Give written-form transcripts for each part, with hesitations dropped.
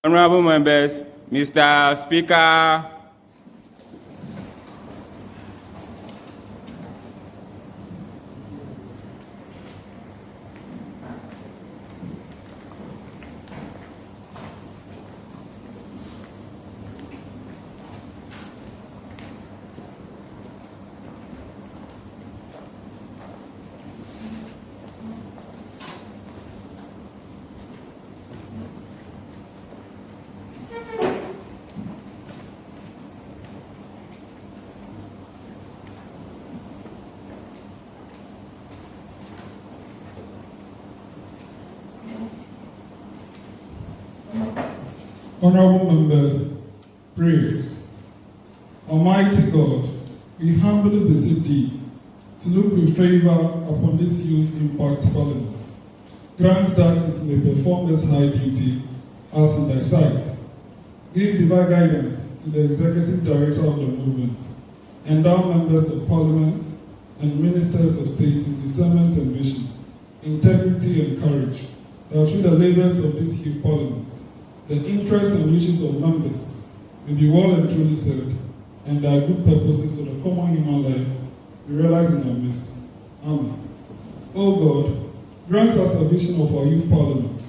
Honorable members, Mr. Speaker. Honorable members, praise. Almighty God, we humbly beseech thee to look with favor upon this youth impact parliament. Grant that it may perform this high duty as in thy sight. Give divine guidance to the executive director of the movement. Endow members of parliament and ministers of state with discernment and vision, integrity and courage, that through the labors of this youth parliament, the interests and wishes of members may be well and truly served, and their good purposes of the common human life be realized in our midst. Amen. O God, grant us a vision of our youth parliament,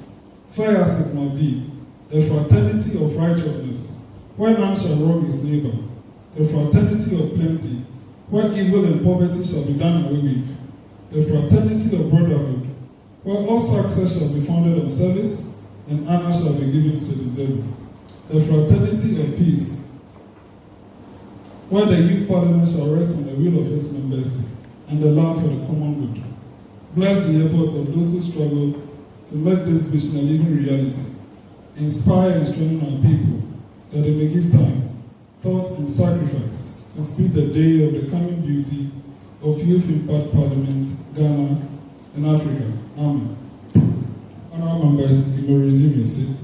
fair as it might be, a fraternity of righteousness, where none shall wrong his neighbor, a fraternity of plenty, where evil and poverty shall be done away with, a fraternity of brotherhood, where all success shall be founded on service, and honor shall be given to the deserving. A fraternity of peace, where the youth parliament shall rest on the will of its members and the love for the common good. Bless the efforts of those who struggle to make this vision a living reality. Inspire and strengthen our people, that they may give time, thought, and sacrifice to speed the day of the coming beauty of Youth Impact Parliament, Ghana, and Africa. Amen. Honorable members, you may resume your seat.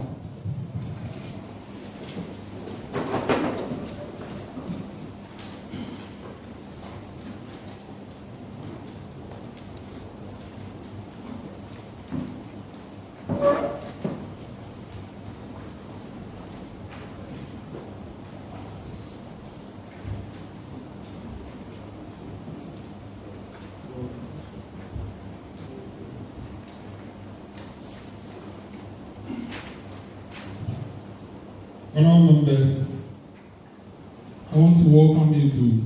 Honorable members, I want to welcome you to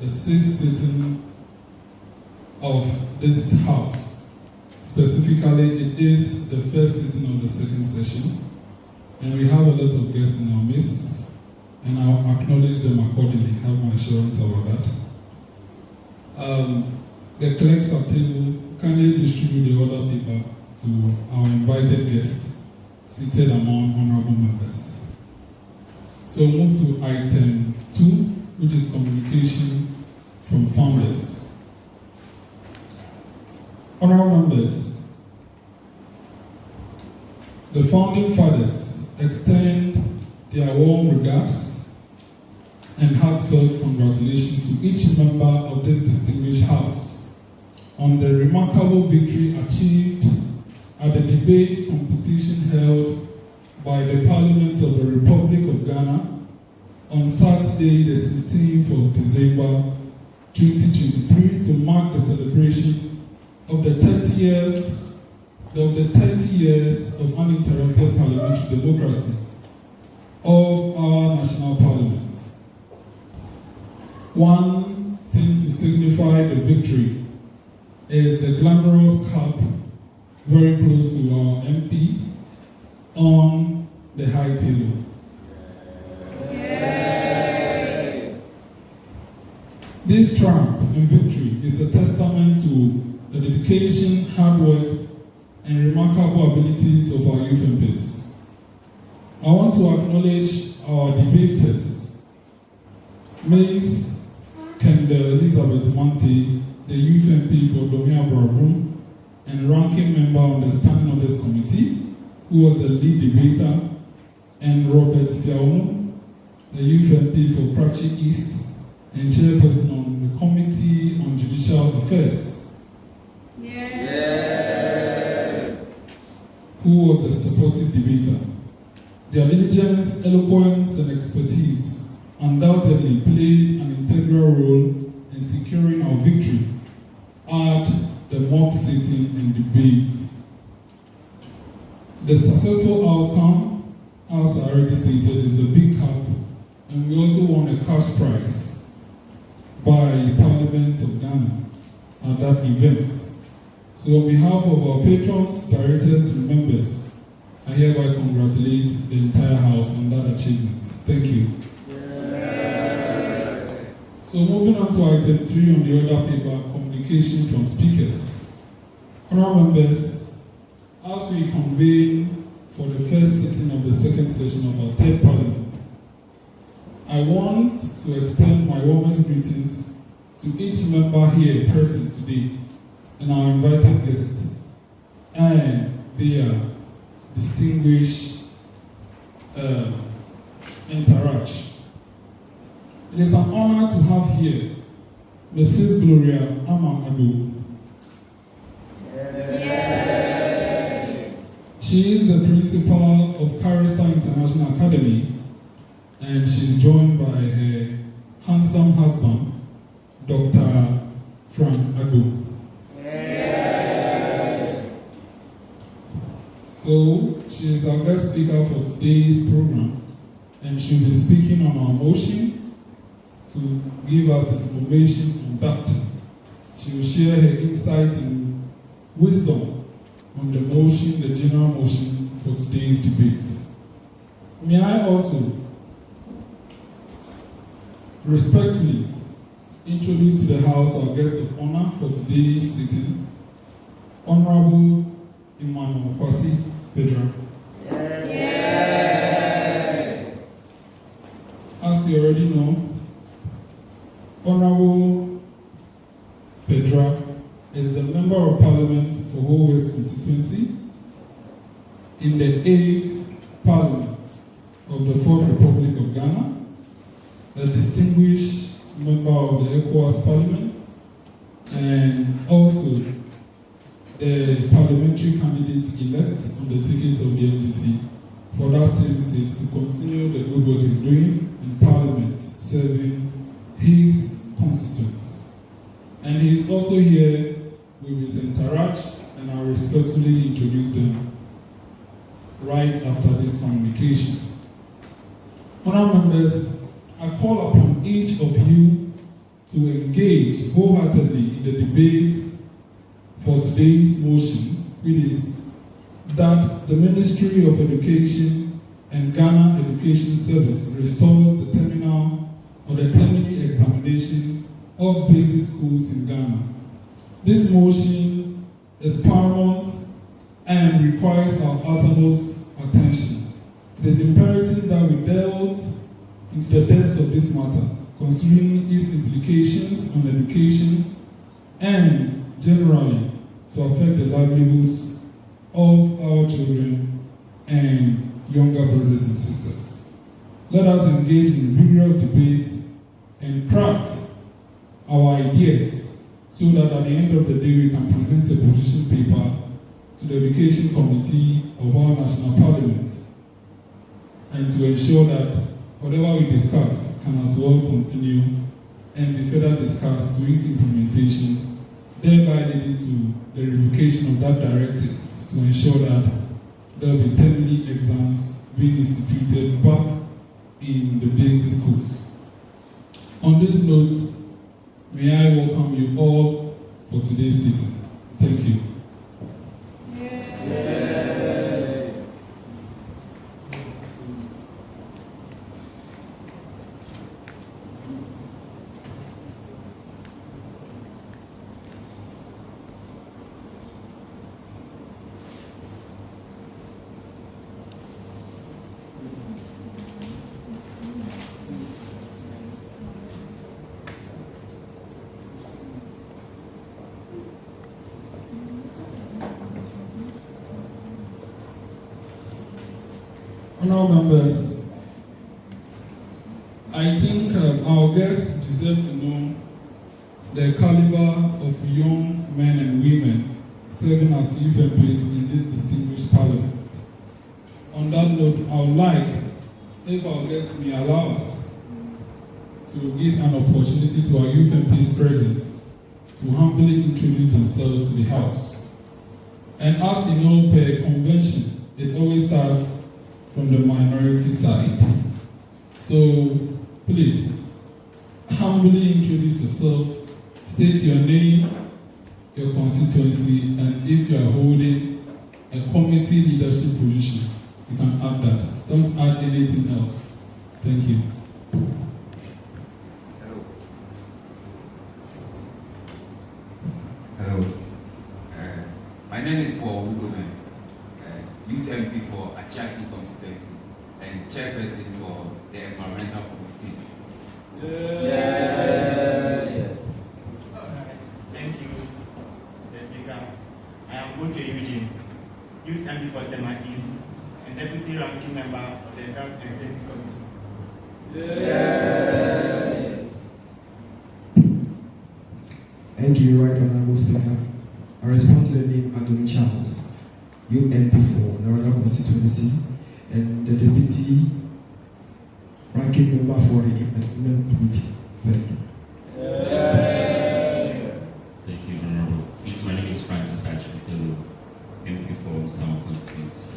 the sixth sitting of this House. Specifically, it is the first sitting of the second session, and we have a lot of guests in our midst, and I'll acknowledge them accordingly, have my assurance about that. The clerks at table kindly distribute the other paper to our invited guests seated among honorable members. So move to item 2, which is communication from founders. Honorable members, the founding fathers extend their warm regards and heartfelt congratulations to each member of this distinguished House on the remarkable victory achieved at the debate competition held by the Parliament of the Republic of Ghana on Saturday, the 16th of December 2023, to mark the celebration of the 30 years of uninterrupted parliamentary democracy of our national parliament. One thing to signify the victory is the glamorous cap very close to our MP on the high table. Yay. This triumph and victory is a testament to the dedication, hard work, and remarkable abilities of our youth MPs. I want to acknowledge our debaters, Ms. Kenda Elizabeth Monte, the youth MP for Domia Brabrum, and ranking member on the Standing Orders Committee, who was the lead debater, and Robert Fiaono, the youth MP for Prachi East, and chairperson on the Committee on Judicial Affairs. Yeah. Who was the supportive debater. Their diligence, eloquence, and expertise undoubtedly played an integral role in securing our victory at the mock sitting and debate. The successful outcome, as I already stated, is the big cup, and we also won a cash prize by Parliament of Ghana at that event. So on behalf of our patrons, directors, and members, I hereby congratulate the entire House on that achievement. Thank you. Yeah. So moving on to item 3 on the order paper, communication from speakers. Honourable members, as we convene for the first sitting of the second session of our third Parliament, I want to extend my warmest greetings to each member here present today and our invited guests and their distinguished entourage. It is an honor to have here Mrs. Gloria Agbo. She is the principal of Kharistar International Academy, and she is joined by her handsome husband, Dr. Agbo. So, she is our guest speaker for today's program, and she'll be speaking on our motion to give us information on that. She will share her insight and wisdom on the motion, the general motion for today's debate. May I also respectfully introduce to the House our guest of honor for today's sitting, Honorable Emmanuel Bedzrah. As you already know, Honorable Bedzrah is the Member of Parliament for Whole West Constituency in the 8th Parliament of the 4th Republic of Ghana, a distinguished member of the Ecowas Parliament, and also the parliamentary candidate elect on the ticket of the NDC for that same seat to continue the good work he's doing in Parliament, serving his constituents. And he is also here with his entourage, and I will respectfully introduce them right after this communication. Honourable members, I call upon each of you to engage wholeheartedly in the debate for today's motion, which is that the Ministry of Education and Ghana Education Service restores the terminal or the terminal examination of basic schools in Ghana. This motion is paramount and requires our utmost attention. It is imperative that we delve into the depths of this matter, considering its implications on education and generally to affect the livelihoods of our children and younger brothers and sisters. Let us engage in vigorous debate and craft our ideas so that at the end of the day we can present a position paper to the Education Committee of our National Parliament, and to ensure that whatever we discuss can as well continue and be further discussed to its implementation, thereby leading to the revocation of that directive to ensure that there will be terminal exams being instituted back in the basic schools. On this note, may I welcome you all for today's sitting. Thank you. Honourable members, I think our guests deserve to know the caliber of young men and women serving as youth MPs in this distinguished parliament. On on that note, I would like, if our guests may allow us, to give an opportunity to our youth MPs present to humbly introduce themselves to the House. And as you know, per convention, it always starts from the minority side. So, please, humbly introduce yourself, state your name, your constituency, and if you are holding a committee leadership position, you can add that. Don't add anything else. Thank you. Hello. My name is Paul Hubert, youth MP for Akatsi constituency and chairperson for the environmental committee. Thank you, Mr. Speaker. I am Kodzi Eugene, youth MP for Tema East and deputy ranking member of the Health and Safety Committee. Thank you, Right Honorable Speaker. I respond to the name Adam Charles, UMP for Northern Constituency, and the Deputy Ranking Member for the Independent Committee. Thank you. Thank you, Honorable. Please, my name is Francis Achimotelo, MP for South Constituency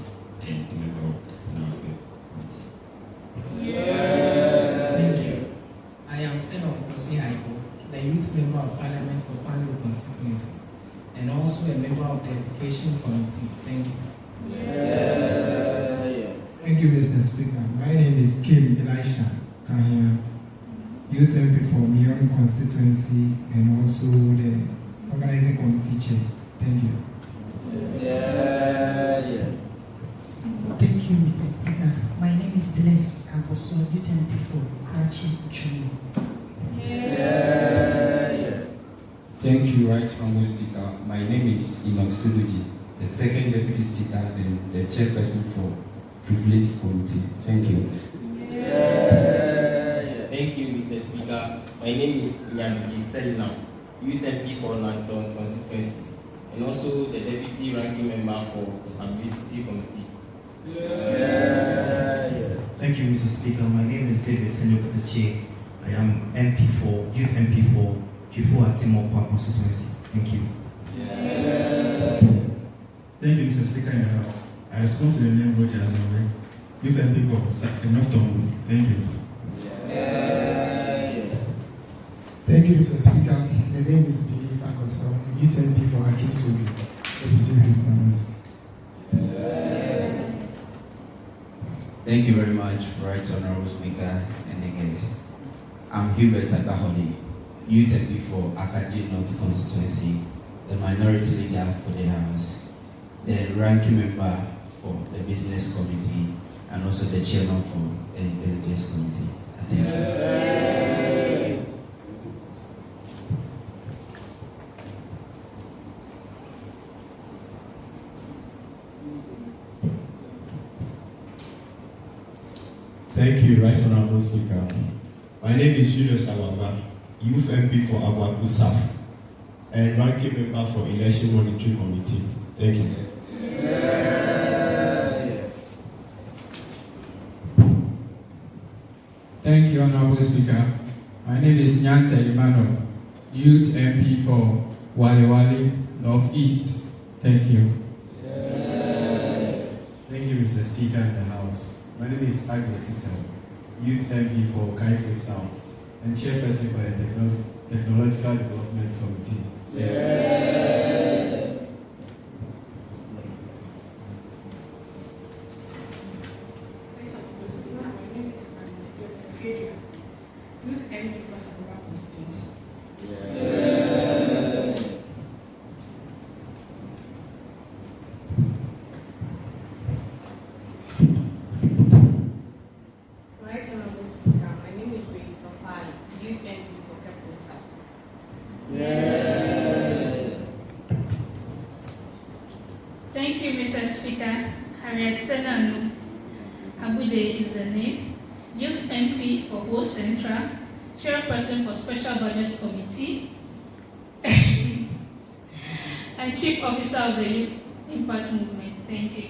and a member of the External Affairs Committee. Thank you. I am Agbo, the youth member of Parliament for Parliamentary constituency, and also a member of the Education Committee. Thank you. Thank you, Mr. Speaker. My name is Kim Elisha Kanya, Youth MP for Mion constituency and also the organizing committee chair. Thank you. Thank you, Mr. Speaker. My name is Bless Agbaxode, Youth MP for Karachi Chumu. Thank you, Right Honorable Speaker. My name is Amegashie-Viglo, the second Deputy Speaker and the Chairperson for Privileged Committee. Thank you. Thank you, Mr. Speaker. My name is Cyril, Youth MP for London constituency, and also the Deputy Ranking Member for the Publicity Committee. Thank you, Mr. Speaker. My name is David Senyokotachi. I am Youth MP for Kifo Timokwa constituency. Thank you. Thank you, Mr. Speaker in the House. I respond to the name Roger Azonwe, Youth MP for North Tongu. Thank you. Thank you, Mr. Speaker. The name is Believe Akoso, Youth MP for Akatsi, Deputy Ranking. Thank you very much, Right Honorable Speaker and the guests. I'm Hubert, youth MP for Akatsi North constituency, the minority leader for the House, the ranking member for the business committee, and also the chairman for the delegates committee. Thank you. Thank you, Right Honorable Speaker. My name is Julius Awamba, Youth MP for Agbo and Ranking Member for Election Monitoring Committee. Thank you. Thank you, Honorable Speaker. My name is Emmanuel, Youth MP for Wale Northeast. Thank you. Thank you, Mr. Speaker in the House. My name is Agbo, Youth MP for Kaifu South and Chairperson for the Technological Development Committee. Youth MP for Sakura constituency. Right Honorable Speaker, my name is Grace Fafali, Youth MP for Kpotosu. Thank you, Mr. Speaker. Harriet Senanu Abude is the name. Youth MP for Ho Central, Chairperson for Special Budget Committee, and Chief Officer of the Youth Impact Movement. Thank you.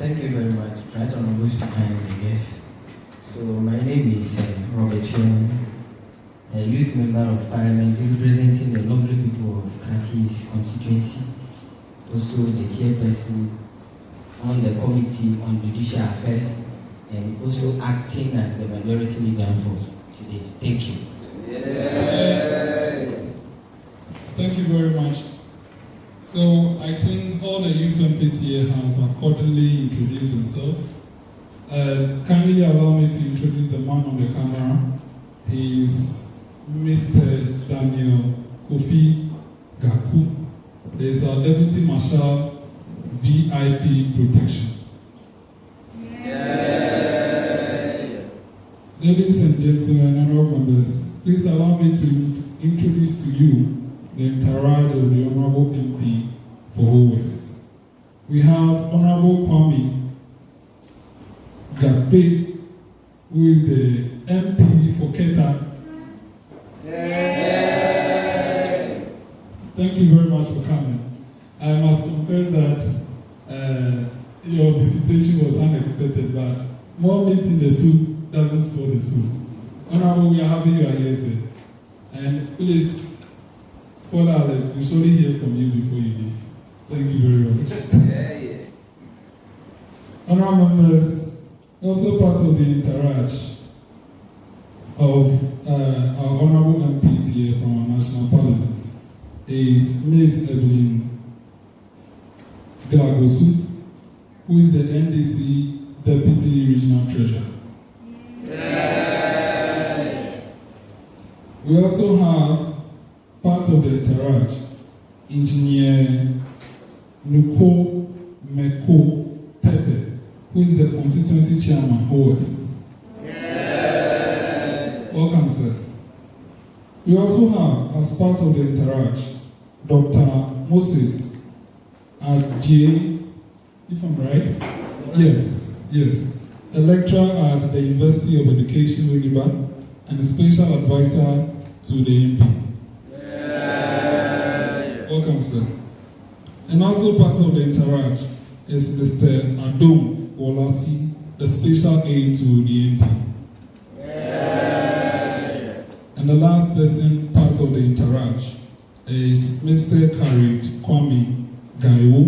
Thank you very much. Right Honorable Speaker and the guests. So my name is Robert Fion, a youth member of Parliament representing the lovely people of Kati's constituency, also the chairperson on the Committee on Judicial Affairs, and also acting as the majority leader for today. Thank you. Thank you very much. So I think all the youth MPs here have accordingly introduced themselves. Kindly allow me to introduce the man on the camera. He is Mr. Daniel Kofi Gaku. He is our Deputy Marshal, VIP Protection. Ladies and gentlemen, honorable members, please allow me to introduce to you the entourage of the Honorable MP for Whole West. We have Honorable Kwame Gakpey, who is the MP for Keta. Thank you very much for coming. I must confess that your visitation was unexpected, but more meat in the soup doesn't spoil the soup. Honorable, we are happy you are here, sir. And please, spoiler alert, we surely hear from you before you leave. Thank you very much. Honorable members, also part of the entourage of our honorable MPs here from our national parliament is Ms. Evelyn Glagosu, who is the NDC Deputy Regional Treasurer. We also have part of the entourage, Engineer Nuko Meko Tete, who is the constituency chairman, West. Welcome, sir. We also have, as part of the entourage, Dr. Moses Adjei, if I'm right? Yes. A lecturer at the University of Education, Winneba, and special advisor to the MP. Welcome, sir. And also part of the entourage is Mr. Adom Olasi, the special aide to the MP. And the last person, part of the entourage, is Mr. Kwame Gaiwo,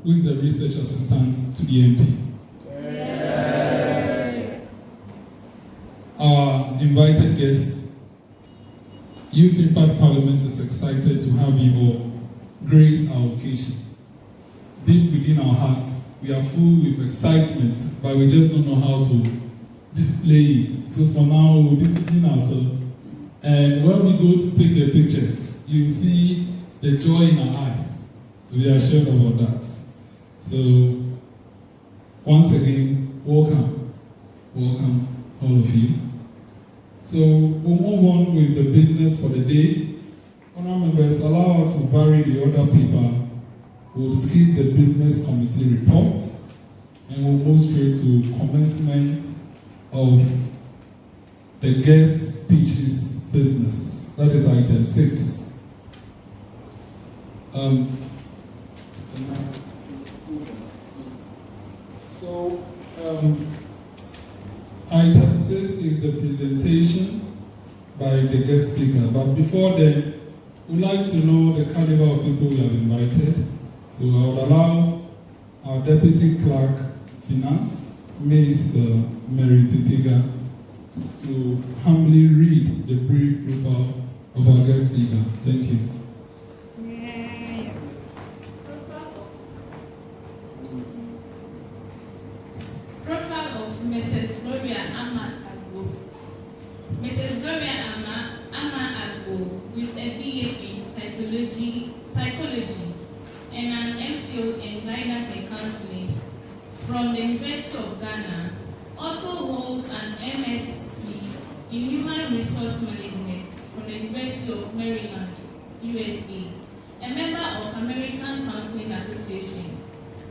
who is the research assistant to the MP. Our invited guest, Youth Impact Parliament is excited to have you all grace our occasion. Deep within our hearts, we are full with excitement, but we just don't know how to display it. So for now, we'll discipline ourselves. And when we go to take the pictures, you see the joy in our eyes. We are sure about that. So, once again, welcome. Welcome, all of you. So, we'll move on with the business for the day. Honourable members, allow us to vary the other paper. We'll skip the business committee report and we'll move straight to commencement of the guest speeches business. That is item 6. Item 6 is the presentation by the guest speaker. But before then, we'd like to know the caliber of people we have invited. So I would allow our Deputy Clerk, Finance, Ms. Mary Titiga, to humbly read the brief profile of our guest speaker. Thank you. Profile of Mrs. Gloria Agbo. Mrs. Gloria Agbo, with a BA in psychology and an MPhil in guidance and counseling from the University of Ghana, also holds an MSc in Human Resource Management from the University of Maryland, USA, a member of American Counseling Association.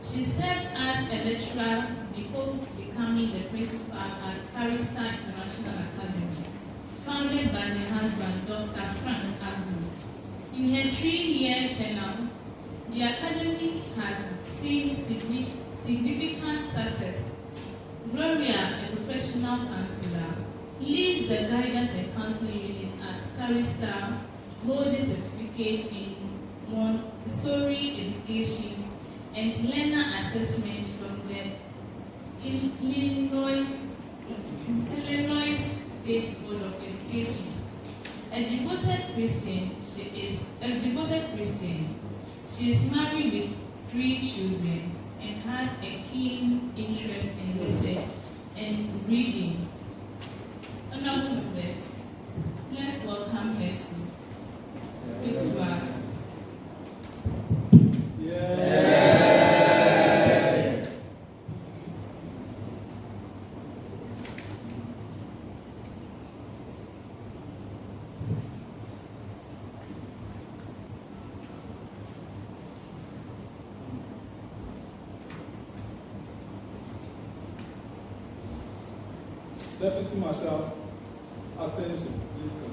She served as a lecturer before becoming the principal at Kharistar International Academy, founded by her husband, Dr. Agbo. In her 3-year tenure, the Academy has seen significant success. Gloria, a professional counselor, leads the guidance and counseling unit at Kharistar, holding certificate in Montessori education and learner assessment from the Illinois State Board of Education. A devoted Christian, she is married with 3 children and has a keen interest in research and reading. Honorable members, let's welcome her to speak to us. Deputy Marshal, attention, please come.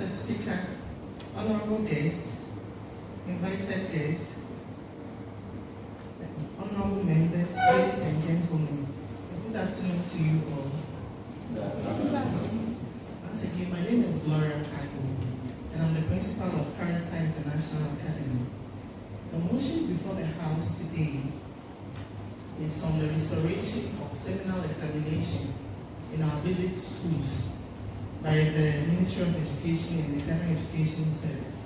Speaker, honorable guests, invited guests, honorable members, ladies and gentlemen, good afternoon to you all. Once again, my name is Gloria, and I'm the principal of Kharistar International Academy. The motion before the House today is on the restoration of terminal examination in our basic schools by the Ministry of Education and the Ghana Education Service.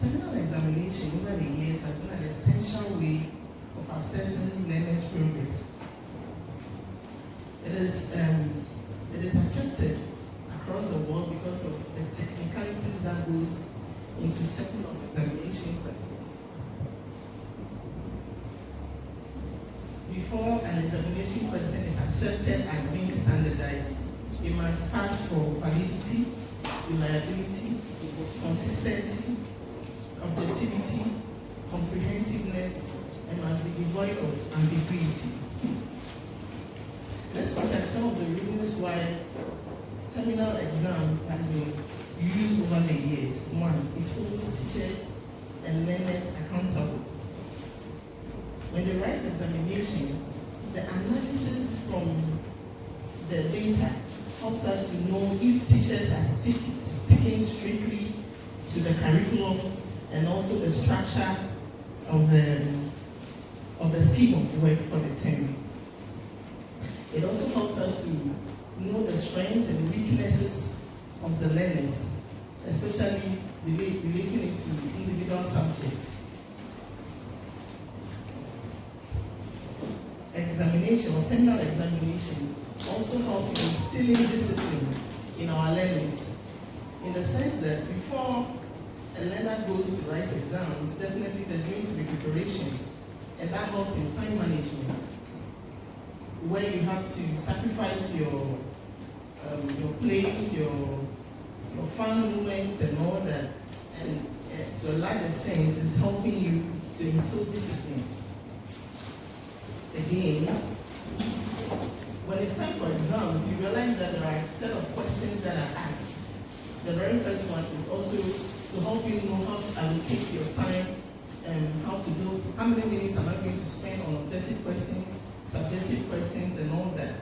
Terminal examination over the years has been an essential way of assessing learners' progress. It is accepted across the world because of the technicalities that goes into setting of examination questions. Before an examination question is accepted as being standardized, it must pass for validity, reliability, consistency, objectivity, comprehensiveness, and must be devoid of ambiguity. Let's look at some of the reasons why terminal exams have been used over the years. 1, it holds teachers and learners accountable. When they write examination, the analysis from the data helps us to know if teachers are sticking strictly to the curriculum and also the structure of the scheme of work for the term. It also helps us to know the strengths and weaknesses of the learners, especially relating it to individual subjects. Examination or terminal examination also helps in instilling discipline in our learners, in the sense that before a learner goes to write exams, definitely there's going to be preparation, and that helps in time management, where you have to sacrifice your plays, your fun movement and all that, and to a large extent is helping you to instill discipline. Again, when it's time for exams, you realize that there are a set of questions that are asked. The very first one is also to help you know how to allocate your time and how many minutes am I going to spend on objective questions, subjective questions, and all that.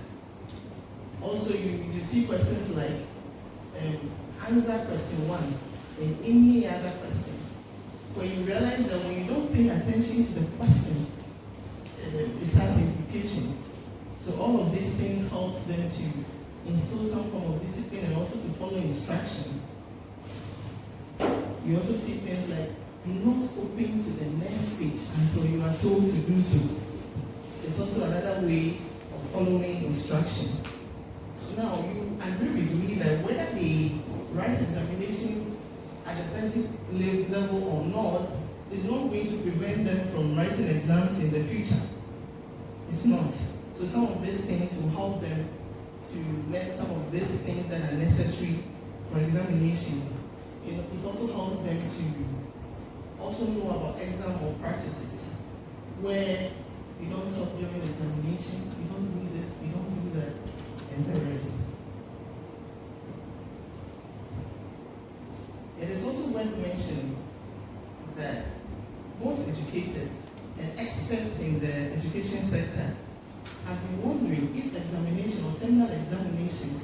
Also, you see questions like answer question 1 and any other question, where you realize that when you don't pay attention to the person, it has implications. So all of these things help them to instill some form of discipline and also to follow instructions. You also see things like, do not open to the next page until you are told to do so. It's also another way of following instruction. Now, you agree with me that whether they write examinations at the basic level or not is not going to prevent them from writing exams in the future. It's not. So some of these things will help them to learn some of these things that are necessary for examination. It also helps them to also know about exam or practices, where you don't talk during examination, you don't do this, you don't do that, and the rest. It is also worth mentioning that most educators and experts in the education sector have been wondering if examination or terminal examination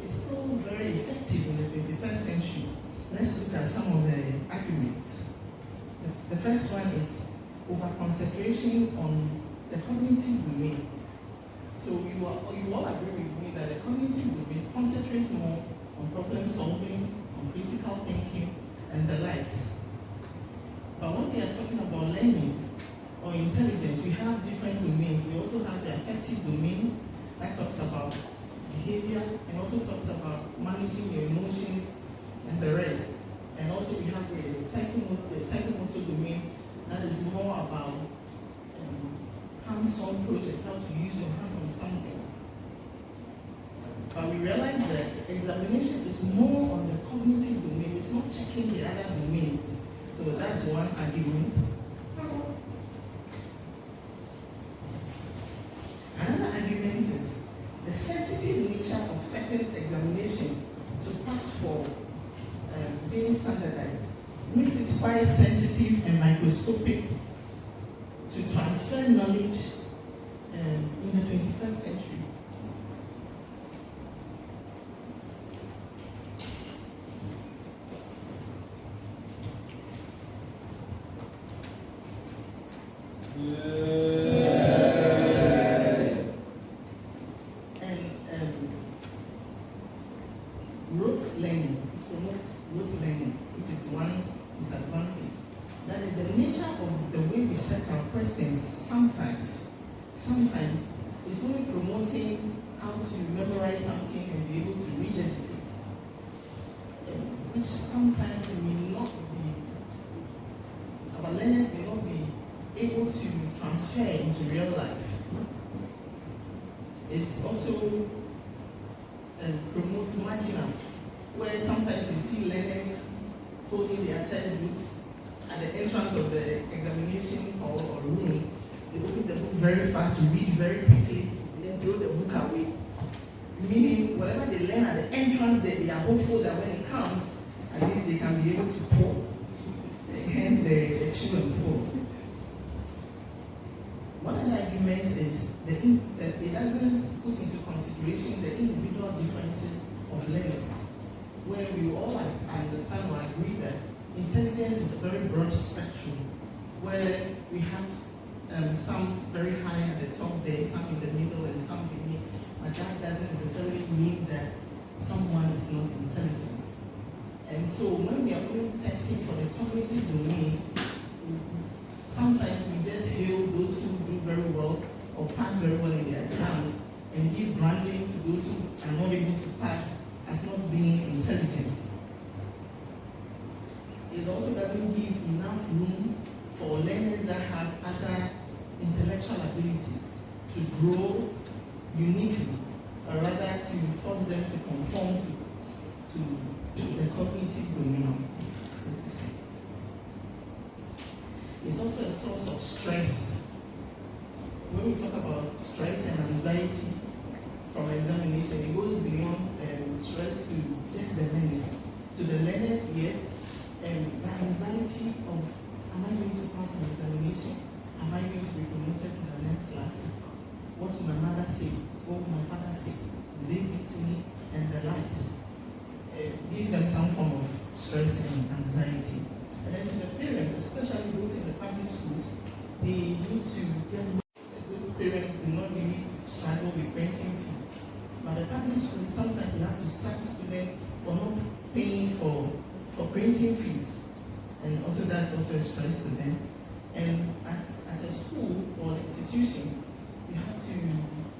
is still very effective in the 21st century. Let's look at some of the arguments. The first one is over-concentration on the cognitive domain. So you all agree with me that the cognitive domain concentrates more on problem solving, on critical thinking, and the likes. But when we are talking about learning or intelligence, we have different domains. We also have the affective domain that talks about behavior and also talks about managing your emotions and the rest. And also we have the psychomotor domain that is more about hands-on projects, how to use your hand on something. But we realize that the examination is more on the cognitive domain. It's not checking the other domains. So that's one argument. Another argument is the sensitive nature of certain examination to pass for being standardized makes it quite sensitive and microscopic to transfer knowledge in the 21st century. Rote learning, it promotes rote learning, which is one disadvantage. That is the nature of the way we set our questions. Sometimes it's only promoting how to memorize something and be able to regurgitate, which sometimes may not be, our learners may not be able to transfer into real life. It's also promotes marginal, where sometimes you see learners holding their textbooks at the entrance of the examination hall or room. They open the book very fast, read very quickly, and then throw the book away. Meaning, whatever they learn at the entrance, they are hopeful that when it comes, at least they can be able to pour. Hence the chew and pour. One of the arguments is that it doesn't put into consideration the individual differences of learners, where we all understand or agree that intelligence is a very broad spectrum, where we have some very high at the top there, some in the middle, and some beneath. But that doesn't necessarily mean that someone is not intelligent. And so when we are only testing for the cognitive domain, sometimes we just hail those who do very well or pass very well in their exams and give branding to those who are not able to pass as not being intelligent. It also doesn't give enough room for learners that have other intellectual abilities to grow uniquely, or rather to force them to conform to the cognitive domain, so to say. It's also a source of stress. When we talk about stress and anxiety from examination, it goes beyond stress to just the learners. To the learners, yes, the anxiety of, am I going to pass an examination? Am I going to be promoted to the next class? What will my mother say? What will my father say? Will they beat me? And the likes. Gives them some form of stress and anxiety. And then to the parents, especially those in the public schools, those parents do not really struggle with printing fee. But the public school, sometimes you have to sack students for not paying for printing fees. And also that's also a stress to them. And as a school or institution, you have to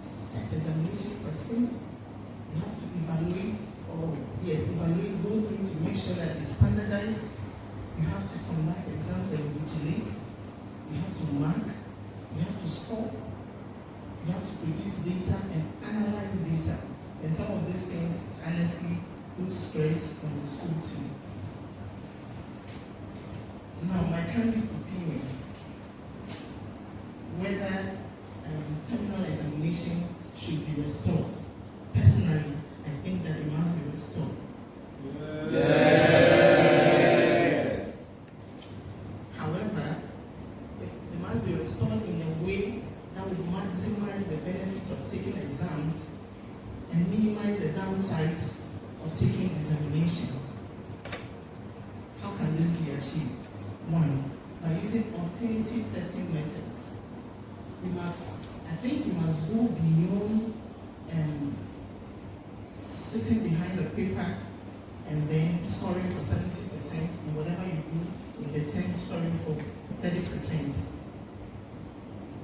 set examination questions. You have to evaluate, go through to make sure that it's standardized. You have to conduct exams and vigilate. You have to mark. You have to score. You have to produce data and analyze data. And some of these things, honestly, put stress on the school too. Now, my candid opinion, whether terminal examinations should be restored. Personally, I think that it must be restored. However, it must be restored in a way that would maximize the benefits of taking exams and minimize the downsides of taking examination. How can this be achieved? One, by using alternative testing methods. I think we must go beyond sitting behind the paper and then scoring for 70% in whatever you do in the term, scoring for 30%.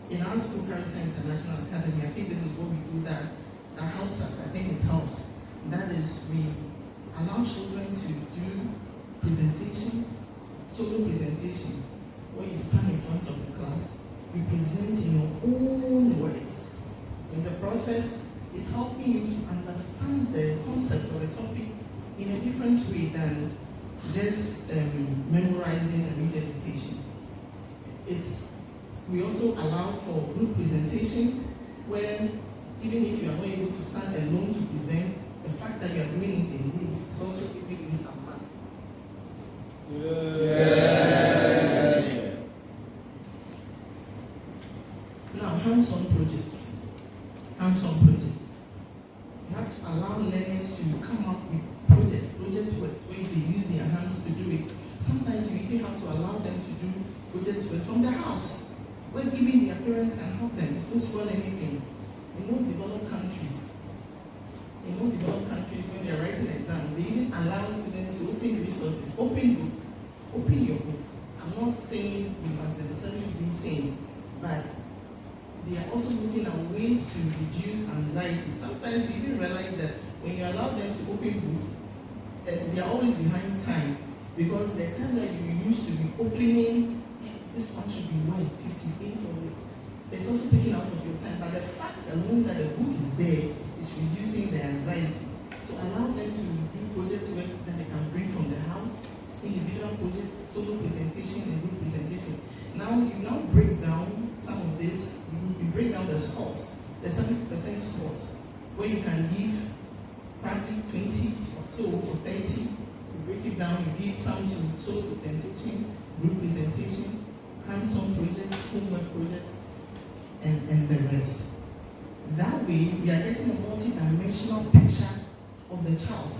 In our school, Kharistar International Academy, I think this is what we do that helps us. I think it helps. That is, we allow children to do presentation, solo presentation, where you stand in front of the class, you present in your own words. In the process, it's helping you to understand the concept of the topic in a different way than just memorizing and regurgitation. We also allow for group presentations where even if you are not able to stand alone to present, the fact that you are doing it in groups is also giving you some marks. Now, hands-on projects. Hands-on projects. You have to allow learners to come up with project works where they use their hands to do it. Sometimes you even have to allow them to do project work from their house, where even their parents can help them. It won't spoil anything. In most developed countries, when they are writing exams, they even allow students to open the resources, open your books. I'm not saying you must necessarily do same, but they are also looking at ways to reduce anxiety. Sometimes you even realize that when you allow them to open books, they are always behind time, because the time that you used to be opening, this one should be 58 or it's also taken out of your time. But the fact alone that the book is there is reducing the anxiety. So allow them to do project work that they can bring from the house, individual project, solo presentation, and group presentation. Now you break down some of this, you break down the scores, the 70% scores, where you can give probably 20 or so or 30. You break it down, you give some to solo presentation, group presentation, hands-on projects, homework projects, and the rest. That way, we are getting a multi-dimensional picture of the child,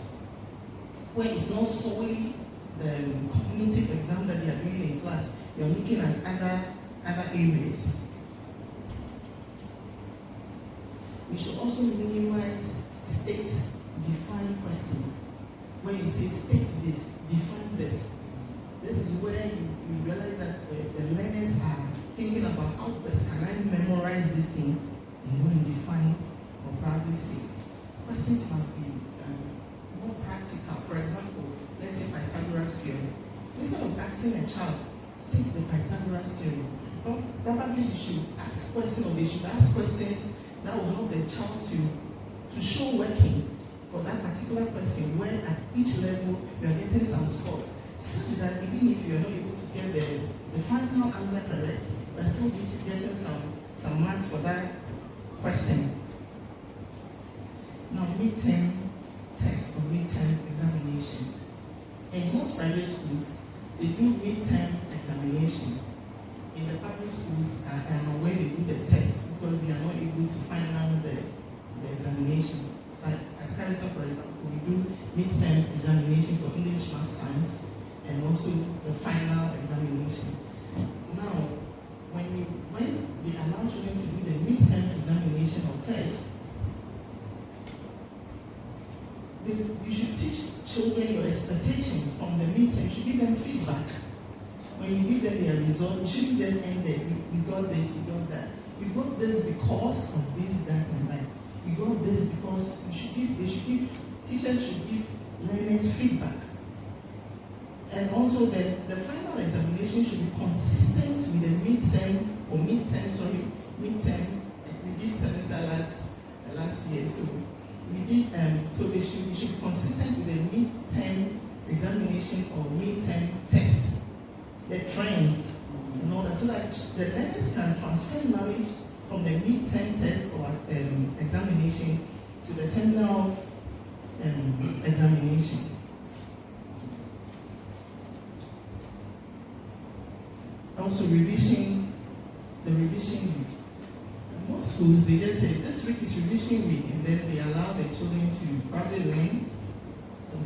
where it's not solely the cognitive exam that they are doing in class. You're looking at other areas. We should also minimize state-defined questions, where you say state this, define this. This is where you realize that the learners are thinking about how best can I memorize this thing and go and define or probably state. Questions must be more practical. For example, let's say Pythagoras theorem. Instead of asking a child, state the Pythagoras theorem, probably you should ask questions, or they should ask questions that will help the child to show working for that particular question, where at each level you are getting some scores, such that even if you are not able to get the final answer correct, you are still getting some marks for that question. Now, midterm test or midterm examination. In most private schools, they do midterm examination. In the public schools, I am aware they do the test because they are not able to finance the examination. But as Kharistar, for example, we do midterm examination for English, Math, Science, and also the final examination. Now, when they allow children to do the mid-term examination or test, you should teach children your expectations from the mid-term. You should give them feedback. When you give them their result, you shouldn't just end there. You got this, you got that. You got this because of this, that, and that. You got this because teachers should give learners feedback. And also the final examination should be consistent with the midterm. We did semester last year, so we did so they should be consistent with the midterm examination or midterm test, the trends, and all that, so that the learners can transfer knowledge from the midterm test or examination to the terminal examination. Also the revision week. Most schools, they just say, this week is revision week, and then they allow the children to probably learn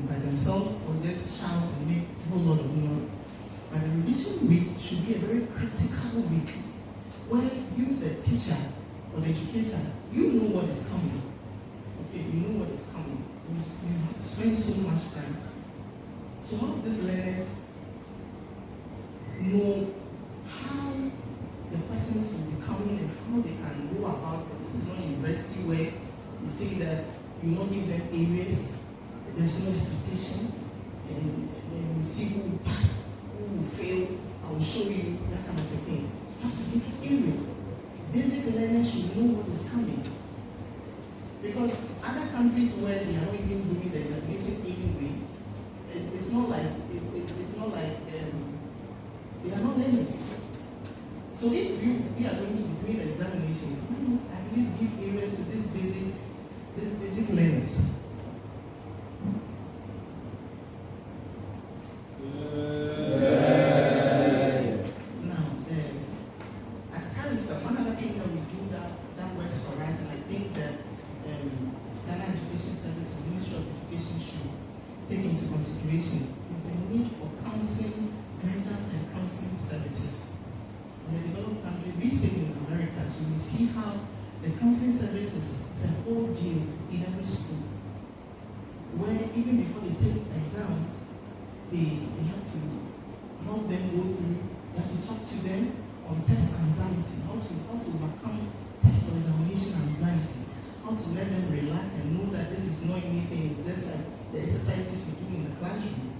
by themselves or just shout and make a whole lot of noise. But the revision week should be a very critical week, where you, the teacher or the educator, you know what is coming. Okay, you know what is coming. You have to spend so much time to help these learners know how the persons will be coming and how they can go about. But this is not a university where you say that you not give them areas, there's no expectation, and then you see who will pass, who will fail. I will show you that kind of a thing. You have to give areas. Basic learners should know what is coming. Because other countries where they are not even doing the examination anyway, it's not like they are not learning. So if we are going to be doing the examination, why not at least give areas to these basic learners? Now, as Kharistar, one other thing that we do that works for us, and I think that Ghana Education Service or Ministry of Education should take into consideration is the need for counseling, guidance, and counseling services. In the developed countries, we stay in America, so we see how the counseling service is a whole deal in every school, where even before they take exams, they have to help them go through, they have to talk to them on test anxiety, how to overcome test or examination anxiety, how to let them relax and know that this is not anything, it's just like the exercises you do in the classroom.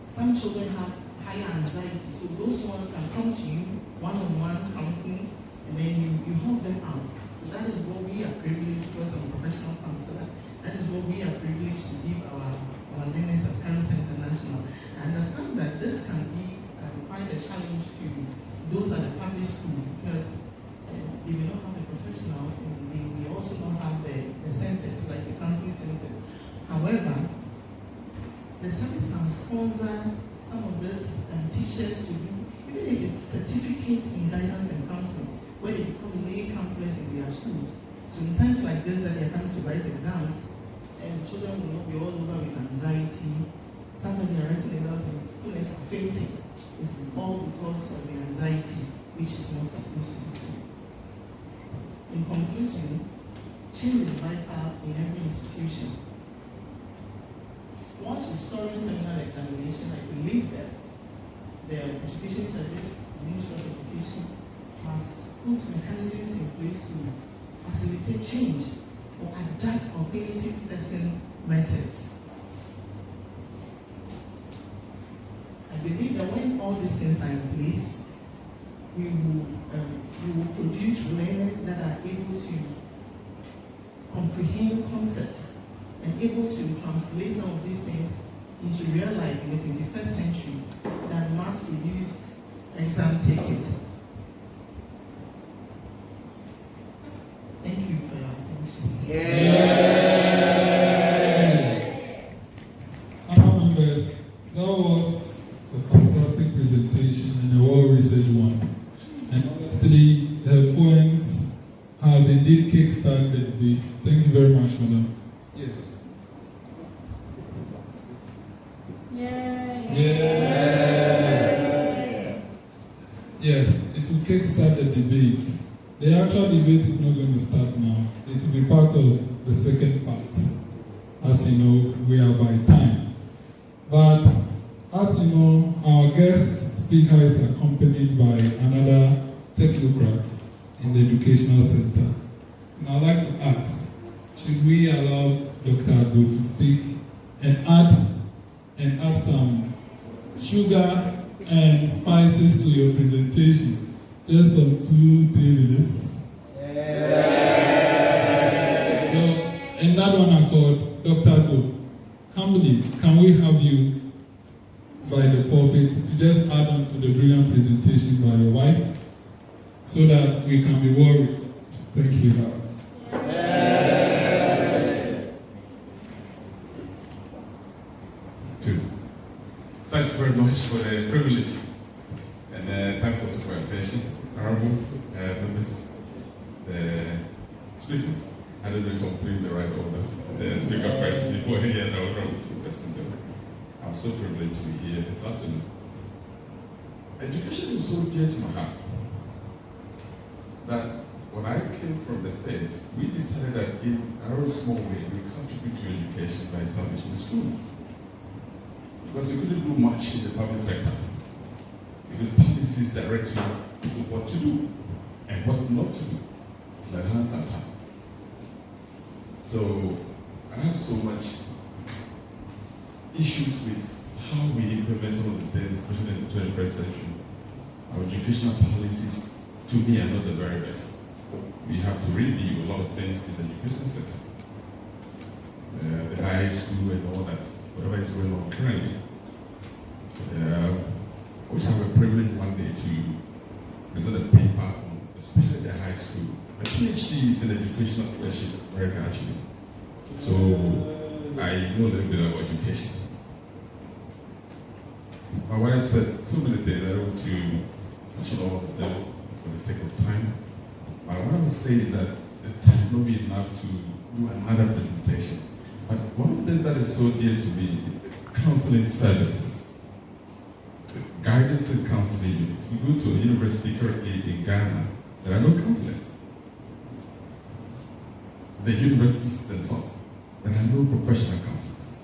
Some children have higher anxiety, so those ones can come to you one-on-one counseling, and then you help them out. So that is what we are privileged, because I'm a professional counselor, that is what we are privileged to give our learners at Kharistar International. I understand that this can be quite a challenge to those at the public schools, because they may not have the professionals, and they may also not have the centers, like the counseling centers. However, the service can sponsor some of these teachers to do, even if it's certificate in guidance and counseling, where they become lay counselors in their schools. So in times like this that they are coming to write exams, and children will not be all over with anxiety. Sometimes they are writing exams and students are fainting. It's all because of the anxiety, which is not supposed to be so. In conclusion, change is vital in every institution. Once restoring terminal examination, I believe that the Education Service, the Ministry of Education, has put mechanisms in place to facilitate change or adapt alternative testing methods. I believe that when all these things are in place, we will produce learners that are able to comprehend concepts and able to translate some of these things into real life in the 21st century that mass-produced exam takers. Thank you for your attention. Other members, that was a fantastic presentation and a well-researched one. And honestly, her points have indeed kickstarted the debate. Thank you very much, madam. Yes. Yes, it will kickstart the debate. The actual debate is not going to start now. It will be part of the second part. As you know, we are by time. But as you know, our guest speaker is accompanied by another technocrat in the educational center. And I'd like to ask, should we allow Dr. Agbo to speak and add some sugar and spices to your presentation? Just some 2-3 minutes. So, in that one accord, Dr. Agbo, humbly, can we have you by the pulpit to just add on to the brilliant presentation by your wife so that we can be well resourced? Thank you, Hubert. Thanks very much for the privilege, and thanks also for your attention. Honorable members, the speaker, I don't know if I'm putting the right order. The speaker first before any other order of President. I'm so privileged to be here this afternoon. Education is so dear to my heart that when I came from the States, we decided that in our small way we contribute to education by establishing a school. Because you couldn't do much in the public sector. Because policies direct you to what to do and what not to do. It's like hands are tied. So I have so much issues with how we implement some of the things, especially in the 21st century. Our educational policies, to me, are not the very best. We have to review a lot of things in the education sector. The high school and all that, whatever is going on currently. Which I have a privilege one day to present a paper on, especially the high school. My PhD is in educational leadership in America, actually. So I know a little bit about education. My wife said so many things, I don't want to mention all of them for the sake of time. But what I would say is that the time will be enough to do another presentation. But one of the things that is so dear to me, counseling services. Guidance and counseling units. You go to a university currently in Ghana, there are no counselors. The universities themselves, there are no professional counselors.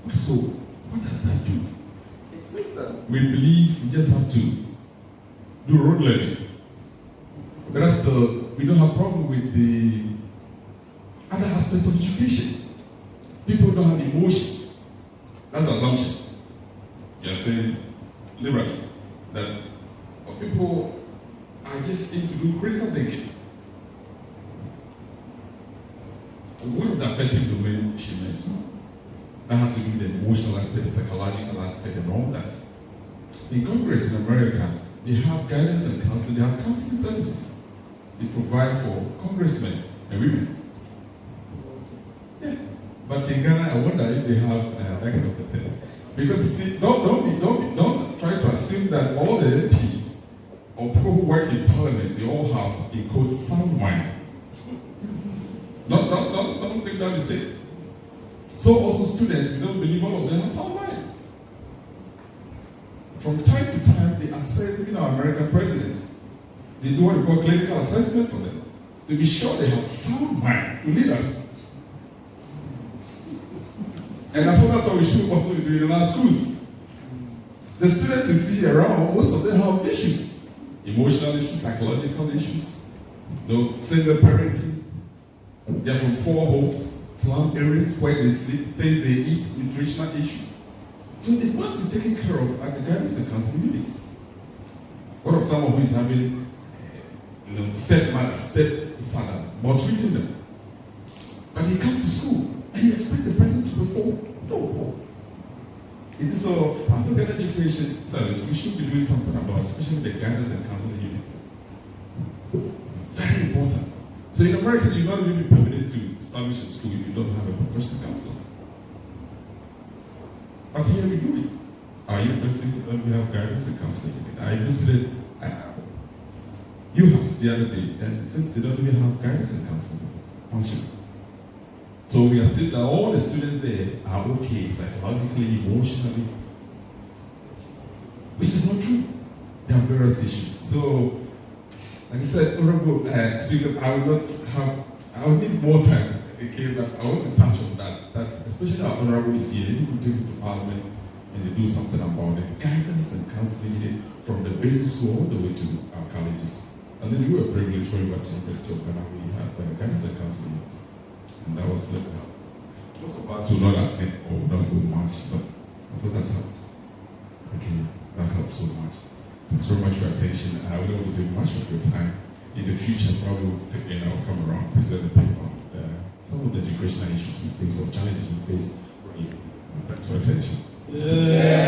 Okay, so what does that do? It means that we believe we just have to do road learning. But that's we don't have problem with the other aspects of education. People don't have emotions. That's the assumption. You're saying liberally that people are just into do critical thinking. One of the affecting domain she mentioned, that have to do with the emotional aspect, the psychological aspect, and all that. In Congress in America, they have guidance and counseling, they have counseling services. They provide for congressmen and women. Yeah. But in Ghana, I wonder if they have that kind of a thing. Because see, don't try to assume that all the MPs or people who work in Parliament, they all have, in quote, sound mind. Don't make that mistake. So also students, we don't believe all of them have sound mind. From time to time, they assess, even our American presidents, they do what we call clinical assessment for them, to be sure they have sound mind to lead us. And I thought that's what we should also be doing in our schools. The students you see around, most of them have issues. Emotional issues, psychological issues, single parenting. They're from poor homes, slum areas, where they sleep, things they eat, nutritional issues. So it must be taken care of at the guidance and counseling units. What of someone who is having stepmother, stepfather, maltreating them? But he comes to school and you expect the person to perform? No. It is so, African education service, we should be doing something about, especially the guidance and counseling unit. Very important. So in America, you're not really permitted to establish a school if you don't have a professional counselor. But here we do it. Our universities, we have guidance and counseling. I visited UHAS the other day, and since they don't even have guidance and counseling function. So we are saying that all the students there are okay psychologically, emotionally, which is not true. There are various issues. So And he said, Honorable Speaker, I will need more time. Okay, but I want to touch on that especially our Honorable is here, if we take it to Parliament and they do something about it, guidance and counseling needed from the basic school all the way to our colleges. At least we were privileged when we were at the University of Ghana, we had guidance and counseling, and that was the most of us will not attend or will not go much, but I thought that helped. Okay, that helped so much. Thanks very much for your attention. I will not take much of your time. In the future, probably I'll come around, present the paper on some of the educational issues we face or challenges we face. Thanks for your attention. Yeah.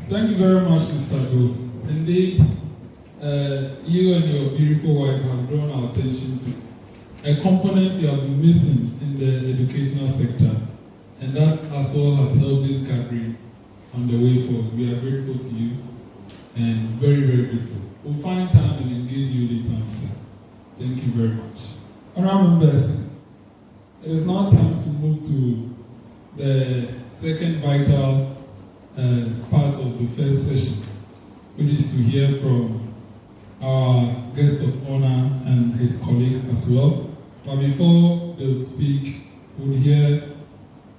Thank you very much, Mr. Agbo. Indeed, you and your beautiful wife have drawn our attention to a component you have been missing in the educational sector, and that as well has helped this gathering on the way forward. We are grateful to you and very, very grateful. We'll find time and engage you later on, sir. Thank you very much. Honourable members, it is now time to move to the second vital part of the first session, which is to hear from our guest of honor and his colleague as well. But before they will speak, we'll hear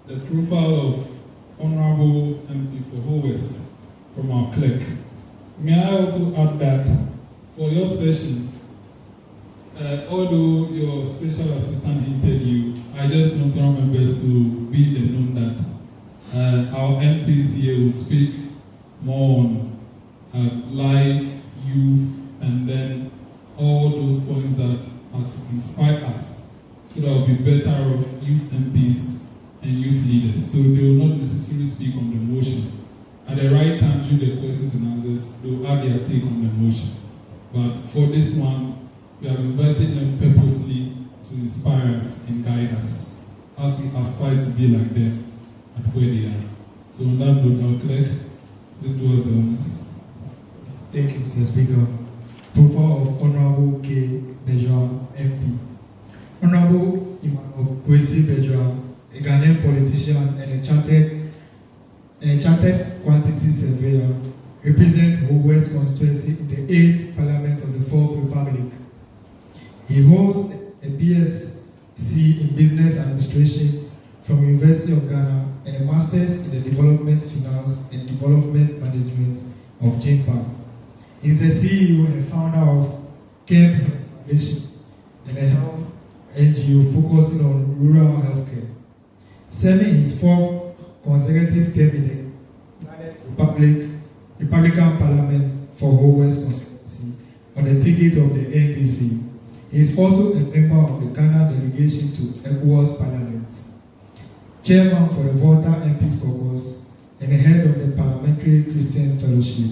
the profile of Honorable MP for Ho West from our clerk. May I also add that for your session, although your special assistant hinted you, I just want our members to be in the know that our MPs here will speak more on life, youth, and then all those points that are to inspire us, so that we'll be better off youth MPs and youth leaders. So they will not necessarily speak on the motion. At the right time, during the questions and answers, they will add their take on the motion. But for this one, we have invited them purposely to inspire us and guide us as we aspire to be like them at where they are. So on that note, our clerk, please do us the honors. Thank you, Mr. Speaker. Profile of Honorable K. Bedzrah, MP. Honorable Emmanuel Bedzrah, a Ghanaian politician and a chartered quantity surveyor, represents Ho West constituency in the 8th Parliament of the 4th Republic. He holds a BSc in Business Administration from University of Ghana and a Master's in the Development Finance and Development Management of JIMPA. He is the CEO and founder of Care Foundation and a health NGO focusing on rural healthcare. Serving his 4th consecutive term in the Republican Parliament for Ho West constituency on the ticket of the NDC. He is also a member of the Ghana delegation to Ecowas Parliament, chairman for the Volta MPs Caucus, and the head of the Parliamentary Christian Fellowship.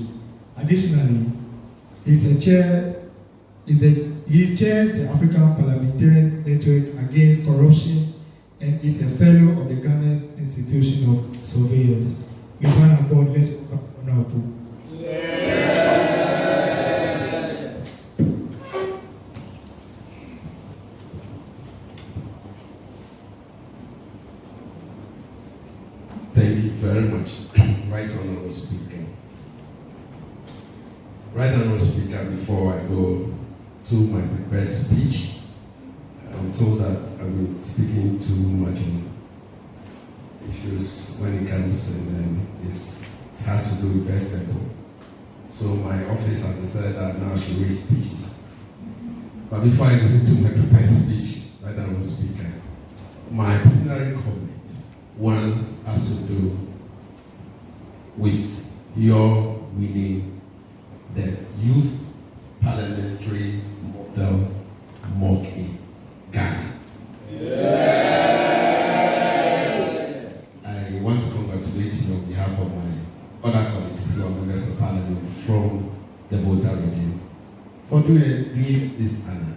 Additionally, he chairs the African Parliamentarian Network Against Corruption and is a fellow of the Ghana Institution of Surveyors. With one accord, let's welcome Honorable. Thank you very much, Right Honorable Speaker. Right Honorable Speaker, before I go to my prepared speech, I'm told that I'm speaking too much on issues when it comes and then it has to do with vegetable. So my office has decided that now I should read speeches. But before I go into my prepared speech, Right Honorable Speaker, my preliminary comment, one has to do with your winning the Youth Parliamentary Model mock in Ghana. I want to congratulate you on behalf of my other colleagues who are members of Parliament from the Volta region for doing this honor.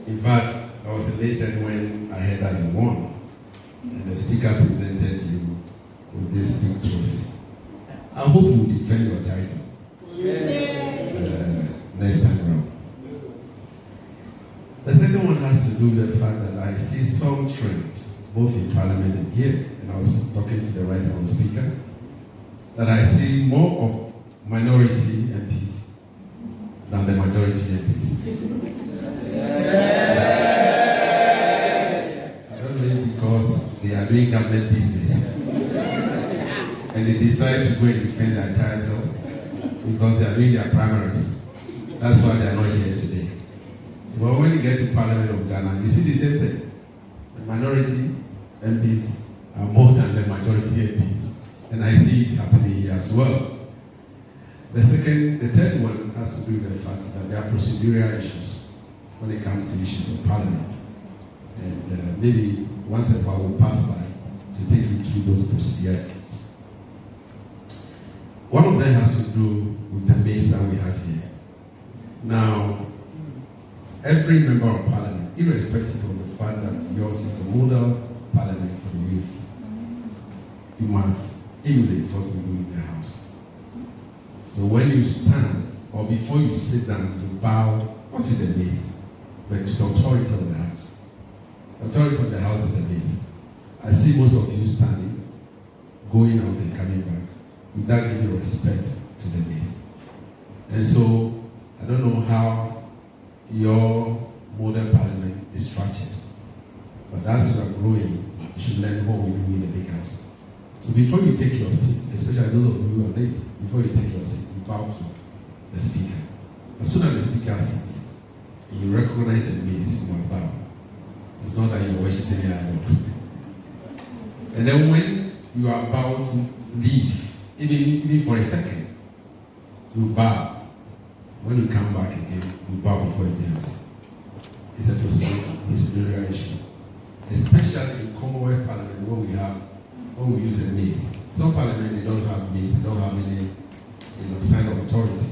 In fact, I was elated when I heard that you won, and the speaker presented you with this big trophy. I hope you will defend your title next time around. The second one has to do with the fact that I see some trend, both in Parliament and here, and I was talking to the right honourable speaker, that I see more of minority MPs than the majority MPs. I don't know if because they are doing government business and they decide to go and defend their title because they are doing their primaries. That's why they are not here today. But when you get to Parliament of Ghana, you see the same thing. The minority MPs are more than the majority MPs. And I see it happening here as well. The third one has to do with the fact that there are procedural issues when it comes to issues of Parliament. And maybe once in a while we'll pass by to take you through those procedural issues. One of them has to do with the maze that we have here. Now, every member of Parliament, irrespective of the fact that yours is a model Parliament for the youth, you must emulate what we do in the House. So when you stand, or before you sit down, you bow, not to the base, but to the authority of the House. The authority of the House is the base. I see most of you standing, going out and coming back, without giving respect to the base. And so, I don't know how your model Parliament is structured, but as you are growing, you should learn what we do in the big House. So before you take your seat, especially those of you who are late, before you take your seat, you bow to the Speaker. As soon as the Speaker sits, and you recognize the maze, you must bow. It's not that you're worshiping the idol. And then when you are about to leave, even for a second, you bow. When you come back again, you bow before it ends. It's a procedural issue. Especially in Commonwealth Parliament, when we use a maze. Some Parliament, they don't have maze, they don't have any sign of authority.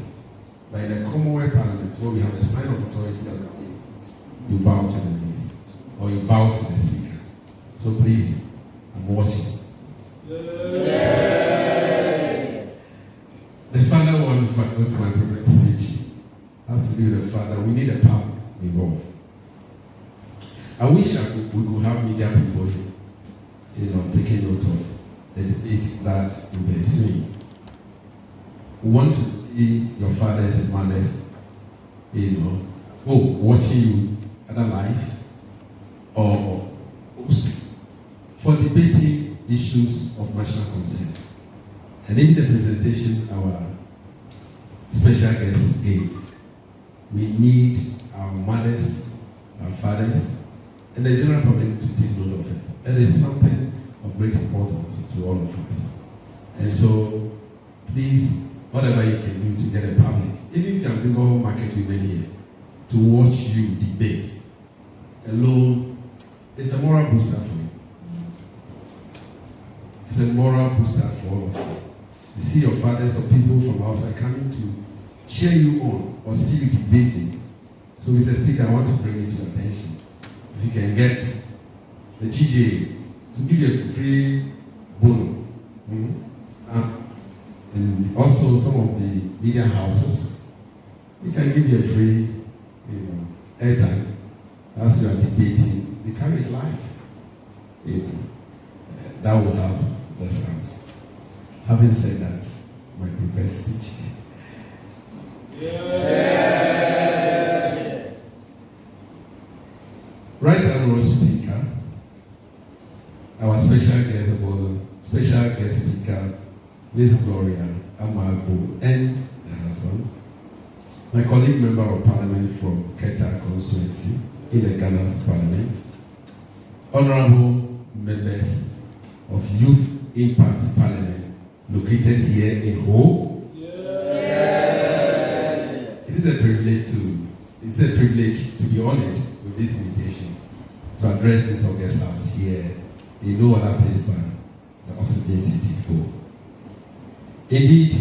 But in the Commonwealth Parliament, where we have the sign of authority that means, you bow to the maze, or you bow to the Speaker. So please, I'm watching. The final one, if I go to my prepared speech, has to do with the fact that we need a power involved. I wish we could have media people, taking note of the debate that will be ensuing. We want to see your fathers and mothers, watching you at a live or for debating issues of national concern. And in the presentation our special guest gave, we need our mothers, our fathers, and the general public to take note of it. It is something of great importance to all of us. And so, please, whatever you can do to get a public, even if you can bring all market women here, to watch you debate alone, it's a moral booster for you. It's a moral booster for all of you. You see your fathers or people from outside coming to cheer you on or see you debating. So, Mr. Speaker, I want to bring it to your attention. If you can get the TJ to give you a free bono. And also some of the media houses, we can give you a free airtime as you are debating. We carry it live. That will help this house. Having said that, my prepared speech. Right Honourable Speaker, our special guest speaker, Ms. Gloria, Agbo, and her husband, my colleague member of Parliament from Keta constituency in the Ghana's Parliament, honourable members of Youth Impact Parliament located here in Ho. It's a privilege to be honored with this invitation to address this August House here in no other place but the Oxygen City Ho. Indeed,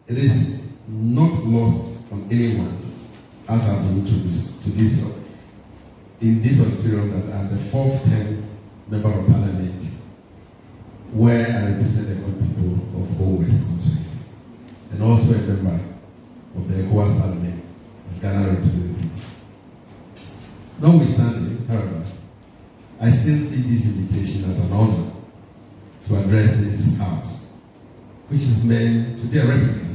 it is not lost on anyone, as I've been introduced to this in this auditorium, that I'm the fourth term member of Parliament, where I represent the good people of Ho West constituency, and also a member of the Ecowas Parliament as Ghana representative. Notwithstanding, however, I still see this invitation as an honor to address this house, which is meant to be a replica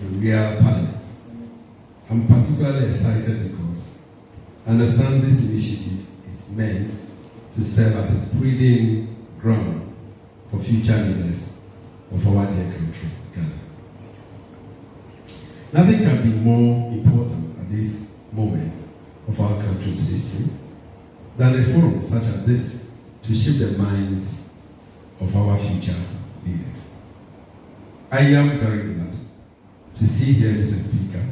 of a real parliament. I'm particularly excited because I understand this initiative is meant to serve as a breeding ground for future leaders of our dear country, Ghana. Nothing can be more important at this moment of our country's history than a forum such as this to shape the minds of our future leaders. I am very glad to see here, Mr. Speaker,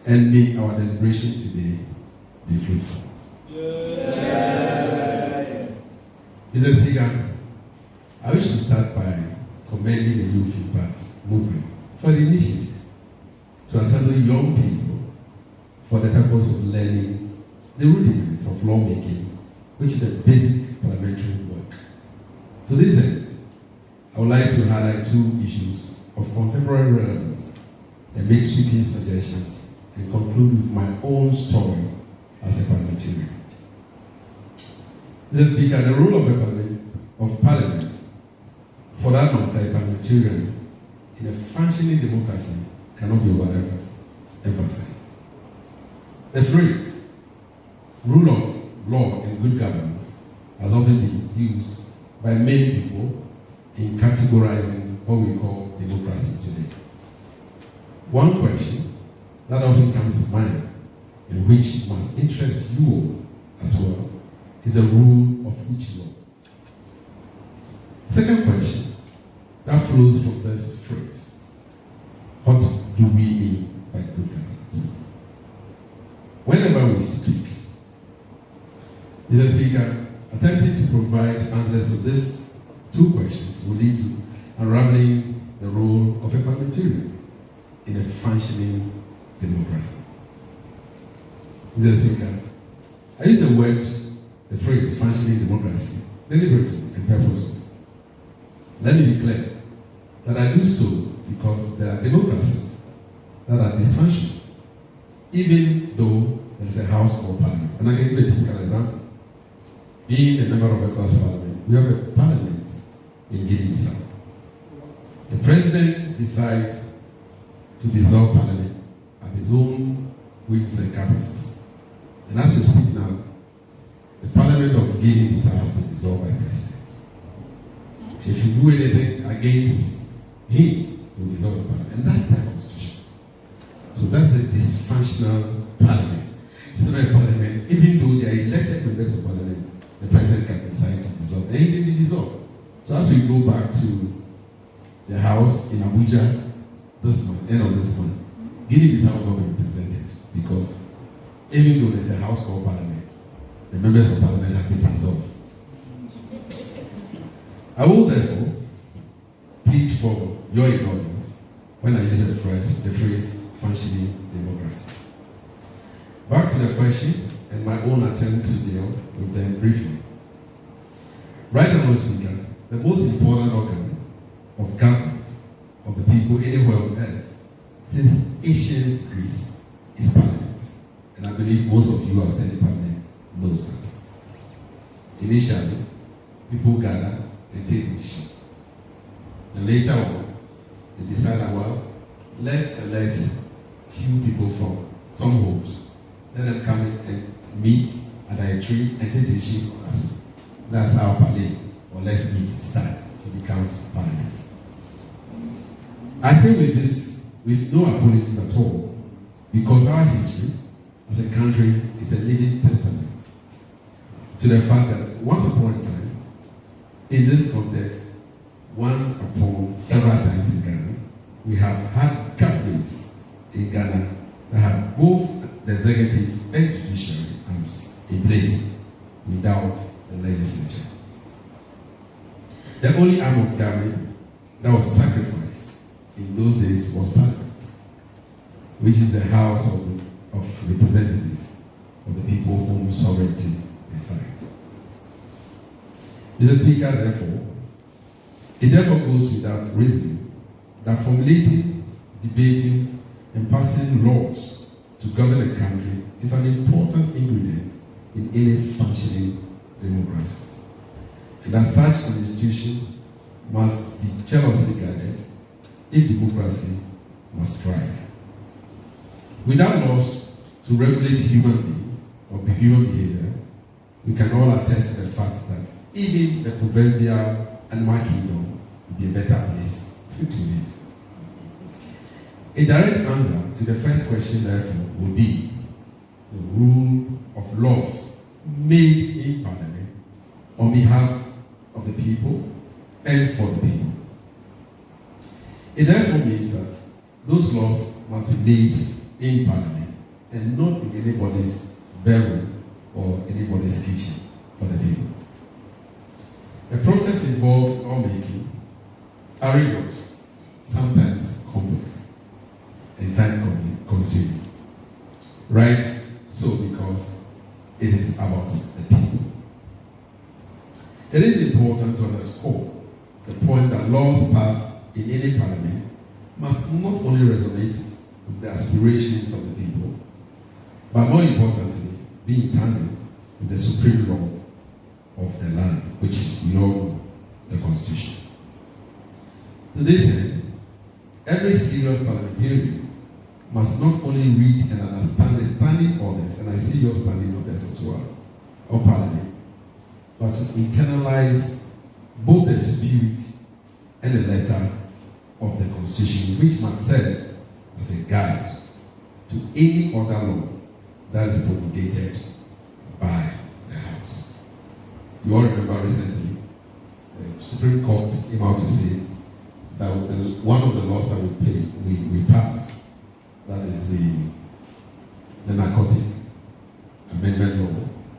and may our deliberation today be fruitful. Mr. Speaker, I wish to start by commending the Youth Impact movement for the initiative to assemble young people for the purpose of learning the rudiments of lawmaking, which is the basic parliamentary work. To this end, I would like to highlight two issues of contemporary relevance and make sweeping suggestions and conclude with my own story as a parliamentarian. Mr. Speaker, the role of Parliament, for that matter, a parliamentarian, in a functioning democracy cannot be overemphasized. The phrase, rule of law and good governance, has often been used by many people in categorizing what we call democracy today. One question that often comes to mind, and which must interest you all as well, is the rule of which law? Second question that flows from this phrase: what do we mean by good governance? Whenever we speak, Mr. Speaker, attempting to provide answers to these two questions will lead to unraveling the role of a parliamentarian in a functioning democracy. Mr. Speaker, I use the phrase functioning democracy deliberately and purposefully. Let me be clear that I do so because there are democracies that are dysfunctional, even though there is a house called Parliament. And I can give a typical example. Being a member of Ecowas Parliament, we have a parliament in Guinea-Bissau. The president decides to dissolve Parliament at his own whims and caprices. And as we speak now, the Parliament of Guinea-Bissau has been dissolved by the president. If you do anything against him, he will dissolve the Parliament. And that's the constitution. So that's a dysfunctional Parliament. It's not a Parliament, even though they are elected members of Parliament, the president can decide to dissolve. And he can be dissolved. So as we go back to the house in Abuja this month, end of this month, Guinea-Bissau will not be represented because even though there's a house called Parliament, the members of Parliament have been dissolved. I will therefore plead for your indulgence when I use the phrase functioning democracy. Back to the question and my own attempt to deal with them briefly. Right now, Speaker, the most important organ of government of the people anywhere on earth since ancient Greece is Parliament. And I believe most of you who have studied Parliament knows that. Initially, people gather and take decision. And later on, they decide, well, let's select few people from some homes. Let them come and meet at a tree and take decision for us. That's how Parliament, or let's meet, starts. It becomes Parliament. I say with this, with no apologies at all, because our history as a country is a living testament to the fact that once upon a time, in this context, once upon several times in Ghana, we have had governments in Ghana that have both the executive and judiciary arms in place without the legislature. The only arm of government that was sacrificed in those days was Parliament, which is the House of Representatives of the people whom sovereignty resides. Mr. Speaker, it therefore goes without reasoning that formulating, debating, and passing laws to govern a country is an important ingredient in any functioning democracy. And that such an institution must be jealously guarded if democracy must thrive. Without laws to regulate human beings or human behavior, we can all attest to the fact that even the proverbial animal kingdom would be a better place to live. A direct answer to the first question, therefore, will be the rule of laws made in Parliament on behalf of the people and for the people. It therefore means that those laws must be made in Parliament and not in anybody's bedroom or anybody's kitchen for the people. The process involved lawmaking are rigorous, sometimes complex, and time-consuming. Right so because it is about the people. It is important to underscore the point that laws passed in any parliament must not only resonate with the aspirations of the people, but more importantly, be in tandem with the supreme law of the land, which we all know, the Constitution. To this end, every serious parliamentarian must not only read and understand the standing orders, and I see your standing orders as well, of Parliament, but to internalize both the spirit and the letter of the Constitution, which must serve as a guide to any other law that is promulgated by the House. You all remember recently, the Supreme Court came out to say that one of the laws that we passed, that is the narcotic amendment law,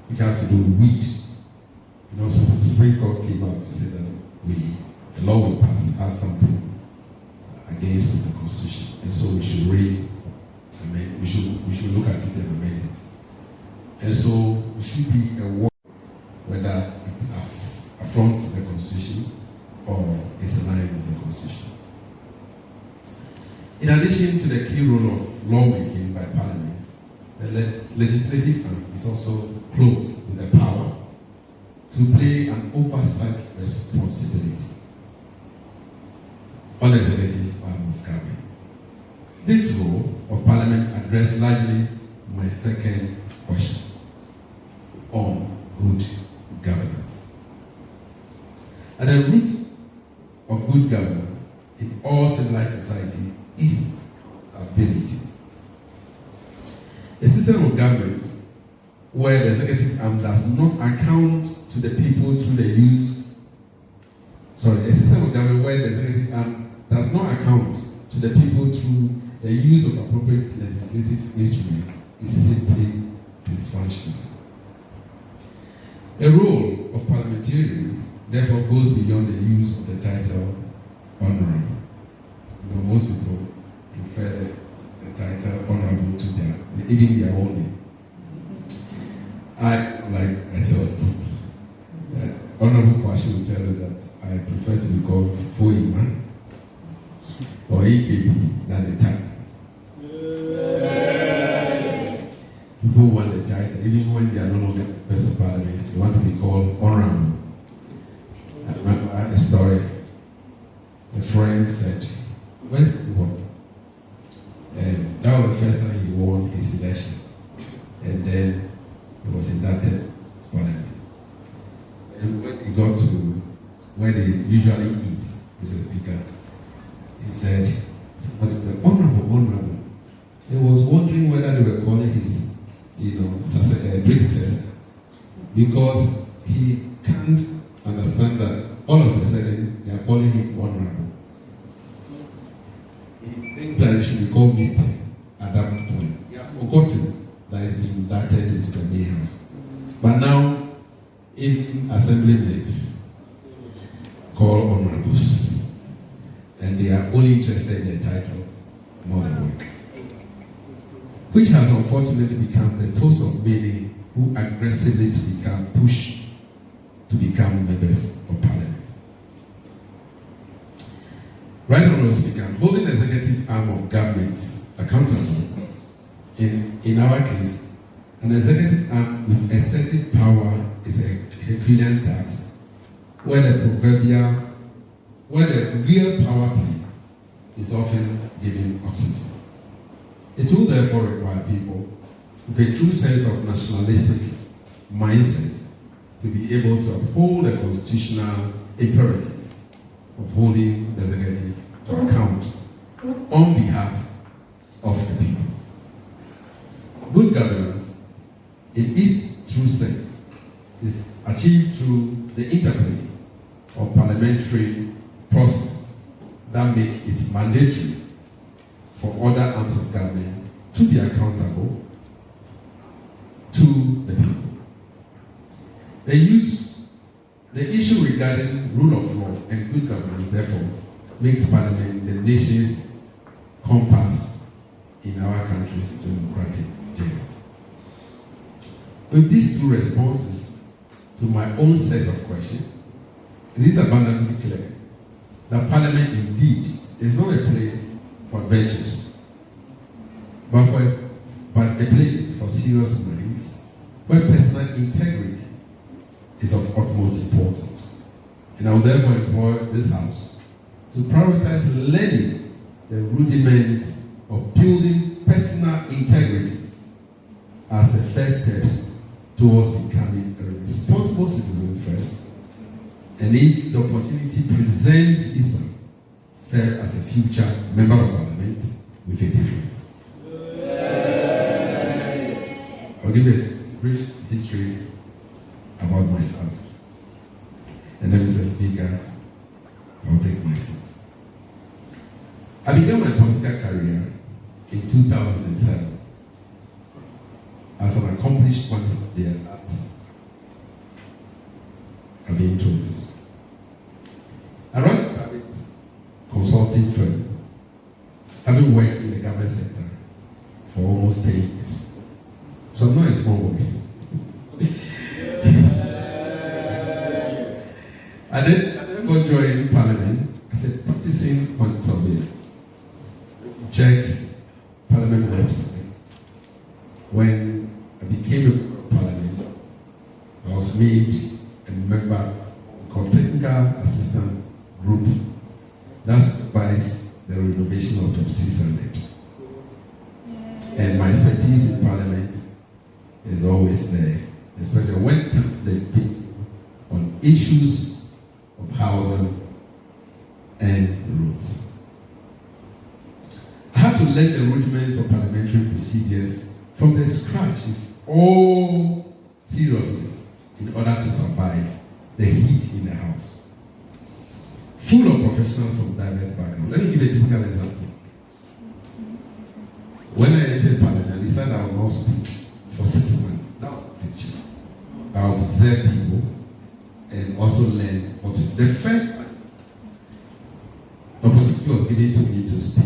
which has to do with weed. You know, so the Supreme Court came out to say that the law we pass has something against the Constitution, and so we should we should look at it and amend it. And so it should be a word whether it affronts the Constitution or is in line with the Constitution. In addition to the key role of lawmaking by Parliament, the legislative arm is also clothed with the power to play an oversight responsibility on the executive arm of government. This role of Parliament addressed largely my second question on good governance. At the root of good governance in all civilized society is ability. A system of government where the executive arm does not account to the people through the use, a system of government where the executive arm does not account to the people through the use of appropriate legislative instruments is simply dysfunctional. The role of parliamentarian therefore goes beyond the use of the title honorable. You know, most people prefer the title honorable to even their own name. I tell Honorable Kwame will tell you that I prefer to be called Foima or EKB than the title. People want the title, even when they are no longer members of Parliament, they want to be called honorable. I remember a story. A friend said, "Where's the work?" And that was the first time he won his election. And then he was indicted to Parliament. And when he got to where they usually eat, Mr. Speaker, he said, "But it's the honorable." He was wondering whether they were calling his, predecessor, because he can't understand that all of a sudden they are calling him honorable. He thinks that he should be called Mr. at that point. He has forgotten that he's been indicted into the main house. But now, even assemblymen call honorables, and they are only interested in the title, not the work. Which has unfortunately become the toast of many who aggressively push to become members of Parliament. Right, Honourable Speaker, holding the executive arm of government accountable, in our case, an executive arm with excessive power is a Herculean task, where the real power play is often given oxygen. It will therefore require people with a true sense of nationalistic mindset to be able to uphold the constitutional imperative of holding the executive to account on behalf of the people. Good governance, in its true sense, is achieved through the interplay of parliamentary process that make it mandatory for other arms of government to be accountable to the people. The issue regarding rule of law and good governance, therefore, makes Parliament the nation's compass in our country's democratic journey. With these two responses to my own set of questions, it is abundantly clear that Parliament indeed is not a place for adventures, but a place for serious minds where personal integrity is of utmost importance. And I will therefore implore this House to prioritize learning the rudiments of building personal integrity as the first steps towards becoming a responsible citizen first, and if the opportunity presents itself, serve as a future member of Parliament with a difference. I'll give a brief history about myself. And then, Mr. Speaker, I'll take my seat. I began my political career in 2007 as an accomplished quantitative there as I've been introduced. I ran a private consulting firm, having worked in the government sector for almost 10 years. So I'm not a small boy. I then joined Parliament as a practicing quantity surveyor. Check Parliament website. When I became a member of Parliament, I was made a member of Technical Assistant Group that supervised the renovation of the 600. And my expertise in Parliament is always there, especially when it comes to the debate on issues of housing and roads. I had to learn the rudiments of parliamentary procedures from the scratch with all seriousness in order to survive the heat in the House. Full of professionals from diverse backgrounds. Let me give a typical example. When I entered Parliament, I decided I would not speak for 6 months. That was the picture. I would observe people and also learn what to do. The first opportunity was given to me to speak.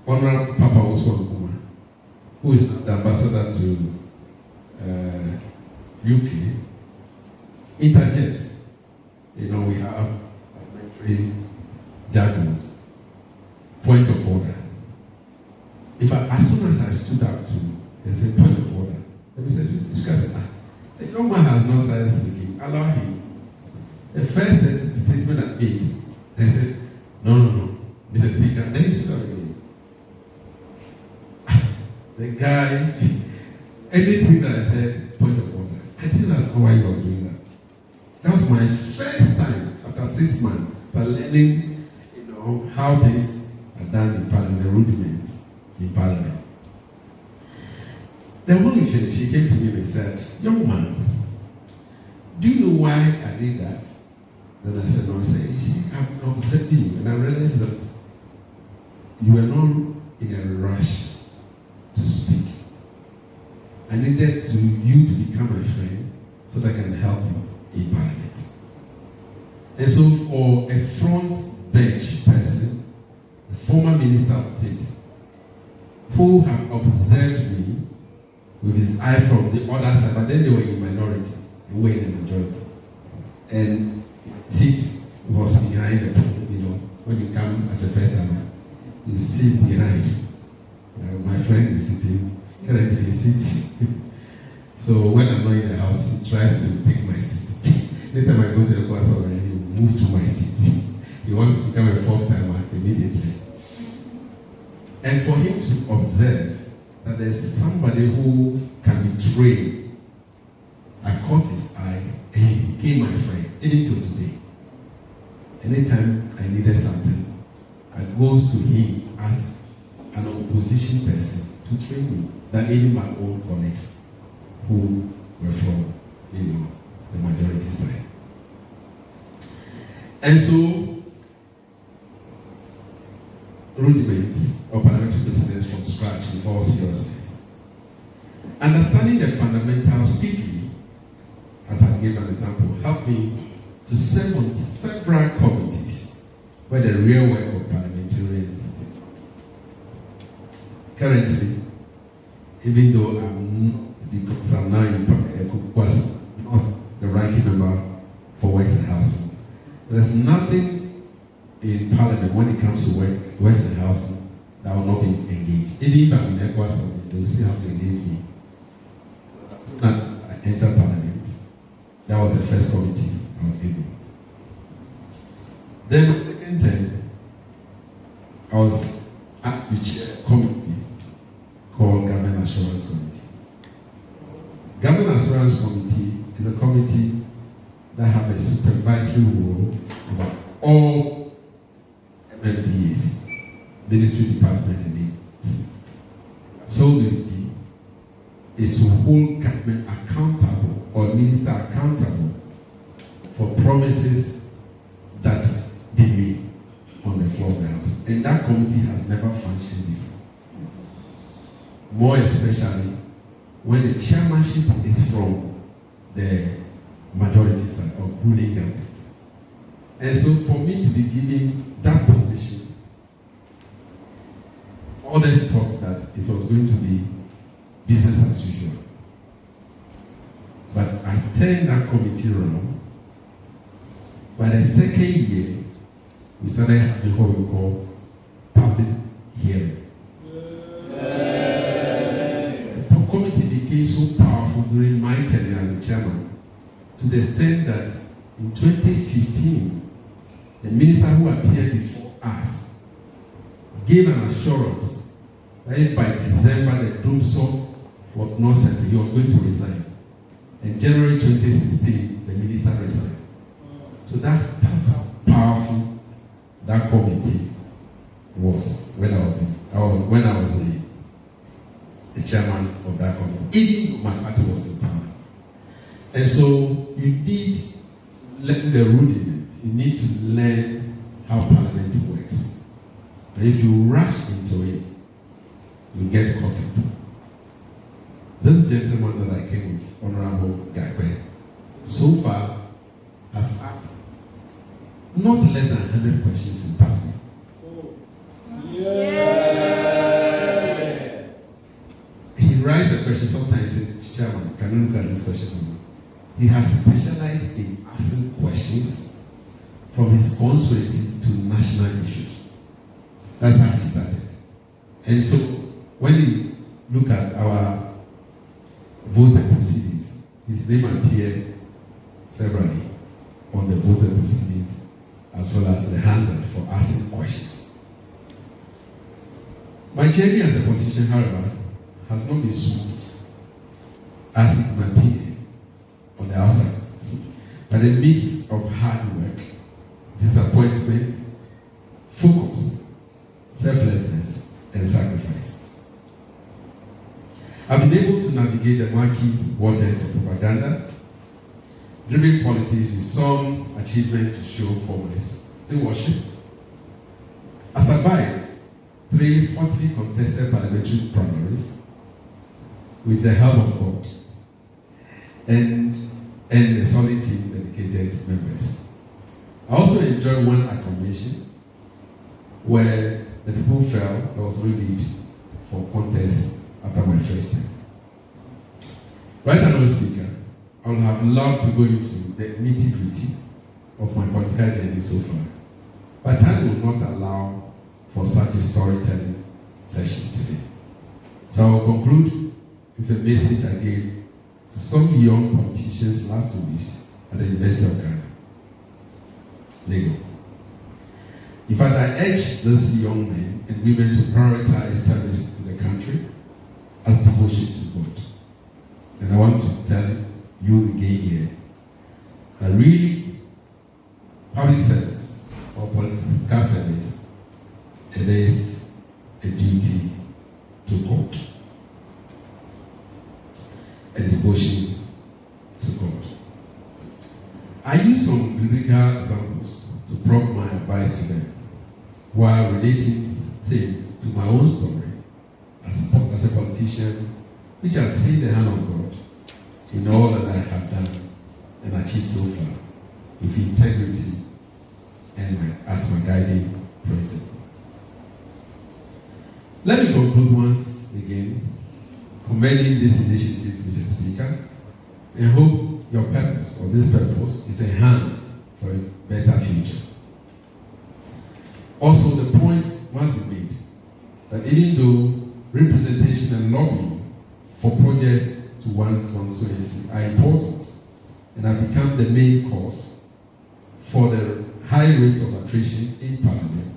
Honorable Papa Oswald, who is the ambassador to UK, interject. You know, we have parliamentary jargons. Point of order. As soon as I stood up they said point of order. Let me say, discuss it. The young man has not started speaking. Allow him. The first statement I made, I said, no, Mr. Speaker. Then he stood up again. The guy, anything that I said, point of order. I didn't know why he was doing that. That was my first time after 6 months by learning, how things are done in Parliament, the rudiments in Parliament. Then when we finished, he came to me and said, young man, do you know why I did that? Then I said, no. I said, you see, I've been observing you, and I realized that you were not in a rush to speak. I needed you to become my friend so that I can help you in Parliament. And so for a front bench person, a former Minister of State, who had observed me with his eye from the other side, but then they were in minority, we were in the majority. And my seat was behind the podium. When you come as a first timer, you sit behind. My friend is sitting, currently sits. So when I'm not in the House, he tries to take my seat. Anytime I go to the class, he will move to my seat. he wants to become a fourth timer immediately. And for him to observe that there's somebody who can be trained, I caught his eye and he became my friend, even till today. Anytime I needed something, I go to him as an opposition person to train me than even my own colleagues who were from, the majority side. And so, rudiments of parliamentary procedures from scratch with all seriousness. Understanding the fundamentals quickly, as I gave an example, helped me to serve on several committees where the real work of parliamentarians is. Currently, even though I'm not, because I'm now in Kpotosu, not the ranking member for Works and Housing, there's nothing in Parliament when it comes to Works and Housing that will not be engaged. Even if I'm in Ecowas, they will still have to engage me. As soon as I entered Parliament, that was the first committee I was given. Then the second term, I was asked to chair a committee called Government Assurance Committee. Government Assurance Committee is a committee that have a supervisory role over all MMDAs, Ministry, Department, and agencies. So is to hold government accountable or minister accountable for promises that they made on the floor of the House. And that committee has never functioned before. More especially when the chairmanship is from the majority side or ruling government. And so for me to be given that position, others thought that it was going to be business as usual. But I turned that committee around. By the second year, we started having what we call public hearing. The committee became so powerful during my tenure as the chairman, to the extent that in 2015, the minister who appeared before us gave an assurance that if by December the doomsday was not settled, he was going to resign. In January 2016, the minister resigned. So that's how powerful that committee was when I was the chairman of that committee, even though my party was in power. And so you need to learn the rudiment. You need to learn how Parliament works. And if you rush into it, you get caught up. This gentleman that I came with, Honorable Gakpey, so far has asked not less than 100 questions in Parliament. He writes a question, sometimes he says, Chairman, can you look at this question? He has specialized in asking questions from his constituency to national issues. That's how he started. And so, when you look at our voter proceedings, his name appeared severally on the voter proceedings as well as the handle for asking questions. My journey as a politician, however, has not been smooth as it might appear on the outside. But in the midst of hard work, disappointment, focus, selflessness, and sacrifices, I've been able to navigate the murky waters of propaganda, driven politics with some achievement to show for my stewardship. I survived 3 hotly contested parliamentary primaries with the help of God and a solid team of dedicated members. I also enjoyed one acclamation where the people felt I was really for contest after my first time. Right now, Speaker, I would have loved to go into the nitty-gritty of my political journey so far, but time will not allow for such a storytelling session today. So I will conclude with a message I gave to some young politicians last 2 weeks at the University of Ghana, Lagos. In fact, I urge these young men and women to prioritize service to the country as devotion to God. And I want to tell you again here that really public service or political service, it is a duty to God, a devotion to God. I use some biblical examples to prompt my advice to them while relating same to my own story as a politician which has seen the hand of God in all that I have done and achieved so far with integrity and as my guiding principle. Let me conclude once again commending this initiative, Mr. Speaker, and hope your purpose or this purpose is enhanced for a better future. Also, the point must be made that even though representation and lobbying for projects to one's constituency are important and have become the main cause for the high rate of attrition in Parliament,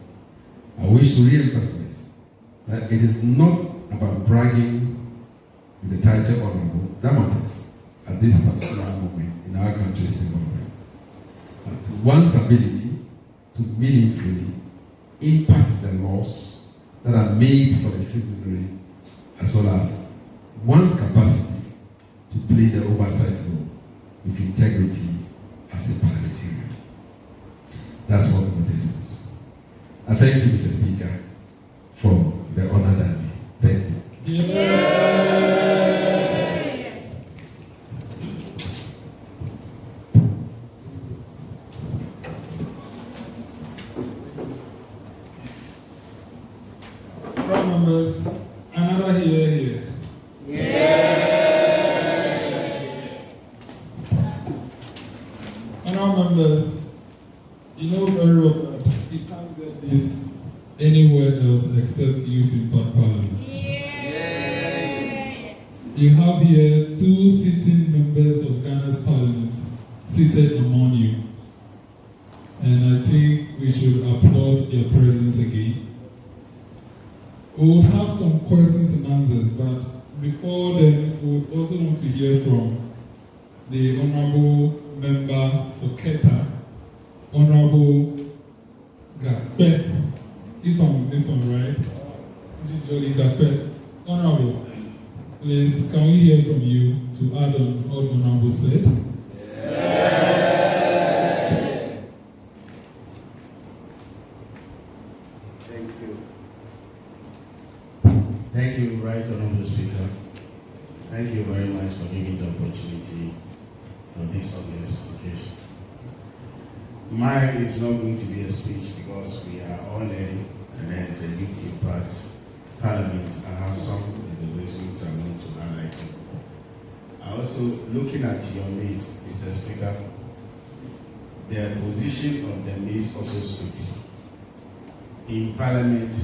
I wish to re-emphasize that it is not about bragging with the title honorable that matters at this particular moment in our country's development, but one's ability to meaningfully impact the laws that are made for the citizenry, as well as one's capacity to play the oversight role with integrity as a parliamentarian. That's what it is. I thank you, Mr. Speaker, for the honor that we thank you. Members, another here. Honourable members, you know very well that you can't get this anywhere else except youth in Parliament. You have here 2 sitting members of Ghana's Parliament seated among you, and I think we should applaud their presence again. We would have some questions and answers, but before then, we would also want to hear from the Honourable Member for Keta, Honourable Gakpey, if I'm right, Jolly Gakpey. Honourable, please, can we hear from you to add on what Honourable said? Thank you, Right Honourable Speaker. Thank you very much for giving the opportunity for this august occasion. Mine is not going to be a speech because we are all learning, and then it's a big part Parliament and have some realizations I want to highlight to. Also, looking at your list, Mr. Speaker, the position of the list also speaks. In Parliament,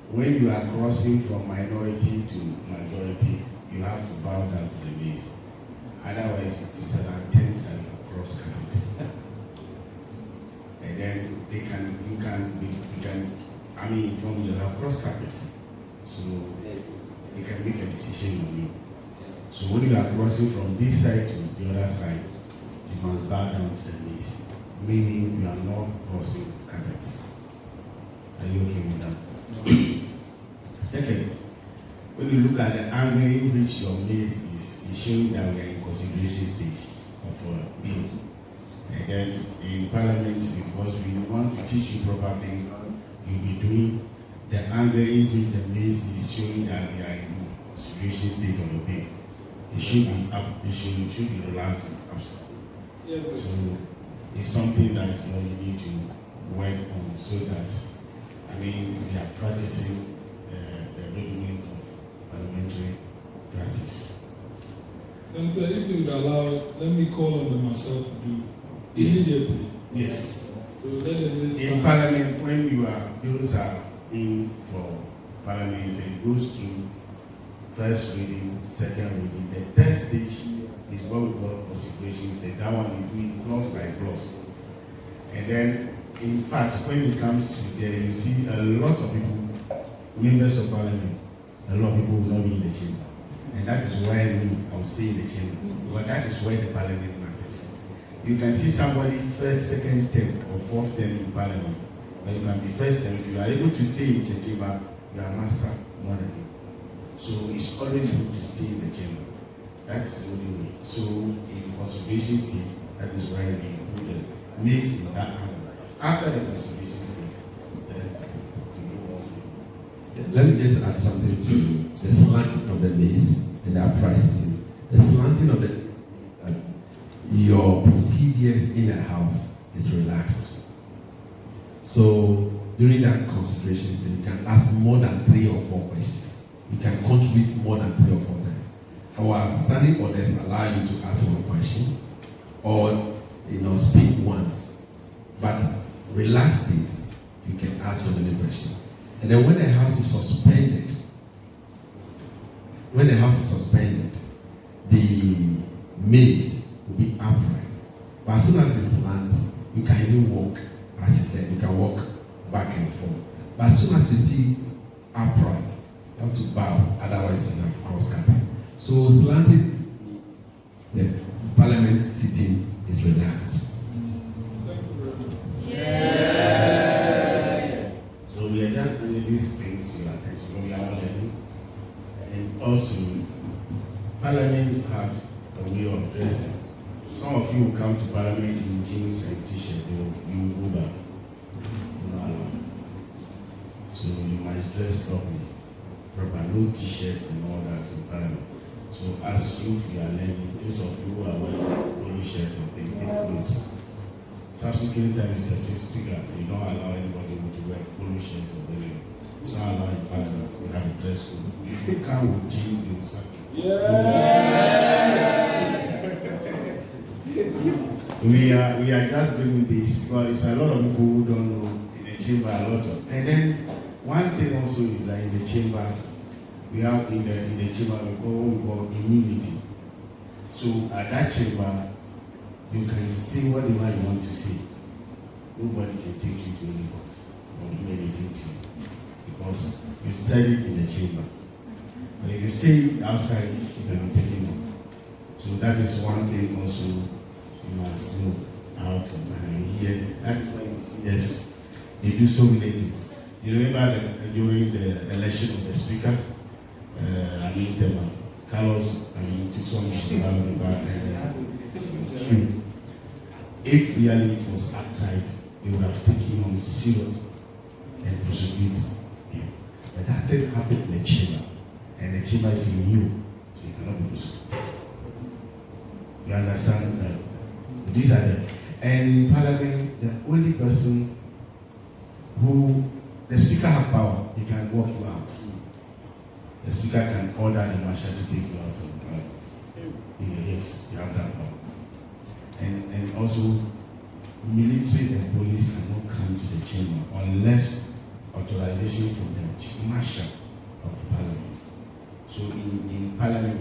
when you are crossing from minority to majority, you have to bow down to the base. Otherwise, it is an attempt that you cross carpet. And then you can, from you have cross carpet. So they can make a decision on you. So when you are crossing from this side to the other side, you must bow down to the base. Meaning you are not crossing carpet. Are you okay with that? Second, when you look at the angle in which your base is, it's showing that we are in consideration stage of a bill. And then in Parliament, because we want to teach you proper things, you'll be doing the angle in which the base is showing that we are in consideration stage of the bill. It should be up, it should be relaxing. Yes. So it's something that you need to work on so that we are practicing the rudiment of parliamentary practice. Then, sir, if you would allow, let me call on the marshal to do immediately. Yes. So let the in Parliament, when you are bills are in for Parliament, it goes through first reading, second reading. The third stage is what we call consideration stage. That one you do it clause by clause. And then in fact, when it comes to there, you see a lot of people, members of parliament, a lot of people will not be in the chamber. And that is why I will stay in the chamber. But that is where the parliament matters. You can see somebody first, second term, or fourth term in parliament. But you can be first term. If you are able to stay in the chamber, you are master more than you. So it's always good to stay in the chamber. That's the only way. So in conservation state, that is why we put the maize in that angle. After the conservation state, then we go on. Let me just add something to the slanting of the maize and the upright sitting. The slanting of the maize means that your procedures in a house is relaxed. So during that consideration stage, you can ask more than 3 or 4 questions. You can contribute more than 3 or 4 times. Our standing orders allow you to ask 1 question or speak once. But relaxed state, you can ask so many questions. And then when the house is suspended, the maize will be upright. But as soon as it slants, you can even walk, as he said, you can walk back and forth. But as soon as you see it upright, you have to bow, otherwise you have cross-cutting. So slanted, the parliament sitting is relaxed. Yeah. So we are just bringing these things to your attention. We are learning. And also, parliaments have a way of dressing. Some of you will come to parliament in jeans and t-shirt, you will go back. You know, so you must dress properly. No t-shirt and all that in parliament. So as you are learning, those of you who are wearing polo shirt and take notes. Subsequent time, Mr. Speaker, we don't allow anybody to wear polo shirt or whatever. It's not allowed in parliament. We have a dress code. If they come with jeans, they will sack you. Yeah. We are just doing this because it's a lot of people who don't know in the chamber a lot of. And then one thing also is that in the chamber, we have in the chamber we call immunity. So at that chamber, you can say whatever you want to say. Nobody can take you to anybody or do anything to you because you said it in the chamber. But if you say it outside, you can be taken up. So that is one thing also you must know out and hear. That is why you see yes, they do so many things. You remember during the election of the speaker, Carlos, took some of the if really it was outside, they would have taken him serious and prosecuted him. But that didn't happen in the chamber, and the chamber is in you, so you cannot be prosecuted. You understand that? These are the and in parliament, the only person who the speaker has power, he can walk you out. The speaker can order the marshal to take you out from the parliament. Yes, you have that power. And also, military and police cannot come to the chamber unless authorization from the marshal of the parliament. So in parliament,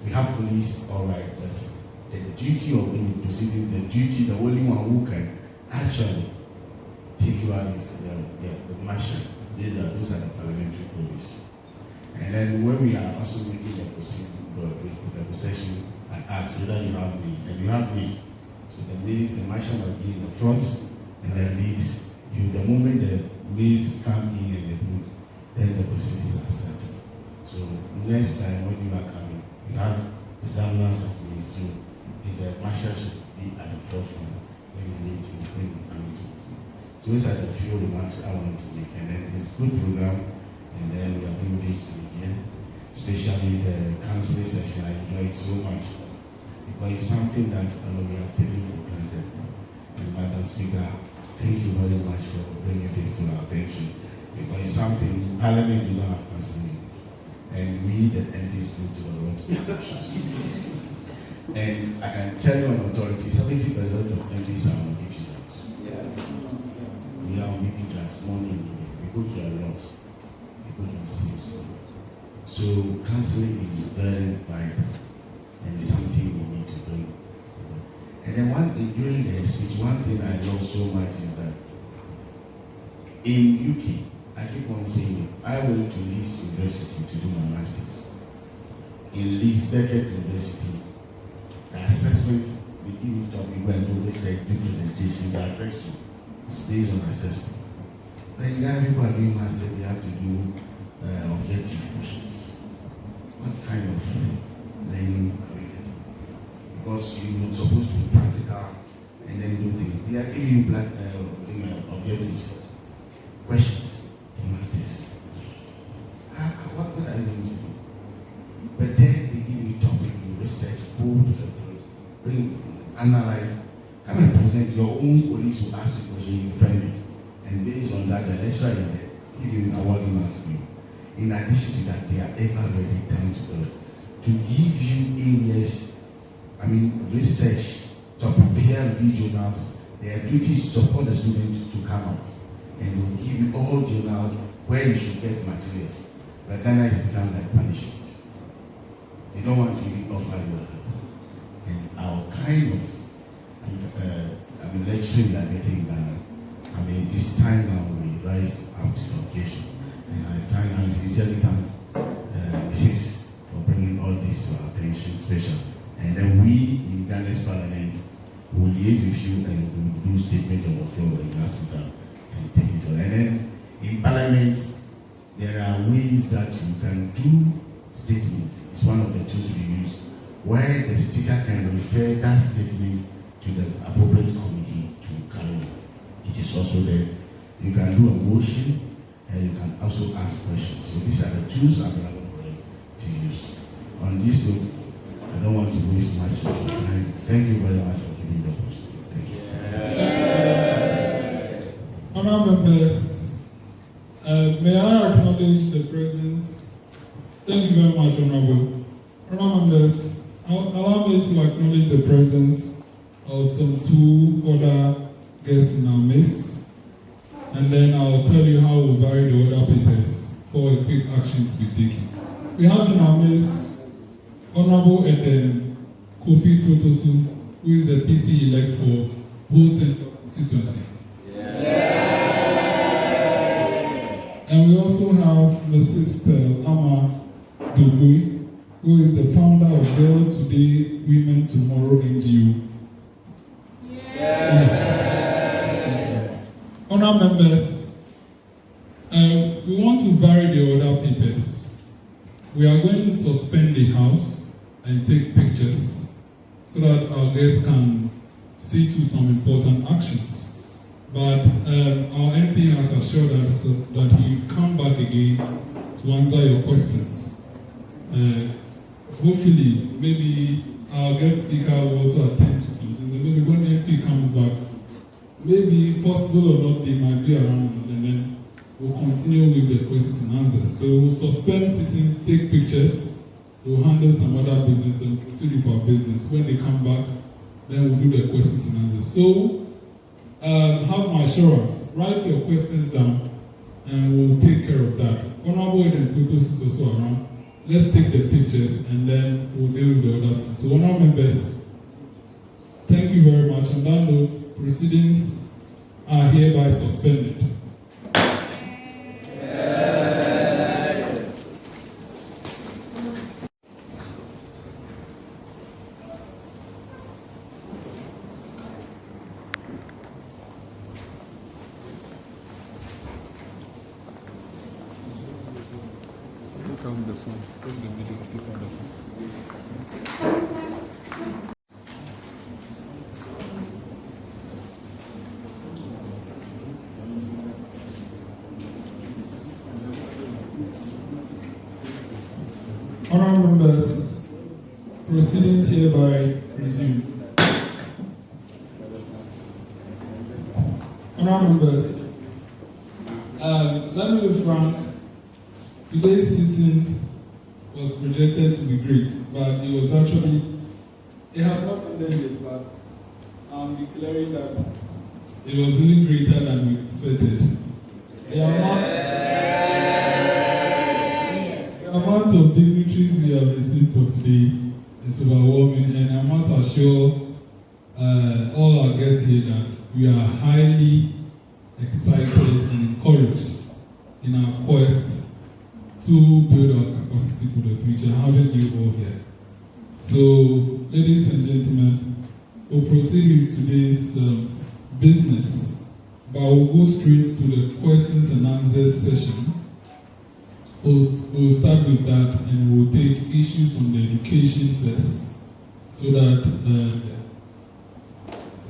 we have police, all right, but the duty of being proceeding, the only one who can actually take you out is the marshal. Those are the parliamentary police. And then when we are also making the possession and ask whether you have maize, and you have maize. So the maize, the marshal must be in the front and then lead you. The moment the maize come in and they put, then the proceedings are started. So next time when you are coming, you have examiners of maize. So the marshal should be at the forefront when you need to, when you come into it. So those are the few remarks I want to make. And then it's a good program, and then we are privileged to be here. Especially the counseling section, I enjoy it so much because it's something that we have taken for granted. And Madam Speaker, thank you very much for bringing this to our attention because it's something in Parliament we don't have counseling unit, and we the MPs do a lot of actions. And I can tell you on authority, 70% of MPs are on BP drugs. We are on BP drugs, morning, we go to a lot, we go to sleep. So counseling is very vital and it's something we need to bring. And then during the speech, one thing I love so much is that in UK, I keep on saying it, I went to Leeds University to do my master's. In Leeds Beckett University, the assessment, they give you topic when do research, do presentation, the assessment is based on assessment. When young people are doing masters, they have to do objective questions. What kind of learning are we getting? Because you're not supposed to be practical and then do things. They are giving you objective questions for masters. What are you going to do? But then they give you topic, you research, go to the field, bring, analyze, come and present your own police will ask you a question, you defend it. And based on that, the lecturer is there, giving award marks to you. In addition to that, they are ever ready down to earth to give you areas, research, to prepare journals. Their duty is to support the students to come out. And they will give you all journals where you should get materials. But Ghana has become like punishment. They don't want to even offer you help. And our kind of lecturing we are getting in Ghana, it's time now we rise up to the occasion. And I thank and sincerely thank Mrs. for bringing all this to our attention, special. And then we in Ghana's Parliament will liaise with you and will do statement of the floor in Africa and take it on. And then in Parliament, there are ways that you can do statements. It's one of the tools we use, where the speaker can refer that statement to the appropriate committee to carry on. It is also there. You can do a motion and you can also ask questions. So these are the tools available for us to use. On this note, I don't want to waste much of your time. Thank you very much for giving the opportunity. Thank you. Honourable members, may I acknowledge the presence? Thank you very much, Honourable. Honourable members, allow me to acknowledge the presence of some two other guests in our midst, and then I'll tell you how we'll vary the other papers for a quick action to be taken. We have in our midst Honourable Edem, Kofi Kpotosu, who is the PC elect for Whole Central constituency. And we also have Mrs. Amegashie-Viglo, who is the founder of Girl Today, Women Tomorrow NGO. Honourable members, we want to vary the other papers. We are going to suspend the House and take pictures so that our guests can see to some important actions. But our MP has assured us that he will come back again to answer your questions. Hopefully, maybe our guest speaker will also attend to something. Maybe when the MP comes back, maybe possible or not, they might be around, and then we'll continue with the questions and answers. So we'll suspend sittings, take pictures, we'll handle some other business and proceed with our business. When they come back, then we'll do the questions and answers. So have my assurance, write your questions down, and we'll take care of that. Honourable Edem Kpotosu is also around. Let's take the pictures and then we'll deal with the other things. So honourable members, thank you very much. On that note, proceedings are hereby suspended. Honourable members, proceedings hereby resume. Honourable members, let me be frank. Today's sitting was projected to be great, but it was actually, it has not ended yet, but I'm declaring that it was really greater than we expected. The amount of dignitaries we have received for today is overwhelming, and I must assure all our guests here that we are highly excited and encouraged in our quest to build our capacity for the future, having you all here. So, ladies and gentlemen, we'll proceed with today's business, but we'll go straight to the questions and answers session. We'll start with that and we'll take issues on the education first, so that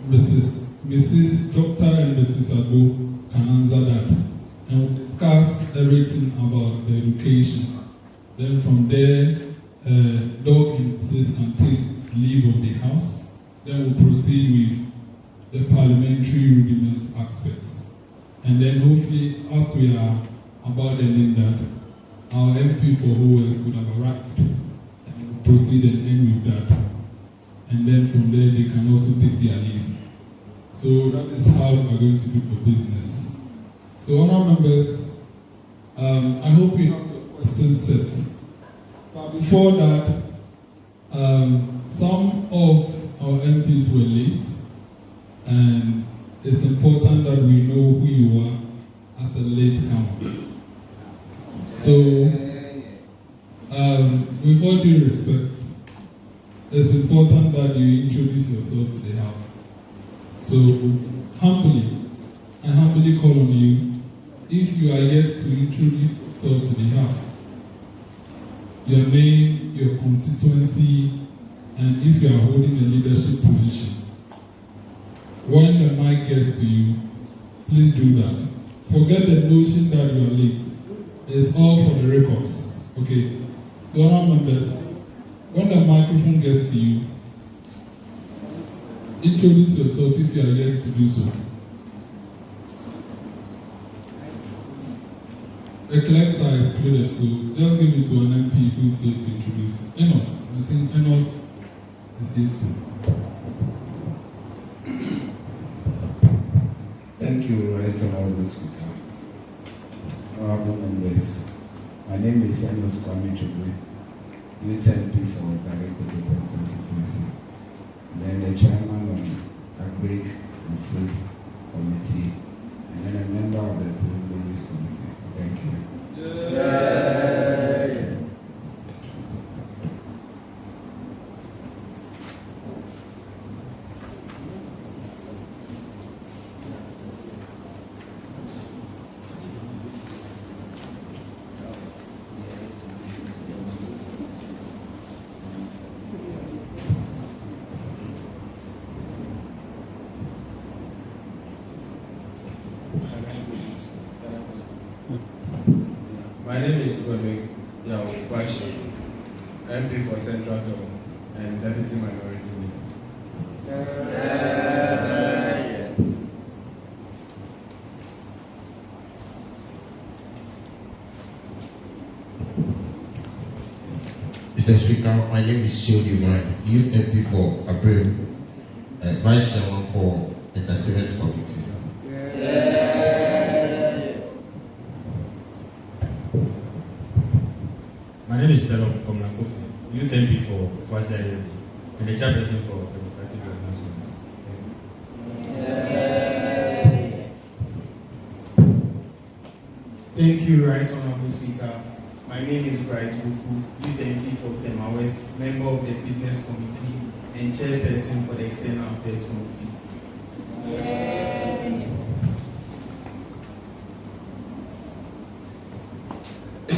Mrs. Dr. and Mrs. Agbo can answer that. And we'll discuss everything about the education. Then from there, Doc and Mrs. can take leave of the House. Then we'll proceed with the parliamentary rudiments aspects. And then hopefully, as we are about ending that, our MP for OS would have arrived and we'll proceed and end with that. And then from there, they can also take their leave. So that is how we're going to do the business. So honourable members, I hope you have your questions set. But before that, some of our MPs were late, and it's important that we know who you are as a latecomer. So, with all due respect, it's important that you introduce yourself to the House. So, I humbly call on you, if you are yet to introduce yourself to the House, your name, your constituency, and if you are holding a leadership position. When the mic gets to you, please do that. Forget the notion that you are late. It's all for the records. Okay? So, honourable members, when the microphone gets to you, introduce yourself if you are yet to do so. The clerk side is clear, so just give it to an MP who is here to introduce. Enos, I think Enos is here too. Thank you, Right Honorable Speaker. Honorable members, my name is Enos Kwame, Youth MP for Gakpey constituency. Then the chairman of Agbo and Food Committee, and then a member of the Privileges Committee. Thank you. Yay. My name is Kwame, Agbaxode, MP for Central Town and Deputy Minority Leader. Mr. Speaker, my name is Cyril, Youth MP for Afram, Vice Chairman for Entertainment Committee. My name is Cyril from Kofi, Youth MP for presided and the chairperson for Democratic Governance Committee. Thank you, Right Honorable Speaker. My name is Bright Buku, Youth MP for Tema West, member of the Business Committee and chairperson for the External Affairs Committee.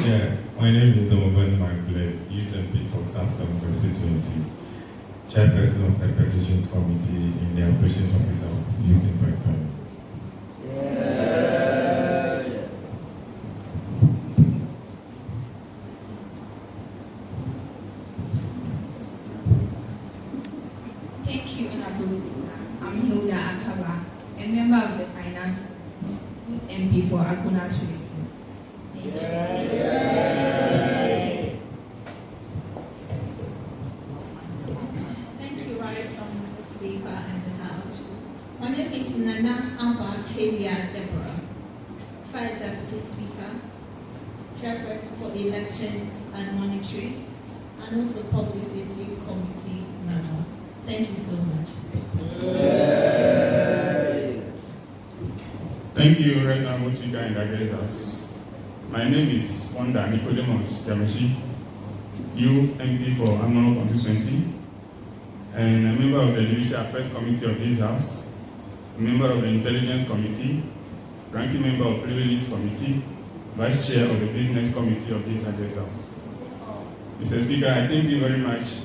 Yeah, my name is Youth MP for Southern constituency, chairperson of the Petitions Committee in the Operations Office of Youth Impact Fund. Thank you, Honorable Speaker. I'm Hilda Akaba, a member of the Finance MP for Agbaxode. Thank you, Right Honorable Speaker and the House. My name is Nana Deborah, First Deputy Speaker, Chairperson for Elections and Monitoring, and also Publicity Committee member. Thank you so much. Thank you, Right Honorable Speaker in Gakpey's House. My name is Wanda Nicodemus Jamishi, Youth MP for Amevor constituency, and a member of the Judicial Affairs Committee of this House, a member of the Intelligence Committee, ranking member of Privileges Committee, Vice Chair of the Business Committee of this Address House. Mr. Speaker, I thank you very much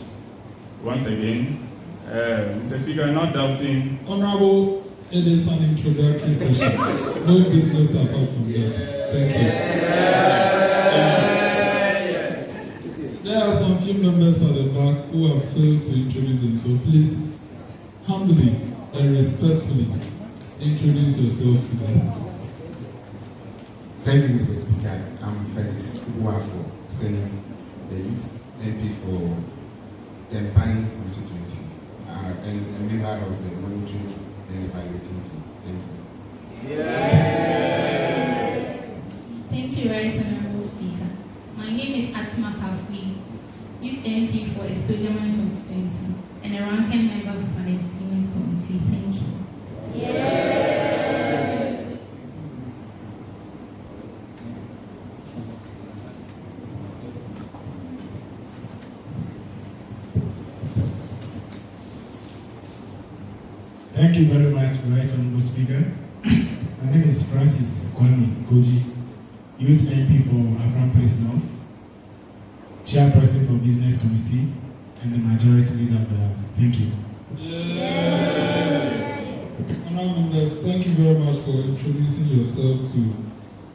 once again. Mr. Speaker, not doubting. Honorable, it is an introductory session. No business apart from that. Thank you. There are some few members at the back who have failed to introduce them, so please humbly and respectfully introduce yourself to them. Thank you, Mr. Speaker. I'm Felix Uguafo, Senate, the Youth MP for Tempani constituency, and a member of the monitoring and evaluating team. Thank you. Thank you, Right Honorable Speaker. My name is Atma Kafui, Youth MP for Esojaman constituency, and a ranking member of the Parliamentary Committee. Thank you. Thank you very much, Right Honorable Speaker. My name is Francis Kwame Kodzi, Youth MP for Afram Place North, Chairperson for Business Committee, and the Majority Leader of the House. Thank you. Honourable members, thank you very much for introducing yourself to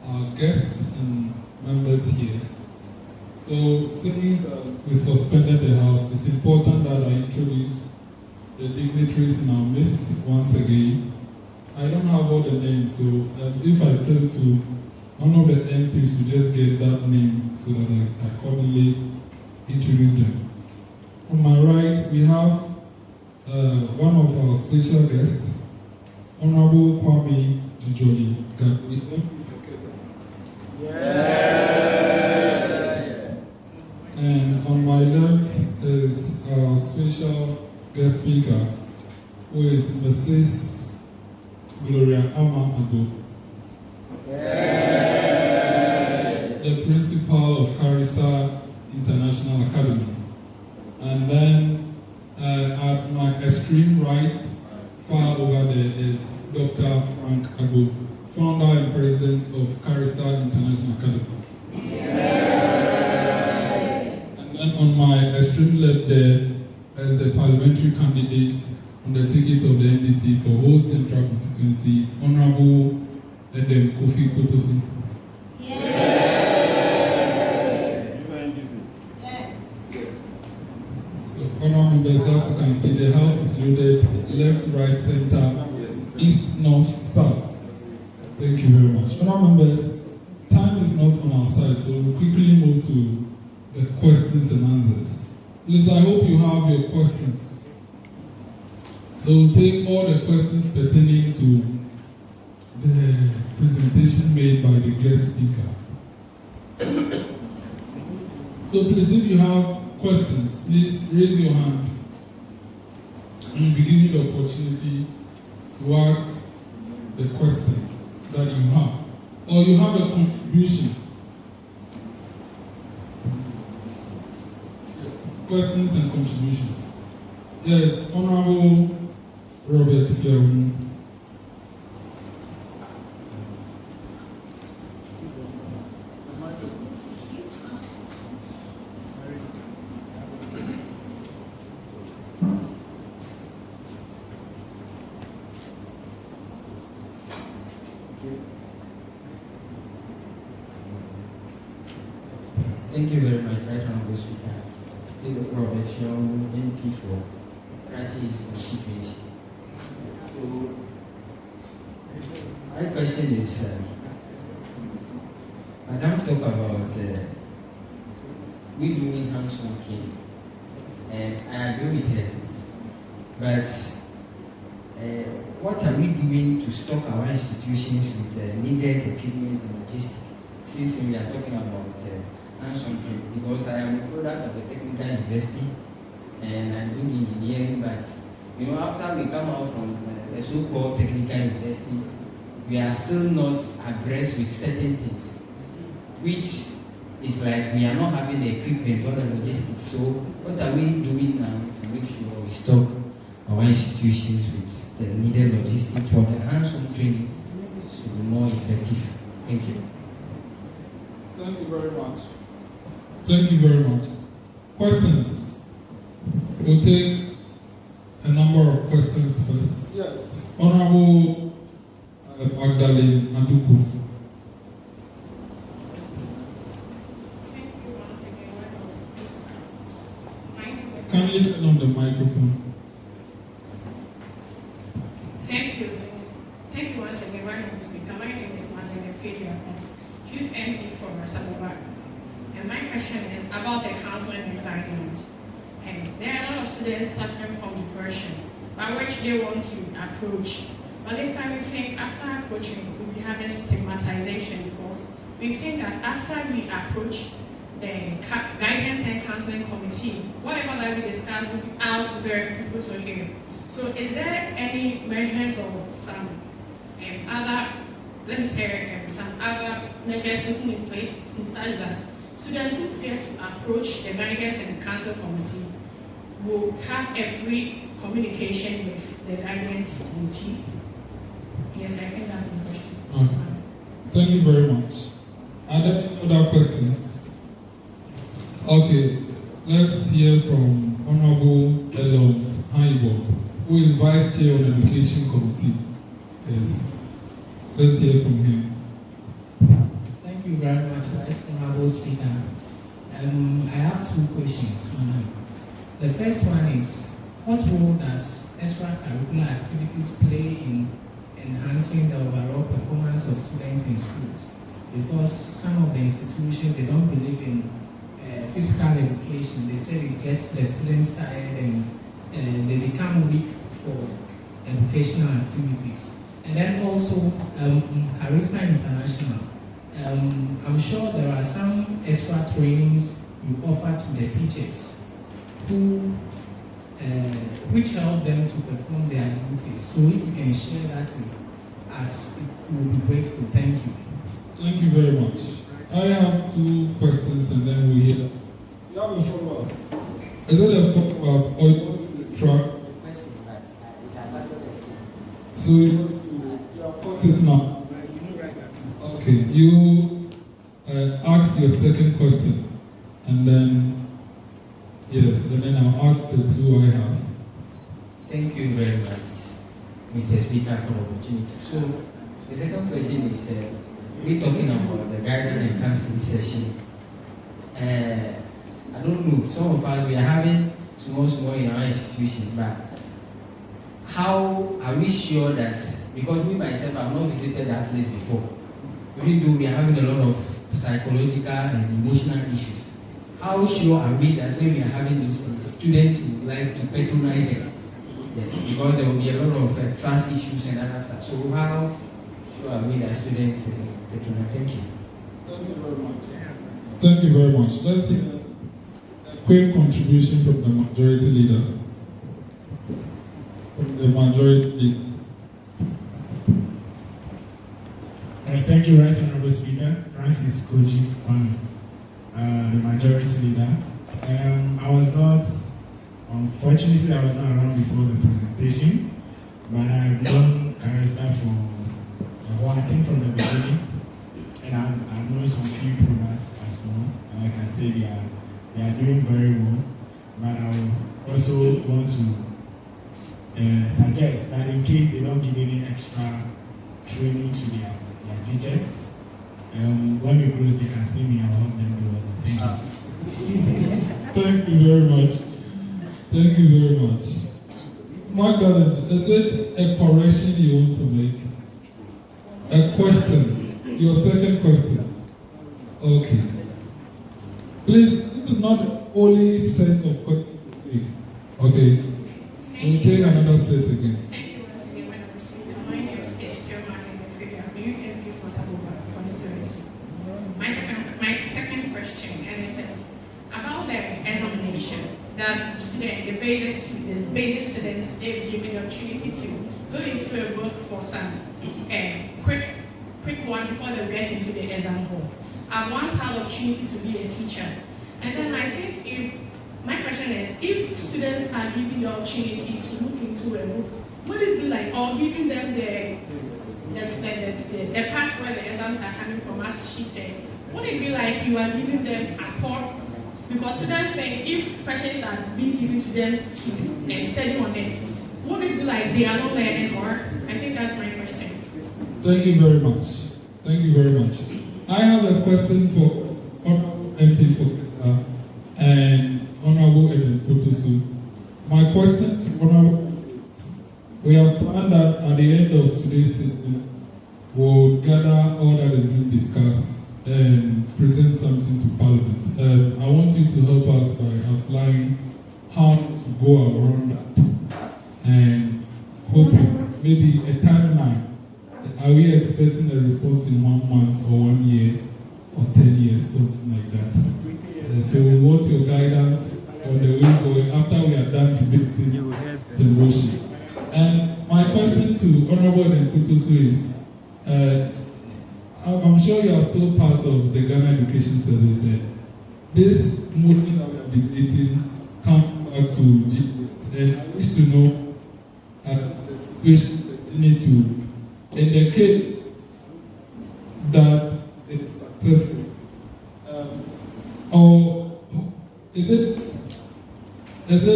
our guests and members here. So, since we suspended the House, it's important that I introduce the dignitaries in our midst once again. I don't have all the names, so if I fail to, one of the MPs will just get that name so that I accordingly introduce them. On my right, we have one of our special guests, Honorable Kwame Gakpey, MP for Keta. And on my left is our special guest speaker, who is Mrs. Gloria Agbo, the principal of Kharistar International Academy. And then at my extreme right, far over there, is Dr. Agbo, founder and president of Kharistar International Academy. And then on my extreme left there, as the parliamentary candidate on the ticket of the NDC for whole central constituency, Honorable Edem Kofi Kpotosu. So, honorable members, as you can see, the house is loaded left, right, center, east, north, south. Thank you very much. Honorable members, time is not on our side, so we'll quickly move to the questions and answers. Please, I hope you have your questions. So we'll take all the questions pertaining to the presentation made by the guest speaker. So please, if you have questions, please raise your hand. And we'll be given the opportunity to ask the question that you have. Or you have a contribution. Questions and contributions. Yes, Honorable Robert Young. Thank you very much, Right Honorable Speaker. Still Robert Young, MP for Akatsi constituency. So, my question is, Madam talk about we doing hands-on training, and I agree with her. But what are we doing to stock our institutions with needed equipment and logistics? Since we are talking about hands-on training, because I am a product of a technical university, and I'm doing engineering, but after we come out from the so-called technical university, we are still not abreast with certain things, which is like we are not having the equipment or the logistics. So what are we doing now to make sure we stock our institutions with the needed logistics for the hands-on training to be more effective? Thank you. Thank you very much. Thank you very much. Questions? We'll take a number of questions first. Yes. Honorable Magdalene Aduku. Kindly turn on the microphone. Thank you. Thank you once again, very much, Speaker. My name is Magdalene Youth MP for Sabobak. And my question is about the counseling and guidance. And there are a lot of students suffering from depression, by which they want to approach. But this time we think after approaching, we'll be having stigmatization, because we think that after we approach the guidance and counseling committee, whatever that we discuss will be out there for people to hear. So is there any measures or some other, let me say, some other measures put in place in such that students who fear to approach the guidance and council committee will have a free communication with the guidance committee? Yes, I think that's my question. Okay. Thank you very much. Are there any other questions? Okay, let's hear from Honorable Elon Haibo, who is Vice Chair of the Education Committee. Yes, let's hear from him. Thank you very much, Honorable Speaker. I have two questions. The first one is, what role does extracurricular activities play in enhancing the overall performance of students in schools? Because some of the institutions, they don't believe in physical education. They say it gets the students tired and they become weak for educational activities. And then also, Kharistar International. I'm sure there are some extra trainings you offer to the teachers which help them to perform their duties. So if you can share that with us, it will be grateful. Thank you. Thank you very much. I have two questions and then we hear. You have a follow-up. Is it a follow-up or you want to distract? So you want to put it now? Okay, you ask your second question and then, yes, and then I'll ask the two I have. Thank you very much, Mr. Speaker, for the opportunity. So, the second question is, we're talking about the guidance and counseling session. I don't know, some of us, we are having small in our institutions, but how are we sure that, because me myself, I've not visited that place before, even though we are having a lot of psychological and emotional issues, how sure are we that when we are having those things, students would like to patronize them? Yes, because there will be a lot of trust issues and other stuff. So how sure are we that students patronize? Thank you. Thank you very much. Thank you very much. Let's see a quick contribution from the majority leader. From the majority leader. Thank you, Right Honorable Speaker. Francis Koji Kwame, the majority leader. Unfortunately, I was not around before the presentation, but I've known Kharistar for, I think from the beginning, and I've known some few products as well, and like I said, they are doing very well, but I also want to suggest that in case they don't give any extra training to their teachers, when we close, they can see me and help them do it. Thank you. Thank you very much. Thank you very much. Magdalene, is it a correction you want to make? A question? Your second question? Okay. Please, this is not the only set of questions to take. Okay. We'll take another set again. Thank you once again, Madam Speaker. My name is Emmanuel. Youth MP for Sabobak constituency. My second question, and it's about the examination that students students, the basic students, they've given the opportunity to go into a book for some quick one before they get into the exam hall. I once had the opportunity to be a teacher. And then I think my question is, if students are given the opportunity to look into a book, would it be like, or giving them the parts where the exams are coming from, as she said, would it be like you are giving them a core? Because students think if questions are being given to them to study on it, would it be like they are not learning more? I think that's my question. Thank you very much. Thank you very much. I have a question for Honorable MP for Keta and Honorable Edem Kpotosu. My question to Honorable, we have planned that at the end of today's session, we'll gather all that is being discussed and present something to Parliament. I want you to help us by outlining how to go around that and hoping maybe a timeline. Are we expecting a response in 1 month or 1 year or 10 years, something like that? So we want your guidance on the way forward after we are done debating the motion. And my question to Honorable Kpotosu is, I'm sure you are still part of the Ghana Education Service. This motion that we are debating comes back to GS, and I wish to know the situation that we need to, in the case that it is successful, or is it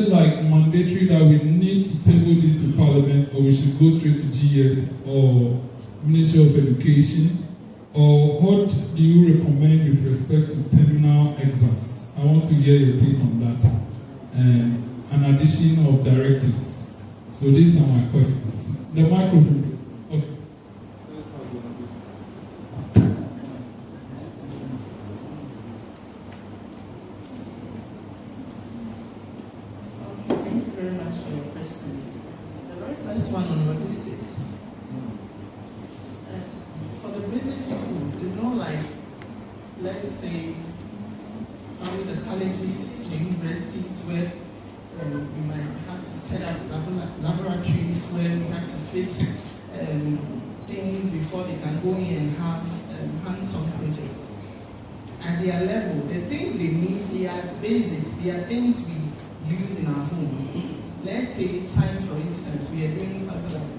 like mandatory that we need to table this to Parliament, or we should go straight to GS or Ministry of Education? Or what do you recommend with respect to terminal exams? I want to hear your take on that. And an addition of directives. So these are my questions. The microphone, please. Okay. Okay, thank you very much for your questions. The very first one on logistics. For the basic schools, it's not like, let's say, probably the colleges, the universities, where we might have to set up laboratories where we have to fix things before they can go in and have hands-on projects. At their level, the things they need, they are basics, they are things we use in our homes. Let's say science, for instance, we are doing something like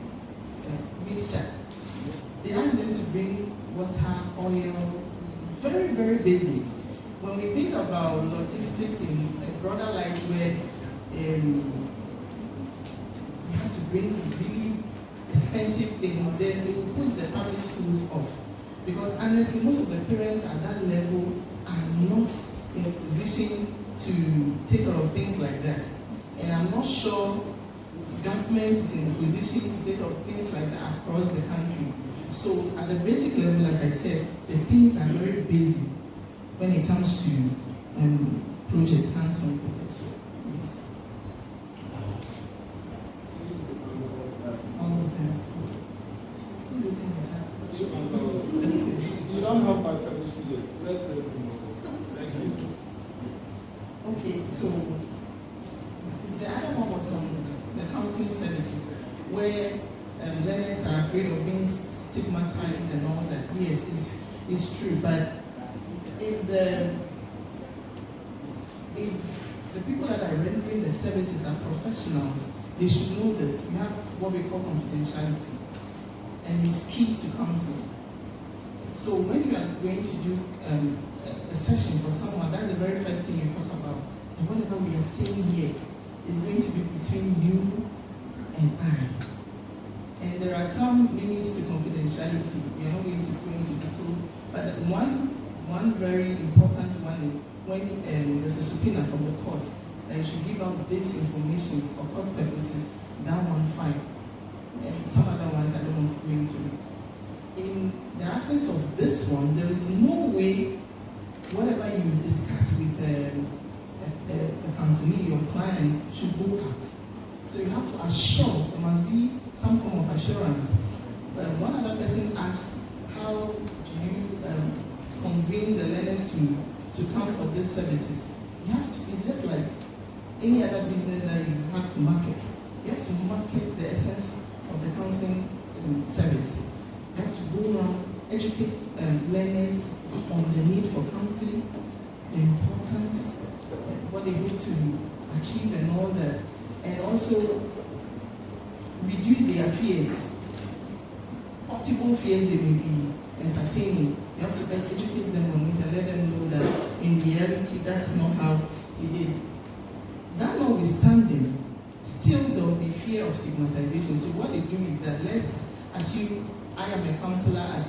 mixture. They ask them to bring water, oil, very, very basic. When we think about logistics in a broader light where we have to bring really expensive things, then it will put the public schools off. Because honestly, most of the parents at that level are not in a position to take care of things like that. And I'm not sure government is in a position to take care of things like that across the country. So at the basic level, like I said, the things are very basic when it comes to project, hands-on projects. Yes. All of them. You don't have my permission yet. Let's let me know. Thank you. Okay, so the other one was on the counseling services, where learners are afraid of being stigmatized and all that. Yes, it's true, but if the people that are rendering the services are professionals, they should know this. You have what we call confidentiality, and it's key to counseling. So when you are going to do a session for someone, that's the very first thing you talk about. And whatever we are saying here is going to be between you and I. And there are some limits to confidentiality. We are not going to go into details, but one very important one is when there's a subpoena from the court that you should give out this information for court purposes. That one, fine. And some other ones I don't want to go into. In the absence of this one, there is no way whatever you discuss with a counselee or client should go out. So you have to assure, there must be some form of assurance. One other person asked, how do you convince the learners to come for these services? You have to, it's just like any other business that you have to market. You have to market the essence of the counseling service. You have to go around, educate learners on the need for counseling, the importance, what they need to achieve and all that, and also reduce their fears, possible fears they may be entertaining. You have to educate them on it and let them know that in reality that's not how it is. That notwithstanding, still there will be fear of stigmatization. So what they do is that let's assume I am a counselor at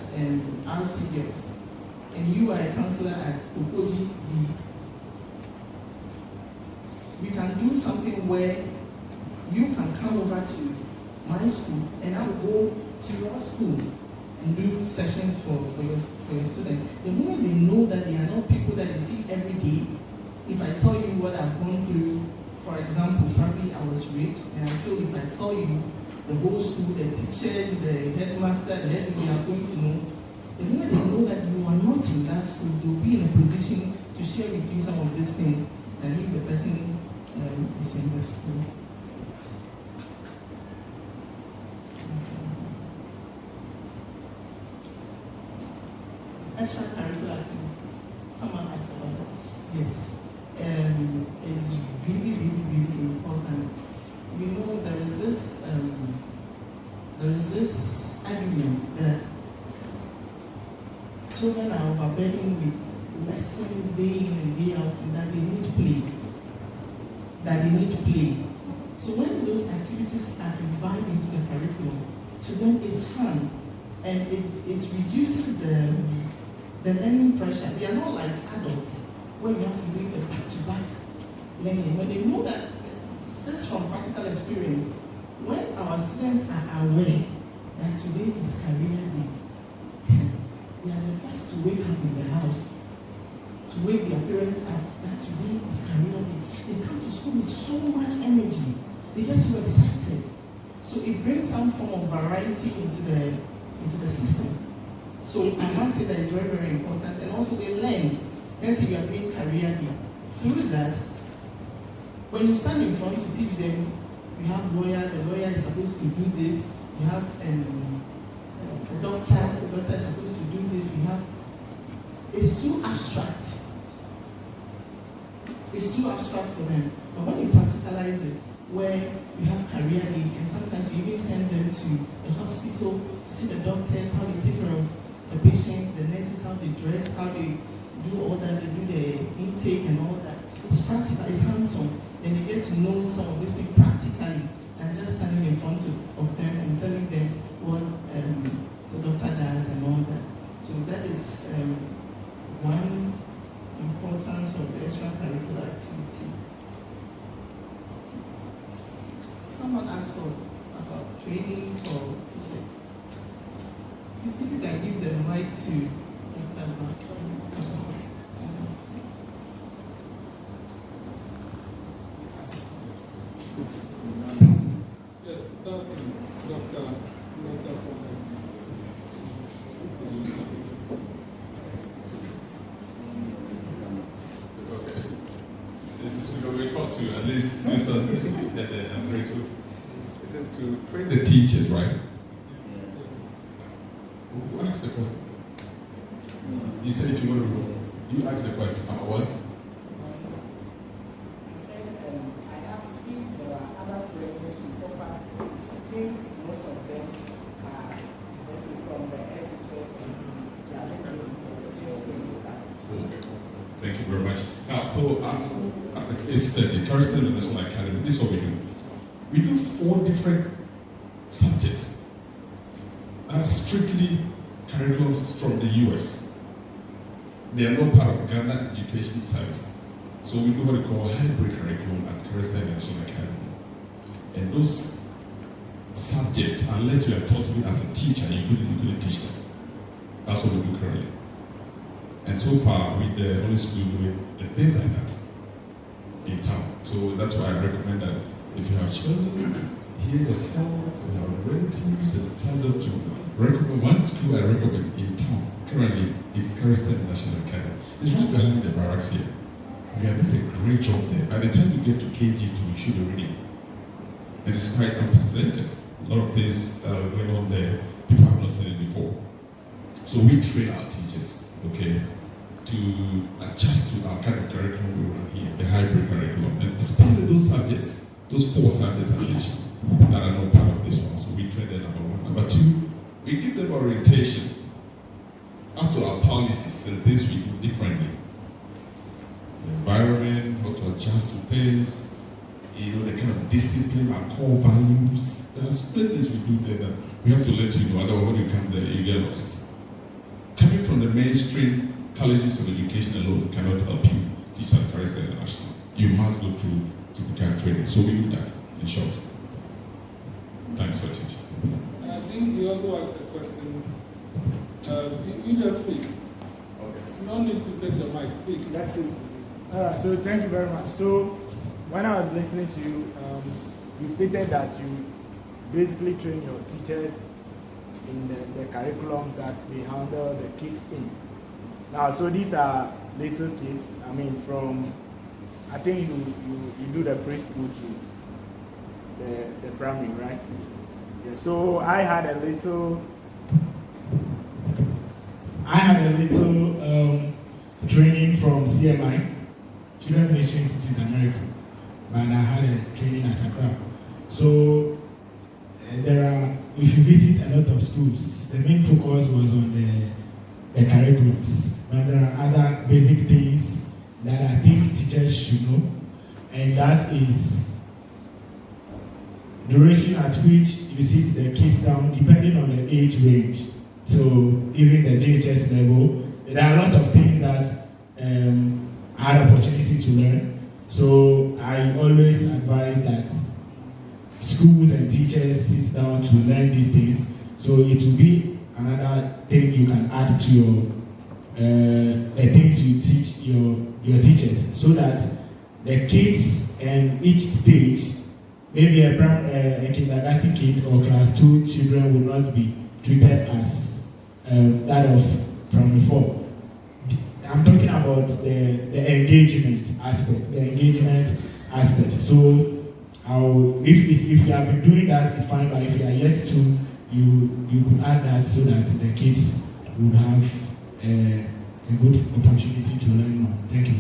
RC Girls and you are a counselor at Kodzi B. We can do something where you can come over to my school and I will go to your school and do sessions for your students. The moment they know that they are not people that they see every day, if I tell you what I've gone through, for example, probably I was raped, and I feel if I tell you the whole school, the teachers, the headmaster, the head, they are going to know. The moment they know that you are not in that school, they'll be in a position to share with you some of these things, and if the person is in the school. Extracurricular activities. Someone asked about that. Yes. It's really, really, really important. You know, there is this argument that children are overburdened with lessons day in and day out, and that they need to play. So when those activities are imbibed into the curriculum, to them it's fun, and it reduces the learning pressure. They are not like adults where you have to do a back-to-back learning. When they know that, this is from practical experience, when our students are aware that today is career day, they are the first to wake up in the house, to wake their parents up that today is career day. They come to school with so much energy. They get so excited. So it brings some form of variety into the system. So I must say that it's very, very important. And also they learn. Let's say you are doing career day. Through that, when you stand in front to teach them, you have lawyer, the lawyer is supposed to do this. You have a doctor, the doctor is supposed to do this. It's too abstract. It's too abstract for them. But when you practicalize it, where you have career day, and sometimes you even send them to the hospital to see the doctors, how they take care of the patients, the nurses, how they dress, how they do all that, they do the intake and all that. It's practical, it's hands-on, and you get to know some of these things practically, and just standing in front of them and telling them what the doctor does and all that. So that is one importance of the extracurricular activity. Someone asked about training for teachers. Please, if you can give the mic to Dr. Yes, that's Dr. We taught to at least do something that I'm grateful. Is it to train the teachers, right? Who asked the question? You said if you want to go, you asked the question about what? I said I asked if there are other trainings you offer, since most of them are from the SHS and they are okay. Thank you very much. Now, so as a case study, Kharistar International Academy, this is what we do. We do 4 different subjects that are strictly curriculums from the US. They are not part of Ghana Education Service. So we do what we call hybrid curriculum at Kharistar International Academy. And those subjects, unless you are taught me as a teacher, you couldn't teach them. That's what we do currently. And so far, with the only school doing a thing like that in town. So that's why I recommend that if you have children, hear yourself, if you have relatives, and tell them to recommend one school I recommend in town. Currently, is Kharistar International Academy. It's right behind the barracks here. We have done a great job there. By the time you get to KG2, you should be reading. It is quite unprecedented. A lot of things that are going on there, people have not seen it before. So we train our teachers, okay, to adjust to our kind of curriculum we run here, the hybrid curriculum, and especially those subjects, those 4 subjects I mentioned that are not part of this one. So we train them, number 1. Number 2, we give them orientation as to our policies and things we do differently. The environment, how to adjust to things, the kind of discipline, our core values. There are so many things we do there that we have to let you know, otherwise when you come there, you get lost. Coming from the mainstream colleges of education alone cannot help you teach at Kharistar International. You must go through typical training. So we do that, in short. Thanks for teaching. And I think he also asked a question. You just speak. Okay. You don't need to take the mic, speak. That's it. All right, so thank you very much. So when I was listening to you, you stated that you basically train your teachers in the curriculum that they handle the kids in. Now, so these are little kids, I mean, from, I think you do the preschool to the primary, right? Yeah, so I had a little training from CMI, Children Ministry Institute America, but I had a training at Accra. So there are, if you visit a lot of schools, the main focus was on the curriculums, but there are other basic things that I think teachers should know, and that is duration at which you sit the kids down, depending on the age range. So even the JHS level, there are a lot of things that I had opportunity to learn. So I always advise that schools and teachers sit down to learn these things. So it will be another thing you can add to your the things you teach your teachers, so that the kids and each stage, maybe a kindergarten kid or class 2 children will not be treated as that of primary 4. I'm talking about the engagement aspect. So if you have been doing that, it's fine. But if you are yet to, you could add that so that the kids would have a good opportunity to learn more. Thank you.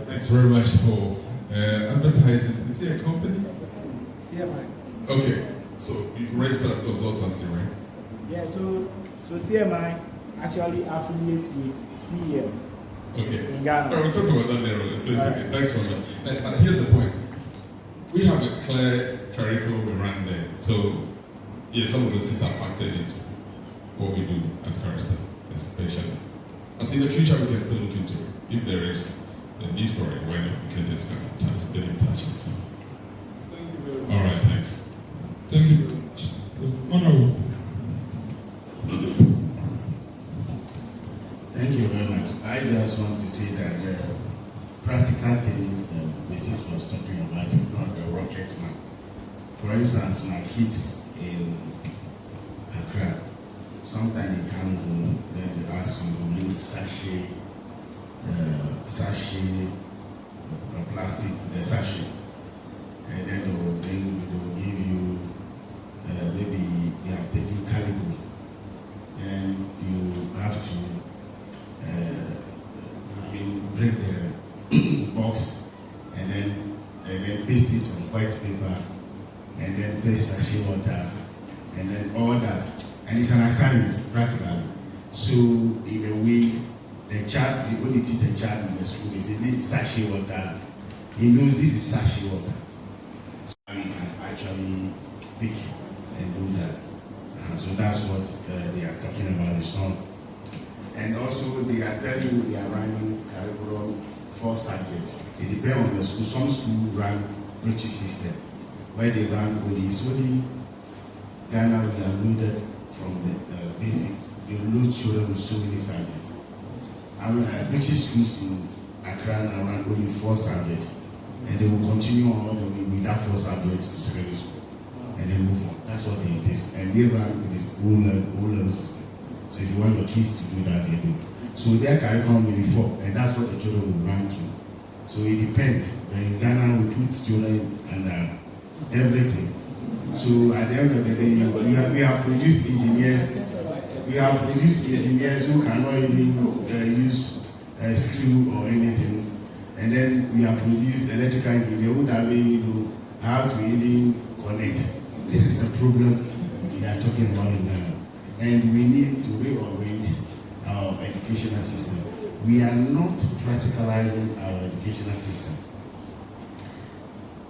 Thanks very much for advertising. Is it a company? CMI. Okay, so you registered as consultancy, right? Yeah, so CMI actually affiliate with CEL. Okay. In Ghana. We'll talk about that later on, so it's okay. Thanks very much. But here's the point. We have a clear curriculum we run there. So, yeah, some of those things are factored into what we do at Kharistar, especially. But in the future, we can still look into it. If there is a need for it, why not? We can just get in touch and see. Thank you very much. All right, thanks. Thank you very much. So, Honorable. Thank you very much. I just want to say that the practical things the Mrs. was talking about is not a rocket man. For instance, my kids in Accra, sometimes they come home, then they ask you to bring sachet, plastic, the sachet, and then they will give you, maybe they have taken calico, and you have to break the box and then paste it on white paper and then place sachet water and then all that. And it's an assignment practically. So in a way, the child, when you teach a child in the school, they say need sachet water. He knows this is sachet water. So we can actually pick and do that. So that's what they are talking about this one. And also they are telling you they are running curriculum 4 subjects. It depends on the school. Some schools run British system, where they run with the only Ghana we are loaded from the basic. They load children with so many subjects. British schools in Accra now run only 4 subjects, and they will continue on all the way with that 4 subjects to secondary school, and then move on. That's what it is. And they run with this O-level system. So if you want your kids to do that, they do. So their curriculum will be 4, and that's what the children will run through. So it depends. In Ghana, we put children under everything. So at the end of the day, we have produced engineers. We have produced engineers who cannot even use a screw or anything. And then we have produced electrical engineer who doesn't even know how to even connect. This is a problem we are talking about in Ghana. And we need to reorient our educational system. We are not practicalizing our educational system.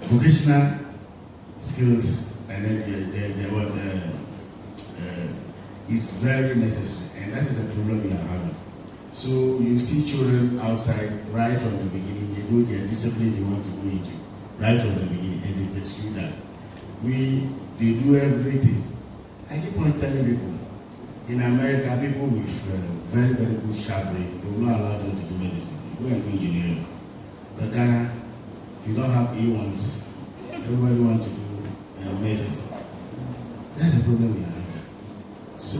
Vocational skills and then is very necessary, and that is the problem we are having. So you see children outside right from the beginning, they know their discipline they want to go into right from the beginning, and they pursue that. They do everything. I keep on telling people, in America, people with very, very good sharp brains, they will not allow them to do medicine. Go and do engineering. But Ghana, if you don't have A1s, everybody wants to do medicine. That's the problem we have. So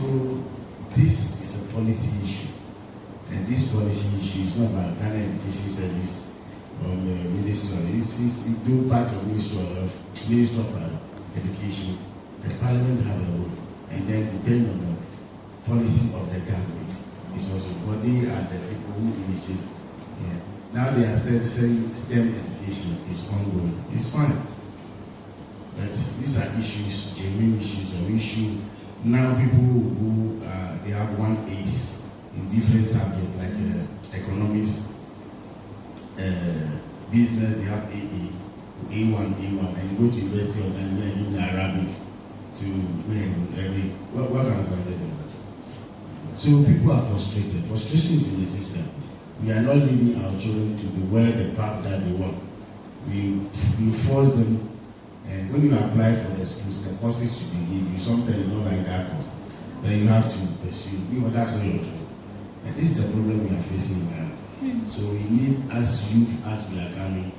this is a policy issue. And this policy issue is not about Ghana Education Service or the Ministry. It's part of Ministry of Education. The Parliament have a role. And then depending on the policy of the government, it's also, but they are the people who initiate. Yeah. Now they are still saying STEM education is ongoing. It's fine. But these are issues, genuine issues or issues. Now people who they have 1 A's in different subjects like economics, business, they have AA, A1, and you go to university or then you learn Arabic to win every what kind of subject is that? So people are frustrated. Frustration is in the system. We are not leading our children to where the path that they want. We force them. And when you apply for the schools, the courses you give you, sometimes you don't like that course, then you have to pursue. That's not your job. And this is the problem we are facing now. So we need, as youth, as we are coming,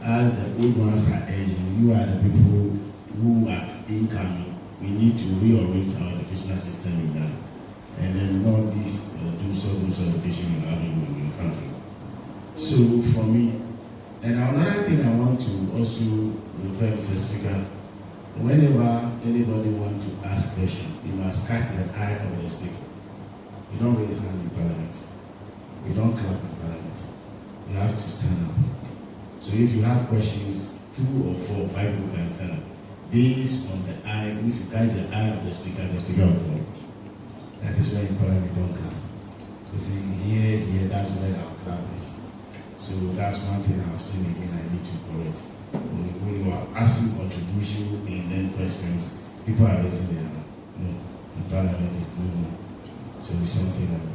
as the old ones are aging, you are the people who are incoming. We need to reorient our educational system in Ghana. And then not this do-so education we have in the country. So for me, and another thing I want to also refer to the speaker, whenever anybody wants to ask questions, you must catch the eye of the speaker. You don't raise hand in Parliament. You don't clap in Parliament. You have to stand up. So if you have questions, 2 or 4 or 5 people can stand up. Based on the eye, if you catch the eye of the speaker will call. That is why in Parliament we don't clap. So see, here, that's where our clap is. So that's one thing I've seen again I need to correct. When you are asking contribution and then questions, people are raising their hand. No, in Parliament is no more. So it's something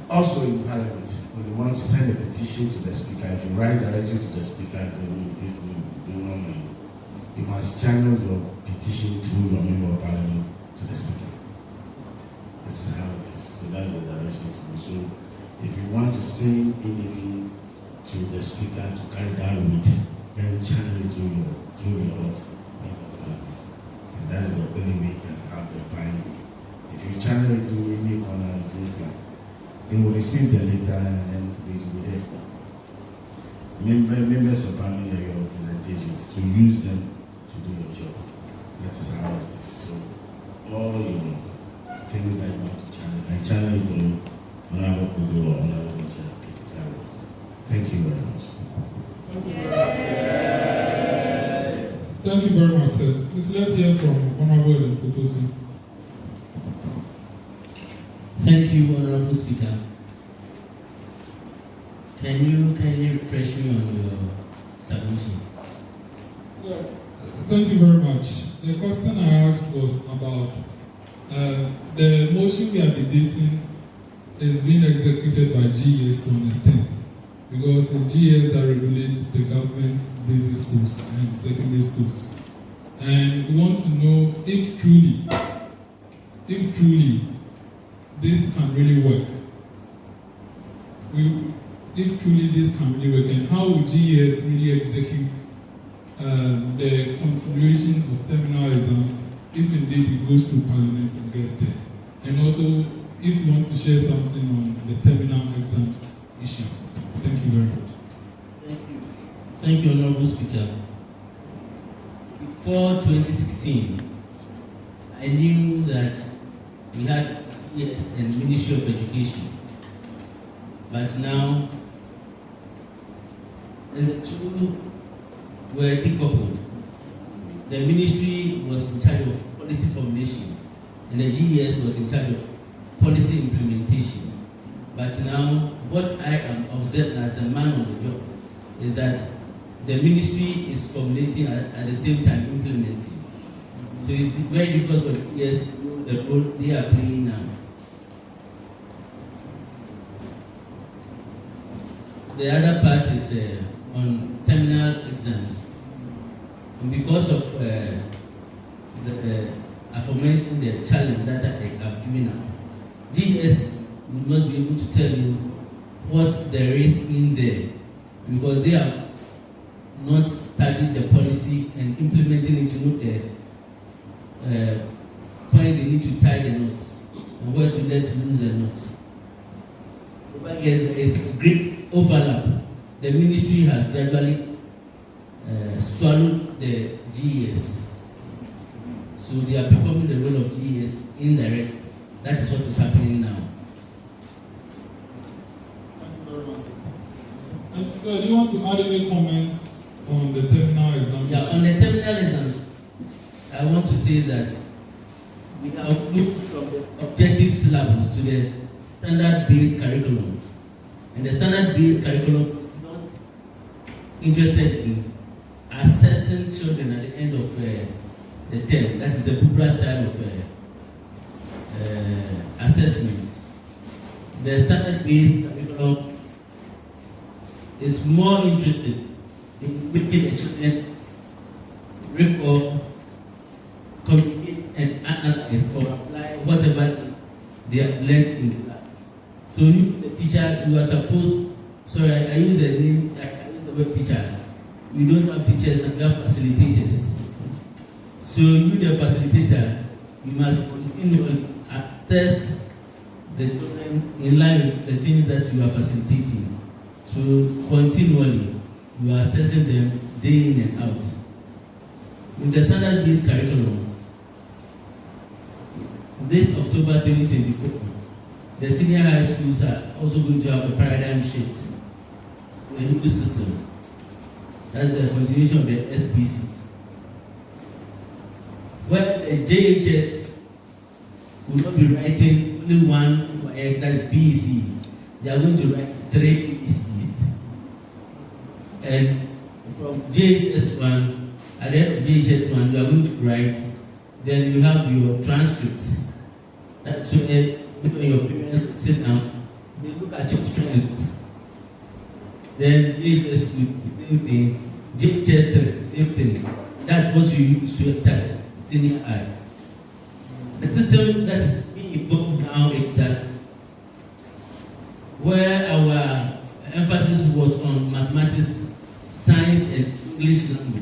also in Parliament, when you want to send a petition to the speaker, if you write directly to the speaker, you must channel your petition through your member of Parliament to the speaker. This is how it is. So that's the direction to go. So if you want to send anything to the speaker to carry that weight, then channel it through your member of Parliament. And that's the only way you can have the buying. If you channel it through any corner, it will fly. They will receive the letter and then it will be there. Members of Parliament are your representatives to use them to do your job. That's how it is. So all your things that you want to channel, and channel it through Honorable Kodzi or Honorable Bedzrah. Thank you very much. Thank you very much, sir. Let's hear from Honorable Kpotosu. Thank you, Honorable Speaker. Can you kindly refresh me on your submission? Yes. Thank you very much. The question I asked was about the motion we are debating is being executed by GS to an extent, because it's GS that regulates the government basic schools and secondary schools. And we want to know if truly this can really work. If truly this can really work, and how will GS really execute the continuation of terminal exams if indeed it goes to Parliament and gets there? And also, if you want to share something on the terminal exams issue. Thank you very much. Thank you. Thank you, Honorable Speaker. Before 2016, I knew that we had yes and Ministry of Education, but now and the two were decoupled. The ministry was in charge of policy formulation, and the GES was in charge of policy implementation. But now, what I am observing as a man on the job is that the ministry is formulating at the same time implementing. So it's very difficult for GES to know the role they are playing now. The other part is on terminal exams. And because of the aforementioned the challenge that I have given out, GS will not be able to tell you what there is in there because they have not studied the policy and implementing it to know the points they need to tie the knots and where to let loose the knots. Over here, there is a great overlap. The ministry has gradually swallowed the GES. So they are performing the role of GES indirect. That is what is happening now. Thank you very much. And sir, do you want to add any comments on the terminal exams? Yeah, on the terminal exams, I want to say that we have moved from the objective syllabus to the standard-based curriculum. And the standard-based curriculum is not interested in assessing children at the end of the term. That is the Bedzrah style of assessment. The standard-based curriculum is more interested in making the children recall, communicate, and analyze or apply whatever they have learned in class. So you, the teacher, you are supposed, sorry, I use the name, I use the word teacher. We don't have teachers and we have facilitators. So you, the facilitator, you must continually assess the children in line with the things that you are facilitating. So continually, you are assessing them day in and out. With the standard-based curriculum, this October 2024, the senior high schools are also going to have a paradigm shift to a new system. That's the continuation of the SPC. Where the JHS will not be writing only one, that's BEC. They are going to write 3 BECs. And from JHS 1, at the end of JHS 1, you are going to write, then you have your transcripts. That's where when your parents sit down, they look at your strengths. Then JHS 2, same thing. JHS 3, same thing. That's what you use to attack senior high. The system that is being evolved now is that where our emphasis was on mathematics, science, and English language.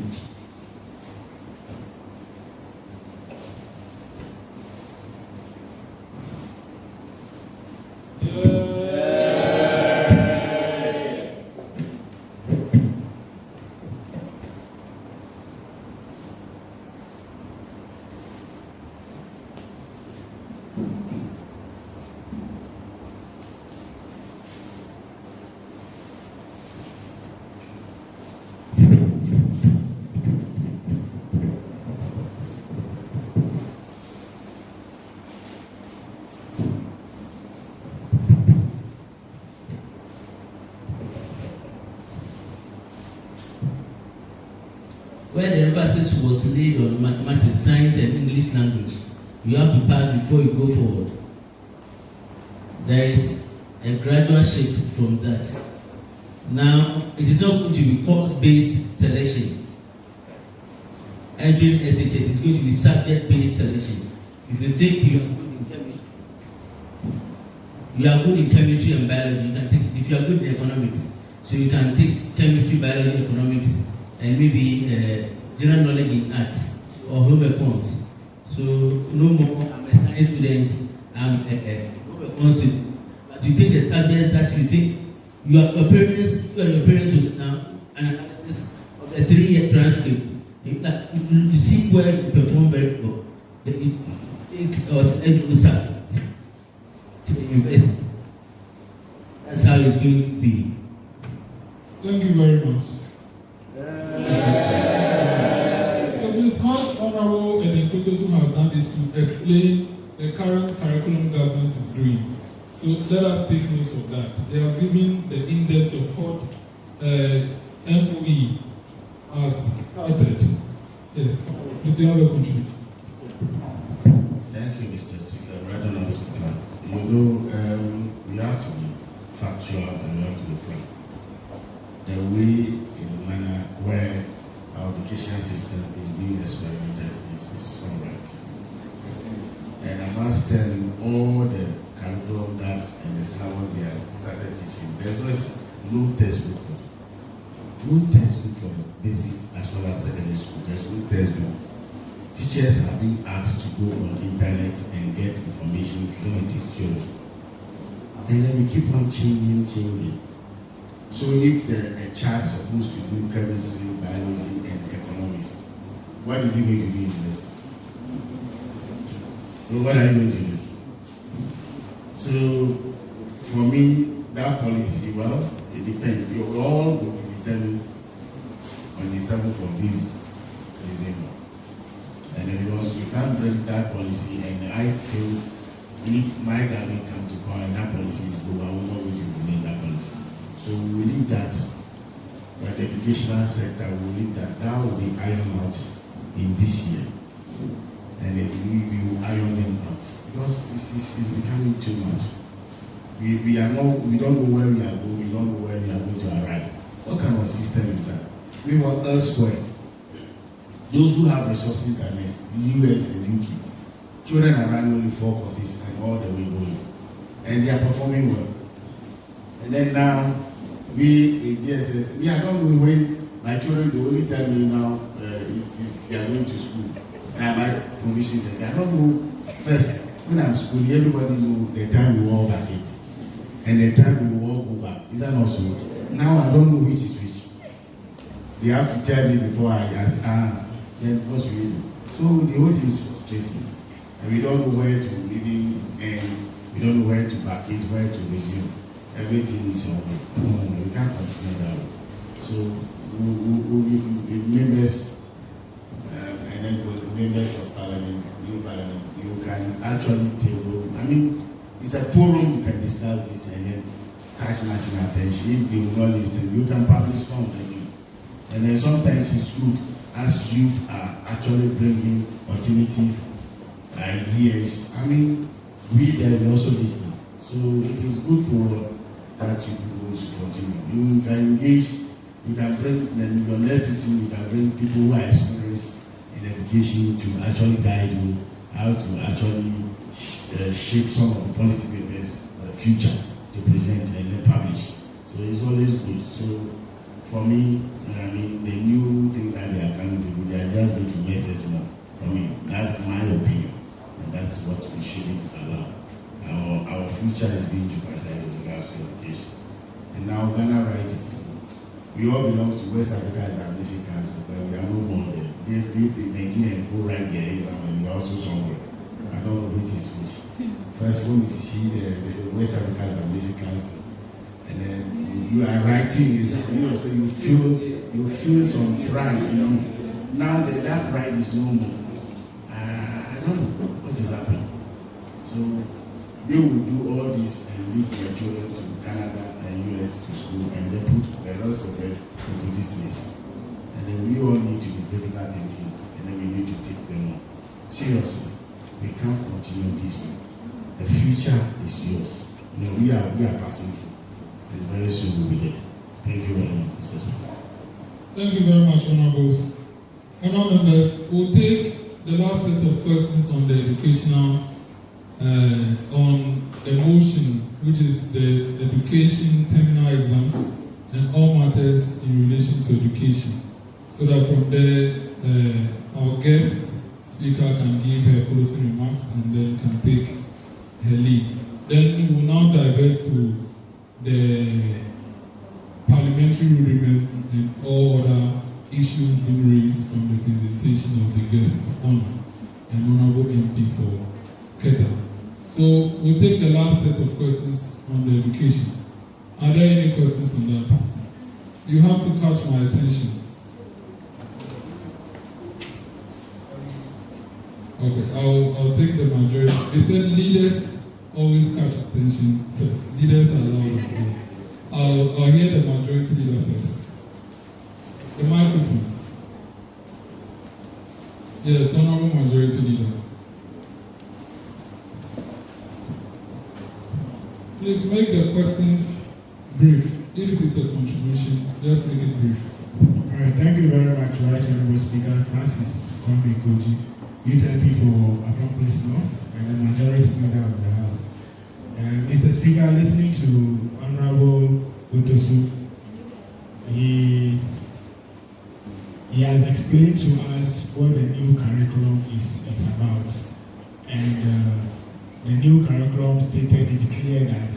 Where the emphasis was laid on mathematics, science, and English language, you have to pass before you go forward. There is a gradual shift from that. Now, it is not going to be course-based selection. Entering SHS is going to be subject-based selection. If you think you are good in chemistry, you are good in chemistry and biology, you can take it. If you are good in economics, so you can take chemistry, biology, economics, and maybe general knowledge in arts or home econs. So no more, I'm a science student, I wants to, but you take the subjects that you think your parents will now analysis of the 3-year transcript. You see where you perform very well. Then you take or select those subjects to the university. That's how it's going to be. Thank you very much. So this House Honorable Edem Kpotosu has done this to explain the current curriculum government is doing. So let us take note of that. They have given the in-depth of what MOE has started. Yes, Mr. Hubert. Thank you, Mr. Speaker. Right on, Mr. Speaker. You know, we have to be factual and we have to be frank. The way, in the manner where our education system is being experimented is not right. And I must tell you, all the curriculum that and the syllabus they have started teaching, there's no textbook for it. No textbook for the basic as well as secondary school. There's no textbook. Teachers are being asked to go on the internet and get information from teach children. And then we keep on changing. So if a child is supposed to do chemistry, biology, and economics, what is he going to do in university? So what are you going to do? So for me, that policy, well, it depends. It all will be determined on the 7th of December. And then because you can't break that policy, and I feel if my government comes to power and that policy is good, I will not going to implement that policy. So we leave that, the educational sector will leave that will be ironed out in this year. And then we will iron them out. Because it's becoming too much. We don't know where we are going, we don't know where we are going to arrive. What kind of system is that? We want elsewhere. Those who have resources than us, the US and UK, children are running only 4 courses and all the way going. And they are performing well. And then now, we, DSS, I don't know when my children, the only tell me now is they are going to school. And I buy provisions. I don't know, first, when I'm schooling, everybody knows the time we all vacate. And the time we all go back. Is that not so? Now I don't know which is which. They have to tell me before I ask, then what should we do? So the whole thing is frustrating. And we don't know where to really end, we don't know where to vacate, where to resume. Everything is on. We can't continue that way. So we members and then members of parliament, you can actually table. I mean, it's a forum you can discuss this and then catch national attention. If they will not listen, you can publish something. And then sometimes it's good as youth are actually bringing alternative ideas. I mean, we there will also listen. So it is good for that you people to continue. You can engage, you can bring the university, you can bring people who are experienced in education to actually guide you how to actually shape some of the policy papers for the future to present and then publish. So it's always good. So for me, I mean, the new thing that they are coming to do, they are just going to mess us more. For me, that's my opinion, and that's what we shouldn't allow. Our future is being jeopardized with regards to education. And now Ghana rights, we all belong to West Africa Examination Council, but we are no more there. The Nigerian go right there and we are also somewhere. I don't know which is which. First, when you see there's a West Africa Examination Council, and then you are writing this, so you feel some pride. Now that pride is no more. I don't know what is happening. So they will do all this and leave their children to Canada and US to school, and they put the rest of us into this place. And then we all need to be critical thinking, and then we need to take them on. Seriously, we can't continue this way. The future is yours. We are passing through, and very soon we'll be there. Thank you very much, Mr. Speaker. Thank you very much, Honorables. Honourable members, we'll take the last set of questions on the educational, on the motion, which is the education terminal exams and all matters in relation to education. So that from there, our guest speaker can give her closing remarks and then can take her lead. Then we will now divert to the parliamentary rudiments and all other issues being raised from the presentation of the guest of honor and Honorable MP for Keta. So we'll take the last set of questions on the education. Are there any questions on that? You have to catch my attention. Okay, I'll take the majority. They said leaders always catch attention first. Leaders are allowed to say. I'll hear the majority leader first. The microphone. Yes, Honorable Majority Leader. Please make the questions brief. If it is a contribution, just make it brief. All right, thank you very much, Right Honorable Speaker Francis Kwame Kodzi, Youth MP for Afram Place North, and the Majority Leader of the House. Mr. Speaker, listening to Honorable Kpotosu, he has explained to us what the new curriculum is about. And the new curriculum stated it clear that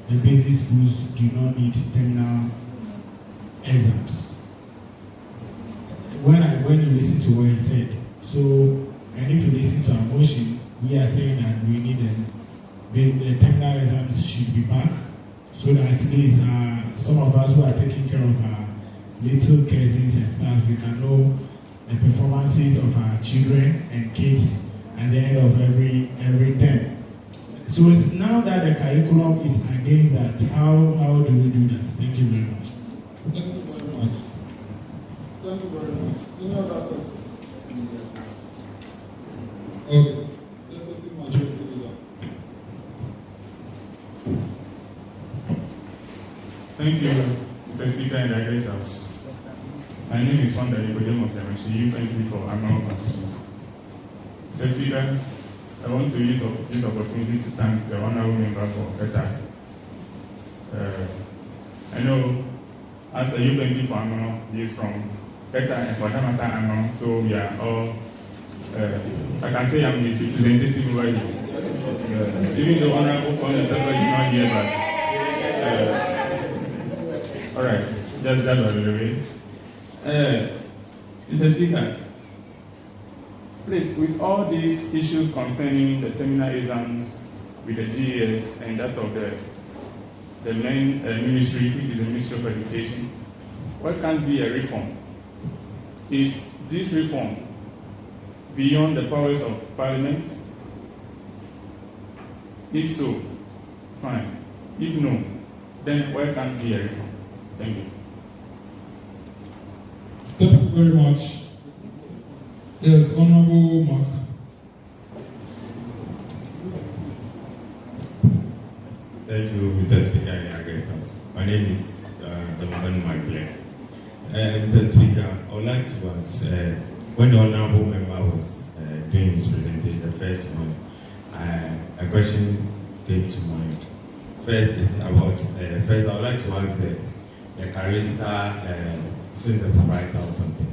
the basic schools do not need terminal exams. When you listen to what he said, so, and if you listen to our motion, we are saying that we need the terminal exams should be back, so that at least some of us who are taking care of our little cousins and stuff, we can know the performances of our children and kids at the end of every term. So it's now that the curriculum is against that, how do we do that? Thank you very much. Thank you very much. Thank you very much. Any other questions? Okay. Deputy Majority Leader. Thank you, Mr. Speaker and the Great House. My name is Wanda Nikodem of Yamashie, UFNP for Amevor constituency. Mr. Speaker, I want to use this opportunity to thank the honorable member for Keta. I know as a UFNP for Amevor, he is from Keta and for Tamata Amevor, so we are all, I can say I'm his representative over here. Even the honorable Kwame is not here, but all right, just that by the way. Mr. Speaker, please, with all these issues concerning the terminal exams with the GES and that of the main ministry, which is the Ministry of Education, what can be a reform? Is this reform beyond the powers of Parliament? If so, fine. If no, then why can't be a reform? Thank you. Thank you very much. Yes, Honorable Mark. Thank you, Mr. Speaker and our guest house. My name is Emmanuel. Mr. Speaker, I would like to ask, when the honorable member was doing his presentation, the first one, a question came to mind. First is about, first I would like to ask the Kharistar, so it's a provider or something.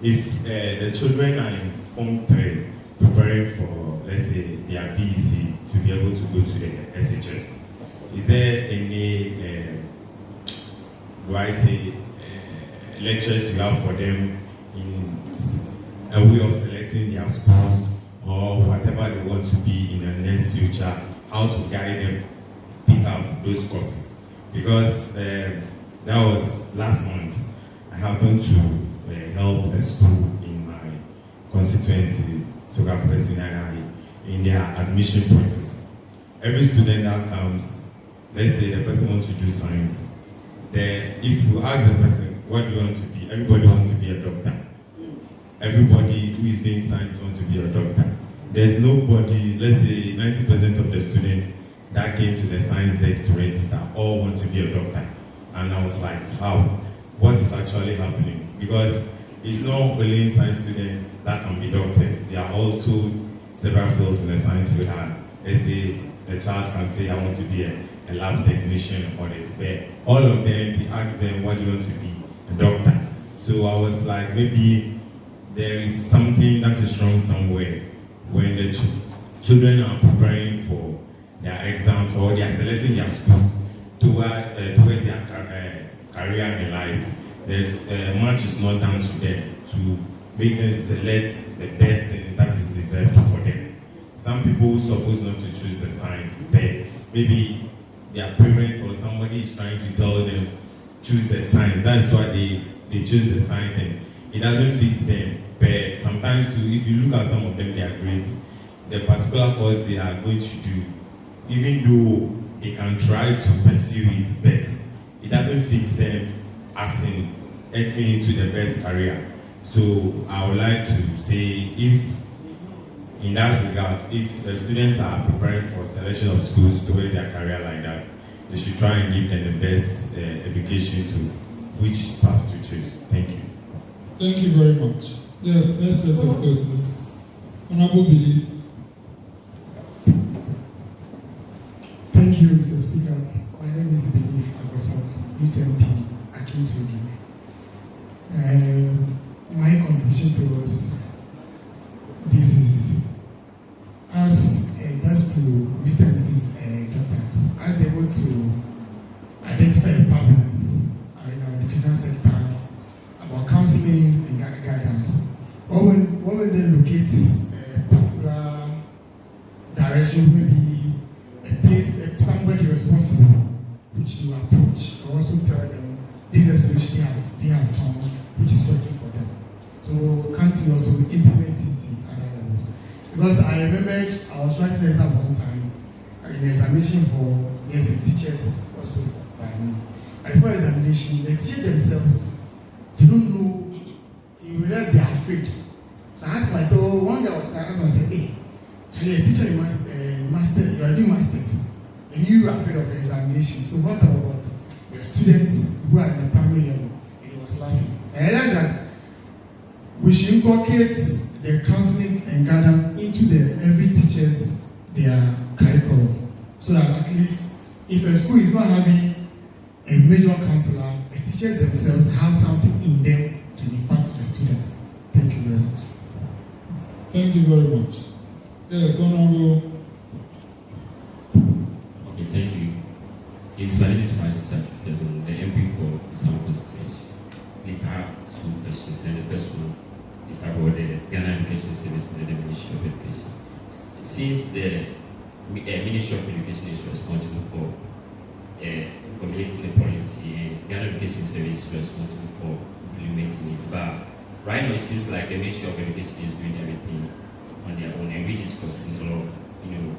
If the children are in Form 3 preparing for, let's say, their BEC to be able to go to the SHS, is there any, lectures you have for them in a way of selecting their schools or whatever they want to be in the next future, how to guide them pick up those courses? Because that was last month. I happened to help a school in my constituency, Soga Presided, in their admission process. Every student that comes, let's say the person wants to do science, if you ask the person, what do you want to be? Everybody wants to be a doctor. Everybody who is doing science wants to be a doctor. There's nobody, let's say 90% of the students that came to the science desk to register all want to be a doctor. And I was like, how? What is actually happening? Because it's not only science students that can be doctors. There are also several fields in the science field. Let's say the child can say, I want to be a lab technician or this, but all of them, if you ask them, what do you want to be? A doctor. So I was like, maybe there is something that is wrong somewhere when the children are preparing for their exams or they are selecting their schools towards their career in life. There's much is not down to them to make them select the best thing that is deserved for them. Some people suppose not to choose the science, but maybe their parent or somebody is trying to tell them choose the science. That's why they choose the science, and it doesn't fit them. But sometimes too, if you look at some of them, they are great. The particular course they are going to do, even though they can try to pursue it, but it doesn't fit them as in entering into the best career. So I would like to say, if in that regard, if the students are preparing for selection of schools towards their career like that, they should try and give them the best education to which path to choose. Thank you. Thank you very much. Yes, next set of questions. Honorable Belief. Thank you, Mr. Speaker. My name is Belief Agbaxode, UTMP, Akatsi. My contribution towards this is just to Mr. and Mrs. Doctor, as they want to identify a problem in our educational sector about counseling and guidance. When they locate a particular direction, maybe a place, somebody responsible, which you approach, or also tell them this is a solution they have found, which is working for them. So can't you also implement it at other levels? Because I remembered I was writing an exam one time in examination for teachers also by me. And before examination, the teachers themselves, they don't know, you realize they are afraid. So I asked myself, one day I was asking myself, hey, Charlie, a teacher you are doing masters, and you are afraid of the examination. So what about the students who are in the primary level? And he was laughing. And I realized that we should inculcate the counseling and guidance into every teacher's their curriculum, so that at least if a school is not having a major counselor, the teachers themselves have something in them to impart to the students. Thank you very much. Thank you very much. Yes, Honorable. Okay, thank you. My name is Kharistar, the MP for Islam Constituency. Please, I have two questions, and the first one is about the Ghana Education Service and the Ministry of Education. Since the Ministry of Education is responsible for formulating the policy, and Ghana Education Service is responsible for implementing it, but right now it seems like the Ministry of Education is doing everything on their own, and which is causing a lot of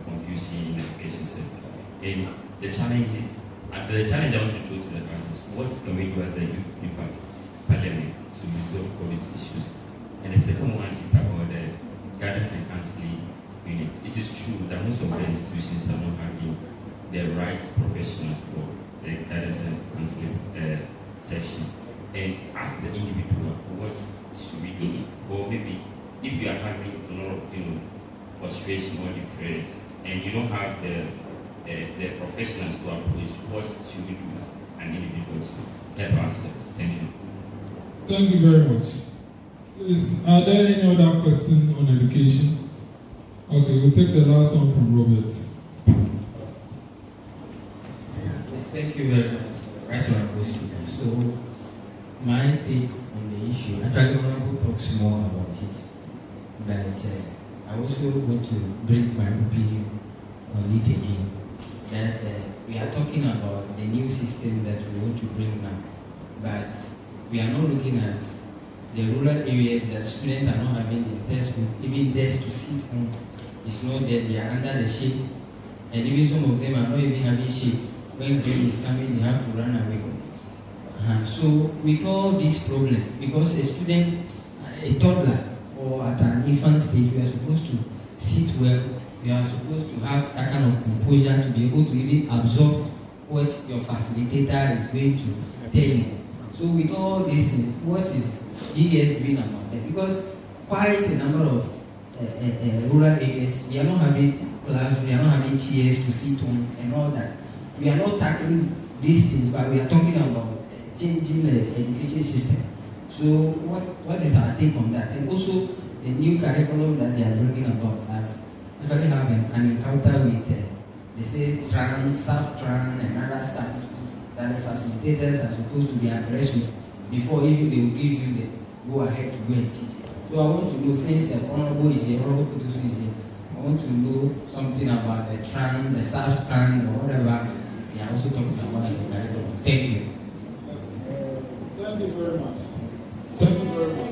confusion in the education sector. And the challenge I want to throw to the class is what can we do as the youth impact parliament to resolve all these issues? And the second one is about the guidance and counseling unit. It is true that most of the institutions are not having the right professionals for the guidance and counseling section. And as the individual, what should we do? Or maybe if you are having a lot of frustration or depressed, and you don't have the professionals to approach, what should we do as an individual to help ourselves? Thank you. Thank you very much. Are there any other questions on education? Okay, we'll take the last one from Robert. Yes, thank you very much. Right Honorable Speaker. So, my take on the issue, actually, Honorable talks more about it, but I also want to bring my opinion on it again. That we are talking about the new system that we want to bring now, but we are not looking at the rural areas that students are not having the textbook, even desks to sit on. It's not that they are under the shade, and even some of them are not even having shade. When rain is coming, they have to run away. So with all this problem, because a student, a toddler, or at an infant stage, we are supposed to sit well. You are supposed to have that kind of composure to be able to even absorb what your facilitator is going to tell you. So with all these things, what is GDS doing about that? Because quite a number of rural areas, they are not having class, we are not having chairs to sit on and all that. We are not tackling these things, but we are talking about changing the education system. So what is our take on that? And also the new curriculum that they are bringing about. I've actually have an encounter with they say Tran, Sub-Tran, and other stuff that the facilitators are supposed to be addressed with before even they will give you the go ahead to go and teach. So I want to know, since the Honorable is here, Honorable Kpotosu is here, I want to know something about the Tran, the Sub-Tran, or whatever they are also talking about in the curriculum. Thank you. Thank you very much. Thank you very much.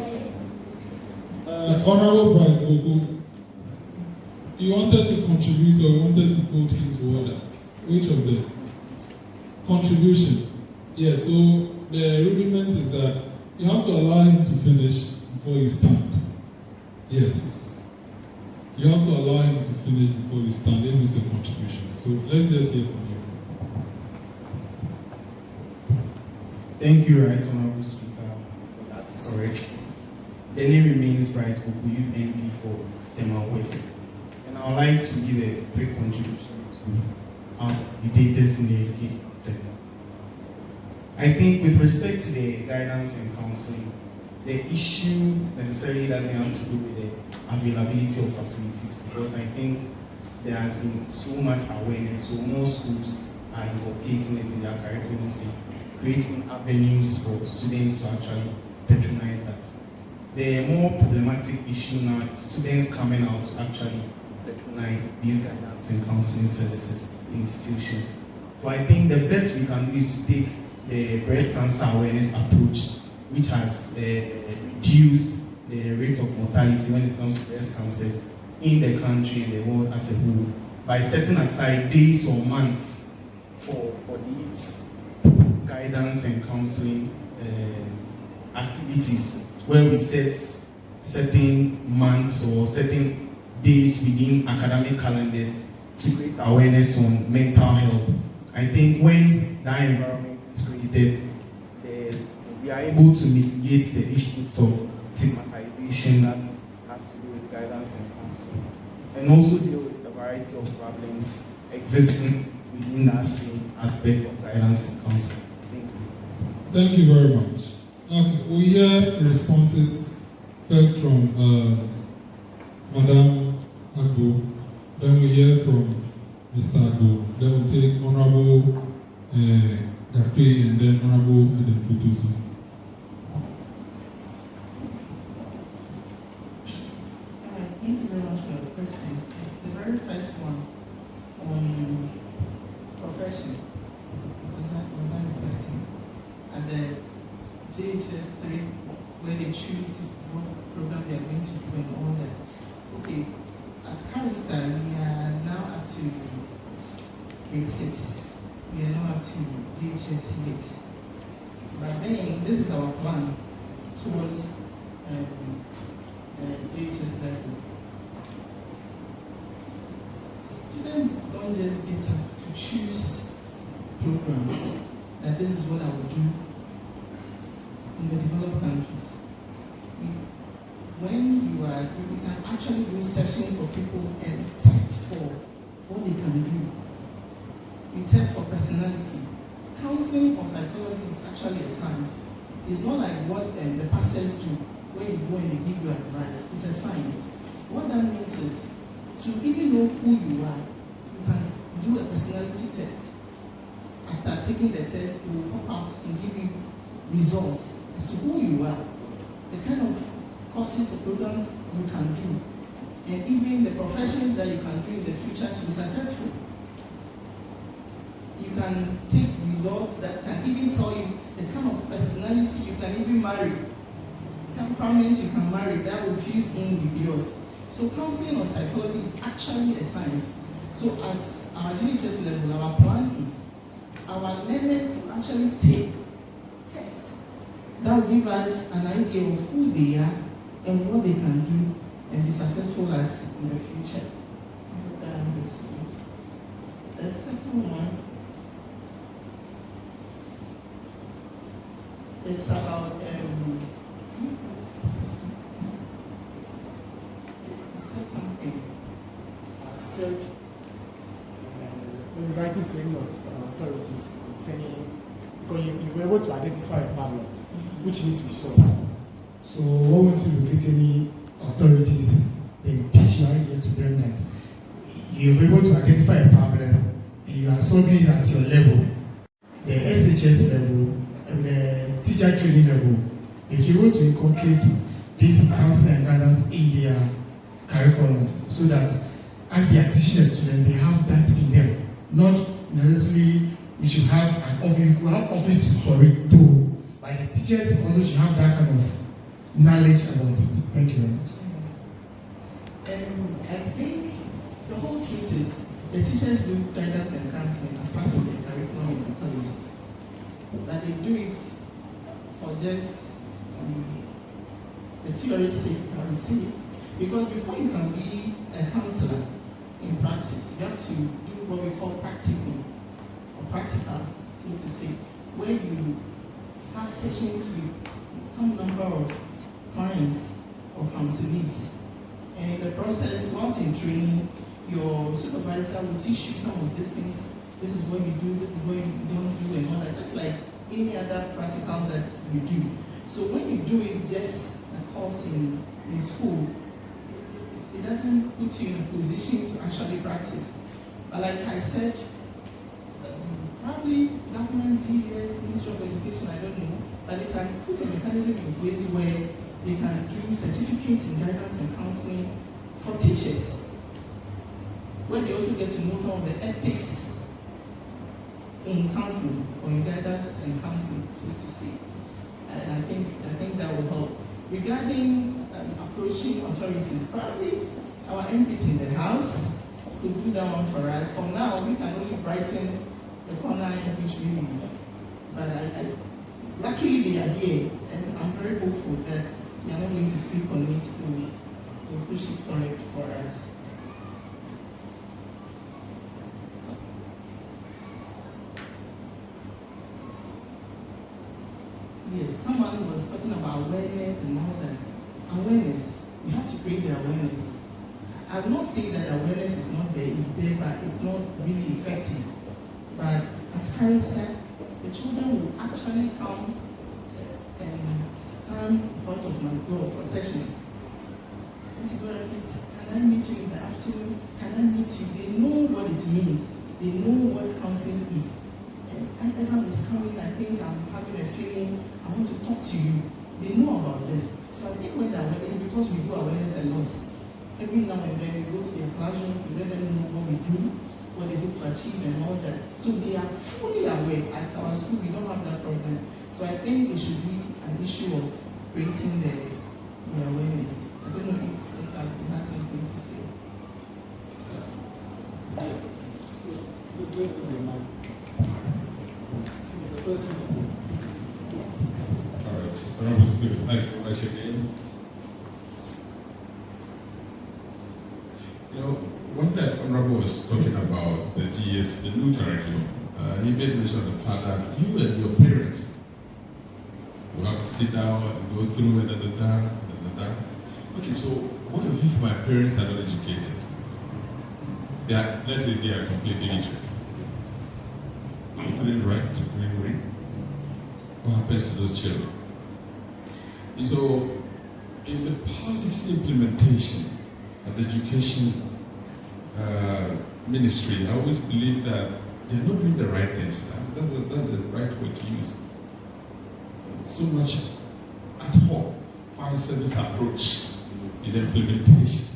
Honorable Bright Ogu, you wanted to contribute or you wanted to put into order? Which of them? Contribution. Yes, so the rudiment is that you have to allow him to finish before you stand. Yes. You have to allow him to finish before you stand. It is a contribution. So let's just hear from you. Thank you, Right Honorable Speaker, for that correction. The name remains Bright Ogu, Youth MP for Tema West. And I would like to give a quick contribution to the data in the education sector. I think with respect to the guidance and counseling, the issue necessarily doesn't have to do with the availability of facilities, because I think there has been so much awareness, so more schools are incorporating it in their curriculums and creating avenues for students to actually patronize that. The more problematic issue now is students coming out to actually patronize these guidance and counseling services in institutions. So I think the best we can do is to take the breast cancer awareness approach, which has reduced the rate of mortality when it comes to breast cancers in the country and the world as a whole, by setting aside days or months for these guidance and counseling activities, where we set certain months or certain days within academic calendars to create awareness on mental health. I think when that environment is created, we are able to mitigate the issues of stigmatization that has to do with guidance and counseling, and also deal with a variety of problems existing within that same aspect of guidance and counseling. Thank you. Thank you very much. Okay, we hear responses first from Madam Agbo, then we hear from Mr. Agbo, then we take Honorable Gakpey and then Honorable Edem Kpotosu. Thank you very much for your questions. The very first one on profession, was that your question? And the JHS 3, where they choose what program they are going to do and all that. Okay, at Kharistar, we are now up to grade 6. We are now up to JHS 8. But then, this is our plan towards JHS level. Students don't just get to choose programs that this is what I would do in the developed countries. When you can actually do sessions for people and test for what they can do. You test for personality. Counseling for psychology is actually a science. It's not like what the pastors do, where you go and they give you advice. It's a science. What that means is, to even know who you are, you can do a personality test. After taking the test, it will pop out and give you results as to who you are, the kind of courses or programs you can do, and even the professions that you can do in the future to be successful. You can take results that can even tell you the kind of personality you can even marry, temperament you can marry that will fuse in with yours. So counseling or psychology is actually a science. So at our GHS level, our plan is our learners will actually take tests that will give us an idea of who they are and what they can do and be successful at in the future. The second one, it's about said when writing to any authorities concerning, because you were able to identify a problem which needs to be solved. So once you locate any authorities, then pitch your idea to them that you're able to identify a problem are solving it at your level, the SHS level, and the teacher training level, if you want to inculcate this counseling and guidance in their curriculum, so that as they are teaching a student, they have that in them. Not necessarily we should have an office, we could have office for it too, but the teachers also should have that kind of knowledge about it. Thank you very much. I think the whole truth is the teachers do guidance and counseling as part of their curriculum in the colleges, but they do it for just the theory's sake, I would say. Because before you can be a counselor in practice, you have to do what we call practicum or practicals, so to say, where you have sessions with some number of clients or counselees. And in the process, once in training, your supervisor will teach you some of these things. This is what you do, this is what you don't do, and all that. Just like any other practical that you do. So when you do it just a course in school, it doesn't put you in a position to actually practice. But like I said, probably government, GS, Ministry of Education, I don't know, but they can put a mechanism in place where they can do certificates in guidance and counseling for teachers, where they also get to know some of the ethics in counseling or in guidance and counseling, so to say. And I think that will help. Regarding approaching authorities, probably our MPs in the House could do that one for us. For now, we can only brighten the corner in which we live. But luckily they are here, and I'm very hopeful that they are not going to sleep on it, so we'll push it for us. Yes, someone was talking about awareness and all that. Awareness, we have to create the awareness. I will not say that awareness is not there, it's there, but it's not really effective. But as Karen said, the children will actually come and stand in front of my door for sessions. Auntie Gloria, please, can I meet you in the afternoon? Can I meet you? They know what it means. They know what counseling is. And as I'm coming, I think I'm having a feeling, I want to talk to you. They know about this. So I think when the awareness, because we do awareness a lot. Every now and then we go to their classroom, we let them know what we do, what they hope to achieve and all that. So they are fully aware. At our school, we don't have that problem. So I think it should be an issue of creating the awareness. I don't know if I have something to say. Let's go to the mic. All right. Honorable Speaker, thank you very much again. You know, when the Honorable was talking about the GS, the new curriculum, he made mention of the fact that you and your parents will have to sit down and go through and. Okay, so what if my parents are not educated? They are, let's say they are completely illiterate. Couldn't write to read. What happens to those children? So, in the policy implementation of the education ministry, I always believe that they're not doing the right things. That's the right way to use. So much ad hoc fire service approach in the implementation.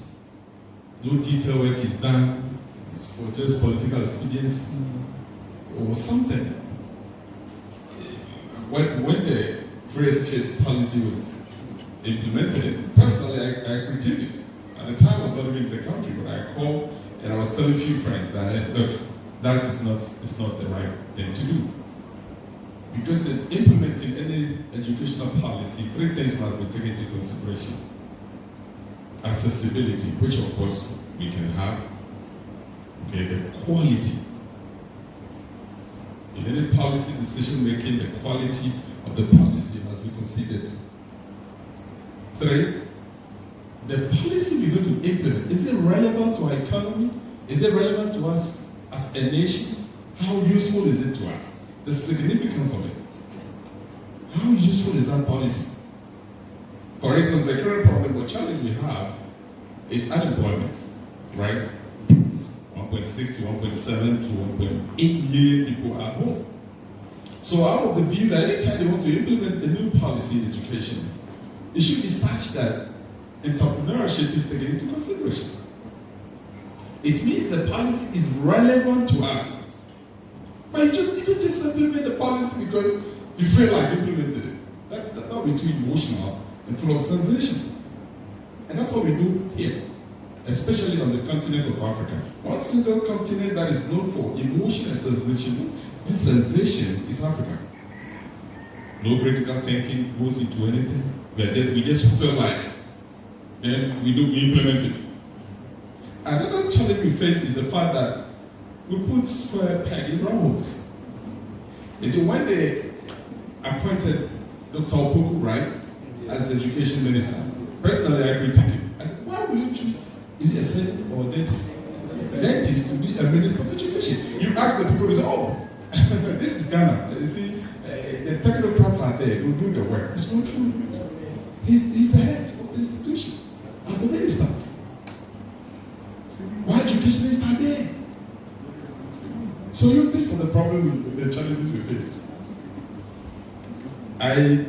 No detail work is done. It's for just political expediency or something. When the first chase policy was implemented, personally I critiqued it. At the time I was not even in the country, but I called and I was telling a few friends that, hey, look, that is not the right thing to do. Because in implementing any educational policy, three things must be taken into consideration. Accessibility, which of course we can have. Okay, the quality. In any policy decision making, the quality of the policy must be considered. 3, the policy we're going to implement, is it relevant to our economy? Is it relevant to us as a nation? How useful is it to us? The significance of it. How useful is that policy? For instance, the current problem or challenge we have is unemployment, right? 1.6 to 1.7 to 1.8 million people at home. So out of the view that anytime they want to implement a new policy in education, it should be such that entrepreneurship is taken into consideration. It means the policy is relevant to us. But you don't just implement the policy because you feel like implementing it. That will be too emotional and full of sensation. And that's what we do here, especially on the continent of Africa. One single continent that is known for emotion and sensation, this sensation is Africa. No critical thinking goes into anything. We just feel like, then we implement it. Another challenge we face is the fact that we put square peg in round holes. You see, when they appointed Dr. Opoku, right, as the education minister, personally I critiqued him. I said, why will you choose? Is he a surgeon or a dentist? Dentist to be a minister of education. You ask the people, they say, oh, this is Ghana. You see, the technocrats are there, who do the work. It's not true. He's the head of the institution as the minister. Why educationists are there? So these are the problems, the challenges we face. I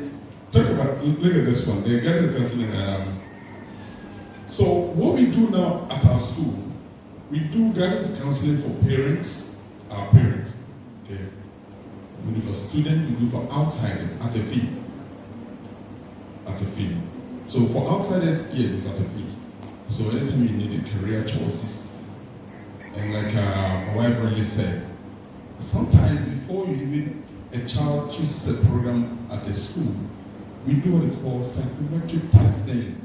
talk about, look at this one, the guidance counseling. So what we do now at our school, we do guidance counseling for parents, our parents. Okay. We do for students, we do for outsiders at a fee. At a fee. So for outsiders, yes, it's at a fee. So anytime you need a career choices, and like my wife really said, sometimes before you even a child chooses a program at a school, we do what we call psychometric testing.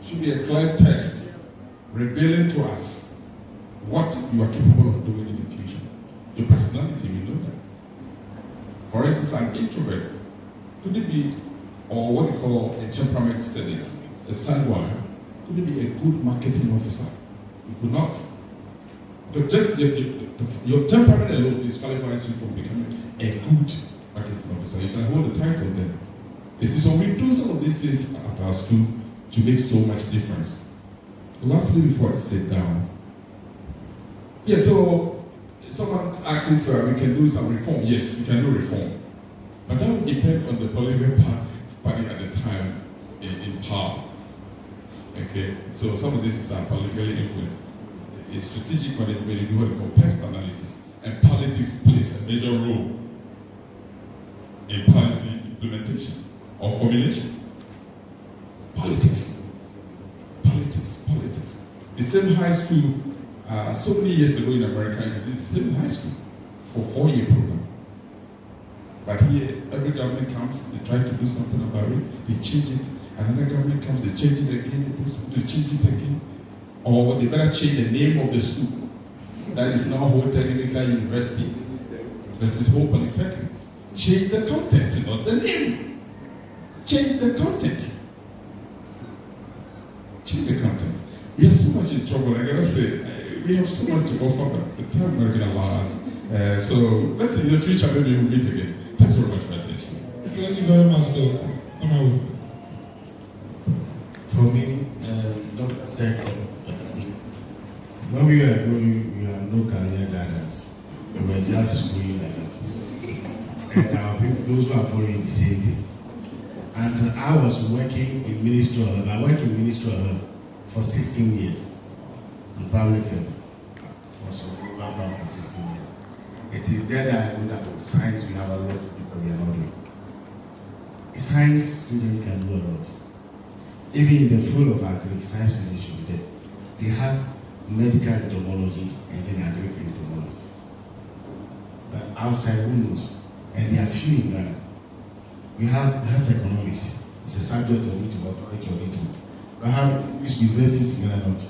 It should be a clear test revealing to us what you are capable of doing in the future. Your personality, we know that. For instance, an introvert, could it be, or what we call a temperament studies, a sanguine, could it be a good marketing officer? You could not. But just your temperament alone disqualifies you from becoming a good marketing officer. You can hold the title then. You see, so we do some of these things at our school to make so much difference. Lastly, before I sit down, yeah, so someone asking for we can do some reform. Yes, we can do reform. But that would depend on the political party at the time in power. Okay, so some of this is politically influenced. It's strategic when you do what we call pest analysis, and politics plays a major role in policy implementation or formulation. Politics. The same high school, so many years ago in America, is the same high school for 4-year program. But here, every government comes, they try to do something about it, they change it. Another government comes, they change it again, they change it again. Or they better change the name of the school. That is now Whole Technical University. This is Whole Polytechnic. Change the content, not the name. Change the content. Change the content. We are so much in trouble. I gotta say, we have so much to offer, but the time will not allow us. So let's see in the future maybe we'll meet again. Thanks very much for attention. Thank you very much, Doc. For me, Dr. said, when we were growing, we had no career guidance. We were just going like that. And our people, those who are following the same thing. And I was working in Ministry of Health. I worked in Ministry of Health for 16 years in public health. Also, over for 16 years. It is there that I know that with science we have a lot to do, but we are not doing. Science students can do a lot. Even in the field of agric, science students should be there. They have medical entomologists and then agric entomologists. But outside, who knows? And there are few in Ghana. We have health economics. It's a subject of need to operate or need to. We have these universities in Ghana not.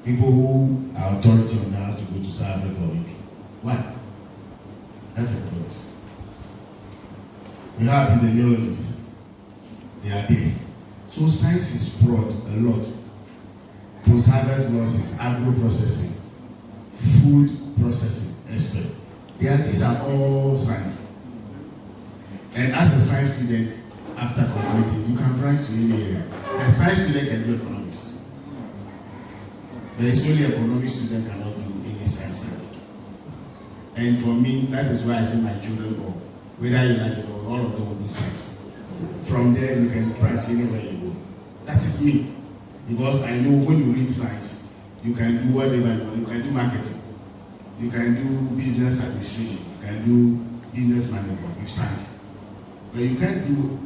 People who are authority on how to go to South Africa or UK. Why? Health economics. We have epidemiologists. They are there. So science is broad a lot. Post-harvest losses, agro processing, food processing, expert. These are all science. And as a science student, after completing, you can branch to any area. A science student can do economics. There is only economic student cannot do any science. And for me, that is why I say my children go. Whether you like it or all of them will do science. From there, you can branch anywhere you go. That is me. Because I know when you read science, you can do whatever you want. You can do marketing. You can do business administration. You can do business management with science. But you can't do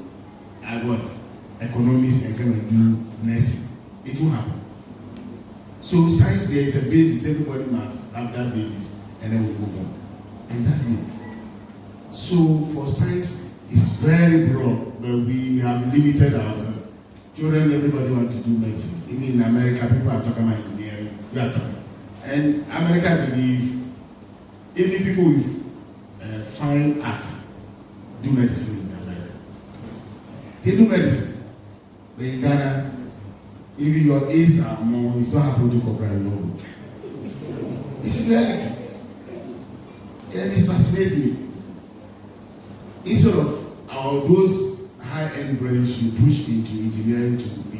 economics and come and do nursing. It won't happen. So science, there is a basis. Everybody must have that basis, and then we move on. And that's it. So for science, it's very broad, but we have limited ourselves. Children, everybody wants to do medicine. Even in America, people are talking about engineering. We are talking. And America believe even people with fine arts do medicine in America. They do medicine. But in Ghana, even your A's are more, if you don't have protocol, you know. It's a reality. And it's fascinating me. Instead of those high-end brains you push into engineering to be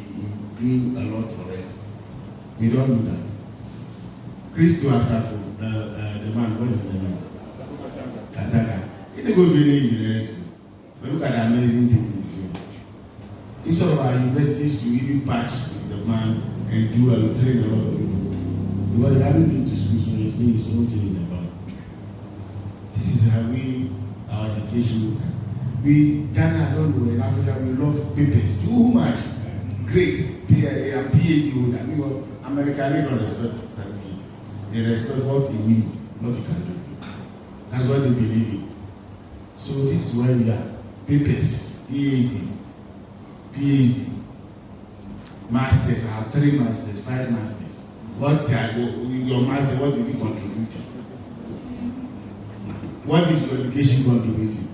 doing a lot for us, we don't do that. Christo Asafo, the man, what is his name? Kataka. He didn't go to any engineering school. But look at the amazing things he's doing. Instead of our universities to even patch the man and do train a lot of people. Because they haven't been to school, so he's doing his own thing in the bank. This is how our education. Ghana, I don't know, in Africa, we love papers too much. Great, PhD holder. I mean, America, they don't respect certificate. They respect what you mean, what you can do. That's what they believe in. So this is where we are. Papers, PhD, masters. I have 3 masters, 5 masters. Your master, what is it contributing? What is your education contributing?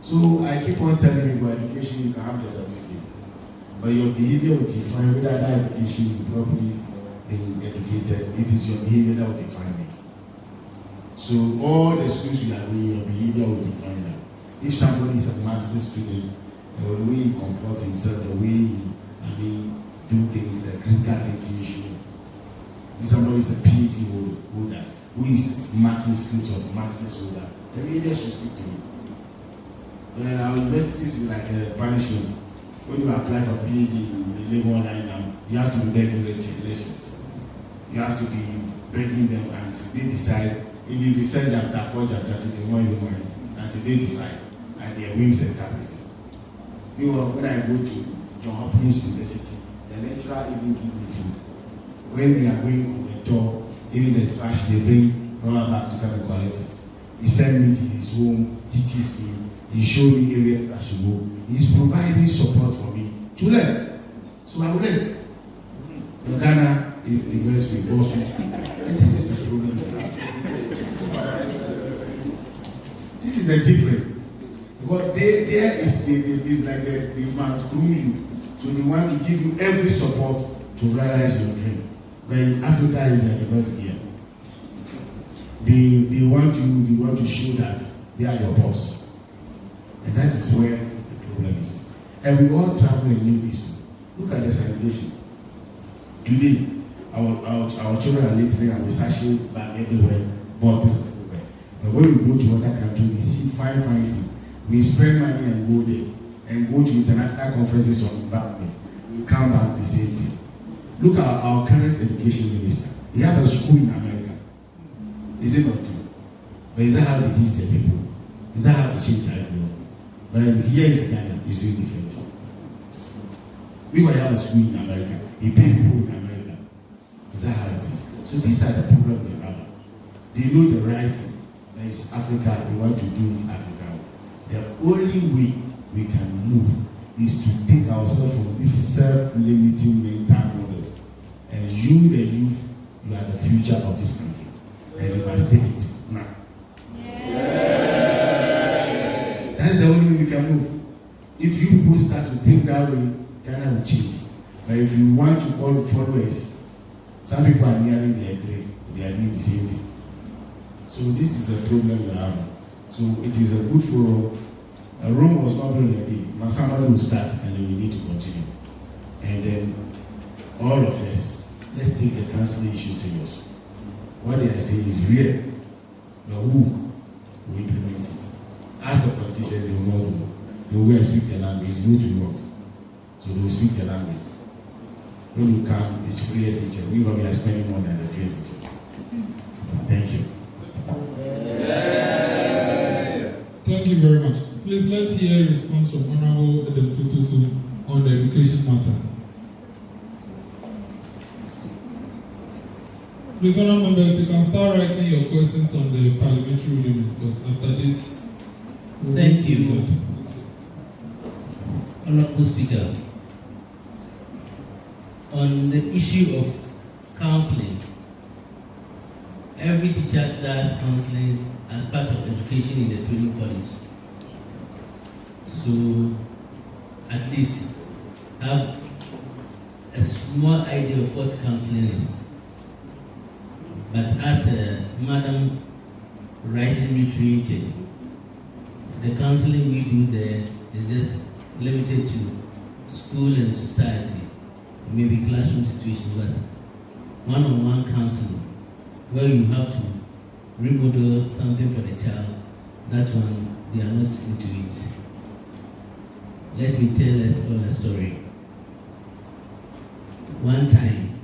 So I keep on telling you about education, you can have the certificate. But your behavior will define whether that education is properly being educated. It is your behavior that will define it. So all the schools you are doing, your behavior will define that. If somebody is a master's student, the way he comports himself, the way he do things, the critical thinking issue. If somebody is a PhD holder, who is marking scripts of master's holder, the behavior should speak to me. Our universities is like a punishment. When you apply for PhD in the labor line now, you have to be begging regulations. You have to be begging them until they decide. If you send chapter 4, chapter 2, they want you money until they decide and their whims and caprices. Meanwhile, when I go to John Hopkins University, the lecturer even give me food. When we are going on the tour, even the trash they bring rubber back to come and collect it. He sent me to his home, teaches me. He showed me areas I should go. He's providing support for me to learn. So I will learn. Ghana is the best way also. And this is a problem. This is the difference. Because there is like they must groom you. So they want to give you every support to realize your dream. But in Africa is the best here. They want to show that they are your boss. And that is where the problem is. And we all travel and need this. Look at the sanitation. Today, our children are literally and we sashing back everywhere, bottles everywhere. But when we go to other countries, we see fine things. We spend money and go there and go to international conferences on back. We come back the same thing. Look at our current education minister. He has a school in America. Is it not true? But is that how they teach their people? Is that how they change curriculum? But here is Ghana, is doing different. We might have a school in America, he pay people in America. Is that how it is? So these are the problems they have. They know the right thing. There is Africa, we want to do it Africa. The only way we can move is to take ourselves from these self-limiting mental models. And you, the youth, you are the future of this country. And you must take it now. That's the only way we can move. If you people start to think that way, Ghana will change. But if you want to call followers, some people are nearing their grave, they are doing the same thing. So this is the problem we have. So it is a good forum. Rome was not built a day. Somebody will start and then we need to continue. And then all of us let's take the counseling issue serious. What they are saying is real. Now who will implement it? As a politician, they will not know. They will go and speak their language. It's not to want. So they will speak their language. When you come, it's freest teacher. We are spending more than the freest teachers. Thank you. Thank you very much. Please let's hear a response from Honorable Edem Kpotosu on the education matter. Please, honourable members, you can start writing your questions on the parliamentary limits, because after this, thank you, Honourable Speaker. On the issue of counselling, every teacher does counselling as part of education in the training college. So at least have a small idea of what counselling is. But as Madam rightly reiterated, the counselling we do there is just limited to school and society, maybe classroom situations, but one-on-one counseling, where you have to remodel something for the child, that one, they are not into it. Let me tell us all a story. One time,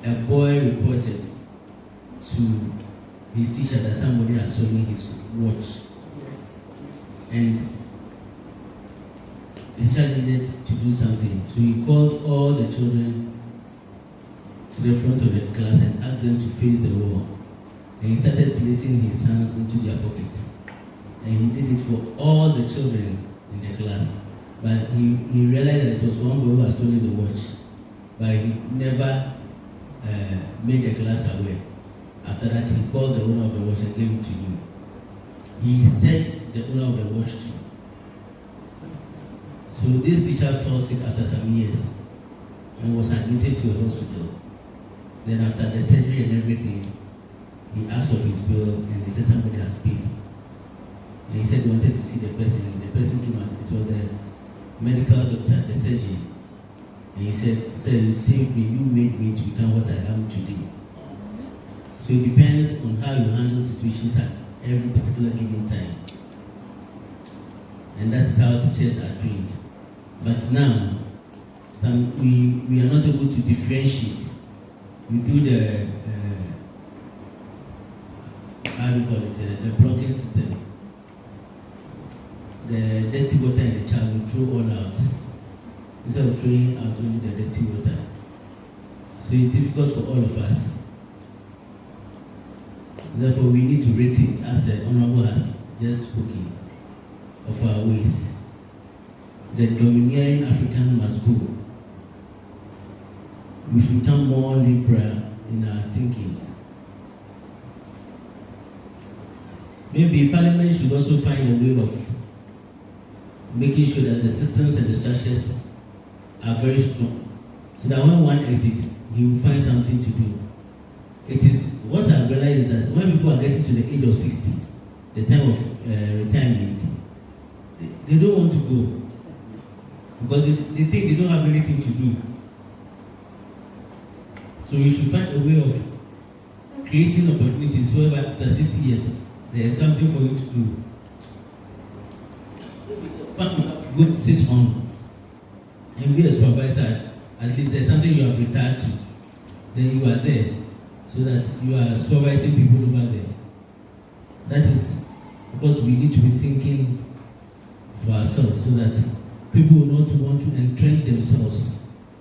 a boy reported to his teacher that somebody had stolen his watch. And the teacher needed to do something. So he called all the children to the front of the class and asked them to face the wall. And he started placing his hands into their pockets. And he did it for all the children in the class. But he realized that it was one boy who had stolen the watch. But he never made the class aware. After that, he called the owner of the watch and gave it to him. He searched the owner of the watch too. So this teacher fell sick after some years and was admitted to a hospital. Then after the surgery and everything, he asked for his bill and he said somebody has paid. And he said he wanted to see the person, and the person came out. It was the medical doctor, the surgeon. And he said, "Sir, you saved me, you made me to become what I am today." So it depends on how you handle situations at every particular given time. And that's how teachers are trained. But now, we are not able to differentiate. We do the, how do you call it, the blocking system. The dirty water in the child will throw all out, instead of throwing out only the dirty water. So it's difficult for all of us. Therefore, we need to rethink, as the Honorable has just spoken, of our ways. The domineering African must go. We should become more liberal in our thinking. Maybe Parliament should also find a way of making sure that the systems and the structures are very strong, so that when one exits, he will find something to do. It is what I've realized is that when people are getting to the age of 60, the time of retirement, they don't want to go because they think they don't have anything to do. So we should find a way of creating opportunities where after 60 years, there is something for you to do. Go sit on and be a supervisor. At least there's something you have retired to. Then you are there, so that you are supervising people over there. That is because we need to be thinking for ourselves, so that people will not want to entrench themselves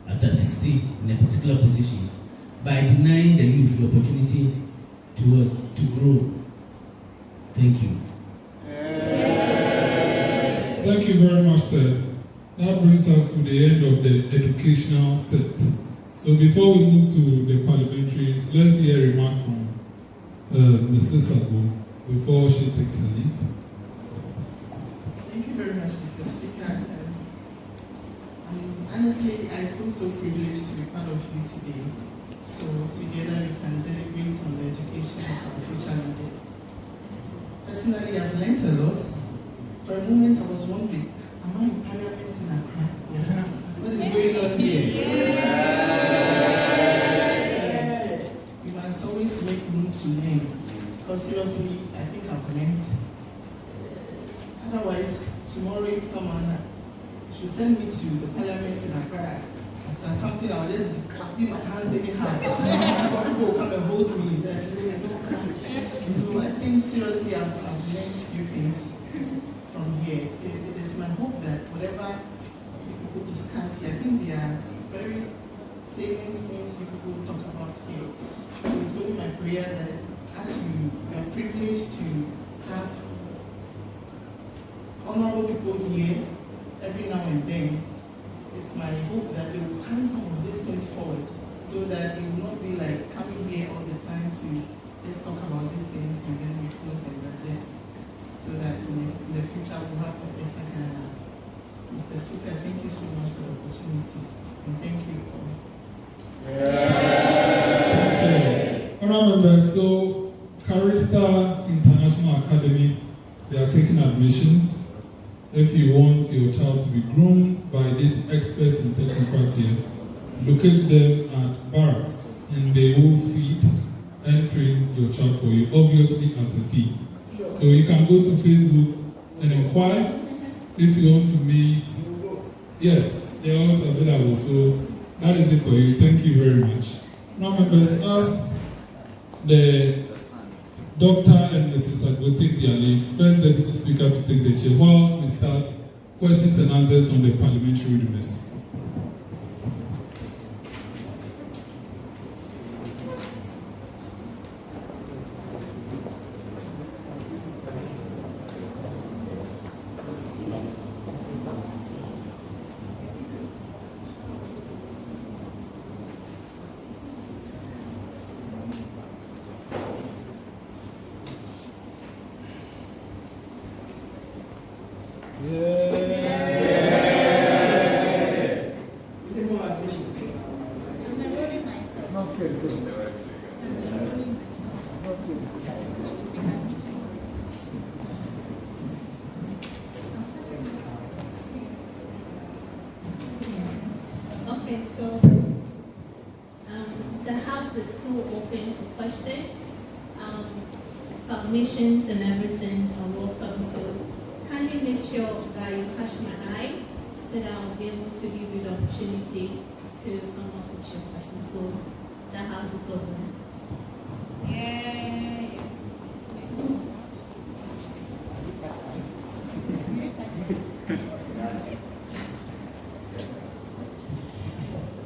after 60 in a particular position by denying the youth the opportunity to grow. Thank you. Thank you very much, sir. That brings us to the end of the educational set. So before we move to the parliamentary, let's hear a remark from Mrs. Agbo before she takes a leave. Thank you very much, Mr. Speaker. Honestly, I feel so privileged to be part of you today. So together we can deliberate on the education of our future leaders. Personally, I've learned a lot. For a moment, I was wondering, am I in Parliament in Accra? What is going on here? Yes. We must always make room to learn. Because seriously, I think I'll comment. Otherwise, tomorrow if someone should send me to the parliament in Accra, after something I'll just clapping my hands anyhow. People will come and hold me. So I think seriously I've learned a few things from here. It is my hope that whatever people discuss here, I think they are very salient things you people talk about here. So it's only my prayer that as you are privileged to have honorable people here every now and then, it's my hope that they will carry some of these things forward so that it will not be like coming here all the time to just talk about these things and then we close and that's it. So that in the future we'll have a better kind of. Mr. Speaker, thank you so much for the opportunity and thank you all. Okay. Honourable members, so Kharistar International Academy, they are taking admissions. If you want your child to be groomed by these experts in technocrats here, locate them at barracks and they will feed and train your child for you, obviously at a fee. Sure. So you can go to Facebook and inquire if you want to meet. Yes, they are also available. So that is it for you. Thank you very much. Now members, as the Dr. and Mrs. Agbo take their leave, first Deputy Speaker to take the chair whilst we start questions and answers on the parliamentary readiness. Okay, so the House is still open for questions. Submissions and everything are welcome. So kindly make sure that you catch my eye so that I'll be able to give you the opportunity to come up with your questions. So the House is open. Yay!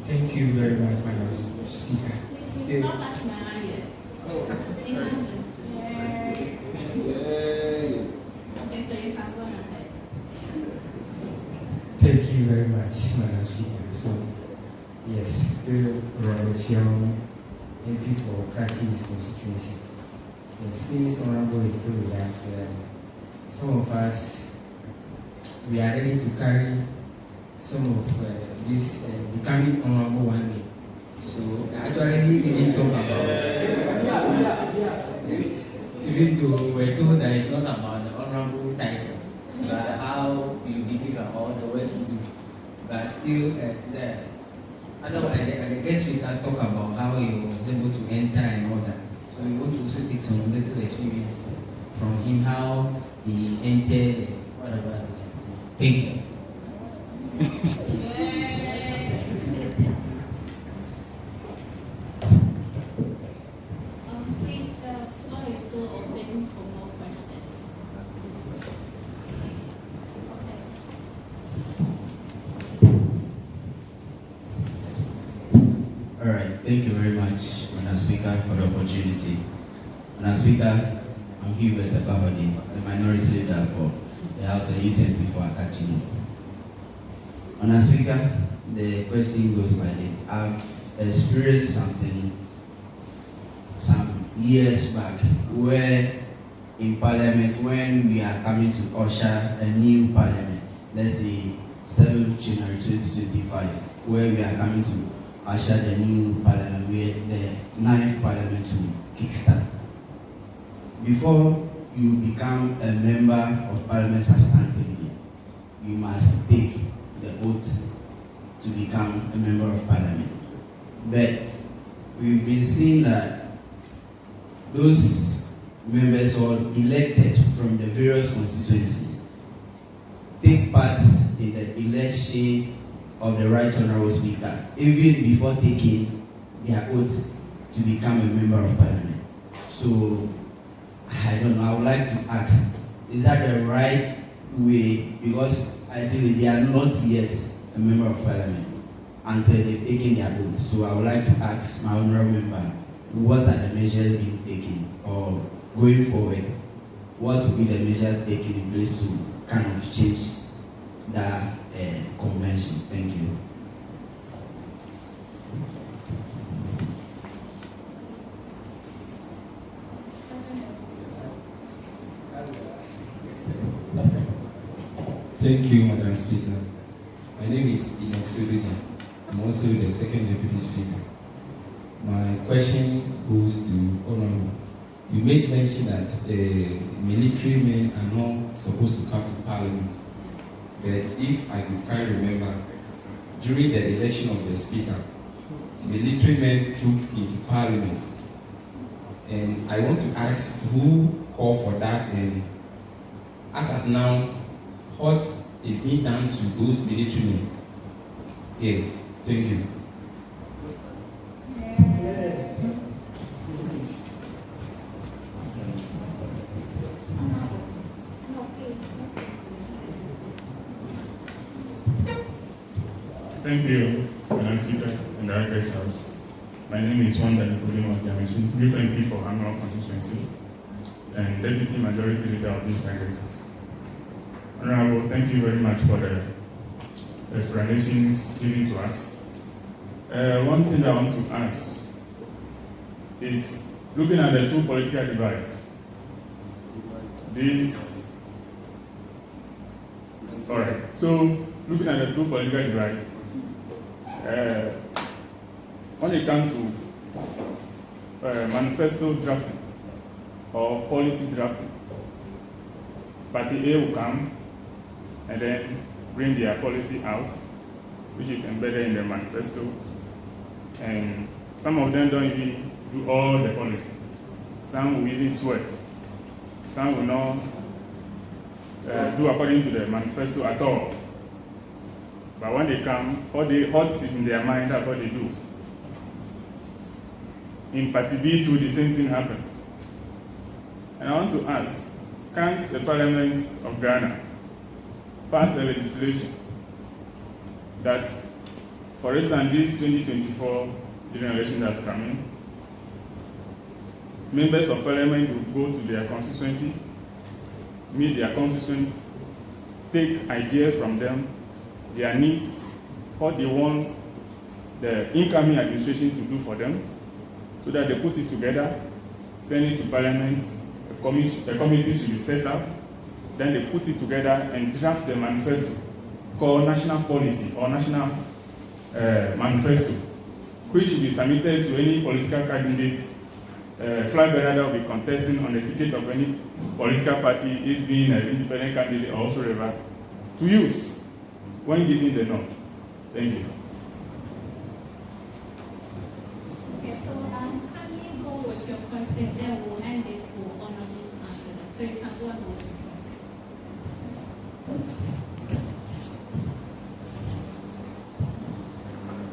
Thank you very much, Madam Speaker. Please, you've not touched my eye yet. In hundreds. Yay! Okay, so you can go ahead. Thank you very much, Madam Speaker. So, yes, still Robert Young, MP for Kati's constituency. Yes, since Honorable is still with us, some of us, we are ready to carry some of this becoming honorable one day. So actually, we didn't talk about even though we were told that it's not about the honorable title, but how you deliver all the work you do. But still, I guess we can talk about how he was able to enter and all that. So we want to also take some little experience from him, how he entered, whatever. Thank you. Please, the floor is still open for more questions. All right, thank you very much, Madam Speaker, for the opportunity. Madam Speaker, I'm Hubert, the minority leader for the House of Youth MP for Akatsi. Madam Speaker, the question goes by this. I've experienced something some years back where in Parliament, when we are coming to usher a new Parliament, let's say 7th January 2025, where we are coming to usher the new Parliament, where the 9th Parliament to kickstart. Before you become a member of Parliament substantively, you must take the oath to become a member of parliament. But we've been seeing that those members or elected from the various constituencies take part in the election of the Right Honourable Speaker, even before taking their oath to become a member of parliament. So, I don't know, I would like to ask, is that the right way? Because ideally they are not yet a member of parliament until they've taken their oath. So I would like to ask my honourable member, what are the measures being taken, or going forward, what will be the measures taken in place to kind of change that convention? Thank you. Thank you, Madam Speaker. My name is Agbaxode. I'm also the second deputy speaker. My question goes to Honorable. You made mention that military men are not supposed to come to Parliament. But if I could quite remember, during the election of the speaker, military men took into Parliament. And I want to ask who called for that, and as at now, what is being done to those military men? Yes, thank you. Thank you, Madam Speaker and Director's House. My name is Untitled Youth MP for Amevor constituency and Deputy Majority Leader of this Director's House. Honorable, thank you very much for the explanations given to us. One thing I want to ask is, looking at the two political divides, so looking at the two political divides, when it comes to manifesto drafting or policy drafting, Party A will come and then bring their policy out, which is embedded in the manifesto. And some of them don't even do all the policy. Some will even swear. Some will not do according to the manifesto at all. But when they come, what is in their mind, that's what they do. In Party B too, the same thing happens. And I want to ask, can't the Parliament of Ghana pass a legislation that, for instance, this 2024 general election that's coming, members of Parliament will go to their constituency, meet their constituents, take ideas from them, their needs, what they want the incoming administration to do for them, so that they put it together, send it to Parliament, a committee should be set up, then they put it together and draft the manifesto called national policy or national manifesto, which will be submitted to any political candidate, flag bearer that will be contesting on the ticket of any political party, it being an independent candidate or whatsoever, to use when giving the nod. Thank you. Okay, so can you go with your question? Then we'll end it for Honorable to answer them. So you can go on with your question.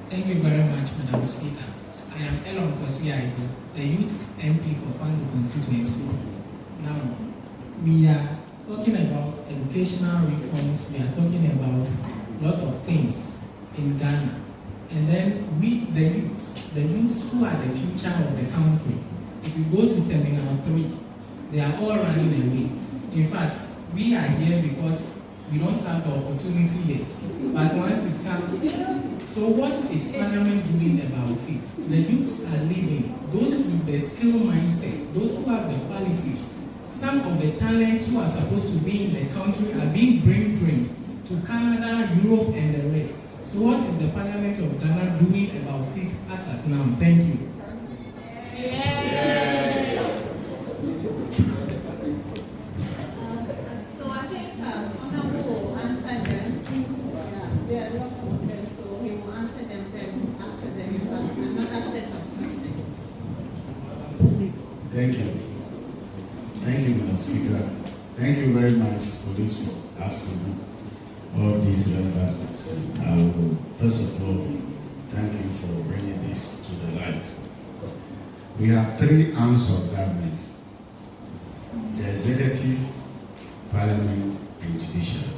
Thank you very much, Madam Speaker. I am Elon Kosiaigo, the Youth MP for Kwame constituency. Now, we are talking about educational reforms, we are talking about a lot of things in Ghana. And then we, the youths who are the future of the country, if you go to Terminal 3, they are all running away. In fact, we are here because we don't have the opportunity yet. But once it comes, so what is Parliament doing about it? The youths are leaving. Those with the skill mindset, those who have the qualities, some of the talents who are supposed to be in the country are being brain drained to Canada, Europe, and the rest. So what is the Parliament of Ghana doing about it as at now? Thank you. So I think Honorable will answer them. Yeah, there are a lot of them, so he will Speaker. Thank you very much, colleagues, for asking all these relevant questions. I will, first of all, thank you for bringing this to the light. We have three arms of government: the executive, parliament, and judiciary.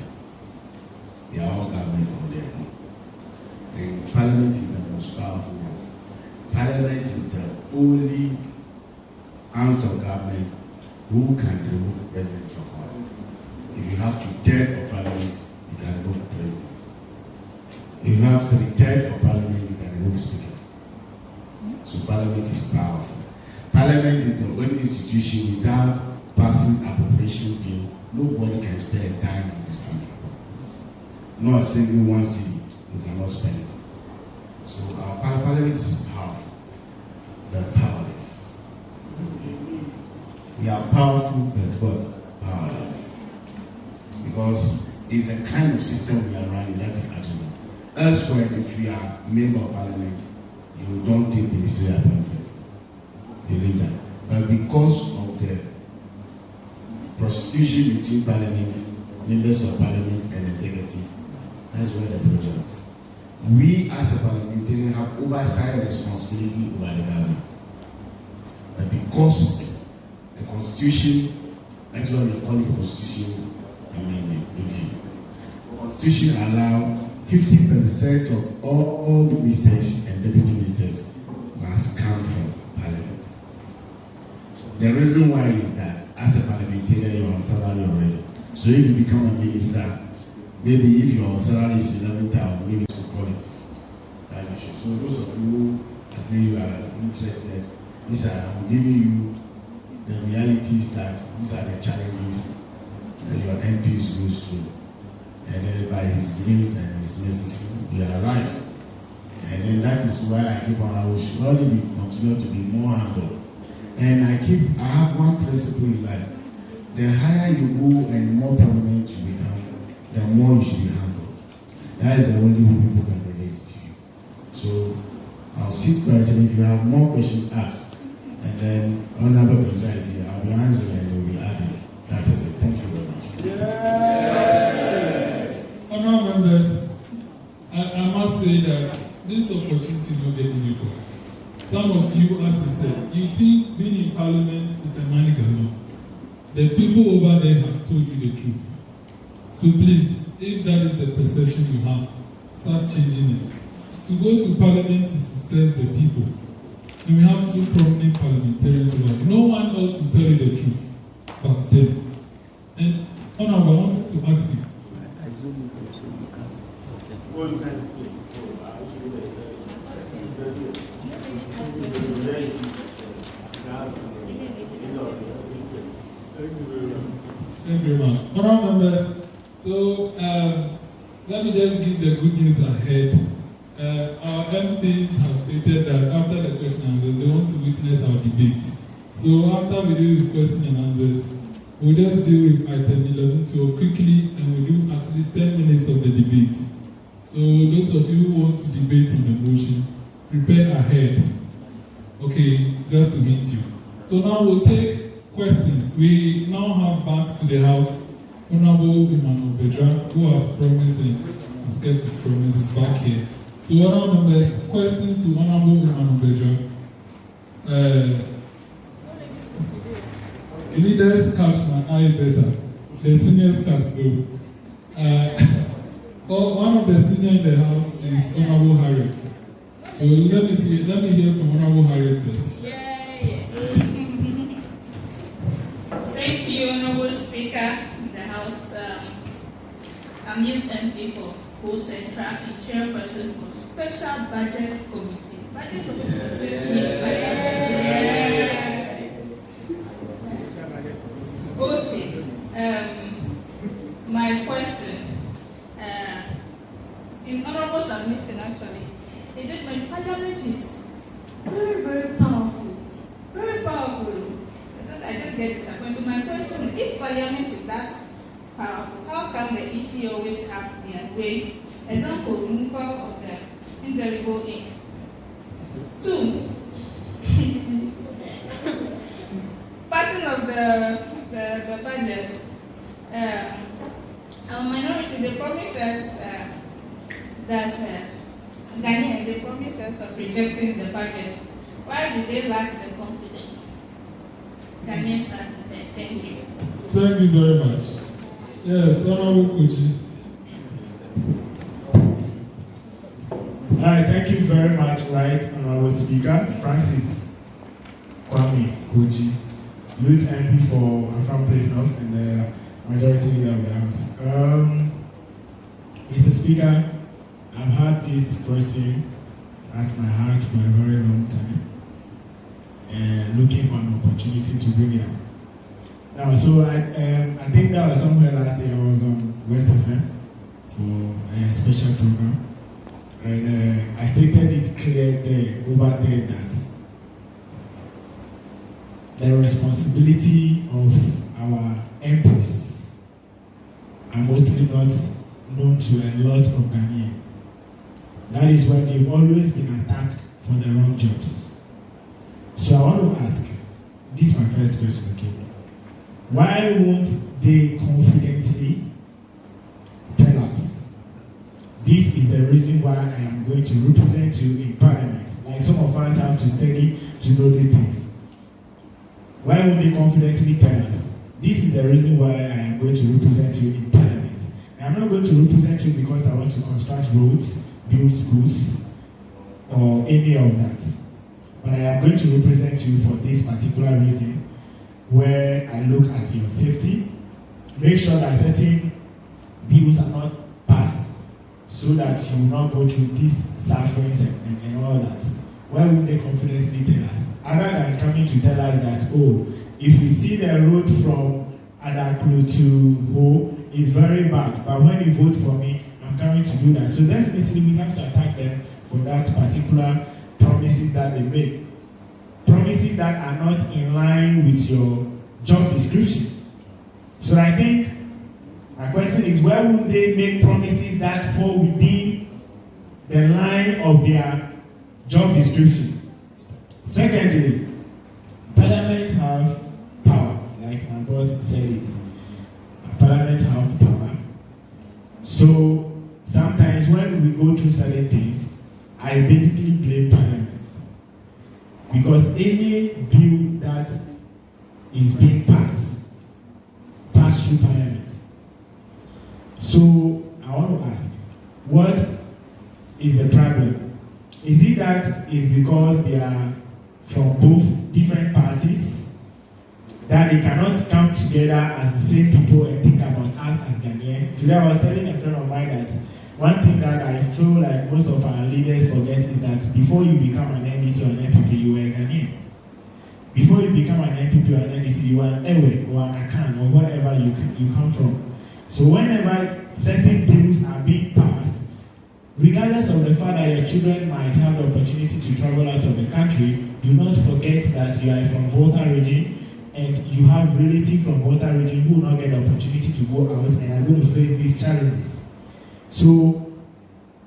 They are all government on their own. And parliament is the most powerful one. Parliament is the only arms of government who can remove the president from power. If you have two-thirds of parliament, you can remove the president. If you have three-thirds of parliament, you can remove the speaker. So parliament is powerful. Parliament is the only institution without passing appropriation bill. Nobody can spend a dime in this country. Not a single one city you cannot spend. So our parliament is powerful, but powerless. We are powerful, but what? Powerless. Because it's a kind of system we are running, that's agreement. Elsewhere, if you are a member of parliament, you don't take ministerial appointment. You leave that. But because of the prostitution between parliament, members of parliament, and executive, that's where the problem is. We as a parliamentarian have oversight responsibility over the government. But because the constitution, that's what they call the constitution amendment review. The constitution allows 50% of all ministers and deputy ministers must come from parliament. The reason why is that as a parliamentarian you are on salary already. So if you become a minister, maybe if your salary is 11,000, maybe it's qualities that you should. So those of you I say you are interested, I'm giving you the realities that these are the challenges that your MPs goes through. And then by his grace and his mercy, we arrive. And then that is why I keep on, I will surely continue to be more humble. And I have one principle in life. The higher you go and more prominent you become, the more you should be humble. That is the only way people can relate to you. So I'll sit quietly. If you have more questions, ask. And then Honorable Bedzrah is here. I'll be answering and we'll be adding. That is it. Thank you very much. Yeah. Honorable members, I must say that this opportunity will get difficult. Some of you, as I said, you think being in parliament is a money galore. The people over there have told you the truth. So please, if that is the perception you have, start changing it. To go to parliament is to serve the people. And we have two prominent parliamentarians over there. No one else will tell you the truth but them. And Honorable, I wanted to ask you. I zoom it so you can. Oh, you can. Thank you very much. Honorable members, so let me just give the good news ahead. Our MPs have stated that after the question and answers, they want to witness our debate. So after we do the question and answers, we'll just deal with item 11 so quickly, and we'll do at least 10 minutes of the debate. So those of you who want to debate on the motion, prepare ahead. Okay, just to hint you. So now we'll take questions. We now have back to the House Honorable Emmanuel Bedzrah, who has promised and has kept his promises back here. So honorable members, questions to Honorable Emmanuel Bedzrah. The leaders catch my eye better. The seniors catch though. One of the seniors in the House is Honorable Harriet. So let me hear from Honorable Harriet first. Thank you, Honorable Speaker in the House. I'm Youth MP for Coast and Track and Chairperson for Special Budget Committee. Budget Okay. My question. In honorable submission, actually, is that my parliament is very, very powerful. Very powerful. So I just get disappointed. So my question is, if parliament is that powerful, how come the EC always have their way? Example, removal of the indelible ink. 2, passing of the the budget, our minority, they promise us that Ghanaians, they promise us of rejecting the budget. Why do they lack the confidence? Ghanaians lack the faith. Thank you. Thank you very much. Yes, Honorable Kodzi. All right, thank you very much, right, Honorable Speaker. Francis Kwame Kodzi, Youth MP for Afram Place North and the Majority Leader of the House. Mr. Speaker, I've had this question at my heart for a very long time and looking for an opportunity to bring it up. Now, so I think that was somewhere last year I was on West FM for a special program. And I stated it clear there, over there, that the responsibility of our MPs are mostly not known to a lot of Ghanaians. That is why they've always been attacked for the wrong jobs. So I want to ask, this is my first question, okay? Why won't they confidently tell us, this is the reason why I am going to represent you in Parliament? Like some of us have to study to know these things. Why won't they confidently tell us, this is the reason why I am going to represent you in Parliament? I'm not going to represent you because I want to construct roads, build schools, or any of that. But I am going to represent you for this particular reason, where I look at your safety, make sure that certain bills are not passed, so that you will not go through these sufferings and all that. Why would they confidently tell us? Other than coming to tell us that, oh, if you see the road from Adaklu to Ho, it's very bad, but when you vote for me, I'm coming to do that. So definitely we have to attack them for that particular promises that they make. Promises that are not in line with your job description. So I think my question is, why would they make promises that fall within the line of their job description? Secondly, Parliament have power, like my boss said it. Parliament have power. So sometimes when we go through certain things, I basically blame Parliament. Because any bill that is being passed through Parliament. So I want to ask, what is the problem? Is it that it's because they are from both different parties that they cannot come together as the same people and think about us as Ghanaians? Today I was telling a friend of mine that one thing that I feel like most of our leaders forget is that before you become an NDC or an NPP, you were a Ghanaian. Before you become an NPP or an NDC, you are an Ewe or an Akan or wherever you come from. So whenever certain bills are being passed, regardless of the fact that your children might have the opportunity to travel out of the country, do not forget that you are from Volta region and you have relatives from Volta region who will not get the opportunity to go out and are going to face these challenges. So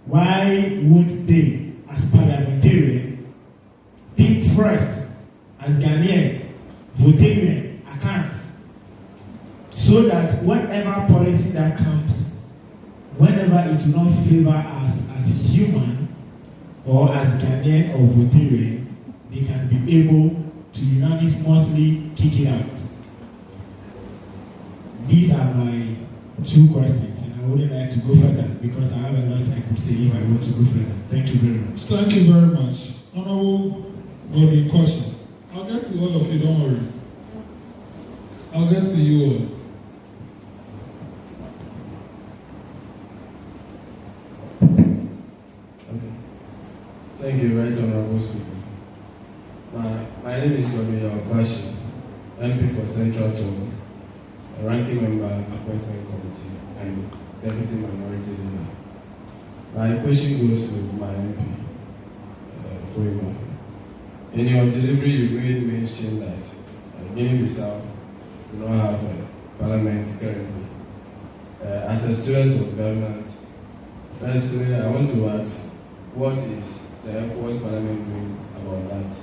why would they, as parliamentarians, think first as Ghanaian, Votarian, account, so that whatever policy that comes, whenever it will not favor us as human or as Ghanaian or Votarian, they can be able to unanimously kick it out. These are my two questions, and I wouldn't like to go further because I have a lot I could say if I want to go further. Thank you very much. Thank you very much. Honorable Gloria, question. I'll get to all of you, don't worry. I'll get to you all. Okay. Thank you, Right Honorable Speaker. My name is Gloria Agbaxode, MP for Central Togo, a ranking member, Appointment Committee, and Deputy Minority Leader. My question goes to my MP, Foima. In your delivery, you made mention that Guinea-Bissau do not have a parliament currently. As a student of governance, firstly, I want to ask, what is the Ecowas Parliament doing about that?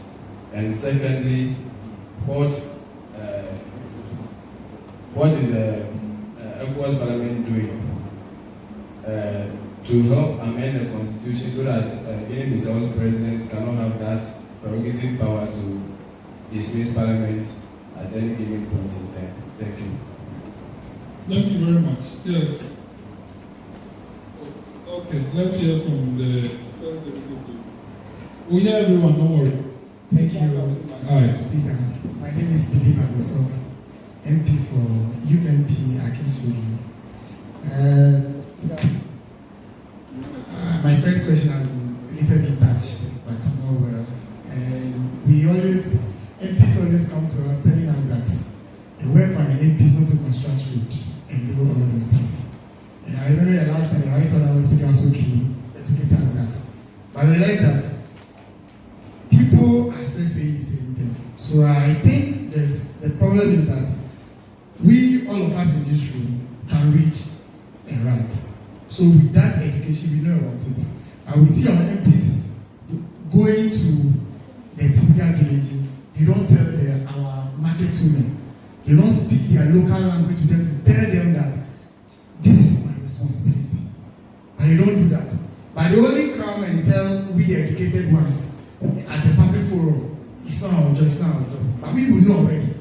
what is the Ecowas Parliament doing to help amend the constitution so that Guinea-Bissau's president cannot have that prerogative power to dismiss Parliament at any given point in time? Thank you. Thank you very much. Yes. Okay, let's hear from the first deputy. We hear everyone, don't worry. Thank you, Mr. Speaker. My name is Agbaxode, MP for Youth MP Akatsi. My first question has been a little bit touched, but not well. And MPs always come to us telling us that the work on the MP is not to construct road and do all those things. And I remember the last time the right honourable speaker also came to educate us that. But I realized that people are still saying the same thing. So I think the problem is that all of us in this room, can read and write. So with that education, we know about it. And we see our MPs going to the typical villages. They don't tell our market women. They don't speak their local language to them to tell them that this is my responsibility. And they don't do that. But they only come and tell we the educated ones at the public forum, it's not our job, it's not our job. But we will know already.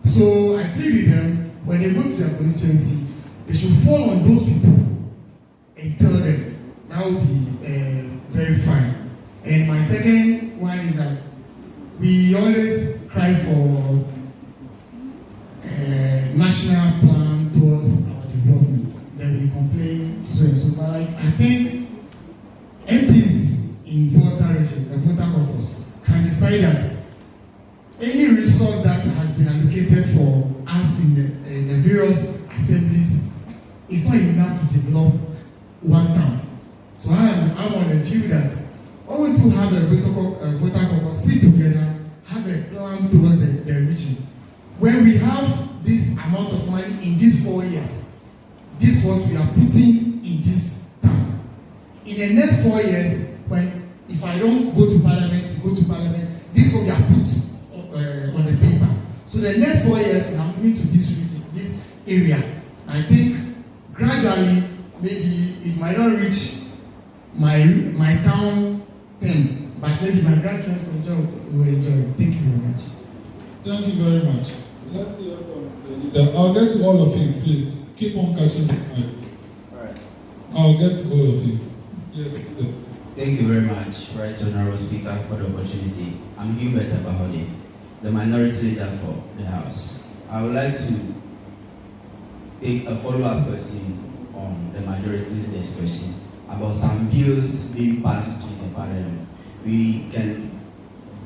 So I plead with them, when they go to their constituency, they should fall on those people and tell them. That would be very fine. And my second one is that we always cry for national plan towards our development. Then we complain so and so. But I think MPs in Volta region, the Volta Caucus, can decide that any resource that has been allocated for us in the various assemblies is not enough to develop one town. So I'm on the view that I want to have a Volta Caucus sit together, have a plan towards the region. When we have this amount of money in these 4 years, this is what we are putting in this town. In the next 4 years, if I don't go to Parliament, this is what we are put on the paper. So the next 4 years, we are moving to this region, this area. I think gradually, maybe it might not reach my town 10, but maybe my grandchildren will enjoy it. Thank you very much. Thank you very much. Let's hear from the leader. I'll get to all of you, please. Keep on catching the mic. All right. I'll get to all of you. Yes, leader. Thank you very much, Right Honourable Speaker, for the opportunity. I'm Hubert, the minority leader for the House. I would like to take a follow-up question on the majority leader's question about some bills being passed in the Parliament. We can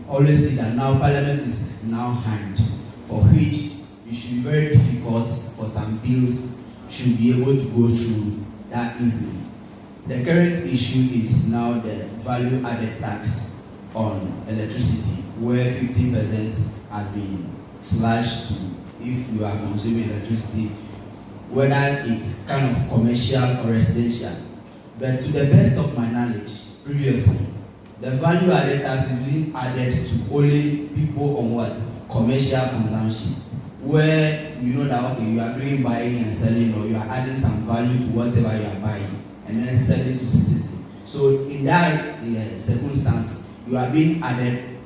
always see that now Parliament is now hanged, for which it should be very difficult for some bills should be able to go through that easily. The current issue is now the value-added tax on electricity, where 50% has been slashed to if you are consuming electricity, whether it's kind of commercial or residential. But to the best of my knowledge, previously, the value-added tax is being added to only people on what? Commercial consumption, where you know that okay, you are doing buying and selling, or you are adding some value to whatever you are buying and then selling to citizens. So in that circumstance, you are being added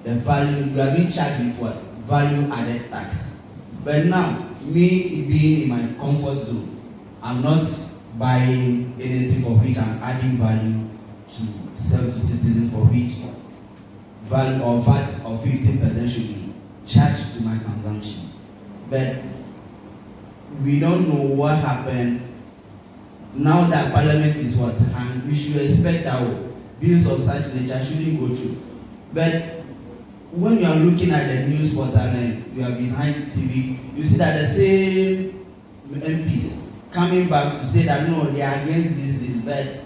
the value, you are being charged with what? Value-added tax. But now, me being in my comfort zone, I'm not buying anything for which I'm adding value to sell to citizens, for which value or VAT of 15% should be charged to my consumption. But we don't know what happened. Now that Parliament is what? And we should expect that bills of such nature shouldn't go through. But when you are looking at the news portal and you are behind TV, you see that the same MPs coming back to say that no, they are against this, but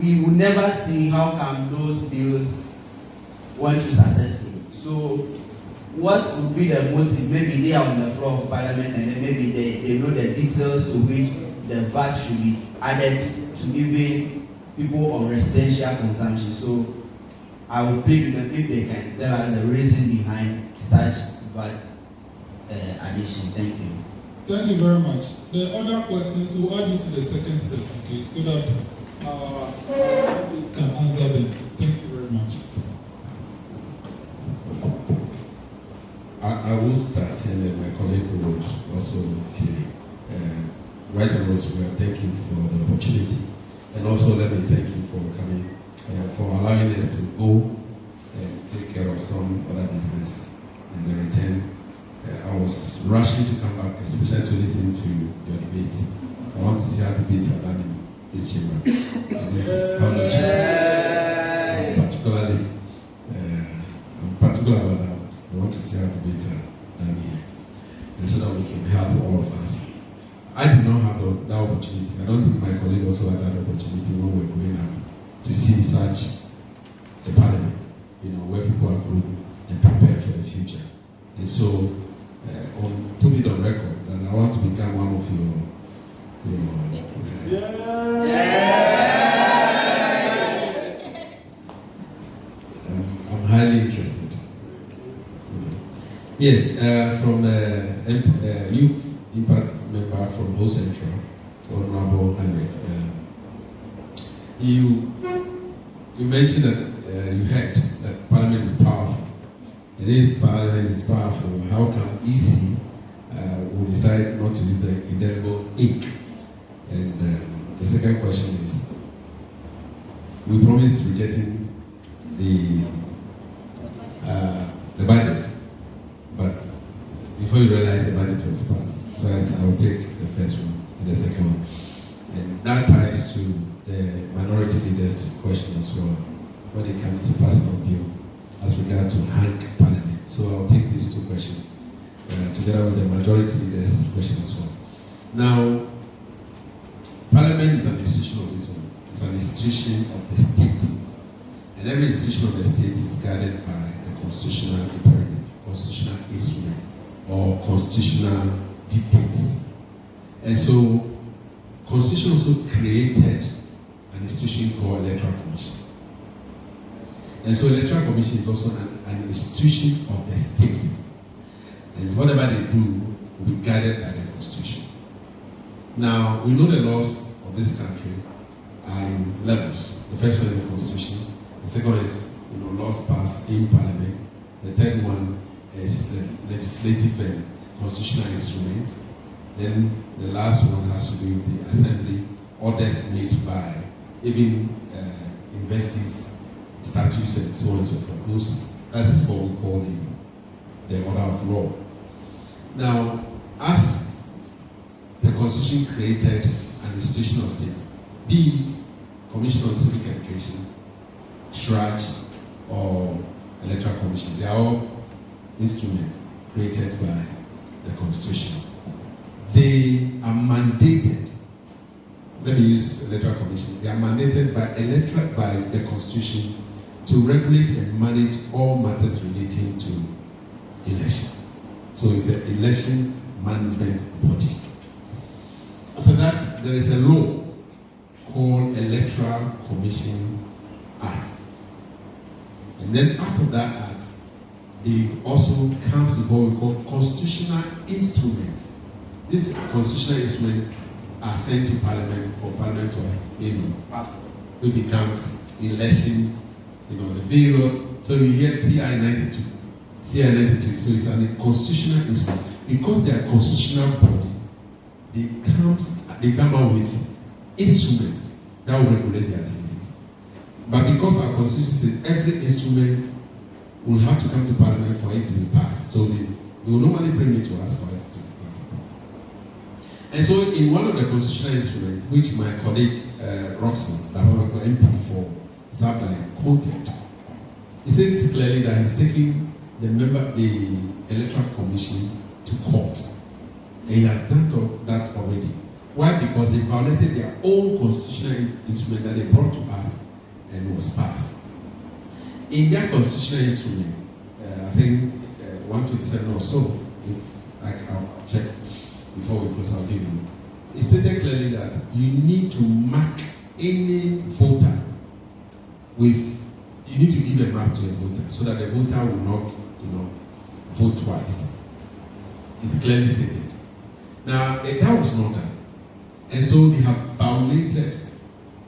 we will never see how come those bills went through successfully. So what would be the motive? Maybe they are on the floor of Parliament and then maybe they know the details to which the VAT should be added to even people on residential consumption. So I would plead with them if they can tell us the reason behind such VAT addition. Thank you. Thank you very much. The other questions will add you to the second set, okay, so that can answer them. Thank you very much. I will start, and then my colleague will also fill in. Right and also, we are thanking for the opportunity, and also let me thank you for coming, for allowing us to go and take care of some other business in the return. I was rushing to come back, especially to listen to your debates. I want to see how debates are done in this chamber, in this college. Particularly about that. I want to see how debates are done here, and so that we can help all of us. I did not have that opportunity. I don't think my colleague also had that opportunity when we were growing up to see such a parliament, where people are grown and prepared for the future. And so, put it on record that I want to become one of I'm highly interested. Yes, from Youth Impact member from Whole Central, Honorable Hubert. You mentioned that you heard that Parliament is powerful. And if Parliament is powerful, how come EC will decide not to use the indelible ink? And the second question is, we promised rejecting the budget, but before you realize the budget was passed. So I will take the first one and the second one. And that ties to the minority leaders' question as well, when it comes to passing of bill as regard to hang Parliament. So I'll take these two questions together with the majority leaders' question as well. Now, Parliament is an institution of its own. It's an institution of the state. And every institution of the state is guided by the constitutional imperative, constitutional instrument, or constitutional dictates. And so, Constitution also created an institution called Electoral Commission. And so, Electoral Commission is also an institution of the state. And whatever they do will be guided by the Constitution. Now, we know the laws of this country are in levels. The first one is the Constitution. The second is laws passed in Parliament. The third one is the legislative and constitutional instrument. Then the last one has to do with the assembly, orders made by even universities, statutes, and so on and so forth. That is what we call the order of law. Now, as the Constitution created an institution of state, be it Commission on Civic Education, SHRAJ, or Electoral Commission, they are all instruments created by the Constitution. They are mandated, let me use Electoral Commission, they are mandated by the Constitution to regulate and manage all matters relating to election. So it's an election management body. After that, there is a law called Electoral Commission Act. And then out of that act, it also comes with what we call constitutional instruments. These constitutional instruments are sent to Parliament for Parliament to pass it. It becomes election, the various. So you get CI 92, CI 93. So it's a constitutional instrument. Because they are constitutional body, they come out with instruments that will regulate the activities. But because our constitution says every instrument will have to come to Parliament for it to be passed. So they will normally bring it to us for it to be passed. And so in one of the constitutional instruments, which my colleague Roxanne, the MP for Zabla, quoted, he says clearly that he's taking the Electoral Commission to court. And he has done that already. Why? Because they violated their own constitutional instrument that they brought to us and was passed. In their constitutional instrument, I think 127 or so, I'll check before we close, I'll give you. It stated clearly that you need to mark any voter with, you need to give a mark to a voter so that the voter will not, vote twice. It's clearly stated. Now, that was not done. And so they have violated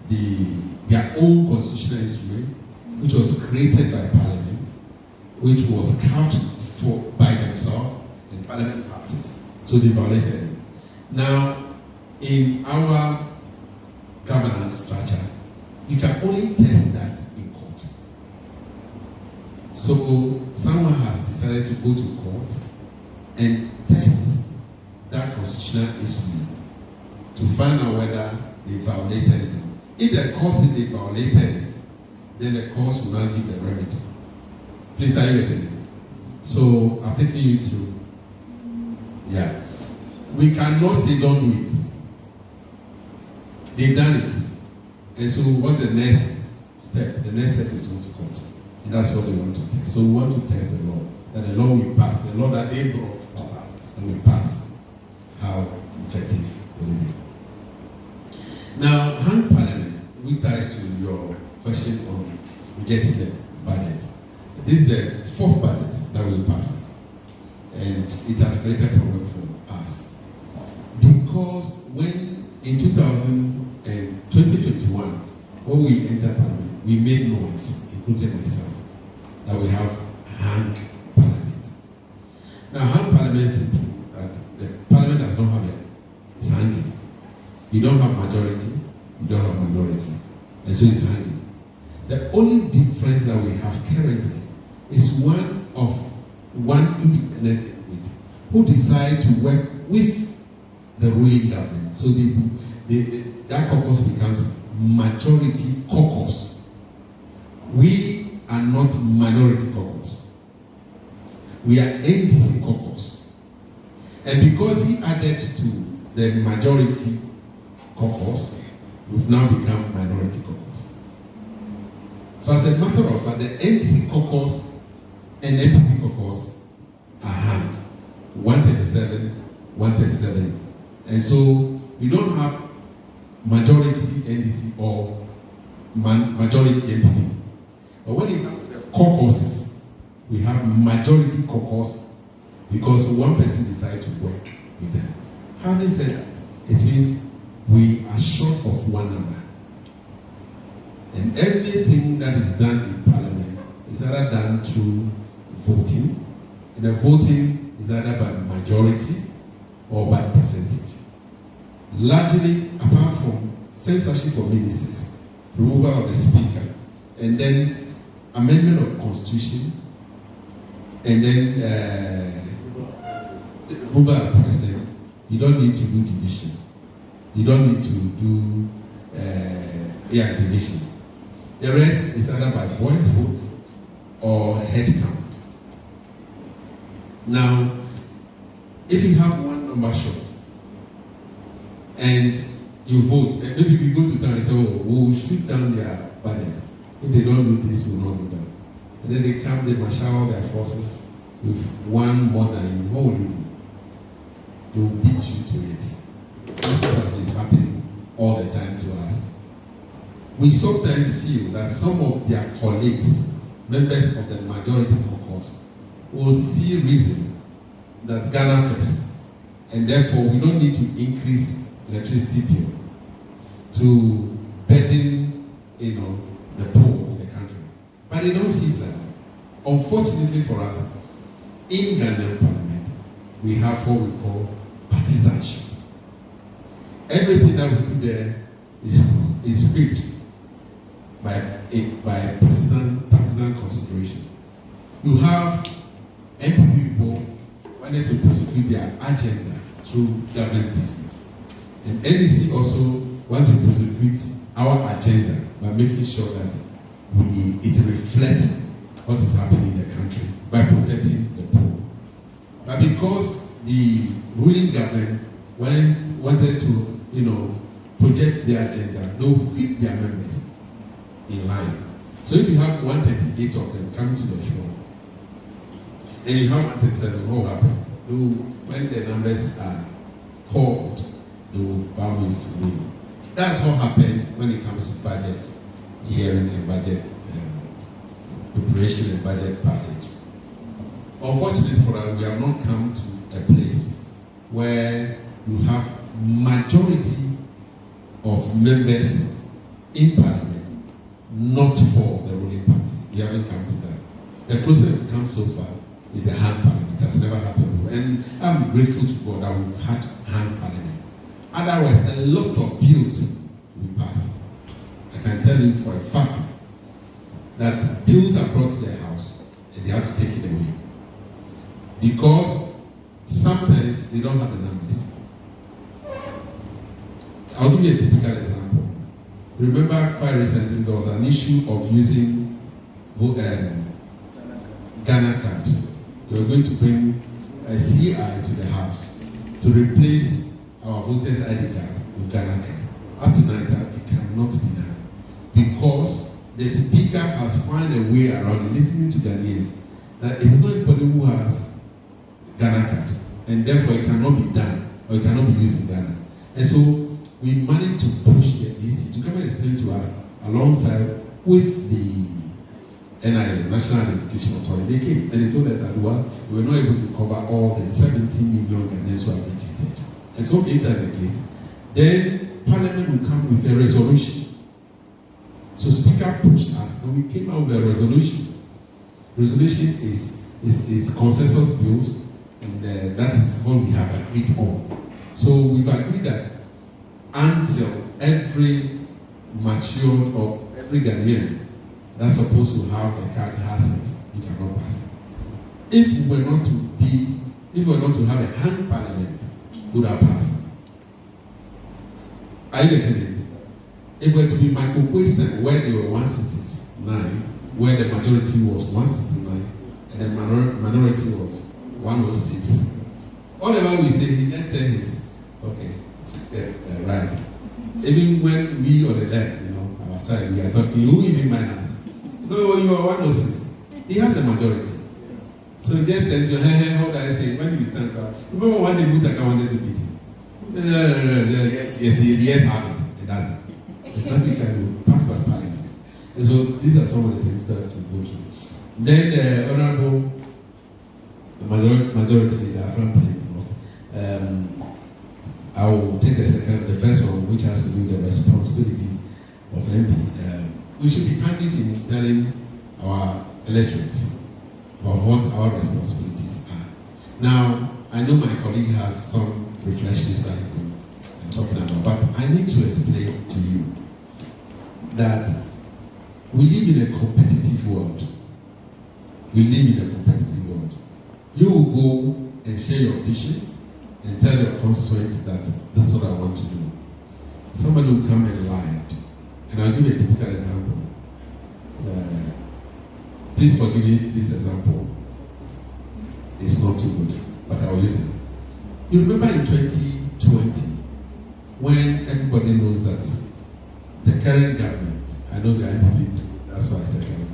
their own constitutional instrument, which was created by Parliament, which was carved by themselves, and Parliament passed it. So they violated it. Now, in our governance structure, you can only test that in court. So someone has decided to go to court and test that constitutional instrument to find out whether they violated it. If the court said they violated it, then the court will not give the remedy. Please, are you getting it? So I'm taking you through. Yeah. We cannot say don't do it. They've done it. And so what's the next step? The next step is going to court. And that's what they want to test. So we want to test the law. That the law will pass. The law that they brought to pass and will pass. How effective will it be? Now, hang Parliament, which ties to your question on getting the budget. This is the fourth budget that will pass. And it has created a problem for us. Because when in 2021, when we entered Parliament, we made noise, including myself, that we have hang Parliament. Now, hang Parliament is that the Parliament does not have it's hanging. You don't have majority, you don't have minority, and so it's hanging. The only difference that we have currently is one independent entity who decide to work with the ruling government. So that caucus becomes majority caucus. We are not minority caucus. We are NDC caucus. And because he added to the majority caucus, we've now become minority caucus. So as a matter of fact, the NDC caucus and NPP caucus are hanged. 137, 137. And so you don't have majority NDC or majority NPP. But when it comes to the caucuses, we have majority caucus because one person decided to work with them. Having said that, it means we are short of one number. And everything that is done in Parliament is either done through voting, and the voting is either by majority or by percentage. Largely, apart from censorship of ministers, removal of the speaker, and then amendment of constitution, and then removal of president, you don't need to do division. You don't need to do division. The rest is either by voice vote or head count. Now, if you have one number short and you vote, and maybe you go to town and say, oh, we'll shoot down their budget. If they don't do this, we'll not do that. And then they come, they marshal their forces with one more than you. What will you do? They will beat you to it. That's what has been happening all the time to us. We sometimes feel that some of their colleagues, members of the majority caucus, will see reason that Ghana first, and therefore we don't need to increase electricity bill to burden, the poor in the country. But they don't see that. Unfortunately for us, in Ghanaian Parliament, we have what we call partisanship. Everything that we put there is rigged by partisan consideration. You have MPP people wanted to prosecute their agenda through government business. And NDC also want to prosecute our agenda by making sure that it reflects what is happening in the country by protecting the poor. But because the ruling government wanted to, project their agenda, they will keep their members in line. So if you have 138 of them coming to the floor, and you have 137, what will happen? When the numbers are called, they will always win. That's what happened when it comes to budget hearing and budget preparation and budget passage. Unfortunately for us, we have not come to a place where you have majority of members in Parliament not for the ruling party. We haven't come to that. The closest we've come so far is the hung Parliament. It has never happened. And I'm grateful to God that we've had hung Parliament. Otherwise, a lot of bills will pass. I can tell you for a fact that bills are brought to the House and they have to take it away. Because sometimes they don't have the numbers. I'll give you a typical example. Remember quite recently there was an issue of using Ghana card. They were going to bring a CI to the House to replace our voters' ID card with Ghana card. Up to now, it cannot be done because the Speaker has found a way around listening to Ghanaians that it is not everybody who has Ghana card, and therefore it cannot be done or it cannot be used in Ghana. And so we managed to push the EC to come and explain to us alongside with the NIA, National Education Authority. They came and they told us that we were not able to cover all the 17 million Ghanaians who are registered. And so if that's the case, then Parliament will come with a resolution. So Speaker pushed us and we came out with a resolution. Resolution is consensus built, and that is what we have agreed on. So we've agreed that until every matured or every Ghanaian that's supposed to have a card has it, you cannot pass it. If we were not to have a hung Parliament, we would have passed. Are you getting it? If it were to be micro-question where they were 169, where the majority was 169, and the minority was 106. Whatever we say, he just tell his, okay, yes, right. Even when we on the left, our side, we are talking, who even minus? No, you are 106. He has a majority. So he just tells you, how do I say, when you stand up, remember one day Mutaka wanted to beat him. Yes, have it. It does it. It's nothing can be passed by Parliament. And so these are some of the things that we go through. Then the Honorable Majority Leader, Afram, please. I will take the first one, which has to do with the responsibilities of MP. We should be candid in telling our electorate about what our responsibilities are. Now, I know my colleague has some reflections that I'm talking about, but I need to explain to you that we live in a competitive world. We live in a competitive world. You will go and share your vision and tell your constituents that that's what I want to do. Somebody will come and lie. And I'll give you a typical example. Please forgive me this example. It's not too good, but I'll use it. You remember in 2020, when everybody knows that the current government, I know the NPP, that's why I said that,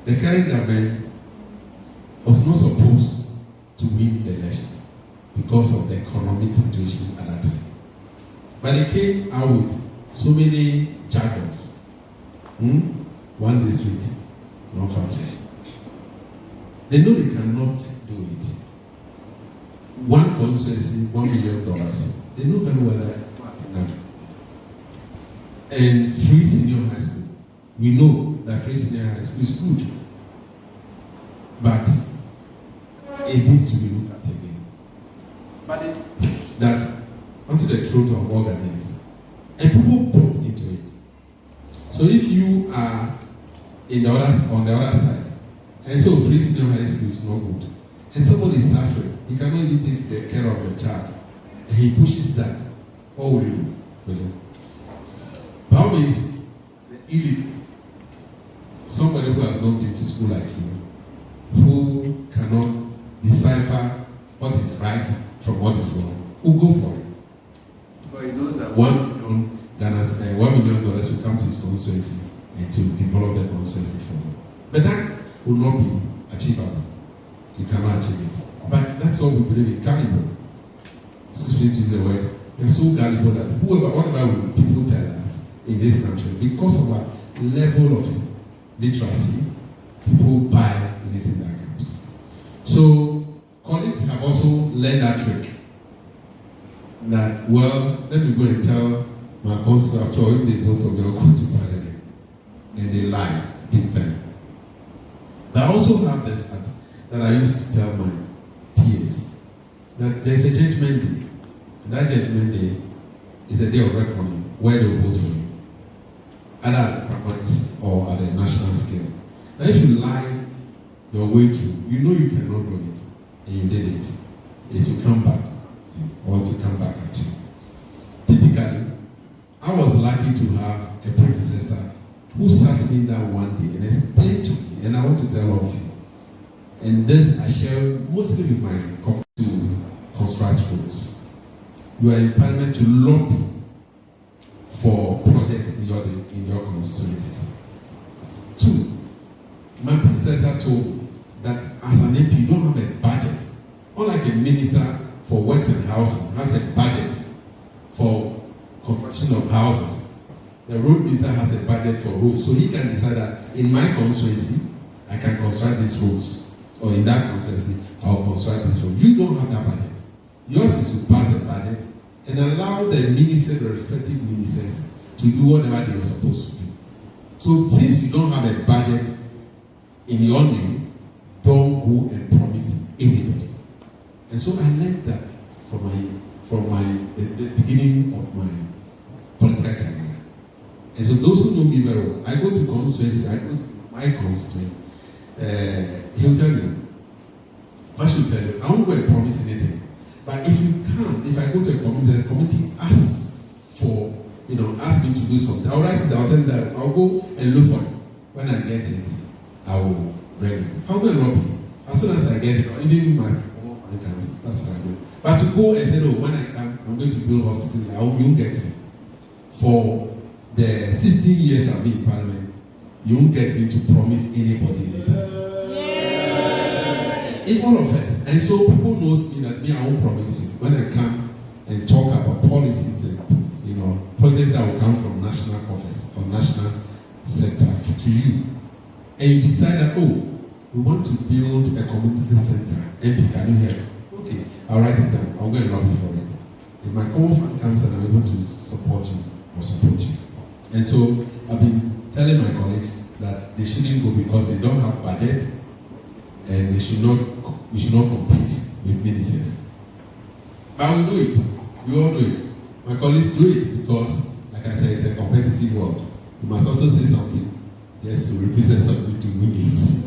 the current government was not supposed to win the election because of the economic situation at that time. But they came out with so many jargons. One district, one factory. They know they cannot do it. One constituency, $1 million. They know very well that it's not enough. And free senior high school. We know that free senior high school is good. But it needs to be looked at again. But they push that onto the throat of all Ghanaians. And people bought into it. So if you are on the other side, and so free senior high school is not good, and somebody is suffering, he cannot even take care of your child, and he pushes that, what will you do? Problem is the illiterate, somebody who has not been to school like you, who cannot decipher what is right from what is wrong, will go for it. But he knows that $1 million will come to his constituency and to develop the constituency for him. But that will not be achievable. You cannot achieve it. But that's what we believe in gullible. Excuse me to use the word. We're so gullible that whatever people tell us in this country, because of our level of literacy, people buy anything that comes. So colleagues have also learned that trick. that, well, let me go and tell my consul after all, if they vote for me, I'll go to Parliament. And they lied big time. But I also have this that I used to tell my peers, that there's a judgment day. And that judgment day is a day of reckoning where they will vote for you, either at the primaries or at the national scale. Now, if you lie your way through, you know you cannot do it, and you did it, it will come back or to come back at you. Typically, I was lucky to have a predecessor who sat me down one day and explained to me, and I want to tell all of you, and this I share mostly with my Caucus to construct roads. You are in Parliament to lobby for projects in your constituencies. 2, my predecessor told me that as an MP, you don't have a budget. Unlike a minister for works and housing has a budget for construction of houses, the road minister has a budget for roads. So he can decide that in my constituency, I can construct these roads. Or in that constituency, I will construct this road. You don't have that budget. Yours is to pass the budget and allow the ministers, the respective ministers, to do whatever they were supposed to do. So since you don't have a budget in your name, don't go and promise anybody. And so I learned that from the beginning of my political career. And so those who know me very well, I go to constituency, I go to my constituent, he'll tell you, what should tell you? I won't go and promise anything. But if you can't, if I go to a committee, the committee asks for, ask me to do something, I'll write it, I'll tell them that I'll go and look for it. When I get it, I will bring it. I'll go and lobby. As soon as I get it, even my comes, that's what I do. But to go and say, no, when I come, I'm going to build a hospital, I won't get it. For the 16 years I've been in Parliament, you won't get me to promise anybody anything. It's all of us. And so people knows me that me, I won't promise you. When I come and talk about policies and projects that will come from national office or national sector to you, and you decide that, we want to build a community center, MP, can you help? Okay, I'll write it down. I'll go and lobby for it. If my common fund comes and I'm able to support you, I'll support you. And so I've been telling my colleagues that they shouldn't go because they don't have budget, and we should not compete with ministers. But we do it. We all do it. My colleagues do it because, like I said, it's a competitive world. You must also say something just to represent something to win news.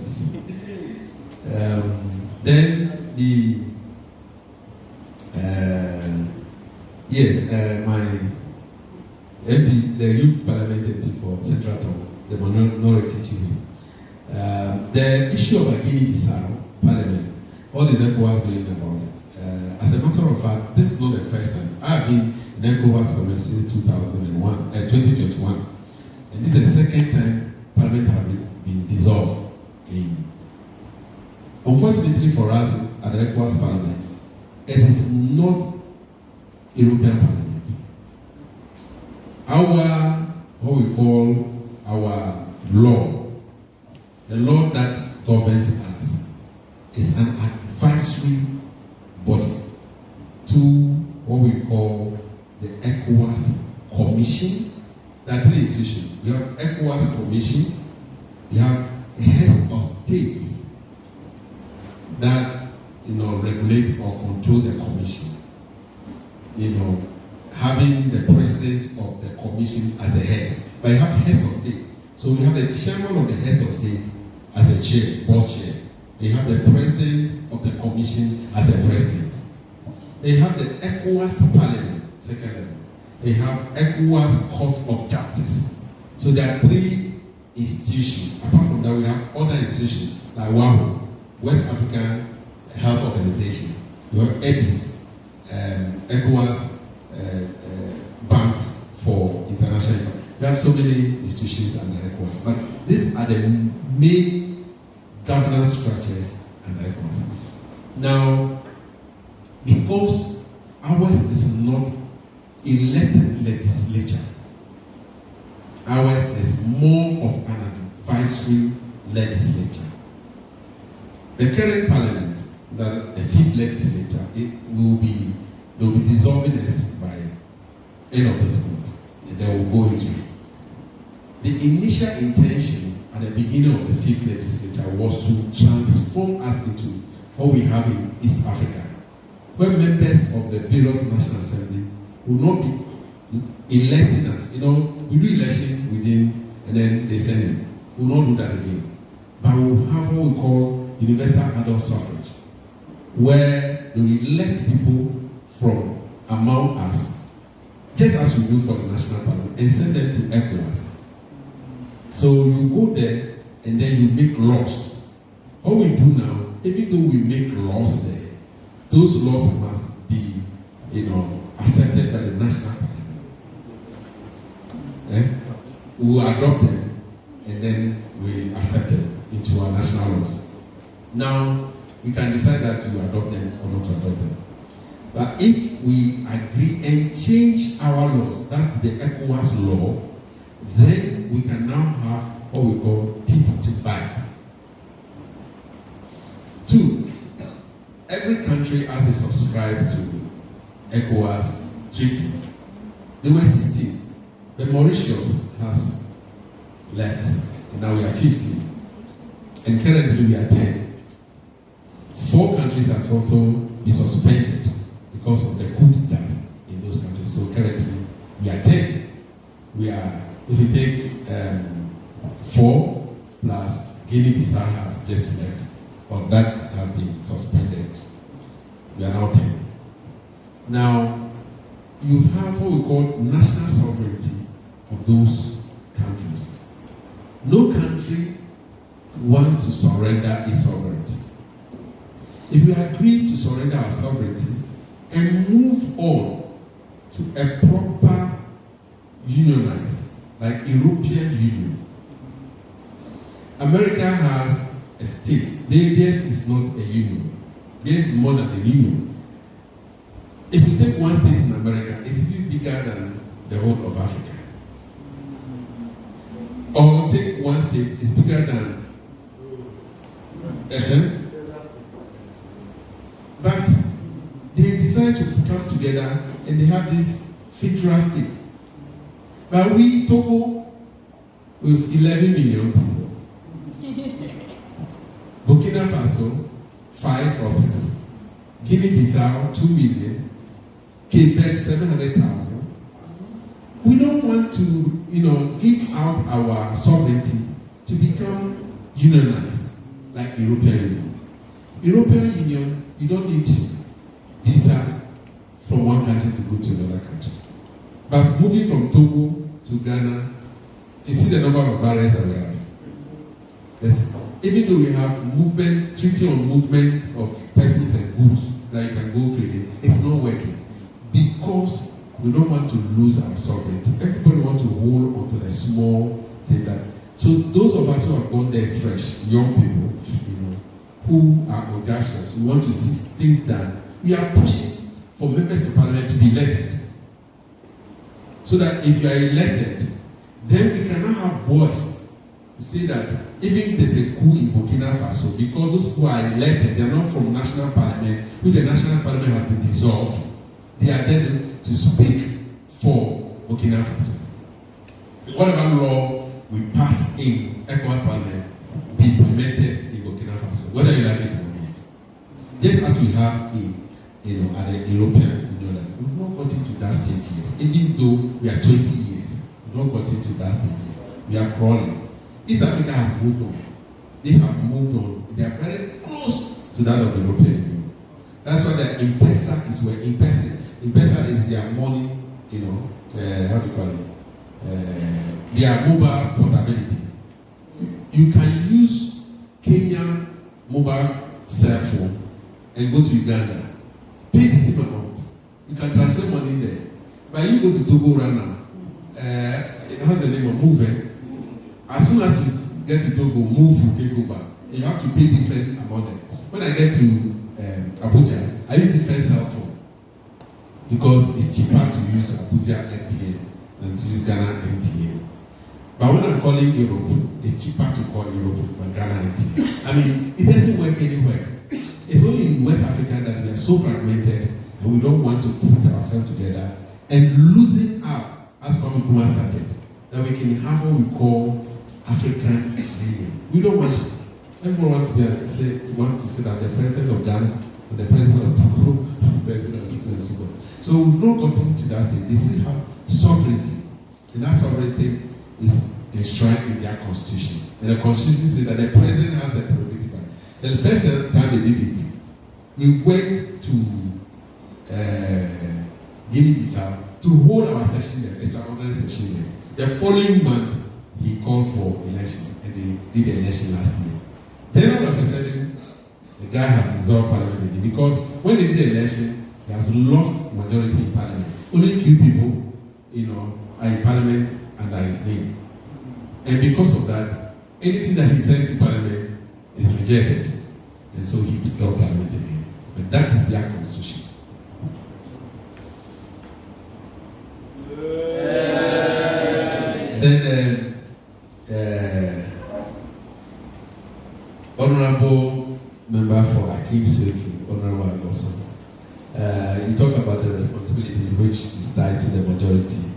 Then my MP, the youth parliament MP for Central Town, the minority chief. The issue of Guinea-Bissau Parliament, all the Ecowas doing about it. As a matter of fact, this is not the first time. I have been in Ecowas Parliament since 2021. And this is the second time Parliament has been dissolved. Unfortunately for us at the Ecowas Parliament, it is not European Parliament. What we call our law, the law that governs us, is an advisory body to what we call the Ecowas Commission. There are 3 institutions. You have Ecowas Commission, you have the heads of states that regulate or control the commission. Having the president of the commission as the head. But you have heads of state. So we have the chairman of the heads of state as the chair, board chair. You have the president of the commission as the president. Then you have the Ecowas Parliament, second level. Then you have Ecowas Court of Justice. So there are 3 institutions. Apart from that, we have other institutions like WAHO, West African Health Organization. You have EBIS, Ecowas banks for international. We have so many institutions under Ecowas, but these are the main governance structures under Ecowas. Now, because ours is not elected legislature, ours is more of an advisory legislature. The current parliament, the 5th legislature, it will be They will be dissolving us by end of this month, and they will go into it. The initial intention at the beginning of the 5th legislature was to transform us into what we have in East Africa, where members of the various National Assembly will not be electing us. You know, we do election within, and then they send him. We will not do that again. But we will have what we call universal adult suffrage, where they will elect people from among us, just as we do for the National Parliament, and send them to Ecowas. So you go there, and then you make laws. What we do now, even though we make laws there, those laws must be, accepted by the National Parliament. We will adopt them, and then we accept them into our national laws. Now, we can decide that to adopt them or not to adopt them. But if we agree and change our laws, that's the Ecowas law, then we can now have what we call teeth to bite. 2, every country has to subscribe to Ecowas treaty. There were 16, but Mauritius has left, and now we are 50. And currently we are 10. 4 countries have also been suspended because of the coup d'etat in those countries. So currently we are 10. We are, if you take 4 plus Guinea-Bissau has just left, or that have been suspended. We are now 10. Now, you have what we call national sovereignty of those countries. No country wants to surrender its sovereignty. If we agree to surrender our sovereignty and move on to a proper unionized, like European Union, America has a state. Theirs is not a union. Theirs is more than a union. If you take one state in America, it's even bigger than the whole of Africa. Or take one state, it's bigger than. But they decide to come together and they have this federal state. But we, Togo, with 11 million people, Burkina Faso, 5 or 6, Guinea-Bissau, 2 million, Keta, 700,000. We don't want to, give out our sovereignty to become unionized like European Union. European Union, you don't need visa from one country to go to another country. But moving from Togo to Ghana, you see the number of barriers that we have. Yes. Even though we have movement, treaty on movement of persons and goods that you can go freely, it's not working because we don't want to lose our sovereignty. Everybody wants to hold onto the small thing that. So those of us who have gone there fresh, young people, who are audacious, we want to see things done. We are pushing for members of parliament to be elected. So that if you are elected, then we can now have voice to say that even if there's a coup in Burkina Faso, because those who are elected, they are not from national parliament, who the national parliament has been dissolved, they are there to speak for Burkina Faso. Whatever law we pass in Ecowas parliament be implemented in Burkina Faso, whether you like it or not. Just as we have at the European Union, we've not got into that stage yet. Even though we are 20 years, we've not got into that stage yet. We are crawling. East Africa has moved on. They have moved on. They are very close to that of the European Union. That's why the M-Pesa is where M-Pesa is their money, how do you call it? Their mobile portability. You can use Kenyan mobile cell phone and go to Uganda. Pay the same amount. You can transfer money there. But you go to Togo right now. It has the name of Move. As soon as you get to Togo, Move will take over. You have to pay different amount. When I get to Abuja, I use different cell phone because it's cheaper to use Abuja MTN than to use Ghana MTN. But when I'm calling Europe, it's cheaper to call Europe than Ghana MTN. I mean, it doesn't work anywhere. It's only in West Africa that we are so fragmented and we don't want to put ourselves together and losing out, as Kwame started, that we can have what we call African Union. We don't want it. Everyone wants to say that the president of Ghana, or the president of Togo, the president of Sudan. So we've not gotten to that stage. They still have sovereignty. And that sovereignty is enshrined in their constitution. And the constitution says that the president has the prerogative. And the first time they did it, we went to Guinea-Bissau to hold our session there, extraordinary session there. The following month, he called for election, and they did the election last year. Then all of a sudden, the guy has dissolved parliament again, because when they did the election, he has lost majority in parliament. Only few people, are in parliament under his name. And because of that, anything that he sent to parliament is rejected. And so he dissolved parliament again. But that is their constitution. Then Honorable Member for Akatsi, Honorable Agbaxode, you talk about the responsibility which is tied to the majority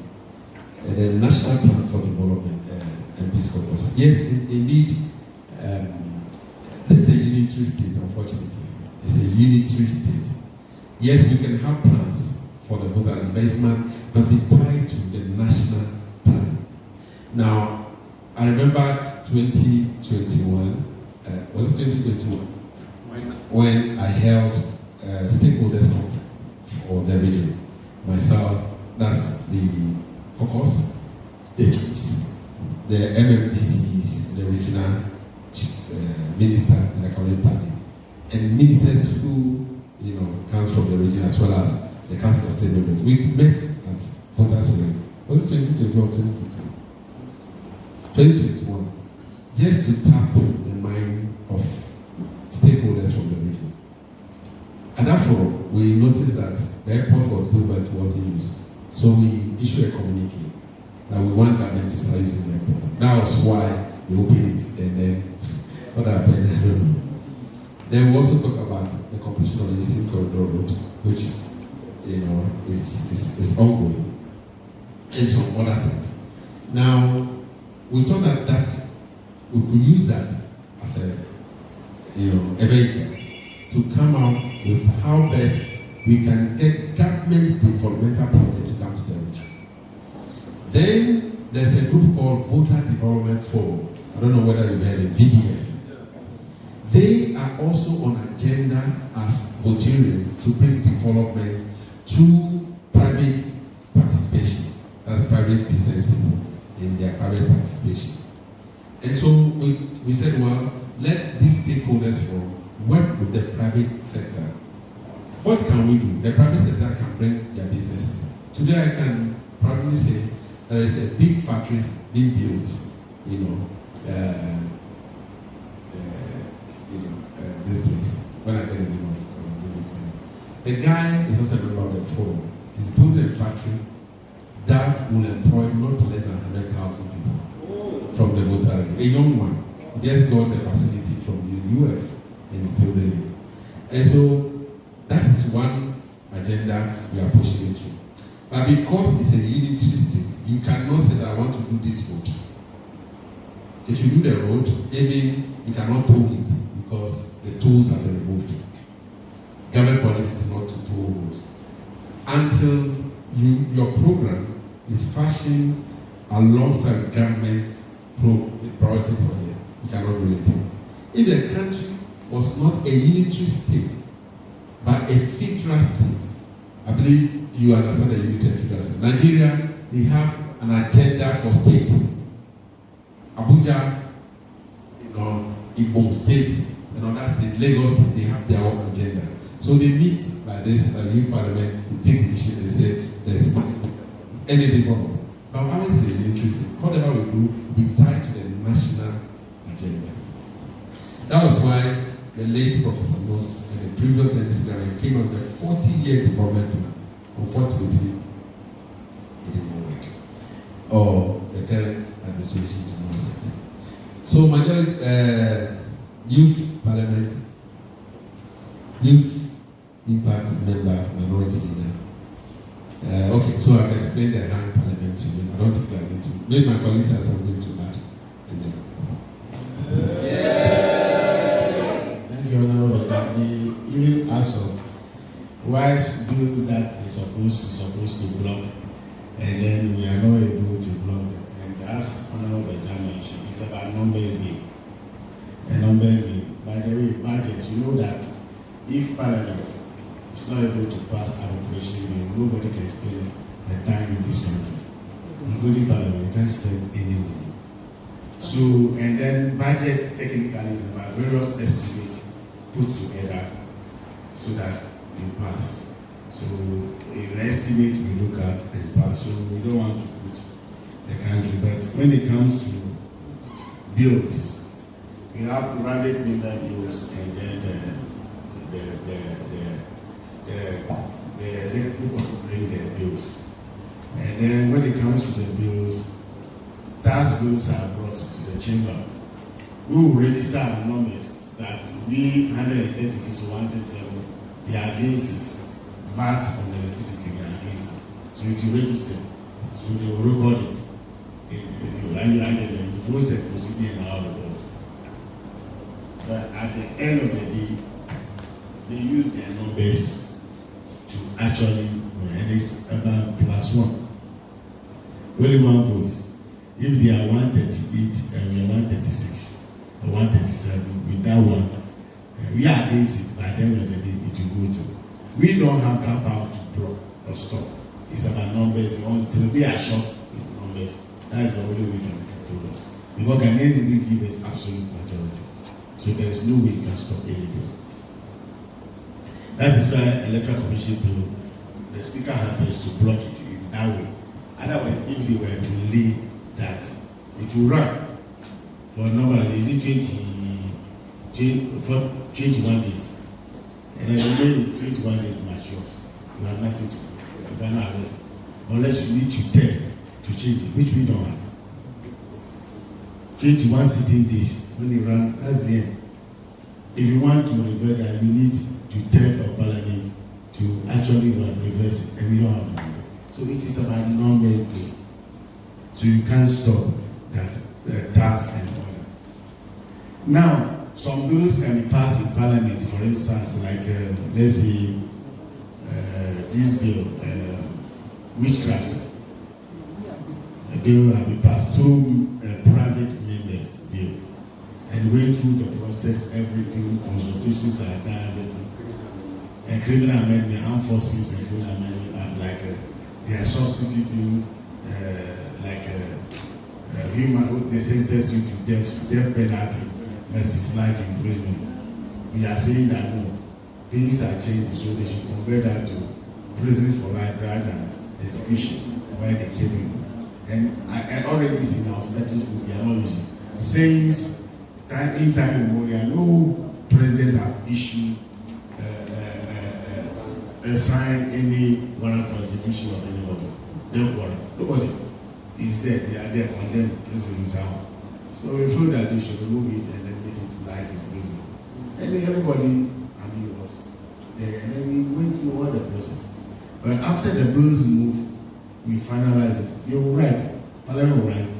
and the National Plan for Development and Peace Caucus. Yes, indeed, this is a unitary state, unfortunately. It's a unitary state. Yes, we can have plans for the total investment, but be tied to the national plan. Now, I remember 2021, was it 2021? When I held stakeholders conference for the region. Myself, that's the Caucus, the chiefs, the MMDCs, the regional minister and the current party, and ministers who comes from the region as well as the Council of State members. We met at Voters' Week. Was it 2021 or 2021? 2021, just to tap the mind of stakeholders from the region. And therefore, we noticed that the airport was built but it wasn't used. So we issued a communique that we want government to start using the airport. That was why we opened it, and then what happened, I don't know. Then we also talk about the completion of the Eastern Corridor Road, which is ongoing, and some other things. Now, we thought that we could use that as a vehicle to come out with how best we can get government developmental projects to come to the region. Then there's a group called Voter Development Forum. I don't know whether you've heard of VDF. They are also on agenda as Votarians to bring development to private participation. That's private business people in their private participation. And so we said, well, let these stakeholders work with the private sector. What can we do? The private sector can bring their businesses. Today I can proudly say there is a big factory being built, this place. When I get a name of the guy is also a member of the forum. He's building a factory that will employ not less than 100,000 people from the voter. A young one. He just got the facility from the US and is building it. And so that is one agenda we are pushing it through. But because it's a unitary state, you cannot say that I want to do this road. If you do the road, even you cannot toll it because the tolls have been removed. Government policy is not to toll roads. Until your program is fashioned alongside government's priority project, you cannot do anything. If the country was not a unitary state, but a federal state, I believe you understand the unitary federal state. Nigeria, they have an agenda for states. Abuja, Igbo state, and other state, Lagos state, they have their own agenda. So they meet like this, youth parliament, they take decision, they say there's anything wrong. But I always say interesting. Whatever we do, we tie to the national agenda. That was why the late Professor Moss and the previous NCW came up with a 40-year development plan. Unfortunately, it didn't work. Or the current administration did not accept it. So majority youth parliament, youth impact member, minority I don't think I need to. Maybe my colleagues have something to add. Thank you, Honorable. Even as of why bills that is supposed to block, and then we are not able to block them. And as Honorable mentioned, it's about numbers game. A numbers game. By the way, budgets, you know that if Parliament is not able to pass appropriation bill, nobody can spend a dime in this country. Including Parliament, you can't spend any money. So, and then budget technically is about various estimates put together so that you pass. So it's an estimate we look at and pass. So we don't want to put the country. But when it comes to bills, we have private member bills and then the executive will bring their bills. And then when it comes to the bills, tax bills are brought to the chamber. We will register our numbers that we 136 or 137, we are against it. VAT on electricity, we are against it. So it will register. So they will record it. In the process proceeding in our report. But at the end of the day, they use their numbers to actually, and it's about +1. Only one vote. If they are 138 and we are 136 or 137, with that one, we are against it. By the end of the day, it will go to. We don't have that power to block or stop. It's about numbers until we are shocked with numbers. That is the only way we can control us. Because Ghanaians didn't give us absolute majority. So there is no way you can stop any bill. That is why electoral commission bill, the speaker happens to block it in that way. Otherwise, if they were to leave that, it will run for a number of days, 21 days. And then when it's 21 days matures, you have nothing to do. You cannot arrest it. Unless you need to test to change it, which we don't have. 21 sitting days, when you run, that's the end. If you want to revert that, you need to tell of Parliament to actually reverse it, and we don't have the money. So it is about numbers game. So you can't stop that tax and order. Now, some bills can be passed in Parliament, for instance, like let's say this bill, witchcraft. A bill has been passed through private members bill. And went through the process, everything, consultations are done, everything. A criminal amendment, armed forces and criminal amendment are like they are substituting human, they sentence you to death penalty versus life imprisonment. We are saying that no, things are changing, so they should convert that to prison for life rather than execution while they keep it. And already it's in our statutes book, we are not using. Since in time immemorial, no president have issued sign any warrant for execution of anybody. Therefore, nobody is there. They are there condemned prison in Sao. So we feel that they should remove it and then make it life in prison. And then everybody, was there, and then we went through all the process. But after the bills move, we finalize it. They will write, Parliament will write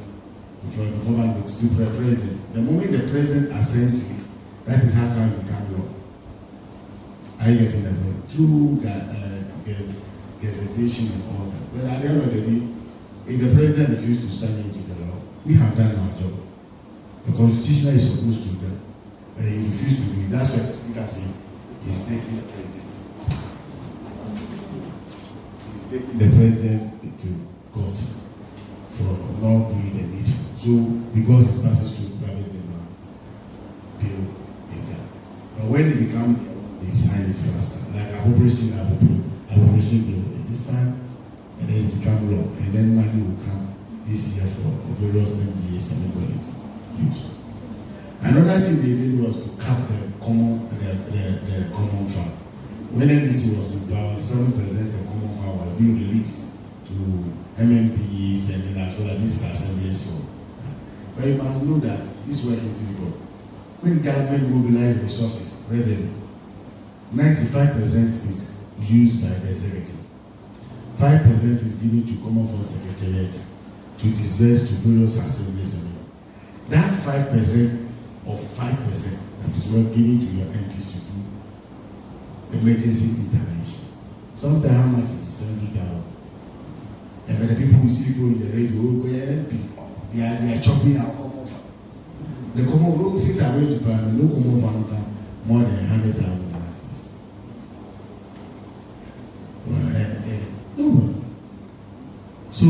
before the government to the president. The moment the president assents to it, that is how can it become law. Are you getting that? Through gazettation and all that. But at the end of the day, if the president refuses to sign into the law, we have done our job. The constitution is supposed to do that. But he refused to do it. That's why the speaker said he's taking the president. He's taking the president to court for not doing the needful. So, because it passes through private member, bill is there. But when it becomes, they sign it faster. Like appropriation bill, it is signed and then it's become law. And then money will come this year for various MDAs and everybody to use. Another thing they did was to cap the common fund. When NDC was in power, 7% of common fund was being released to MMPs and then as well as these assemblies for. But you must know that this work is difficult. When government mobilizes resources, revenue, 95% is used by the executive. 5% is given to Common Fund Secretariat. to disperse to various assemblies. That 5% of 5% that is not given to your MPs to do emergency intervention. Sometimes how much is it? 70,000. And when the people we see go in the radio, they are chopping our common fund. The common road, since I went to Parliament, no common fund can more than 100,000 dollars. No. So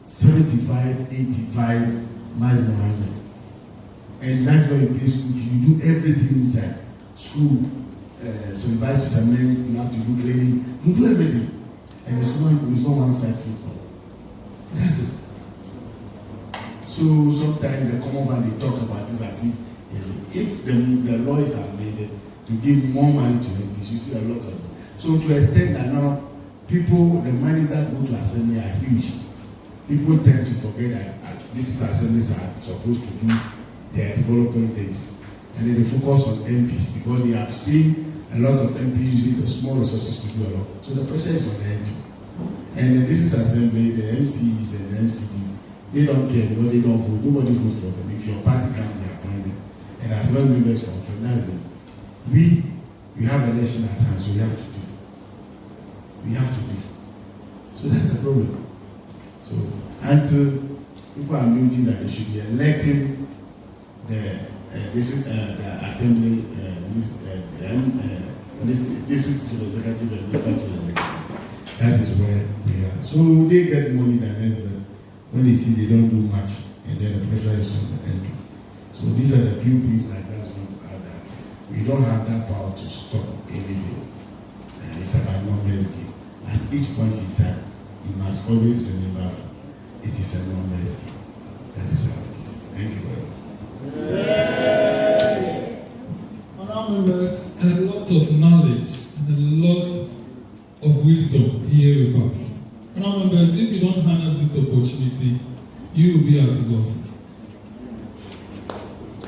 75, 85, maximum 100. And that's why you play school. You do everything inside school. So you buy cement, you have to do cleaning, you do everything. And it's not one side football. That's it. So sometimes the common man they talk about this as if the laws are made to give more money to them, you see a lot of them. So to extend that now people, the monies that go to assembly are huge. People tend to forget that these assemblies are supposed to do their development things. And then they focus on MPs because they have seen a lot of MPs using the small resources to do a lot. So the pressure is on the MP. And this is assembly, the MCs and the MCDs, they don't care because they don't vote. Nobody votes for them. If your party comes, they appoint them. And as well members confirm, that's it. We have election at hand, so we have to do. We have to do. So that's the problem. So until people are noting that they should be electing the assembly, district executive and legislative, that is where we are. So they get money than us, but when they see they don't do much, and then the pressure is on the MPs. So these are the few things I just want to add that we don't have that power to stop anything. It's about numbers game. At each point in time, you must always remember it is a numbers game. That is how it is. Thank you very much. Honourable members had a lot of knowledge and a lot of wisdom here with us. Honourable members, if you don't harness this opportunity, you will be at a loss.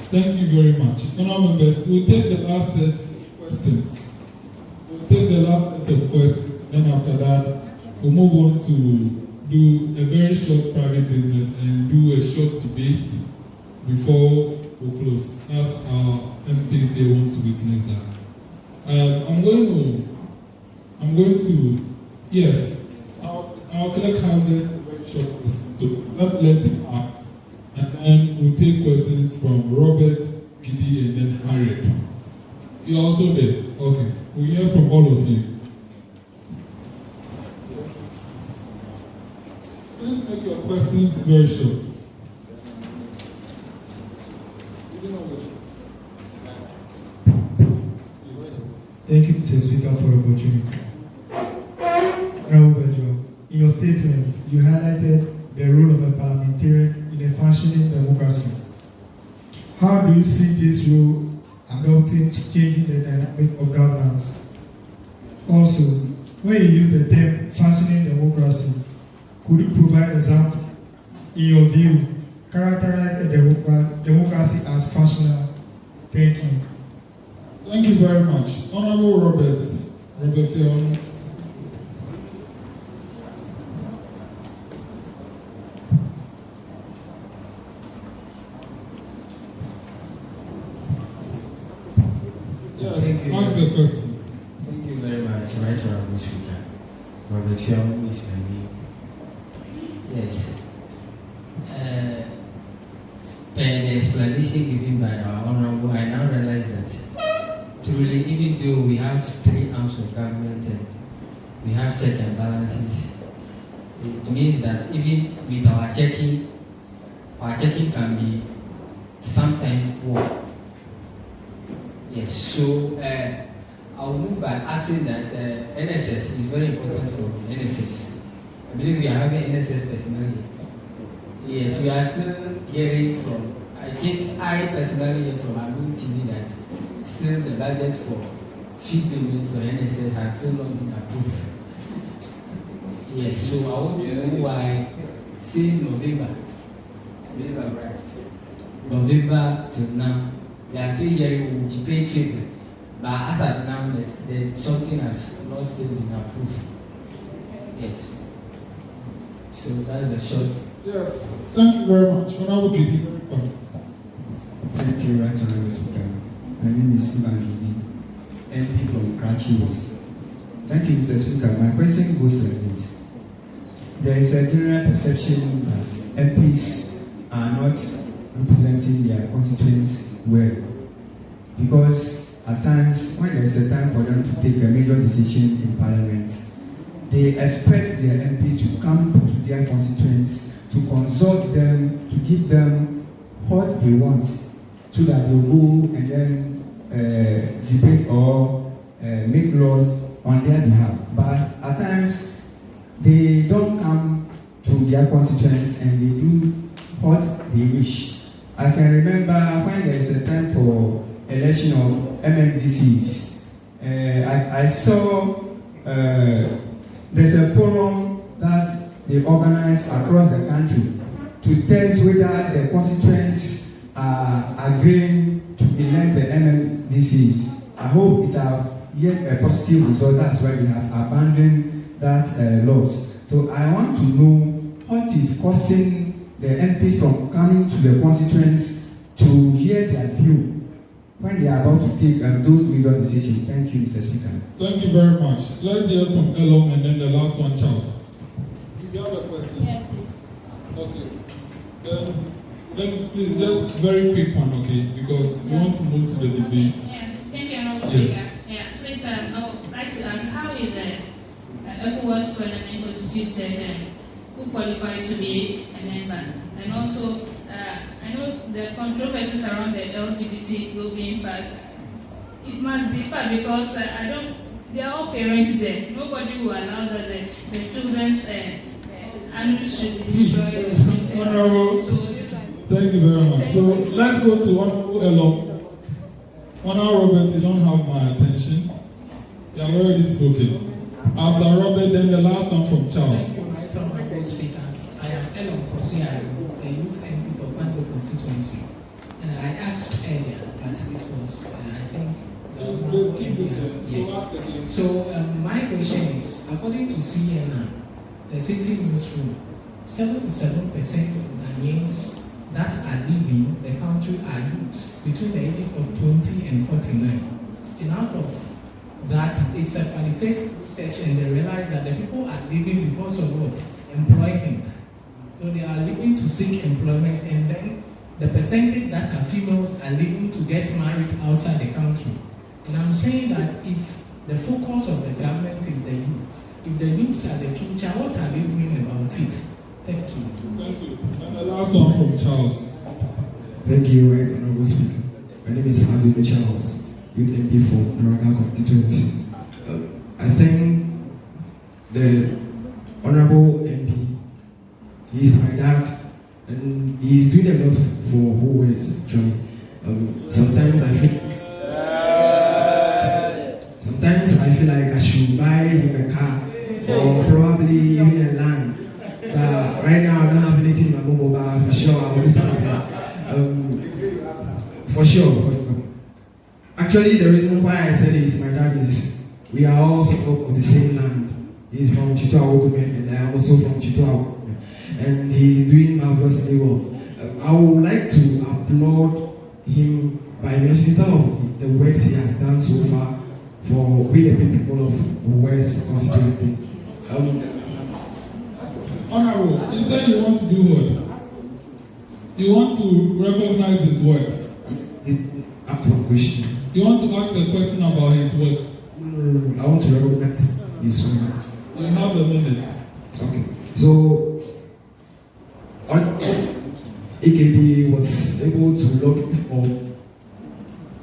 Thank you very much. Honourable members, we'll take the last set of questions. We'll take the last set of questions, and after that, we'll move on to do a very short private business and do a short debate before we close. As our MPs here want to witness that. I'm going to, yes, our clerk has a very short question, so let him ask. And then we'll take questions from Robert, Gidi, and then Harriet. You're also there? Okay. We'll hear from all of you. Please make your questions very short. Thank you, Mr. Speaker, for the opportunity. Honorable Bedzrah, in your statement, you highlighted the role of a parliamentarian in a functioning democracy. How do you see this role adopting to changing the dynamic of governance? Also, when you use the term functioning democracy, could you provide example, in your view, characterize a democracy as functional? Thank you. Thank you very much. Honorable Robert Fion. Yes, ask the question. Thank you very much, Right Honorable Speaker. Robert Fion is my name. Yes. Per the explanation given by our Honorable, I now realize that truly, even though we have three arms of government and we have check and balances, it means that even with our checking can be sometimes poor. Yes, so I'll move by asking that NSS is very important for NSS. I believe we are having NSS personnel here. Yes, we are still hearing from, I think I personally hear from Agbo TV that still the budget for fee payment for NSS has still not been approved. Yes, so I want to know why since November, right? November till now, we are still hearing we pay fee, but as at now, something has not still been approved. Yes. So that's the short. Yes, thank you very much. Honorable Keti, very fast. Thank you, Right Honorable Speaker. My name is Emmanuel, MP from Karachi West. Thank you, Mr. Speaker. My question goes like this. There is a general perception that MPs are not representing their constituents well. Because at times, when there is a time for them to take a major decision in Parliament, they expect their MPs to come to their constituents, to consult them, to give them what they want, so that they'll go and then debate or make laws on their behalf. But at times, they don't come to their constituents and they do what they wish. I can remember when there is a time for election of MMDCs, I saw there's a forum that they organize across the country to test whether the constituents are agreeing to elect the MMDCs. I hope it have yet a positive result. That's why they have abandoned that laws. So I want to know what is causing the MPs from coming to the constituents to hear their view when they are about to take those major decisions. Thank you, Mr. Speaker. Thank you very much. Let's hear from Elom and then the last one, Charles. You have a question? Yes, please. Okay. Then please, just very quick one, okay? Because we want to move to the debate. Yeah, thank you, Honorable Speaker. Yeah, please, I would like to ask, how is the Ecowas Parliament constituted? Who qualifies to be a member? And also, I know the controversies around the LGBT will be in passed. It must be passed because they are all parents there. Nobody will allow that the children's annuals should be destroyed or something. Honorable, thank you very much. So let's go to Honorable Elom. Honorable Robert, you don't have my attention. You have already spoken. After Robert, then the last one from Charles. Right Honorable Speaker, I am Elon Kosi, the youth MP for Kwame constituency. And I asked earlier, but it was, I think, yes. So my question is, according to CNN, the city newsroom, 77% of Ghanaians that are leaving the country are youths between the ages of 20 and 49. And out of that, it's a qualitative research, and they realize that the people are leaving because of what? Employment. So they are leaving to seek employment, and then the percentage that are females are leaving to get married outside the country. And I'm saying that if the focus of the government is the youth, if the youths are the future, what are they doing about it? Thank you. Thank you. And the last one from Charles. Thank you, Right Honorable Speaker. My name is Adil Charles, Youth MP for Naraga constituency. I think the Honorable MP, he is my dad, and he is doing a lot for who is joining. Sometimes I feel like I should buy him a car or probably even a land. But right now I don't have anything in my mobile, but for sure I will do something. For sure. Actually, the reason why I said this, my dad is, we are all support of the same land. He's from Chito Awogome, and I am also from Chito Awogome. And he is doing marvelously well. I would like to applaud him by mentioning some of the works he has done so far for we the people of West constituency. Honorable, you said you want to do what? You want to recognize his works. Ask one question. You want to ask a question about his work? I want to recognize his work. You have a minute. Okay. So, AKB was able to look for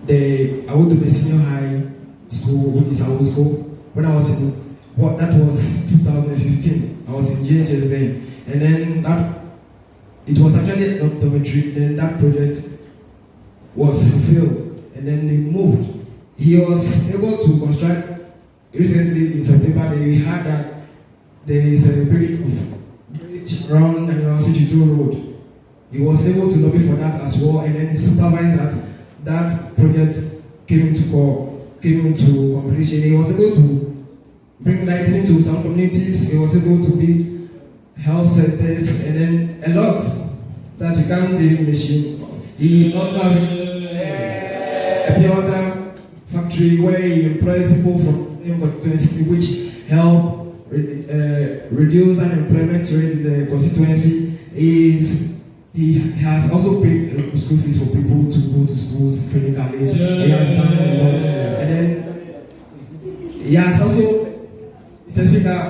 the Awogome Senior High School, which is our school, when I was in, that was 2015. I was in JHS then. And then it was actually a dormitory, then that project was fulfilled. And then they moved. He was able to construct, recently in September, we heard that there is a bridge around City Road. He was able to lobby for that as well, and then he supervised that project came into completion. He was able to bring lighting to some communities. He was able to build health centers, and then a lot that you can't even mention. He also have a pure water factory where he employs people from the same constituency, which help reduce unemployment rate in the constituency. He has also paid school fees for people to go to schools, training college. He has done a lot, and then he has also, Mr. Speaker,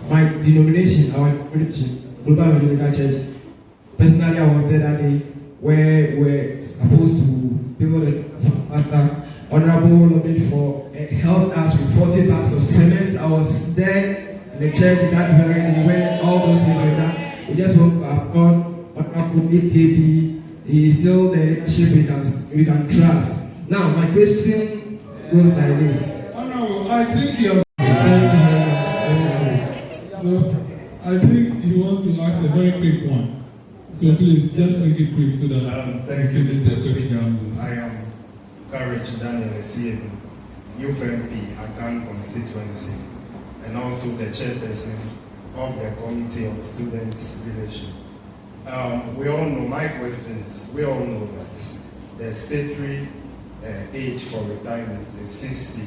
my denomination, our denomination, Global Evangelical Church. Personally, I was there that day where we're supposed to build a honorable lobby for helped us with 40 bags of cement. I was there in the church that very day when all those things were done. We just want to applaud Honorable AKP. He is still the leadership we can trust. Now, my question goes like this. Honorable, I think you're. So, I think he wants to ask a very quick one. So please, just make it quick so that thank you, Mr. Speaker. I am Courage Daniel Esiedi, Youth MP, Akan constituency, and also the chairperson of the Committee on Students' Leadership. We all know, my questions, we all know that the statutory age for retirement is 60,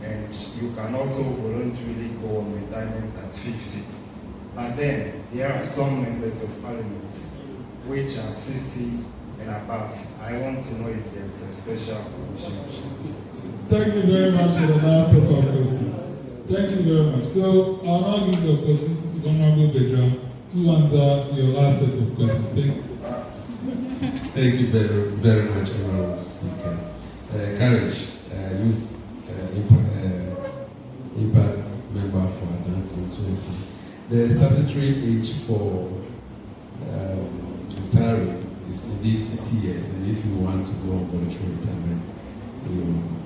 and you can also voluntarily go on retirement at 50. But then, there are some members of parliament which are 60 and above. I want to know if there's a special commission. Thank you very much for the last paper question. Thank you very much. So, I'll now give the opportunity to Honorable Bedzrah to answer your last set of questions. Thank you. Thank you very much, Honorable Speaker. Courage, impact member for Adam constituency. The statutory age for retiring is indeed 60 years, and if you want to go on voluntary retirement, you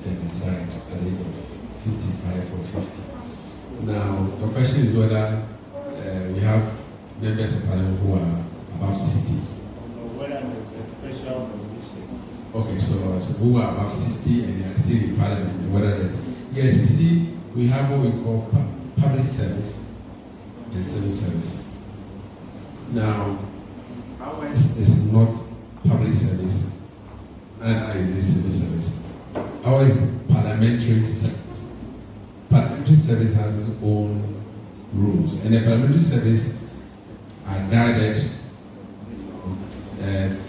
can decide at the age of 55 or 50. Now, the question is whether we have members of parliament who are above 60. Whether there's a special condition. Okay, so who are above 60 and they are still in parliament, and whether there's. Yes, you see, we have what we call public service and civil service. Now, ours is not public service, and is a civil service. Ours is parliamentary service. Parliamentary service has its own rules, and the parliamentary service are guided.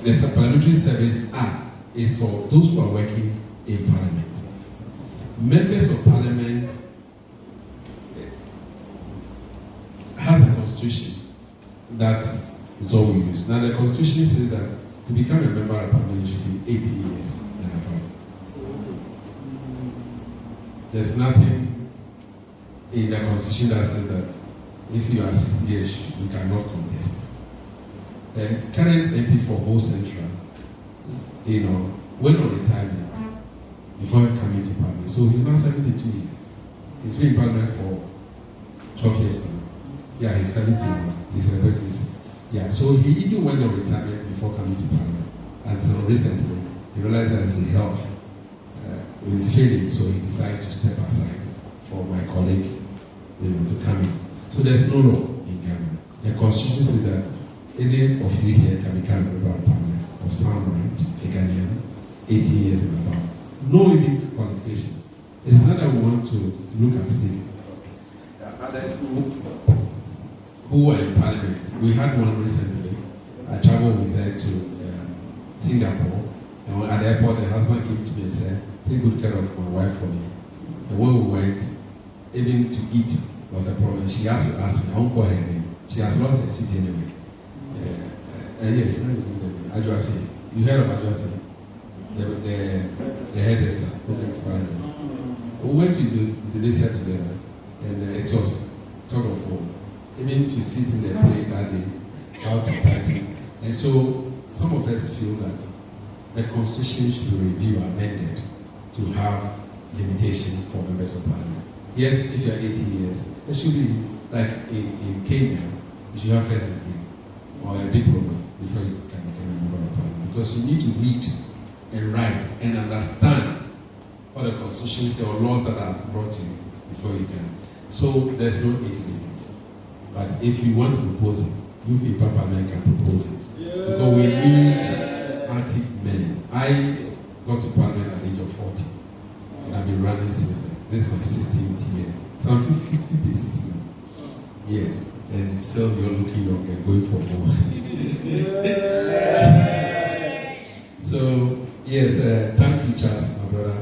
The Parliamentary Service Act is for those who are working in Parliament. Members of Parliament has a constitution that is all we use. Now the constitution says that to become a member of Parliament you should be 18 years and above. There's nothing in the constitution that says that if you are 60 years you cannot contest. The current MP for Whole Central, went on retirement before coming to Parliament. So he's now 72 years. He's been in Parliament for 12 years now. Yeah, he's 70 now. He's celebrating this. Yeah, so he even went on retirement before coming to Parliament. Until recently, he realized that his health was failing, so he decided to step aside for my colleague to come in. So there's no law in Ghana. The constitution says that any of you here can become a member of Parliament of sound right, a Ghanaian, 18 years and above. No even qualification. It is not that we want to look at it. There are others who are in Parliament. We had one recently. I traveled with her to Singapore, and at the airport, the husband came to me and said, "Take good care of my wife for me." And when we went, even to eat was a problem. She has to ask me, "I won't call her name." She has lost her seat anyway. Yes, Adjasi. You heard of Adjasi? The hairdresser who came to Parliament. We went to Indonesia together, and it was talk of war. Even to sit in the plane that day, how to tighten. And so some of us feel that the constitution should be reviewed, amended to have limitation for members of Parliament. Yes, if you are 18 years, it should be like in Kenya, you should have first degree or a diploma before you can become a member of Parliament, because you need to read and write and understand what the constitution says or laws that are brought to you before you can. So there's no age limit. But if you want to propose it, youth in Parliament can propose it. Because we need active men. I got to Parliament at the age of 40, and I've been running since then. This is my 16th year. So I'm 56 now. Yes. And still you're looking young and going for more. So, yes, thank you, Charles, my brother.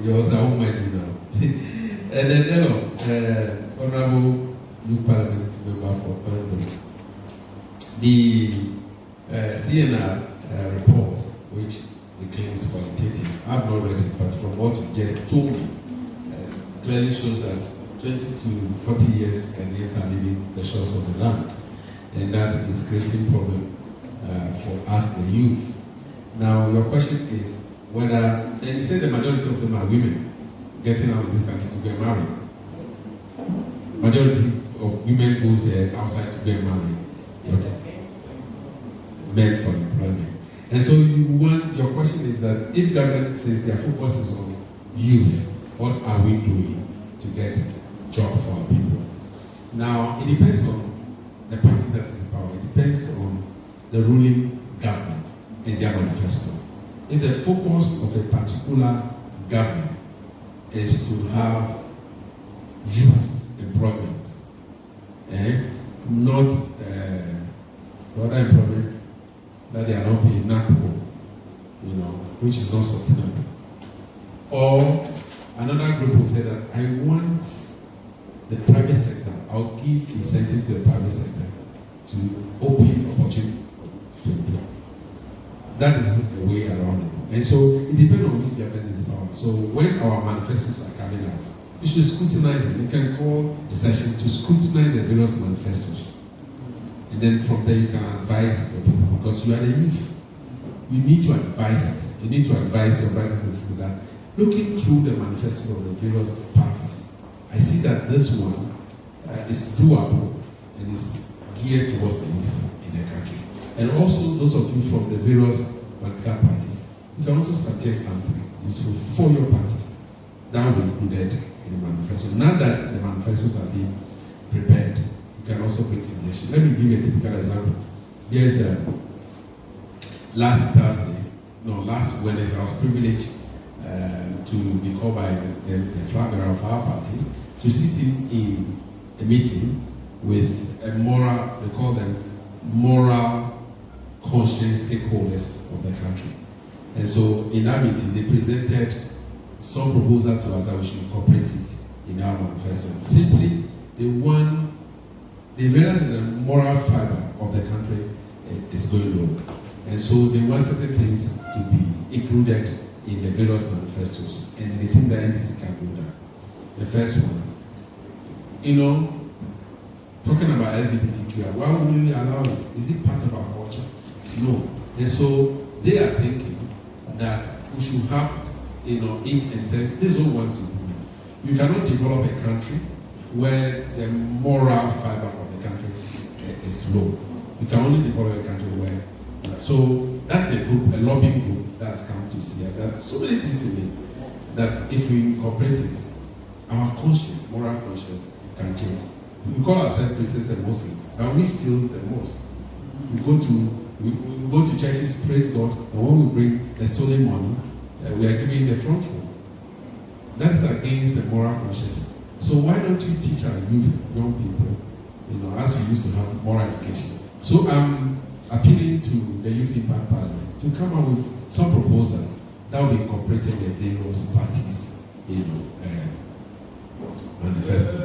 You're also home minded now. And then, hello, Honorable New Parliament Member for Parliament. The CNR report, which the claim is qualitative, I've not read it, but from what you just told me, clearly shows that 20 to 40 years Ghanaians are leaving the shores of the land, and that is creating problem for us, the youth. Now, your question is whether, and you say the majority of them are women getting out of this country to get married. Majority of women goes there outside to get married. Okay. Men for employment. And so your question is that if government says their focus is on youth, what are we doing to get job for our people? Now, it depends on the party that is in power. It depends on the ruling government and their manifesto. If the focus of a particular government is to have youth employment, not the other employment that they are not paying NAPO, which is not sustainable. Or another group will say that I want the private sector, I'll give incentive to the private sector to open opportunity to employ. That is the way around it. And so it depends on which government is power. So when our manifestos are coming out, you should scrutinize it. You can call a session to scrutinize the various manifestos. And then from there you can advise the people, because you are the youth. You need to advise us. You need to advise your brothers and sisters that looking through the manifesto of the various parties, I see that this one is doable and is geared towards the youth in the country. And also those of you from the various political parties, you can also suggest something useful for your parties that will be included in the manifesto. Now that the manifestos are being prepared, you can also bring suggestions. Let me give you a typical example. There's last Wednesday, I was privileged to be called by the flag bearer of our party to sit in a meeting with a moral, they call them moral conscience stakeholders of the country. And so in that meeting, they presented some proposal to us that we should incorporate it in our manifesto. Simply, they realized that the moral fiber of the country is going low. And so they want certain things to be included in the various manifestos. And they think the NDC can do that. The first one, talking about LGBTQ, why would we allow it? Is it part of our culture? No. And so they are thinking that we should have, it and say, this is what we want to do. You cannot develop a country where the moral fiber of the country is low. You can only develop a country where. So that's a group, a lobbying group that's come to see it. There are so many things in it that if we incorporate it, our conscience, moral conscience, can change. We call ourselves Christians and Muslims, but we still the most. We go to churches, praise God, and when we bring the stolen money, we are giving the front row. That is against the moral conscience. So why don't you teach our youth, young people, as we used to have moral education? So I'm appealing to the Youth Impact Parliament to come up with some proposal that will be incorporated in the various parties, manifesto.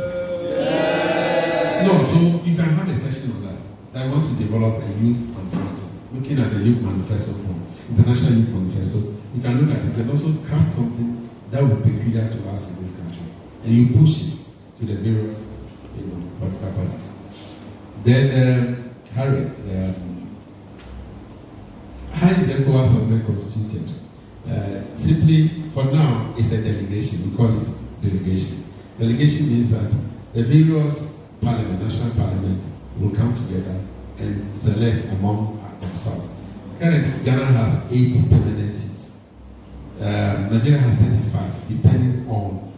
No, so you can have a session on that. I want to develop a youth manifesto, looking at the youth manifesto from International Youth Manifesto. You can look at it and also craft something that will be peculiar to us in this country. And you push it to the various political parties. Then, Harriet, how is the Ecowas government constituted? Simply, for now, it's a delegation. We call it delegation. Delegation means that the various parliament, national parliament, will come together and select among themselves. Currently, Ghana has 8 permanent seats. Nigeria has 35, depending on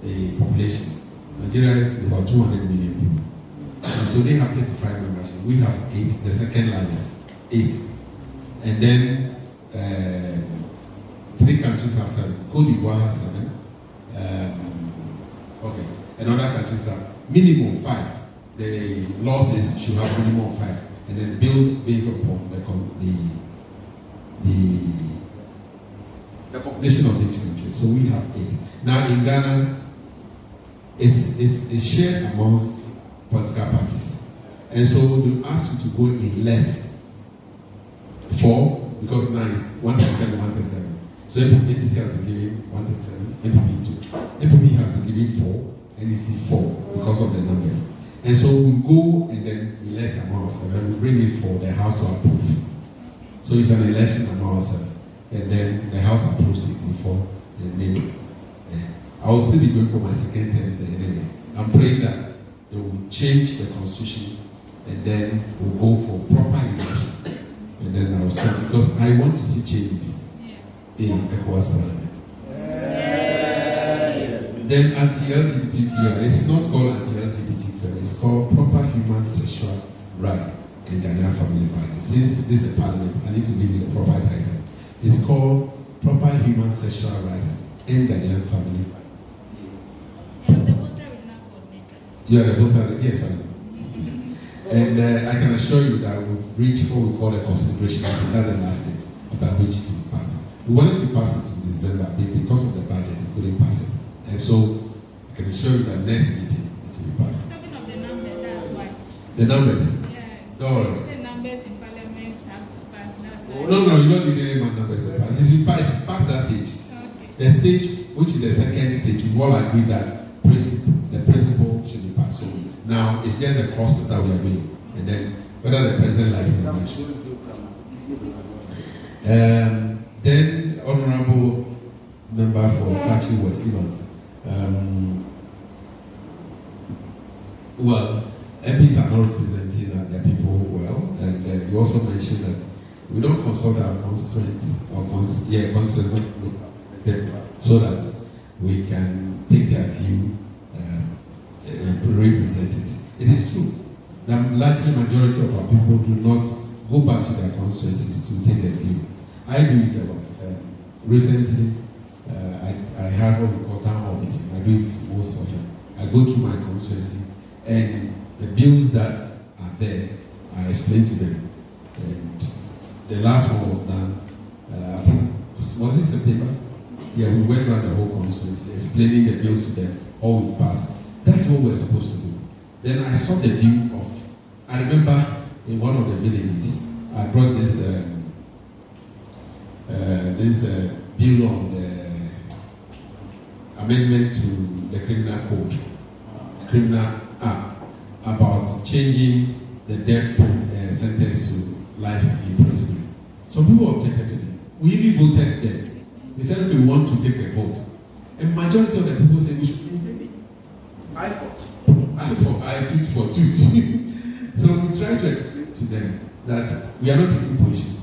the population. Nigeria is about 200 million people. so they have 35 members. We have 8, the second largest, 8. And then 3 countries have 7. Cote d'Ivoire has 7. Okay, and other countries have minimum 5. The law says you should have minimum 5, and then build based upon the population of each country. So we have 8. Now in Ghana, it's shared amongst political parties, and so they ask you to go elect 4, because now it's 137, 137. So NDC has been given 137, NPP 2. NPP has been given 4, NDC 4 because of the numbers. And so we go and then elect among ourselves, and we bring it for the House to approve. So it's an election among ourselves, and then the House approves it before the meeting. I will still be going for my second term there anyway. I'm praying that they will change the constitution, and then we'll go for proper election, and then I will start, because I want to see changes in Ecowas Parliament. Then anti-LGBTQ, it's not called anti-LGBTQ, it's called proper human sexual right and Ghanaian family values. Since this is a parliament, I need to give it a proper title. It's called proper human sexual rights and Ghanaian family values. You are the voter, yes, I know. And I can assure you that we'll reach what we call a consideration, and that's the last stage, after which it will pass. We wanted to pass it in December, but because of the budget, we couldn't pass it. And so, I can assure you that next meeting, it will be passed. Talking of the numbers, that's why. The numbers? Yeah. Don't worry. The numbers in Parliament have to pass, that's why. No, you don't need any more numbers to pass. It's past that stage. Okay. The stage, which is the second stage, we all agree that the principle should be passed. So now, it's just the process that we are doing. And then, whether the president likes it or not. Then, Honorable Member for Akatsi West Evans. Well, MPs are not representing their people well, and you also mentioned that we don't consult our constituents or constituents so that we can take their view and represent it. It is true that largely majority of our people do not go back to their constituencies to take their view. I do it a lot. Recently, I had what we call town hall meeting. I do it most often. I go through my constituency, and the bills that are there, I explain to them. And the last one was done, was it September? Yeah, we went around the whole constituency, explaining the bills to them, all we passed. That's what we're supposed to do. Then I saw the view of, I remember in one of the villages, I brought this bill on the amendment to the criminal code, the criminal act, about changing the death sentence to life imprisonment. Some people objected to it. We even voted there. We said we want to take a vote. And majority of the people said we should move it. I did for two. So we try to explain to them that we are not taking position.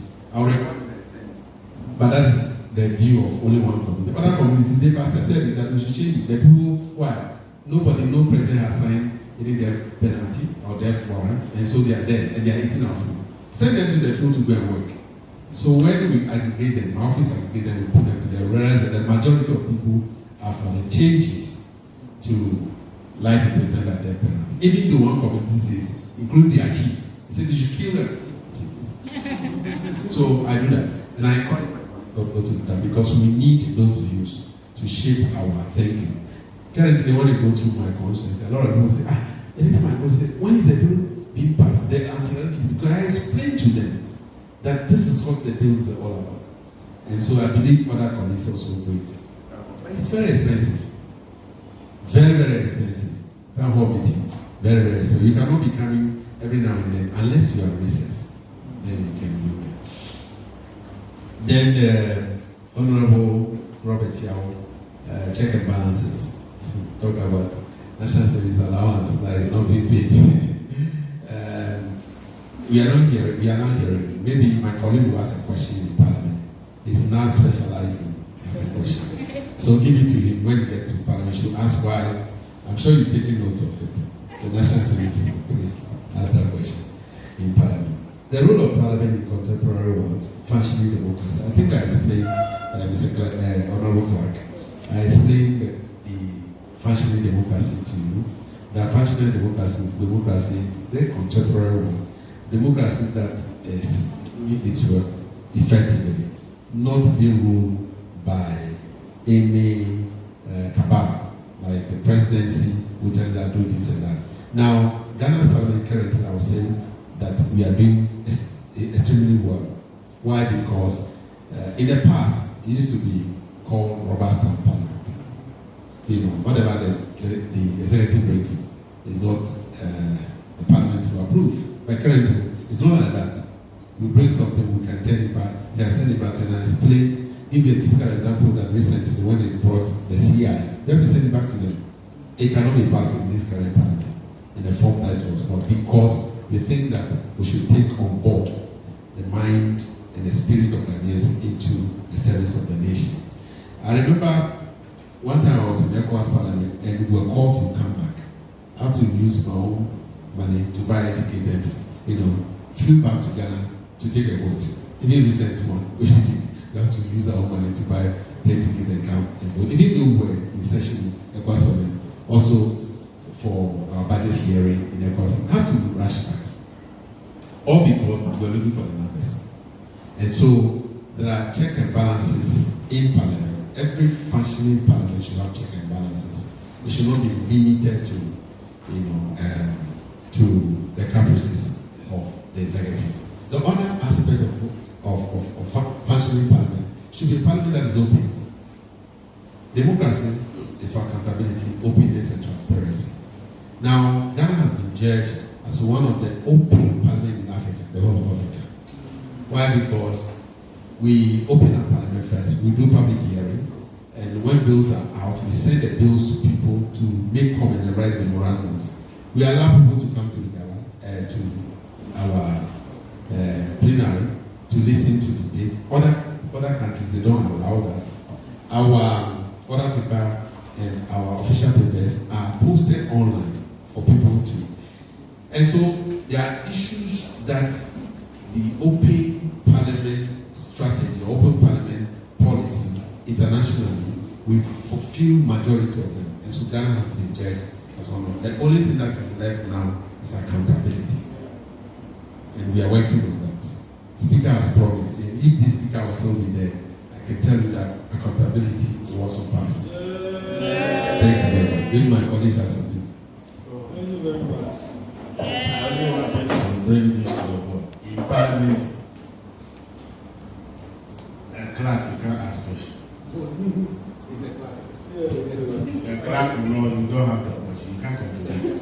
But that's the view of only one community. Other communities, they've accepted that we should change it. The people, why? No president has signed any death penalty or death warrant, and so they are dead and they are eating our food. Send them to the field to go and work. So when we aggregate them, my office aggregate them, we put them together, realize that the majority of people are for the changes to life imprisonment and death penalty. Even the one community says, including their chief, he said you should kill them. So I do that. And I call myself to do that because we need those views to shape our thinking. Currently, when I go through my constituency, a lot of people say, anytime I go say, when is the bill being passed? The anti-LGBT, because I explain to them that this is what the bills are all about. And so I believe other colleagues also do it. But it's very expensive. Very, very expensive. Town hall meeting. Very, very expensive. You cannot be coming every now and then unless you are recess. Then you can do it. Then Honorable Robert Yao, check and balances. Talk about national service allowance that is not being paid. We are not hearing. Maybe my colleague will ask a question in Parliament. He's now specializing in this question. So give it to him when you get to Parliament. You ask why. I'm sure you're taking note of it. The national service people, please. The role of Parliament in contemporary world, functioning democracy. I think I explained, Mr. Clerk, Honorable Clerk, I explained the functioning democracy to you. That functioning democracy, the contemporary world, democracy that is its work effectively, not being ruled by any cabal, like the presidency will tell that do this and that. Now, Ghana's parliament currently, I was saying that we are doing extremely well. Why? Because in the past, it used to be called rubber stamp parliament. You know, whatever the executive brings is not the parliament to approve. But currently, it's not like that. We bring something, we can tell it back, they can send it back to them and explain. Give you a typical example that recently when they brought the CI, you have to send it back to them. It cannot be passed in this current parliament in the form that it was brought, because we think that we should take on board the mind and the spirit of Ghanaians into the service of the nation. I remember one time I was in Ecowas Parliament and we were called to come back. I had to use my own money to buy a ticket and, flew back to Ghana to take a vote. Even recent one, we did it. We have to use our own money to buy plane ticket and come and vote. Even though we were in session in Ecowas Parliament, also for our budget hearing in Ecowas, we have to rush back. All because we were looking for the numbers. And so there are check and balances in Parliament. Every functioning Parliament should have check and balances. It should not be limited to, to the caprices of the executive. The other aspect of functioning Parliament should be a Parliament that is open. Democracy is for accountability, openness, and transparency. Now, Ghana has been judged as one of the open Parliament in Africa, the whole of Africa. Why? Because we open our Parliament first, we do public hearing, and when bills are out, we send the bills to people to make comment and write memorandums. We allow people to come to the Ghana, to our plenary to listen to debate. Other countries, they don't allow that. Our other paper and our official papers are posted online for people to. And so there are issues that the open parliament strategy, open parliament policy internationally will fulfill majority of them. And so Ghana has been judged as one of them. The only thing that is left now is accountability. And we are working on that. Speaker has promised, and if this speaker will still be there, I can tell you that accountability will also pass. Thank you very much. Maybe my colleague has something. Thank you very much. I only wanted to bring this to the board. In Parliament, a clerk, you can't ask questions. The clerk will know you don't have the opportunity, you can't contribute.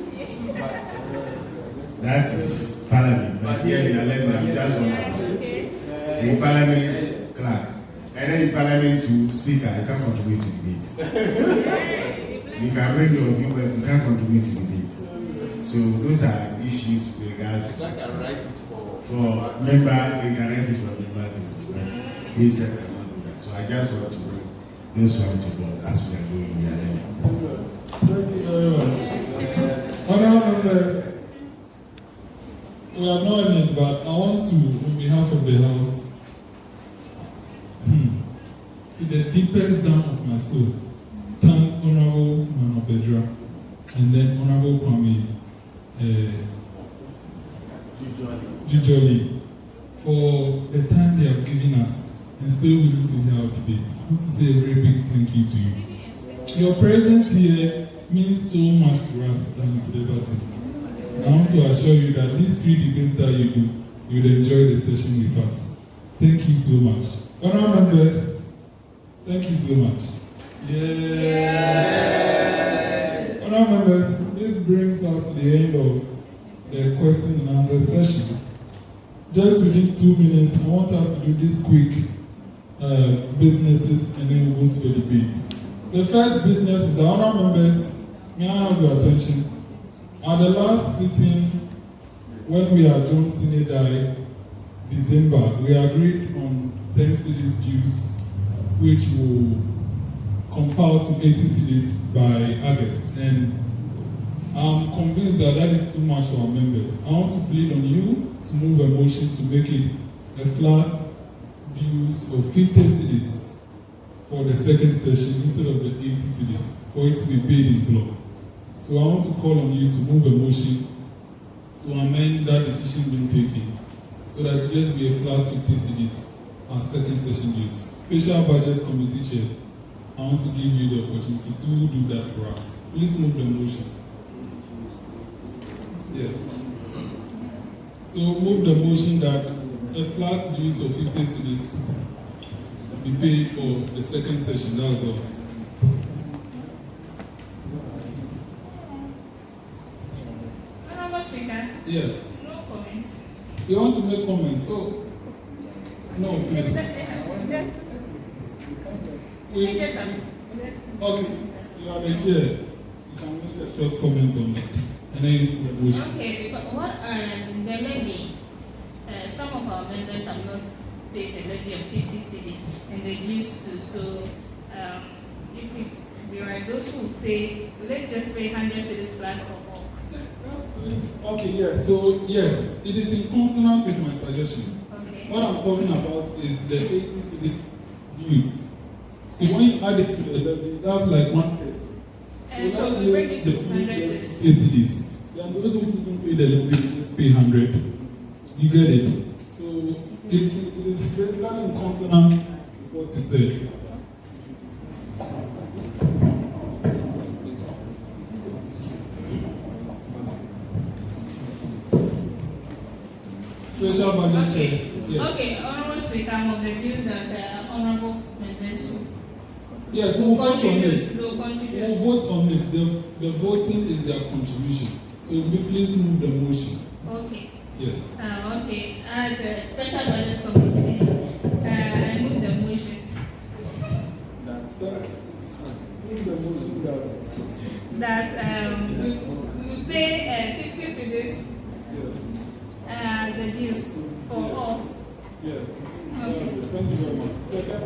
That is Parliament, but here in Aleta, just one. In Parliament, clerk. And then in Parliament, to speaker, you can't contribute to debate. You can bring your view, but you can't contribute to debate. So those are issues with regards to member, you can write it for the party, but you said cannot do that. So I just want to bring those one to board as we are going here. Thank you very much. Honourable members, we are not in it, but I want to, on behalf of the House, to the deepest down of my soul, thank Honourable Bedzrah and then Honourable Kwame Jujoli for the time they have given us and still willing to hear our debate. I want to say a very big thank you to you. Your presence here means so much to us than the liberty. I want to assure you that these 3 debates that you do, you will enjoy the session with us. Thank you so much. Honourable members, thank you so much. Honourable members, this brings us to the end of the question and answer session. Just within 2 minutes, I want us to do this quick businesses and then we'll go to the debate. The first business is the honourable members, may I have your attention? At the last sitting, when we adjourned Synod December, we agreed on 10 cedis dues, which will compile to 80 cedis by August. And I'm convinced that that is too much for our members. I want to plead on you to move a motion to make it a flat dues of 50 cedis for the second session instead of the 80 cedis, for it to be paid in block. So I want to call on you to move a motion to amend that decision being taken, so that it just be a flat 50 cedis as second session dues. Special Budgets Committee Chair, I want to give you the opportunity to do that for us. Please move the motion. Yes. So move the motion that a flat dues of 50 cedis be paid for the second session. That's all. Honorable Speaker. Yes. No comments. You want to make comments? Oh, no, please. Okay, you are the chair. You can make a short comment on that. And then the motion. Okay, but what the levy, some of our members have not paid the levy of 50 cedi and they used to. So if there are those who pay, let's just pay 100 cedis plus or more. Okay, yes. So yes, it is in consonance with my suggestion. Okay. What I'm talking about is the 80 cedis dues. So when you add it to the levy, that's like 130. So let's make the dues 80 cedis. Then those who couldn't pay the levy, let's pay 100. You get it? So it is basically in consonance with what you said. Special budget chair. Yes. Okay, Honorable Speaker, I'm of the view that Honorable members. Yes, we'll vote on it. We'll vote on it. The voting is their contribution. So please move the motion. Okay. Yes. Okay. As a special budget committee, I move the motion. Move the motion that we pay 50 cedis the dues for all. Yeah. Okay. Thank you very much. Second,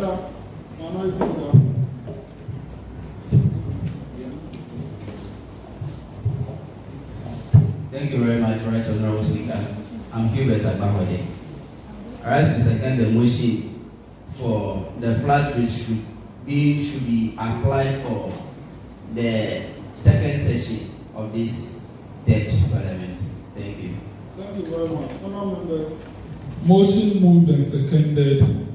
Thank you very much, Right Honorable Speaker. I'm Hubert Agbaxode. I rise to second the motion for the flat rate should be applied for the second session of this third parliament. Thank you. Thank you very much. Honourable members, motion moved and seconded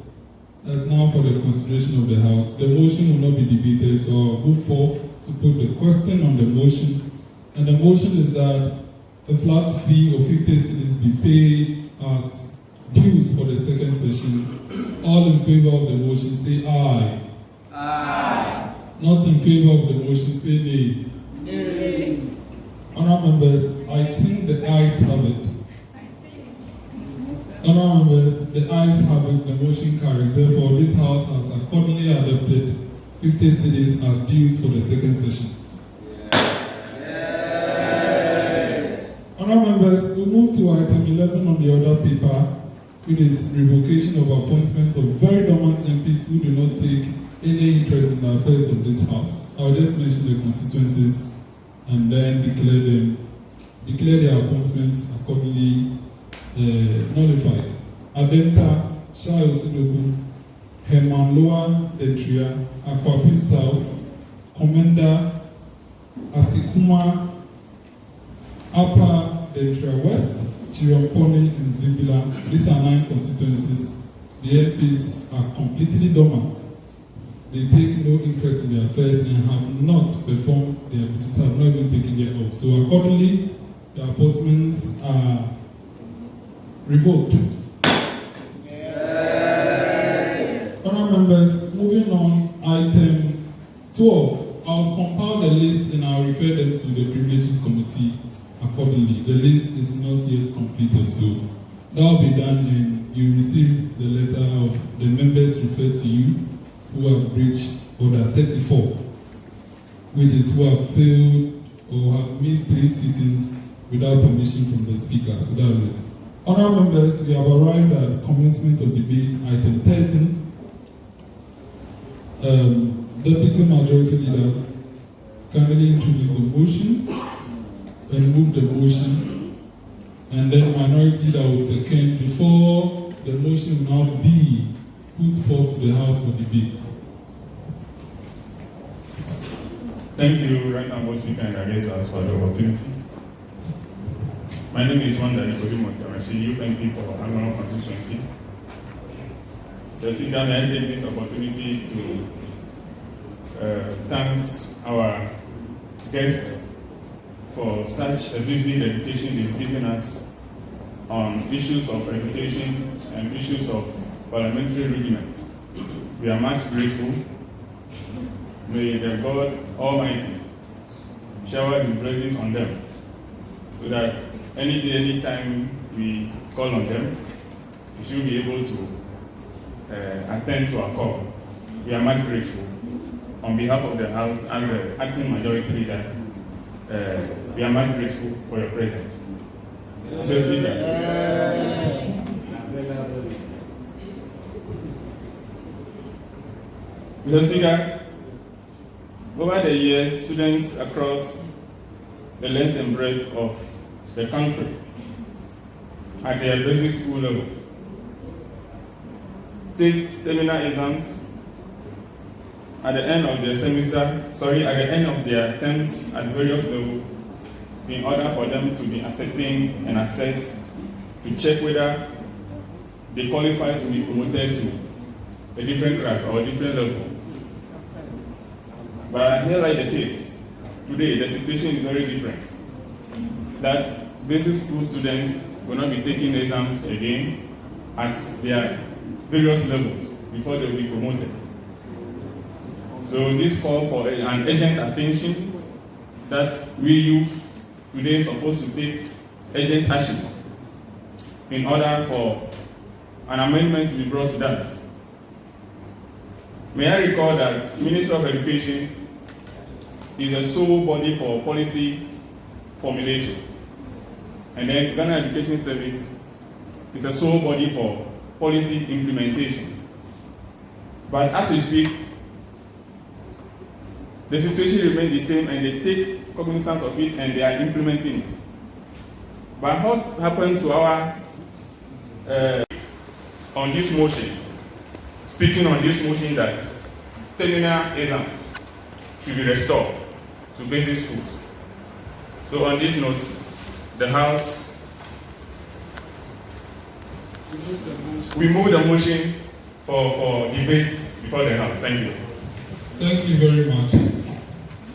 as now for the consideration of the House. The motion will not be debated, so I'll move forth to put the question on the motion. And the motion is that a flat fee of 50 cedis be paid as dues for the second session. All in favor of the motion say aye. Aye. Not in favor of the motion say nay. Nay. Honourable members, I think the ayes have it. Honourable members, the ayes have it, the motion carries. Therefore, this House has accordingly adopted 50 cedis as dues for the second session. Honourable members, we move to item 11 on the order paper, which is revocation of appointments of very dormant MPs who do not take any interest in the affairs of this House. I'll just mention the constituencies and then declare their appointments accordingly nullified. Adenta, Shai Osidobu, Emmanuel Bedzrah, Akwapin South, Commander, Asikuma, Upper Bedzrah West, Chiramponi, and Zibila. These are 9 constituencies. The MPs are completely dormant. They take no interest in their affairs and have not performed their duties, have not even taken their oath. So accordingly, the appointments are revoked. Honourable members, moving on, item 12. I'll compile the list and I'll refer them to the Privileges Committee accordingly. The list is not yet completed, so that will be done and you receive the letter of the members referred to you who have breached Order 34, which is who have failed or have missed 3 sittings without permission from the Speaker. So that's it. Honourable members, we have arrived at commencement of debate, item 13. Deputy Majority Leader, kindly introduce the motion and move the motion and then minority leader will second before the motion will now be put forth to the House for debate. Thank you, Right Honourable Speaker, and I guess for the opportunity. My name is Untitled Chapter, Youth MP for Amevor constituency. So, Speaker, may I take this opportunity to thank our guests for such a vivid education they've given us on issues of education and issues of parliamentary regiment. We are much grateful. May the God Almighty shower His blessings on them, so that any day, any time we call on them, we should be able to attend to our call. We are much grateful. On behalf of the House, as the acting majority leader, we are much grateful for your presence. Mr. Speaker. Mr. Speaker, over the years, students across the length and breadth of the country at their basic school level take terminal exams at the end of their at the end of their terms at various levels, in order for them to be accepting and assessed to check whether they qualify to be promoted to a different class or a different level. But here like the case, today the situation is very different. That basic school students will not be taking exams again at their various levels before they will be promoted. So this call for an urgent attention that we youths today are supposed to take urgent action in order for an amendment to be brought to that. May I recall that Ministry of Education is a sole body for policy formulation, and then Ghana Education Service is a sole body for policy implementation. But as we speak, the situation remains the same, and they take cognizance of it and they are implementing it. But what's happened to our on this motion, speaking on this motion that terminal exams should be restored to basic schools. So on this note, the House, we move the motion for debate before the House. Thank you. Thank you very much.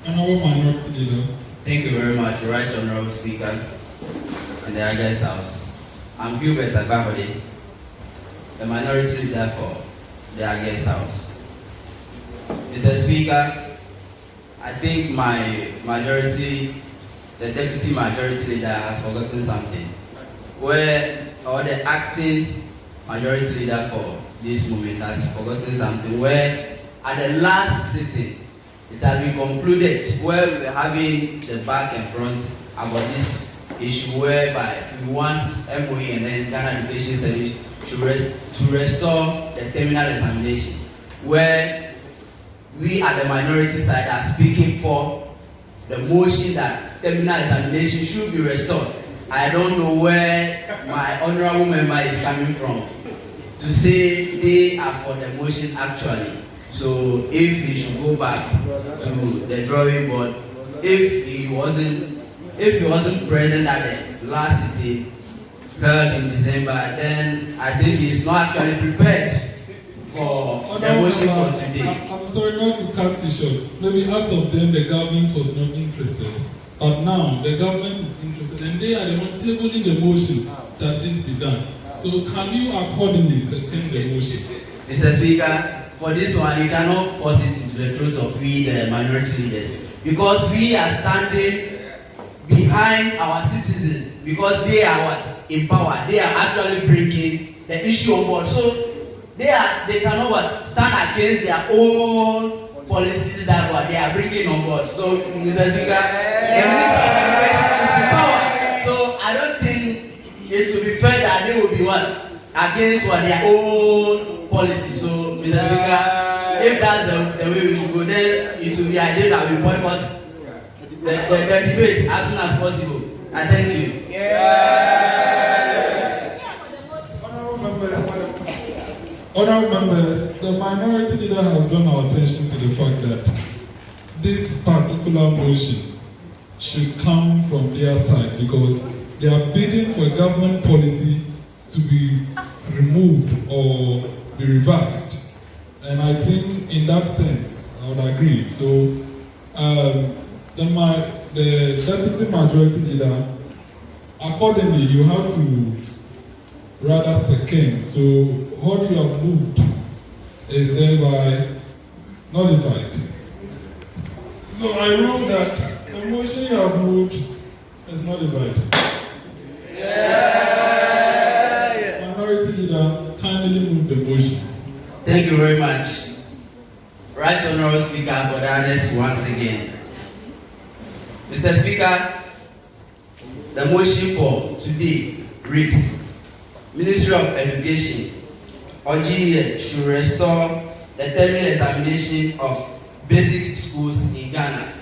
Honourable Minority Leader. Thank you very much, Right Honourable Speaker and the August House. I'm Hubert, the Minority Leader for the August House. Mr. Speaker, I think my majority, the Deputy Majority Leader, has forgotten something. Or the acting Majority Leader for this movement has forgotten something. Where at the last sitting, it has been concluded where we were having the back and front about this issue, whereby we want MOE and then Ghana Education Service to restore the terminal examination, where we at the minority side are speaking for the motion that terminal examination should be restored. I don't know where my honourable member is coming from to say they are for the motion actually. So if he should go back to the drawing board, if he wasn't present at the last sitting held in December, then I think he's not actually prepared for the motion for today. I'm sorry not to cut you short. Maybe as of then the government was not interested, but now the government is interested, and they are the one tabling the motion that this be done. So can you accordingly second the motion? Mr. Speaker, for this one, you cannot force it into the throat of we, the minority leaders, because we are standing behind our citizens, because they are what? In power. They are actually bringing the issue on board. So they cannot what? Stand against their own policies that what they are bringing on board. So, Mr. Speaker, the Minister of Education is in power. So I don't think it will be fair that they will be what? Against what their own policy. So, Mr. Speaker, if that's the way we should go, then it will be ideal that we boycott the debate as soon as possible. I thank you. Honorable members, the minority leader has drawn our attention to the fact that this particular motion should come from their side because they are bidding for a government policy to be removed or be reversed. And I think in that sense, I would agree. So the deputy majority leader, accordingly, you have to rather second. So what you have moved is thereby nullified. So I rule that the motion you have moved is nullified. Minority leader, kindly move the motion. Thank you very much. Right Honorable Speaker for the honest once again. Mr. Speaker, the motion for today reads, Ministry of Education, YIP should restore the terminal examination of basic schools in Ghana.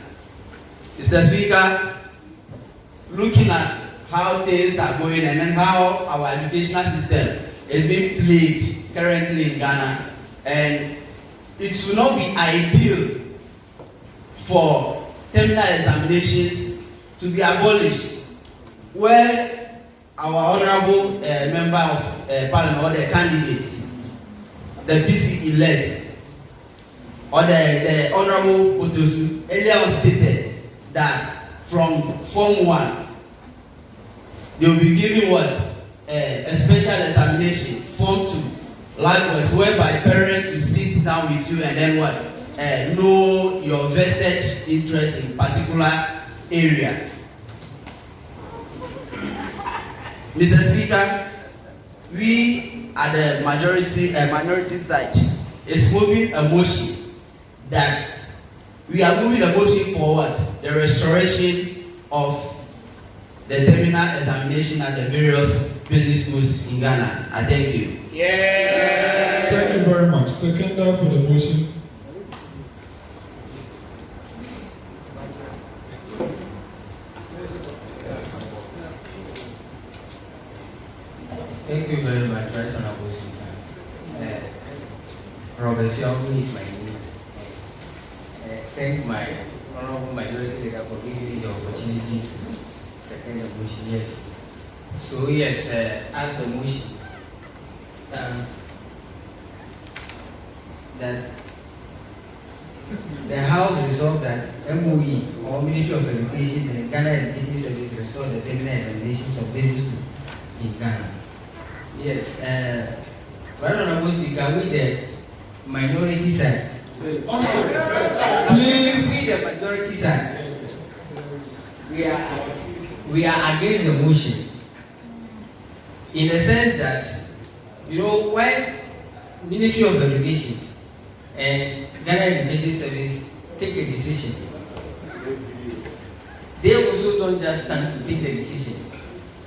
Mr. Speaker, looking at how things are going and then how our educational system is being played currently in Ghana, and it should not be ideal for terminal examinations to be abolished, where our honorable member of parliament or the candidates, the PC elect, or the honorable Kpotosu earlier stated that from Form 1 they will be giving what? A special examination, Form 2, likewise, whereby parents will sit down with you and then what? Know your vested interest in particular area. Mr. Speaker, we at the minority side is moving a motion that we are moving a motion for what? The restoration of the terminal examination at the various basic schools in Ghana. I thank you. Thank you very much. Seconder for the motion. Thank you very much, Right Honorable Speaker. Robert Young is my name. Thank my Honorable Minority Leader for giving me the opportunity to second the motion. Yes. So yes, as the motion stands, that the House resolved that MOE or Ministry of Education and Ghana Education Service restore the terminal examinations of basic schools in Ghana. Yes, Right Honorable Speaker, with the minority side. Please, the majority side. We are against the motion. In the sense that, when Ministry of Education and Ghana Education Service take a decision, they also don't just stand to take the decision.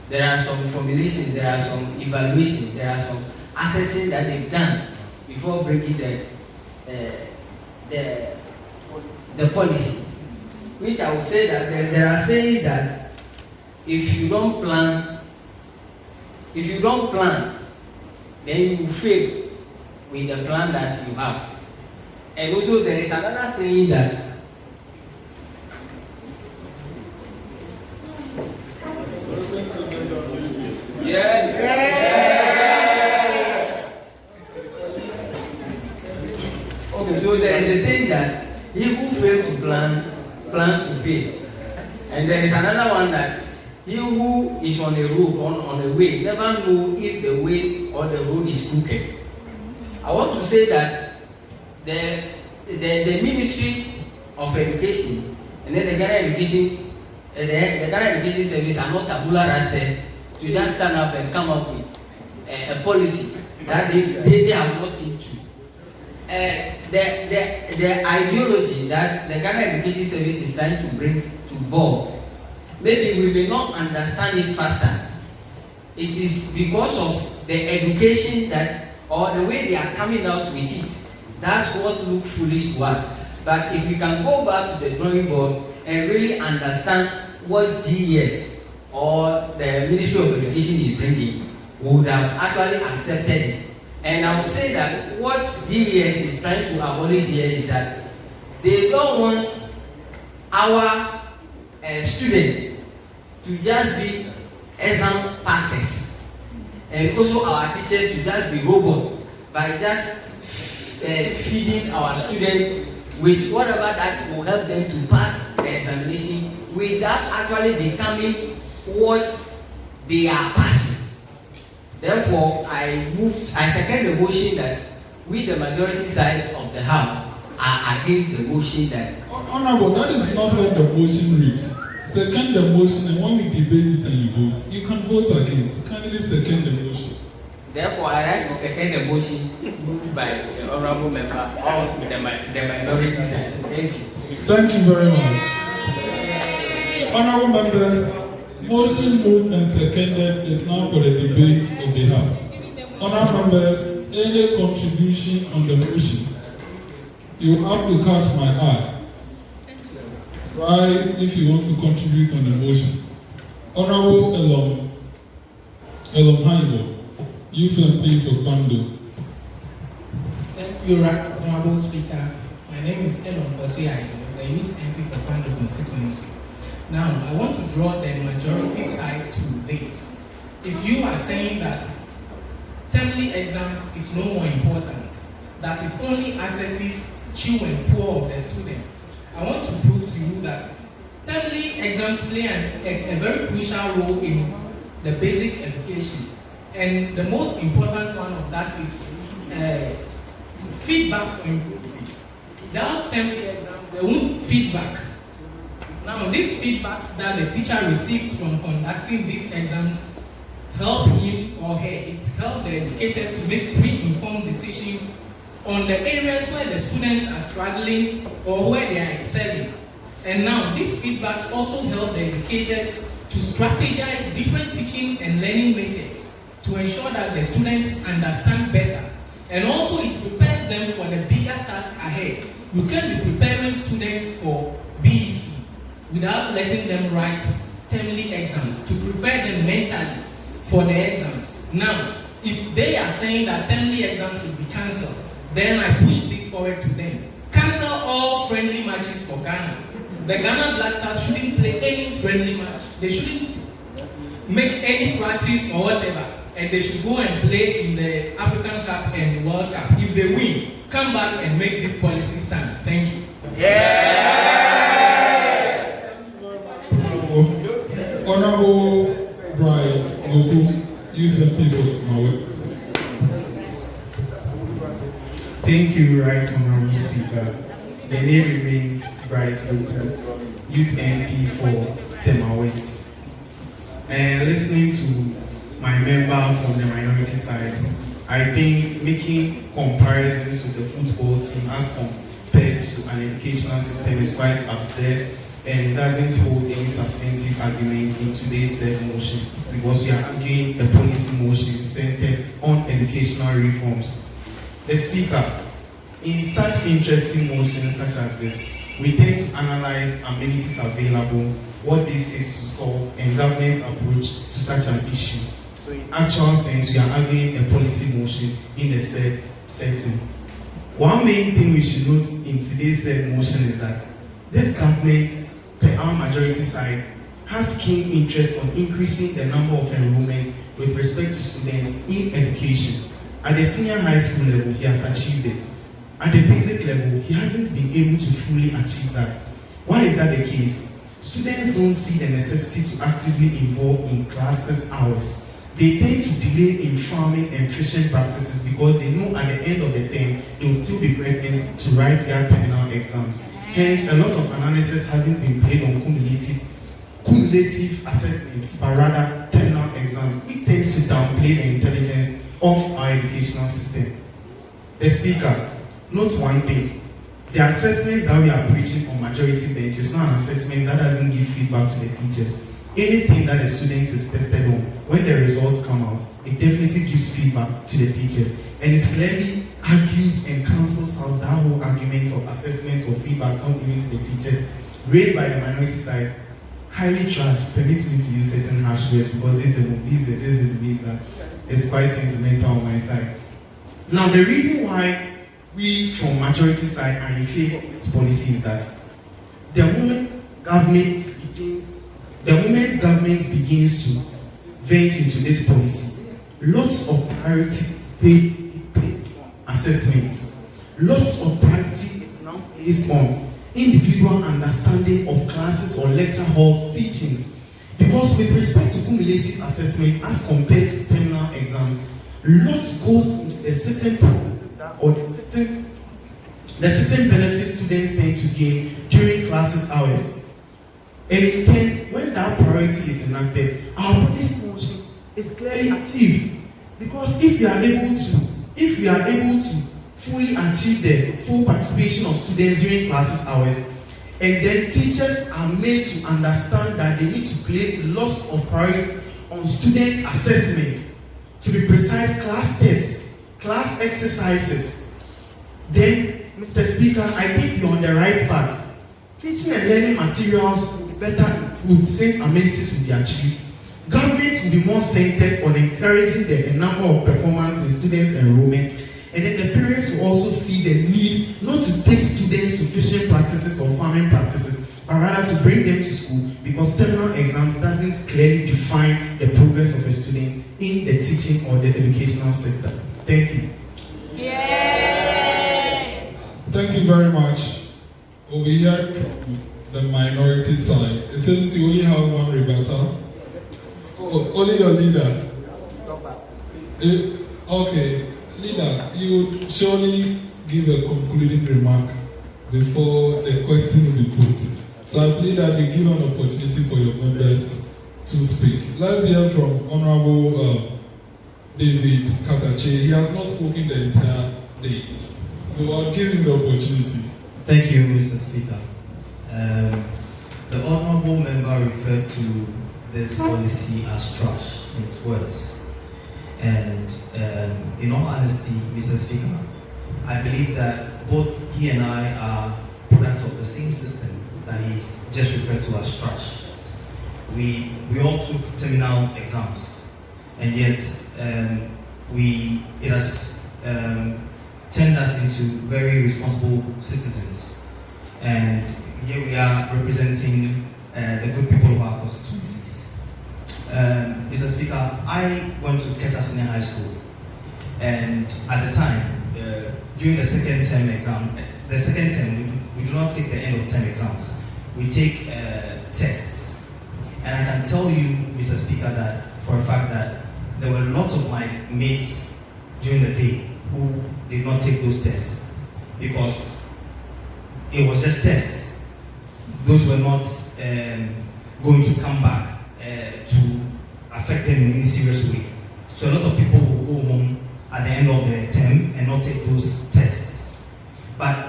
There are some formulations, there are some evaluations, there are some assessing that they've done before breaking the policy. Which I would say that there are saying that if you don't plan, then you will fail with the plan that you have. And also there is another saying that okay, so there is a saying that he who fails to plan plans to fail. And there is another one that he who is on the road, on the way, never know if the way or the road is crooked. I want to say that the Ministry of Education and then the Ghana Education Service are not tabula rasa to just stand up and come up with a policy that they have not into. The ideology that the Ghana Education Service is trying to bring to board, maybe we may not understand it faster. It is because of the education that, or the way they are coming out with it, that's what looks foolish to us. But if we can go back to the drawing board and really understand what GES or the Ministry of Education is bringing would have actually accepted it. And I would say that what DES is trying to abolish here is that they don't want our students to just be exam passers, and also our teachers to just be robots by just feeding our students with whatever that will help them to pass the examination without actually becoming what they are passing. Therefore, I second the motion that we, the majority side of the House, are against the motion that. Honorable, that is not what the motion reads. Second the motion, and when we debate it and you vote, you can vote against. Kindly second the motion. Therefore, I rise to second the motion moved by the honorable member of the minority side. Thank you. Thank you very much. Honorable members, motion moved and seconded is now for the debate of the House. Honorable members, any contribution on the motion? You have to catch my eye. Rise if you want to contribute on the motion. Honorable Elom, Youth MP for Kwame. Thank you, Honorable Speaker. My name is Elom Kosei, the Youth MP for Kwame constituency. Now, I want to draw the majority side to this. If you are saying that termly exams is no more important, that it only assesses chew and poor of the students, I want to prove to you that termly exams play a very crucial role in the basic education. And the most important one of that is feedback for improvement. Without termly exams, there won't feedback. Now, these feedbacks that the teacher receives from conducting these exams help him or her, it helps the educator to make pre-informed decisions on the areas where the students are struggling or where they are excelling. And now, these feedbacks also help the educators to strategize different teaching and learning methods to ensure that the students understand better. And also, it prepares them for the bigger task ahead. You can be preparing students for BEC without letting them write termly exams to prepare them mentally for the exams. Now, if they are saying that termly exams should be cancelled, then I push this forward to them. Cancel all friendly matches for Ghana. The Ghana Black Stars shouldn't play any friendly match. They shouldn't make any practice or whatever. And they should go and play in the African Cup and World Cup. If they win, come back and make this policy stand. Thank you. Honorable Bright Goku, Youth MP for Mawet. Thank you, Right Honorable Speaker. The name remains Bright Goku, Youth MP for Tema West. And listening to my member from the minority side, I think making comparisons with the football team as compared to an educational system is quite absurd and doesn't hold any substantive argument in today's third motion, because we are arguing a policy motion centered on educational reforms. The Speaker, in such interesting motions such as this, we tend to analyze amenities available, what this is to solve, and government's approach to such an issue. So in actual sense, we are arguing a policy motion in a said setting. One main thing we should note in today's said motion is that this government, per our majority side, has keen interest on increasing the number of enrollments with respect to students in education. At the senior high school level, he has achieved it. At the basic level, he hasn't been able to fully achieve that. Why is that the case? Students don't see the necessity to actively involve in classes hours. They tend to delay in farming and fishing practices because they know at the end of the term they will still be present to write their terminal exams. Hence, a lot of analysis hasn't been paid on cumulative assessments, but rather terminal exams, which tends to downplay the intelligence of our educational system. The Speaker, note one thing. The assessments that we are preaching on majority bench is not an assessment that doesn't give feedback to the teachers. Anything that the student is tested on, when the results come out, it definitely gives feedback to the teachers. And it clearly argues and cancels out that whole argument of assessments or feedback not given to the teachers raised by the minority side highly charged. Permit me to use certain harsh words because this is a debate that is quite sentimental on my side. Now, the reason why we from majority side are in favor of this policy is that the moment government begins to venture into this policy, lots of priority is placed on assessments. Lots of priority is now placed on individual understanding of classes or lecture halls teachings. Because with respect to cumulative assessment as compared to terminal exams, lots goes into the certain practices that or the certain benefits students tend to gain during classes hours. And in turn, when that priority is enacted, our policy motion is clearly achieved. Because if we are able to fully achieve the full participation of students during classes hours, and then teachers are made to understand that they need to place lots of priority on students' assessments, to be precise, class tests, class exercises, then, Mr. Speaker, I think you're on the right path. Teaching and learning materials will be better improved since amenities will be achieved. Government will be more centered on encouraging the number of performance in students' enrollment, and then the parents will also see the need not to take students to fishing practices or farming practices, but rather to bring them to school, because terminal exams doesn't clearly define the progress of a student in the teaching or the educational sector. Thank you. Thank you very much. Over here from the minority side, it seems you only have one rebuttal. Oh, only your leader. Okay, leader, you would surely give a concluding remark before the question will be put. So I believe that you give an opportunity for your members to speak. Let's hear from Honorable David Akatsi. He has not spoken the entire day. So I'll give him the opportunity. Thank you, Mr. Speaker. The honourable member referred to this policy as trash, in his words. And in all honesty, Mr. Speaker, I believe that both he and I are products of the same system that he just referred to as trash. We all took terminal exams, and yet it has turned us into very responsible citizens. And here we are representing the good people of our constituencies. Mr. Speaker, I went to Keta Senior High School, and at the time, during the second term, we do not take the end of term exams. We take tests. And I can tell you, Mr. Speaker, that for a fact that there were lots of my mates during the day who did not take those tests because it was just tests. Those were not going to come back to affect them in any serious way. So a lot of people will go home at the end of the term and not take those tests. But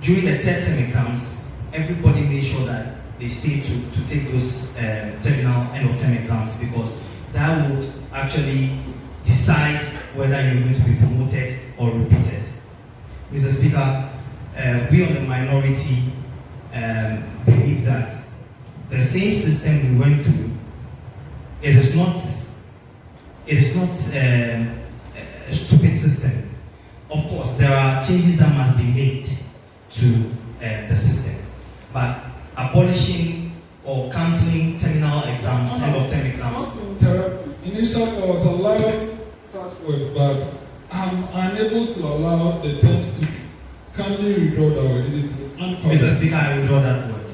during the third term exams, everybody made sure that they stayed to take those terminal end of term exams, because that would actually decide whether you're going to be promoted or repeated. Mr. Speaker, we on the minority believe that the same system we went through, it is not a stupid system. Of course, there are changes that must be made to the system, but abolishing or cancelling terminal exams, end of term exams. Initially, I was allowed such words, but I'm unable to allow the terms to kindly withdraw that word. It is unpopular. Mr. Speaker, I withdraw that word.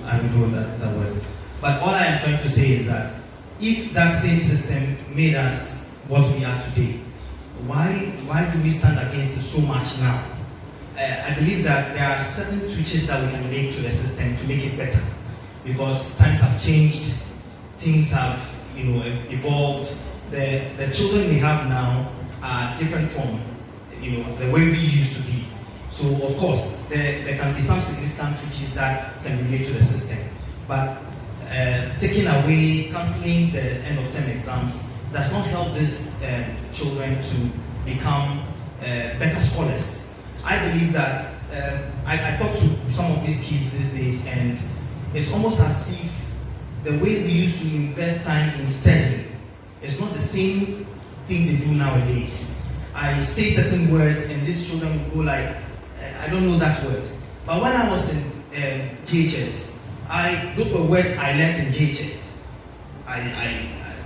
I withdraw that word. But all I am trying to say is that if that same system made us what we are today, why do we stand against it so much now? I believe that there are certain tweaks that we can make to the system to make it better, because times have changed, things have evolved. The children we have now are different from the way we used to be. So of course there can be some significant tweaks that can be made to the system, but taking away, cancelling the end of term exams does not help these children to become better scholars. I believe that I talk to some of these kids these days, and it's almost as if the way we used to invest time in studying is not the same thing they do nowadays. I say certain words and these children will go like, I don't know that word. But when I was in GHS, those were words I learned in GHS.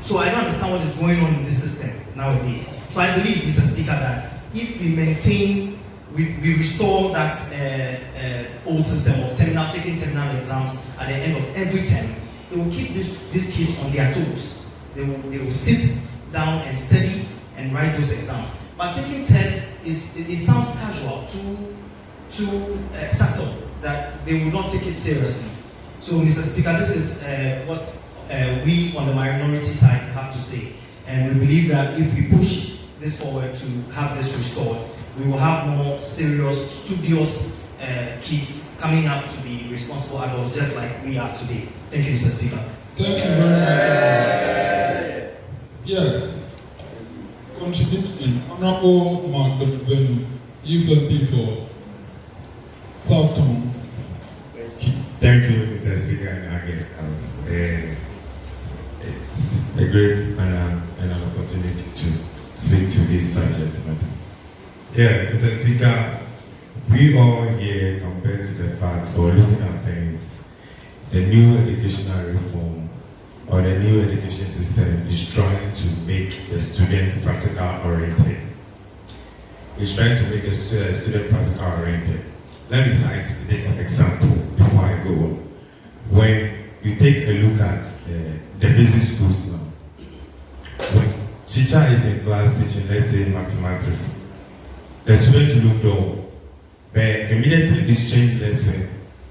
So I don't understand what is going on in this system nowadays. So I believe, Mr. Speaker, that if we maintain, we restore that old system of taking terminal exams at the end of every term, it will keep these kids on their toes. They will sit down and study and write those exams. But taking tests it sounds casual, too subtle, that they will not take it seriously. So, Mr. Speaker, this is what we on the minority side have to say. And we believe that if we push this forward to have this restored, we will have more serious, studious kids coming up to be responsible adults just like we are today. Thank you, Mr. Speaker. Thank you very much. Yes. Contribution. Honorable Mark Ben, UFLP for Southtown. Thank you, Mr. Speaker and our guest house. It's a great honor and an opportunity to speak to this subject matter. Yeah, Mr. Speaker, we all here compared to the facts or looking at things, the new educational reform or the new education system is trying to make the student practical oriented. It's trying to make the student practical oriented. Let me cite this example before I go on. When you take a look at the basic schools now, when teacher is in class teaching, let's say mathematics, the student look down, but immediately it's changed lesson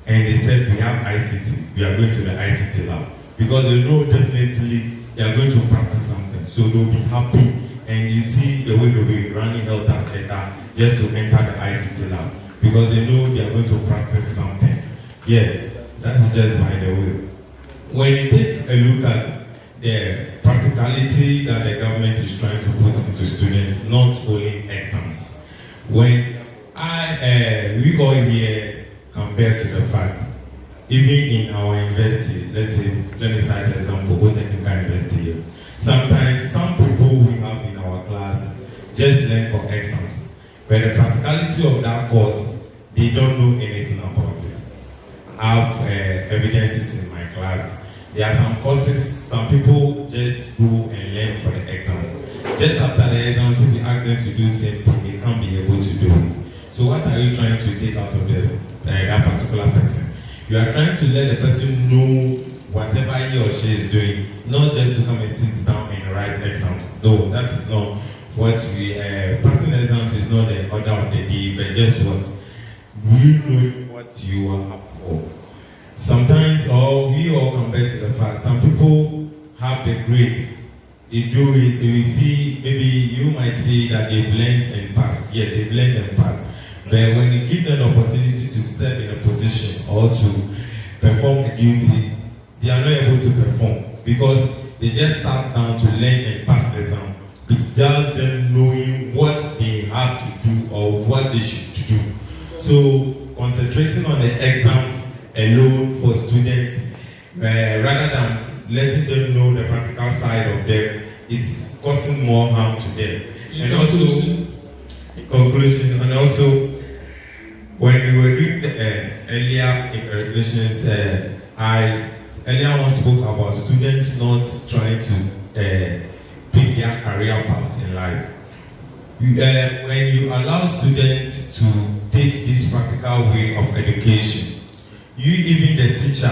and they said we have ICT, we are going to the ICT lab. Because they know definitely they are going to practice something. So they'll be happy. And you see the way they'll be running health as Keta just to enter the ICT lab. Because they know they are going to practice something. Yeah, that's just by the way. When you take a look at the practicality that the government is trying to put into students, not only exams. When we all here compare to the fact, even in our university, let me cite an example, go technical university here. Sometimes some people we have in our class just learn for exams, but the practicality of that course, they don't know anything about it. I have evidences in my class. There are some courses, some people just go and learn for the exams. Just after the exams, if you ask them to do the same thing, they can't be able to do it. So what are you trying to take out of that particular person? You are trying to let the person know whatever he or she is doing, not just to come and sit down and write exams. No, that is not what we, passing exams is not the order of the day, but just what you know what you are up for. Sometimes, we all compare to the fact, some people have the grades, they do it, you see, maybe you might say that they've learned and passed. Yeah, they've learned and passed. But when you give them an opportunity to serve in a position or to perform a duty, they are not able to perform because they just sat down to learn and pass the exam without them knowing what they have to do or what they should do. So concentrating on the exams alone for students, rather than letting them know the practical side of them, is causing more harm to them. And also, conclusion, and also, when we were doing the earlier interrogations, earlier one spoke about students not trying to pick their career paths in life. When you allow students to take this practical way of education, you, even the teacher,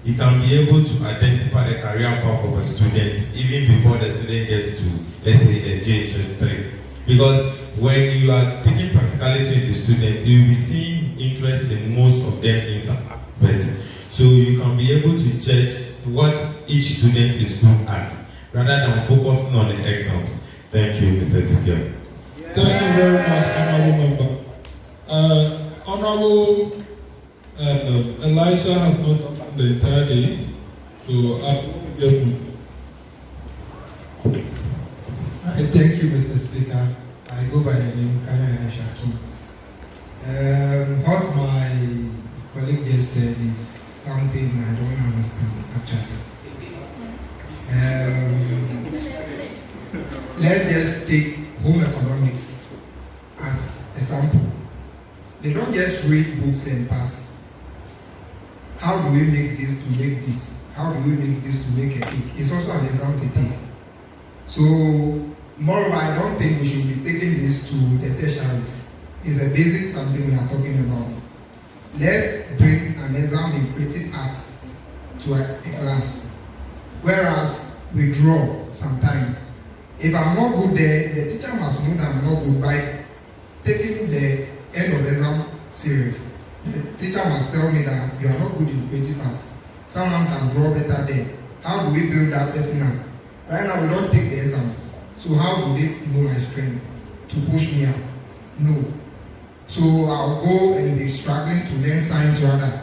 you can be able to identify the career path of a student even before the student gets to, let's say, a JHS 3. Because when you are taking practicality into students, you will be seeing interest in most of them in some aspects. So you can be able to judge what each student is good at, rather than focusing on the exams. Thank you, Mr. Speaker. Thank you very much, Honorable Member. Honorable Elisha has not spoken the entire day, so I will get him. Thank you, Mr. Speaker. I go by the name Kaya Shaki. What my colleague just said is something I don't understand, actually. Let's just take home economics as a sample. They don't just read books and pass. How do we mix this to make this? How do we mix this to make a cake? It's also an exam to take. So, moreover, I don't think we should be taking this to the tertiaries. It's a basic something we are talking about. Let's bring an exam in creative arts to a class. Whereas we draw sometimes. If I'm not good there, the teacher must know that I'm not good by taking the end of exam serious. The teacher must tell me that you are not good in creative arts. Someone can draw better there. How do we build that person up? Right now we don't take the exams. So how do they know my strength to push me up? No. So I'll go and be struggling to learn science rather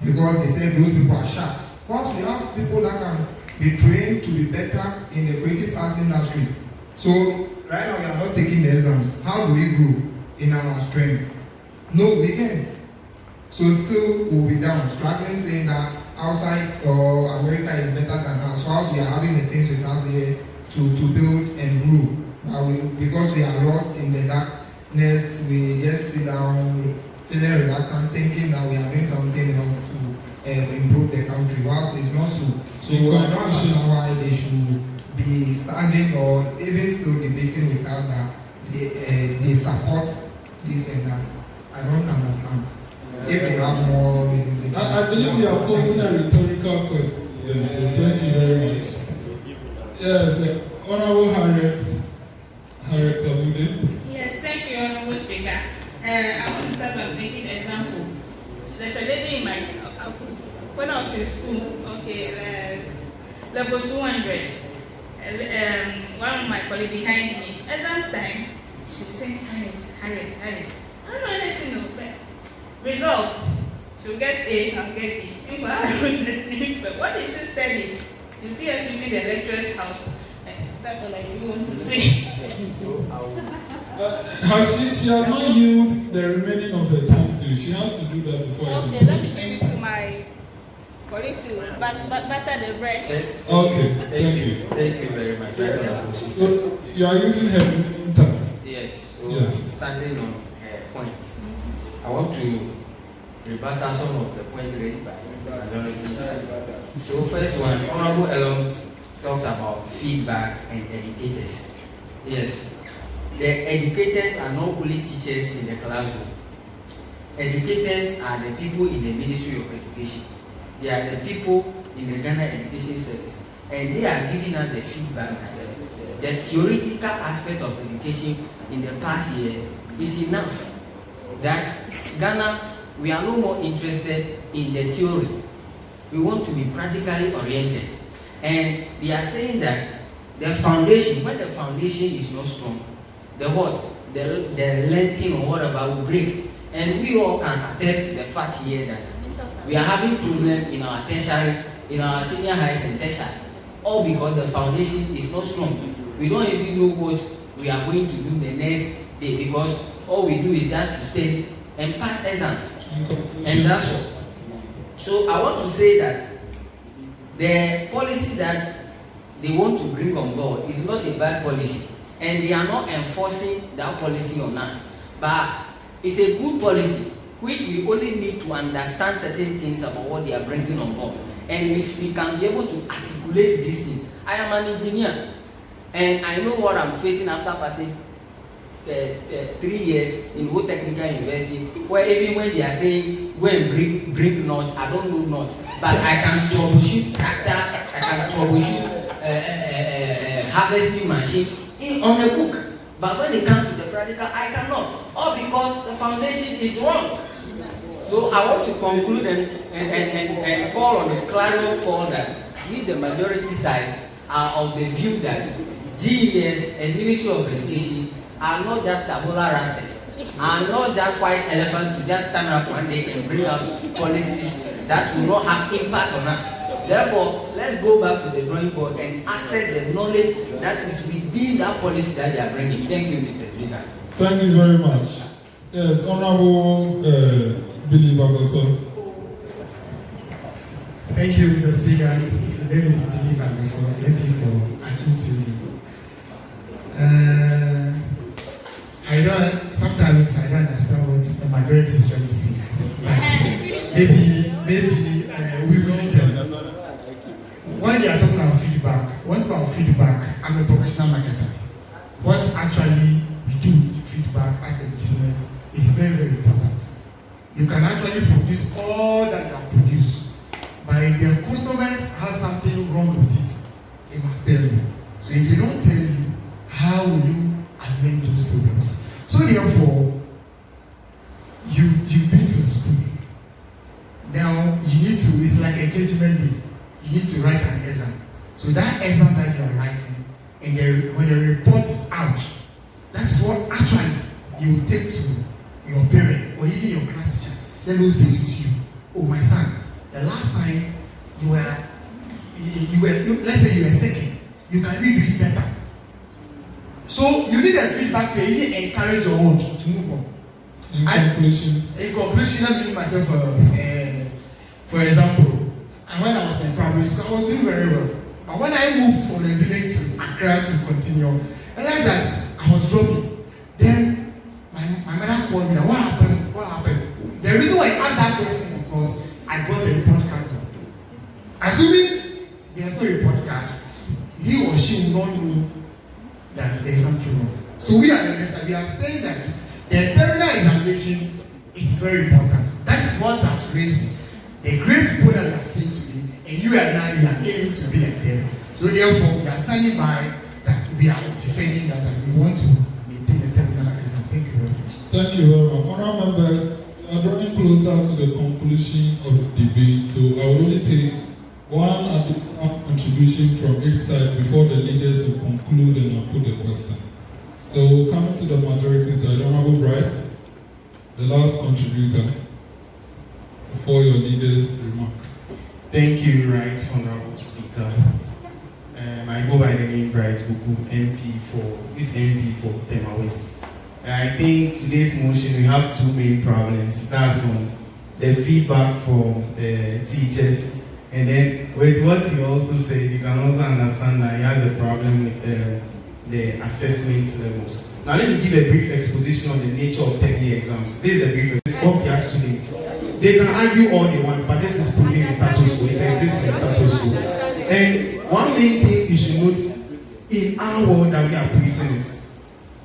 because they say those people are sharks. Once we have people that can be trained to be better in the creative arts industry. So right now we are not taking the exams. How do we grow in our strength? No, we can't. So still we'll be down, struggling saying that outside America is better than us. So as we are having the things with us here to build and grow. But because we are lost in the darkness, we just sit down feeling reluctant, thinking that we are doing something else to improve the country. Whilst it's not so. So I don't understand why they should be standing or even still debating with us that they support this and that. I don't understand. If they have more reasons. I believe you are posing a rhetorical question. Yes, so thank you very much. Yes, Honorable Harriet Abude. Yes, thank you, Honorable Speaker. I want to start by making an example. There's a lady in my when I was in school, level 200, one of my colleagues behind me, exam time, she was saying, Harriet. I don't know anything of that. Result, she'll get A, I'll get B. But what did she study? You see her sweeping the lecturer's house. That's all I really want to say. She has not used the remaining of her time too. She has to do that before. Okay, let me give it to my colleague to butter the bread. Okay, thank you. Thank you very much. So you are using her time. Yes. So yes. Standing on her point, I want to rebut some of the points raised by minorities. So first one, Honorable Elon talks about feedback and educators. Yes, the educators are not only teachers in the classroom. Educators are the people in the Ministry of Education. They are the people in the Ghana Education Service. And they are giving us the feedback that the theoretical aspect of education in the past years is enough. That Ghana, we are no more interested in the theory. We want to be practically oriented. And they are saying that the foundation, when the foundation is not strong, the lengthening or whatever will break. And we all can attest to the fact here that we are having problems in our tertiary, in our senior highs and tertiary, all because the foundation is not strong. We don't even know what we are going to do the next day because all we do is just to study and pass exams. And that's all. So I want to say that the policy that they want to bring on board is not a bad policy. And they are not enforcing that policy on us. But it's a good policy, which we only need to understand certain things about what they are bringing on board. And if we can be able to articulate these things. I am an engineer, and I know what I'm facing after passing 3 years in Whole Technical University, where even when they are saying, go and bring nuts, I don't know nuts. But I can troubleshoot tractors, I can troubleshoot harvesting machine on a book. But when it comes to the practical, I cannot. All because the foundation is wrong. So I want to conclude and fall on the clarion call that we, the majority side, are of the view that GES and Ministry of Education are not just tabula rasas, are not just white elephants to just stand up one day and bring out policies that will not have impact on us. Therefore, let's go back to the drawing board and access the knowledge that is within that policy that they are bringing. Thank you, Mr. Speaker. Thank you very much. Yes, Honorable Billy Bagoso. Thank you, Mr. Speaker. name is Philip Agbaxode, MP for Akatsi. Sometimes I don't understand what the majority is trying to say. But maybe we will need them. When they are talking about feedback, I'm a professional marketer. What actually we do with feedback as a business is very, very important. You can actually produce all that you have produced, but if your customers have something wrong with it, they must tell you. So if they don't tell you, how will you amend those problems? So therefore, you've been to school. Now you need to, it's like a judgment day. You need to write an exam. So that exam that you are writing, and when the report is out, that's what actually you will take to your parents or even your class teacher. Then they will say to you, oh my son, the last time you were let's say you were second, you can really do it better. So you need a feedback to really encourage your own to move on. In conclusion, let me use myself for example. And when I was in primary school, I was doing very well. But when I moved from the village to Accra to continue, I realized that I was dropping. Then my mother called me. What happened? What happened? The reason why I asked that question is because I got a report card. Assuming there's no report card, he or she will not know that there's something wrong. So we are saying that the terminal examination is very important. That is what has raised the great people that we have seen today, and you and I, we are aiming to be like them. So therefore, we are standing by that we are defending that and we want to maintain the terminal exam. Thank you very much. Thank you very much. Honourable members, we are drawing closer to the conclusion of the debate, so I will only take one additional contribution from each side before the leaders will conclude and I'll put the question. So coming to the majority side, Honourable Bright, the last contributor, before your leaders' remarks. Thank you, Right Honourable Speaker. I go by the name Bright Buku, MP for Tema West. And I think today's motion we have two main problems. That's on the feedback from the teachers. And then with what you also said, you can also understand that he has a problem with the assessment levels. Now let me give a brief exposition on the nature of technical exams. This is a brief exposition of their students. They can argue all they want, but this is proving the status quo. It exists in status quo. And one main thing you should note in our world that we are preaching is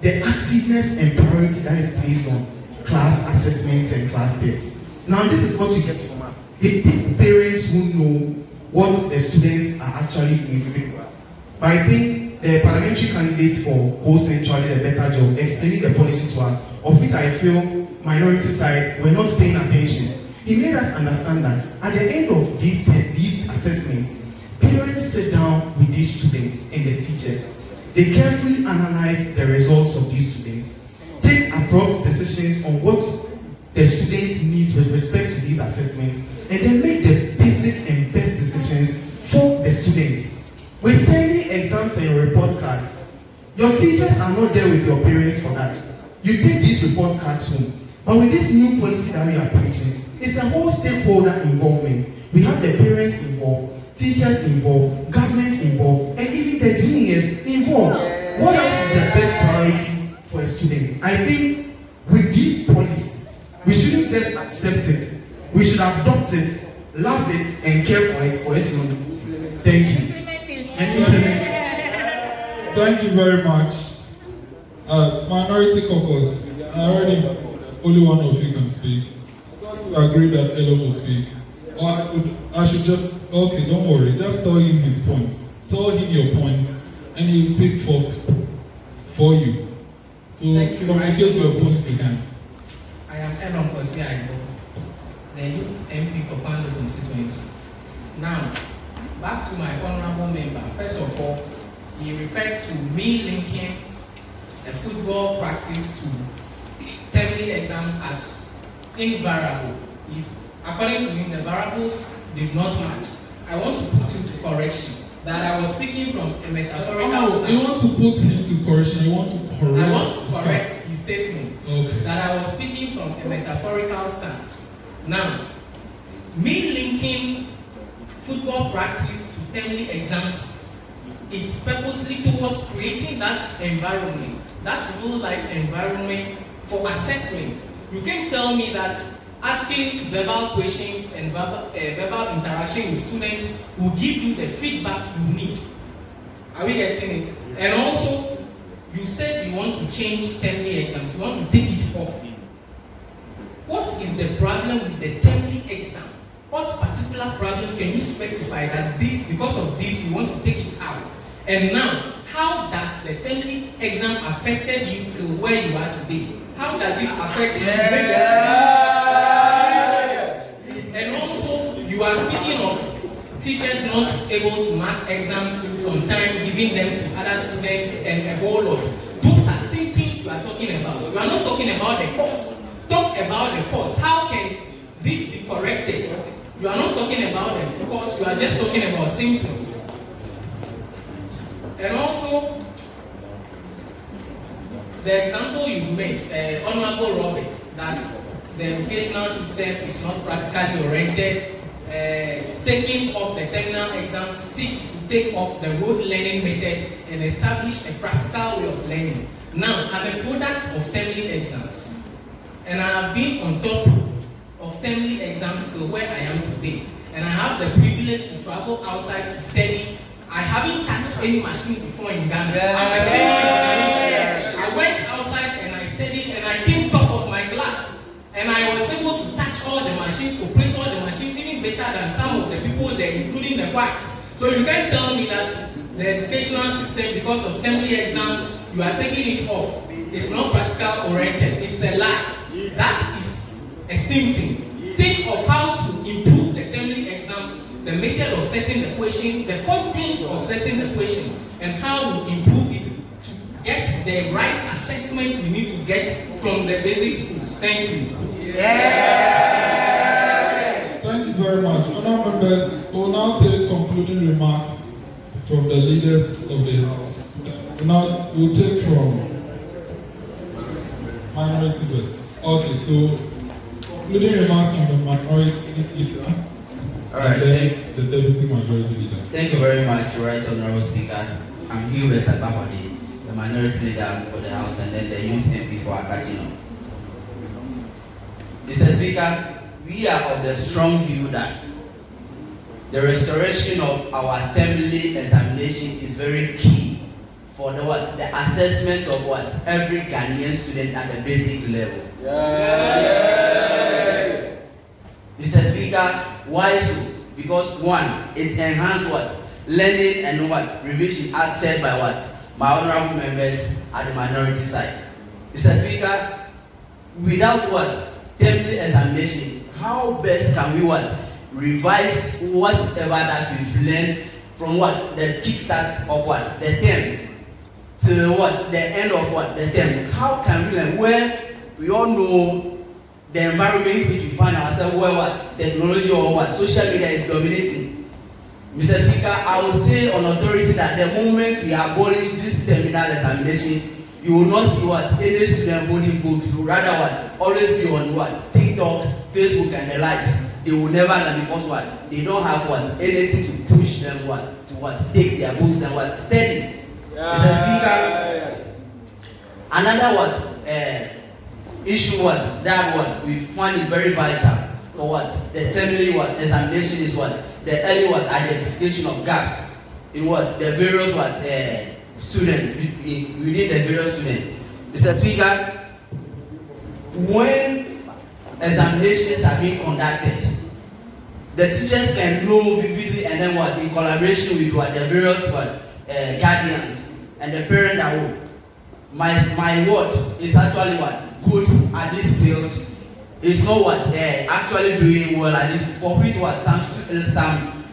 the activeness and priority that is placed on class assessments and class tests. Now this is what you get from us. They take parents who know what the students are actually doing during class. But I think the parliamentary candidate for Whole Central did a better job explaining the policy to us, of which I feel minority side were not paying attention. He made us understand that at the end of these assessments, parents sit down with these students and the teachers. They carefully analyze the results of these students, take appropriate decisions on what the students need with respect to these assessments, and then make the basic and best decisions for the students. With pending exams and report cards, your teachers are not there with your parents for that. You take these report cards home. But with this new policy that we are preaching, it's a whole stakeholder involvement. We have the parents involved, teachers involved, governments involved, and even the juniors involved. What else is the best priority for a student? I think with this policy, we shouldn't just accept it. We should adopt it, love it, and care for it for its own. Thank you. And implement it. Thank you very much. Minority Caucus, only one of you can speak. I thought we agreed that Elo will speak. Or I should just, okay, don't worry, just tell him his points. Tell him your points, and he'll speak for you. So communicate your points to him. I am Eno Kodzi, the MP for Pando constituency. Now, back to my honorable member. First of all, he referred to me linking the football practice to terminal exam as invariable. According to him, the variables did not match. I want to put him to correction that I was speaking from a metaphorical stance. You want to put him to correction, you want to correct. I want to correct his statement. Okay. That I was speaking from a metaphorical stance. Now, me linking football practice to termly exams, it's purposely towards creating that environment, that real-life environment for assessment. You can't tell me that asking verbal questions and verbal interaction with students will give you the feedback you need. Are we getting it? And also, you said you want to change termly exams, you want to take it off. What is the problem with the termly exam? What particular problem can you specify that this, because of this, you want to take it out? And now, how does the termly exam affected you to where you are today? How does it affect you? And also, you are speaking of teachers not able to mark exams on time, giving them to other students and a whole lot. Those are same things you are talking about. You are not talking about the course. Talk about the course. How can this be corrected? You are not talking about the course, you are just talking about symptoms. And also, the example you made, Honorable Robert, that the educational system is not practically oriented, taking off the terminal exam seeks to take off the road learning method and establish a practical way of learning. Now, I'm a product of termly exams, and I have been on top of termly exams till where I am today. And I have the privilege to travel outside to study. I haven't touched any machine before in Ghana. I went outside and I studied and I came top of my class. And I was able to touch all the machines, operate all the machines, even better than some of the people there, including the whites. So you can't tell me that the educational system, because of termly exams, you are taking it off. It's not practical oriented. It's a lie. That is a symptom. Think of how to improve the termly exams, the method of setting the question, the content of setting the question, and how to improve it to get the right assessment we need to get from the basic schools. Thank you. Thank you very much. Honourable members, we will now take concluding remarks from the leaders of the House. Now we'll take from minority leaders. Okay, so concluding remarks from the minority leader. All right, and then the deputy majority leader. Thank you very much, Right Honourable Speaker. I'm Hubert, the minority leader for the House, and then the youth MP for Akatsi. Mr. Speaker, we are of the strong view that the restoration of our termly examination is very key for the what? The assessment of what? Every Ghanaian student at the basic level. Mr. Speaker, why so? Because one, it enhances what? Learning and what? Revision as said by what? My honorable members at the minority side. Mr. Speaker, without what? Termly examination, how best can we what? Revise whatever that we've learned from what? The kickstart of what? The term to what? The end of what? The term. How can we learn where we all know the environment which we find ourselves where what? Technology or what? Social media is dominating. Mr. Speaker, I will say on authority that the moment we abolish this terminal examination, you will not see what? Any student holding books. Rather what? Always be on what? TikTok, Facebook and the likes. They will never learn because what? They don't have what? Anything to push them what? To what? Take their books and what? Study. Mr. Speaker, another what? Issue what? That what? We find it very vital for what? The termly what? Examination is what? The early what? Identification of gaps in what? The various what? Students within the various students. Mr. Speaker, when examinations are being conducted, the teachers can know vividly and then what? In collaboration with what? The various what? Guardians and the parent at home. My word is actually what? Good at this field. It's not what? Actually doing well at this, for which what? Some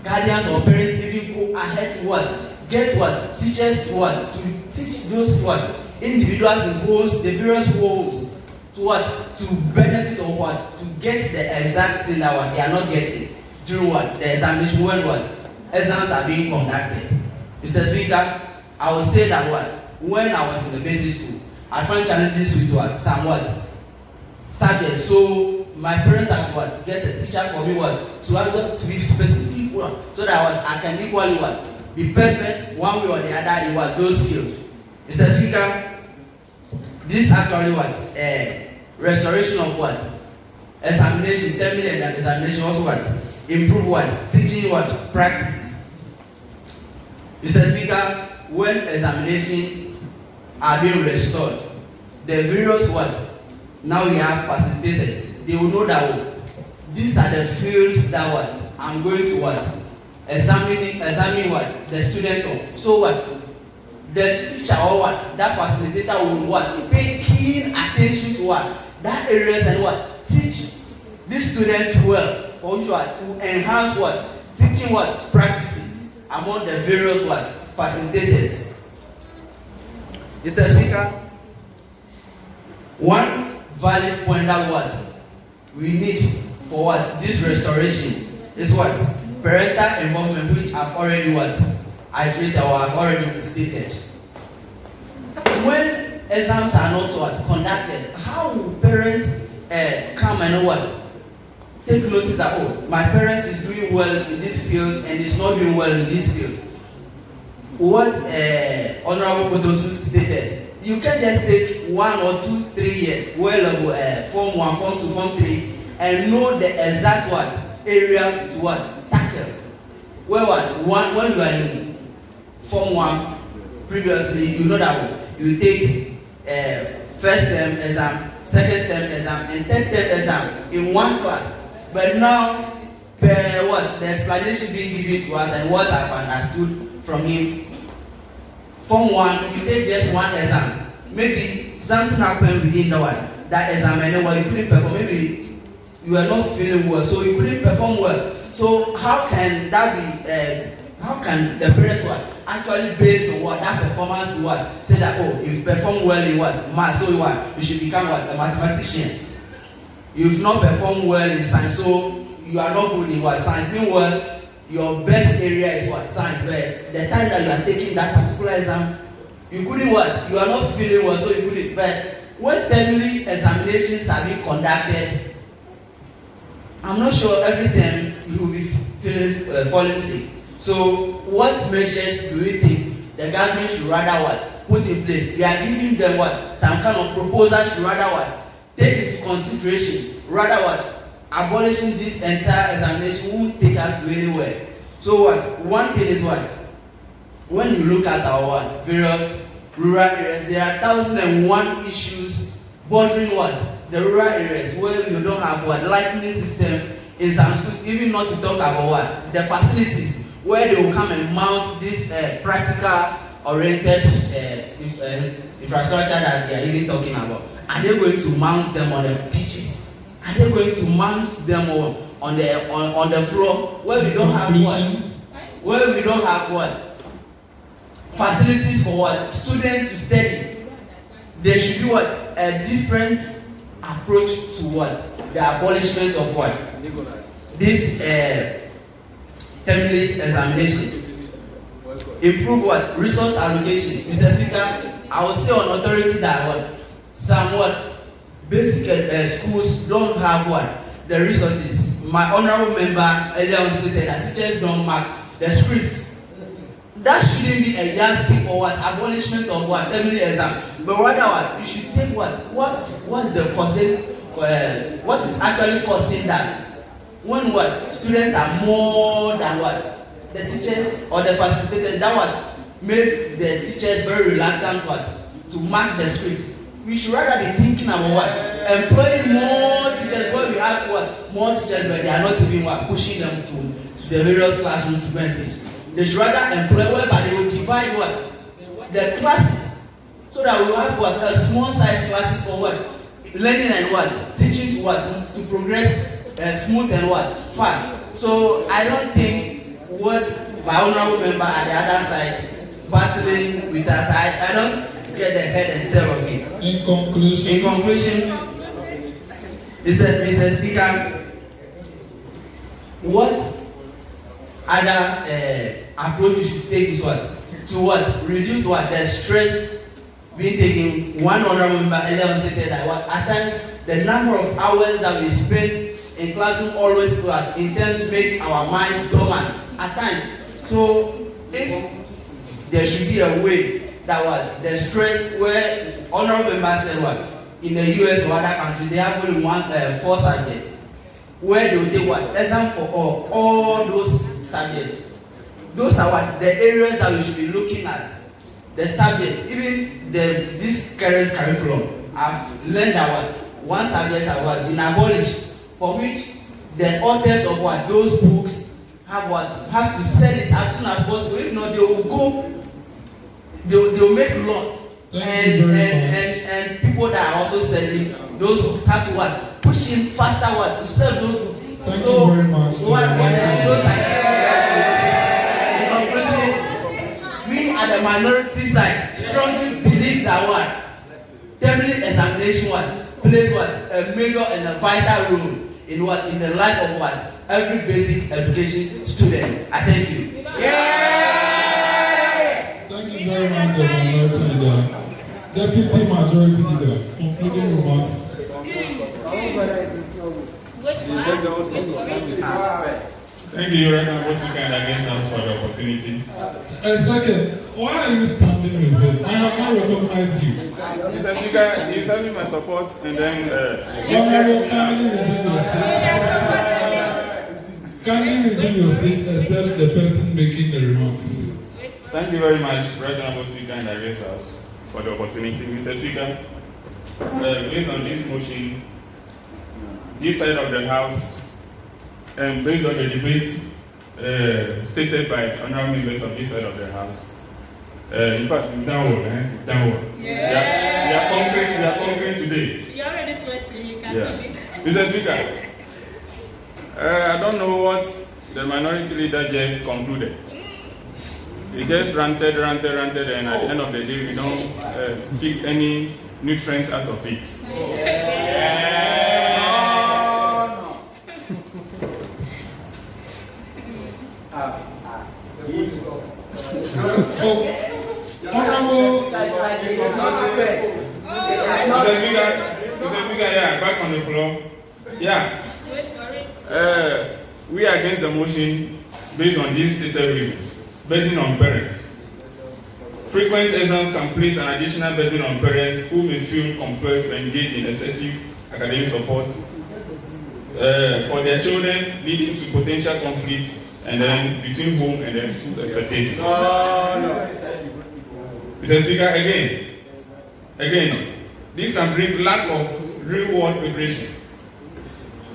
guardians or parents even go ahead to what? Get what? Teachers to what? To teach those what? Individuals in homes, the various homes, to what? To benefit or what? To get the exact thing that what they are not getting during what? The examination when what? Exams are being conducted. Mr. Speaker, I will say that what? When I was in the basic school, I found challenges with what? Some what? Subjects. So my parents have to what? Get a teacher for me what? To be specific what? So that what? I can equally what? Be perfect one way or the other in what? Those fields. Mr. Speaker, this actually what? Restoration of what? Examination, terminate and examination also what? Improve what? Teaching what? Practices. Mr. Speaker, when examination are being restored, the various what? Now we have facilitators. They will know that what? These are the fields that what? I'm going to what? Examine what? The students on. So what? The teacher or what? That facilitator will what? Pay keen attention to what? That areas and what? Teach these students well. For which what? To enhance what? Teaching what? Practices among the various what? Facilitators. Mr. Speaker, one valid point that what? We need for what? This restoration is what? Parental involvement, which I've already what? Iterated or I've already stated. When exams are not what? Conducted, how will parents come and what? Take notice that, oh, my parent is doing well in this field and is not doing well in this field. What Honorable Kpotosu stated, you can just take 1 or 2, 3 years, well level Form 1, Form 2, Form 3, and know the exact what? Area to what? Tackle. Where what? When you are in Form 1, previously, you know that you take first term exam, second term exam, and third term exam in one class. But now, per what? The explanation being given to us and what I've understood from him, Form 1, you take just one exam. Maybe something happened within that exam and then you couldn't perform. Maybe you are not feeling well, so you couldn't perform well. So how can that be? How can the parents what? Actually based on what? That performance to what? Say that, oh, you've performed well in what? Math, so what? You should become what? A mathematician. You've not performed well in science, so you are not good in what? Science. Meanwhile, your best area is what? Science. But the time that you are taking that particular exam, you couldn't what? You are not feeling well, so you couldn't. But when terminally examinations are being conducted, I'm not sure every time you will be falling sick. So what measures do you think the government should rather what? Put in place? They are giving them what? Some kind of proposal should rather what? Take into consideration. Rather what? Abolishing this entire examination won't take us to anywhere. So what? One thing is what? When you look at our what? Various rural areas, there are 1,001 issues bordering what? The rural areas where you don't have what? Lightning system in some schools, even not to talk about what? The facilities where they will come and mount this practical oriented infrastructure that they are even talking about. Are they going to mount them on the pitches? Are they going to mount them on the floor where we don't have what? Where we don't have what? Facilities for what? Students to study. There should be what? A different approach to what? The abolishment of what? This terminally examination. Improve what? Resource allocation. Mr. Speaker, I will say on authority that what? Somewhat basic schools don't have what? The resources. My honorable member earlier stated that teachers don't mark the scripts. That shouldn't be a yardstick for what? Abolishment of what? Terminally exam. But rather what? You should take what? What's the costing? What is actually costing that? When what? Students are more than what? The teachers or the facilitators. That what makes the teachers very reluctant what? To mark the scripts. We should rather be thinking about what? Employing more teachers where we have what? More teachers but they are not even what? Pushing them to the various classrooms to go and teach. They should rather employ whereby they will divide what? The classes. So that we will have what? A small size classes for what? Learning and what? Teaching to what? To progress smooth and what? Fast. So I don't think what my honorable member at the other side battling with us, I don't get the head and tail of it. In conclusion, Mr. Speaker, what other approach you should take is what? To what? Reduce what? The stress being taken. One honorable member earlier on stated that at times the number of hours that we spend in classroom always intends make our minds dormant at times. So if there should be a way that the stress where honorable members said in the US or other countries they have only 4 subjects where they will take exam for all those subjects. Those are the areas that we should be looking at. The subjects, even this current curriculum, I've learned that one subject has been abolished, for which the authors of those books have to sell it as soon as possible. If not, they'll make loss. And people that are also selling those books have to pushing faster to sell those books. Thank you very much. We at the minority side strongly believe that terminal examination plays a major and a vital role in the life of every basic education student. I thank you. Thank you very much, the minority leader. Deputy Majority Leader, concluding remarks. Thank you, Your Honor, once again against us for the opportunity. A second, why are you standing with him? I have not recognized you. Mr. Speaker, you tell me my support and then Honorable, kindly resume your seat. Kindly resume your seat except the person making the remarks. Thank you very much, Right Honorable Speaker and against us for the opportunity. Mr. Speaker, based on this motion, this side of the House, and based on the debates stated by honorable members of this side of the House, in fact, we've done well. We are conquering today. You're already sweating, you can feel it. Mr. Speaker, I don't know what the minority leader just concluded. He just ranted, and at the end of the day, we don't pick any nutrients out of it. Honorable. Mr. Speaker, back on the floor. We are against the motion based on these stated reasons. Burden on parents. Frequent exams can place an additional burden on parents who may feel compelled to engage in excessive academic support for their children, leading to potential conflicts and then between home and then school expectations. Mr. Speaker, again, this can bring lack of real-world preparation,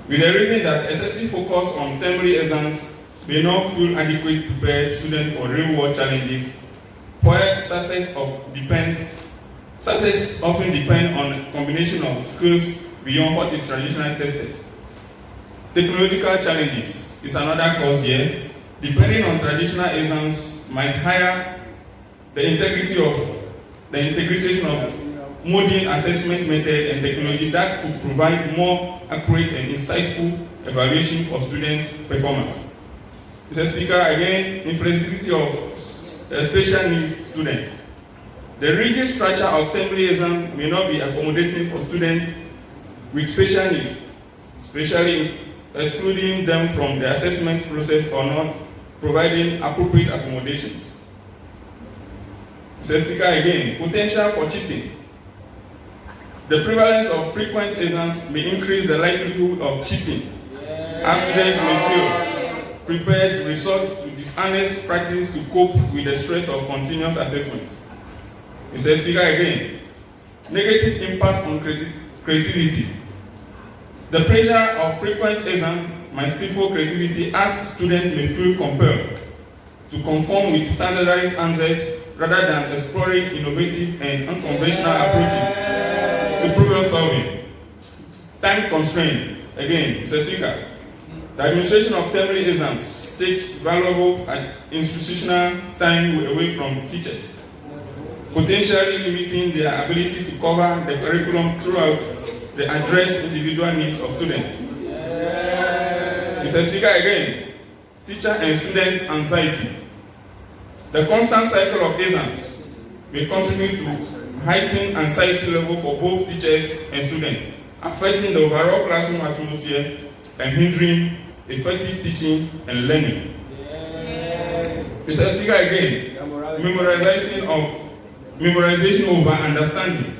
with the reason that excessive focus on tertiary exams may not feel adequate prepared students for real-world challenges, where success often depends on a combination of skills beyond what is traditionally tested. Technological challenges is another cause here. Depending on traditional exams, might hire the integration of modern assessment method and technology that could provide more accurate and insightful evaluation for students' performance. Mr. Speaker, again, inflexibility of special needs students. The rigid structure of tertiary exam may not be accommodating for students with special needs, especially excluding them from the assessment process or not providing appropriate accommodations. Mr. Speaker, again, potential for cheating. The prevalence of frequent exams may increase the likelihood of cheating, as students may feel prepared to resort to dishonest practices to cope with the stress of continuous assessment. Mr. Speaker, again, negative impact on creativity. The pressure of frequent exams might stifle creativity as students may feel compelled to conform with standardized answers rather than exploring innovative and unconventional approaches to problem solving. Time constraint. Again, Mr. Speaker, the administration of tertiary exams takes valuable institutional time away from teachers, potentially limiting their ability to cover the curriculum throughout the address individual needs of students. Mr. Speaker, again, teacher and student anxiety. The constant cycle of exams may contribute to heightened anxiety level for both teachers and students, affecting the overall classroom atmosphere and hindering effective teaching and learning. Mr. Speaker, again, memorization over understanding.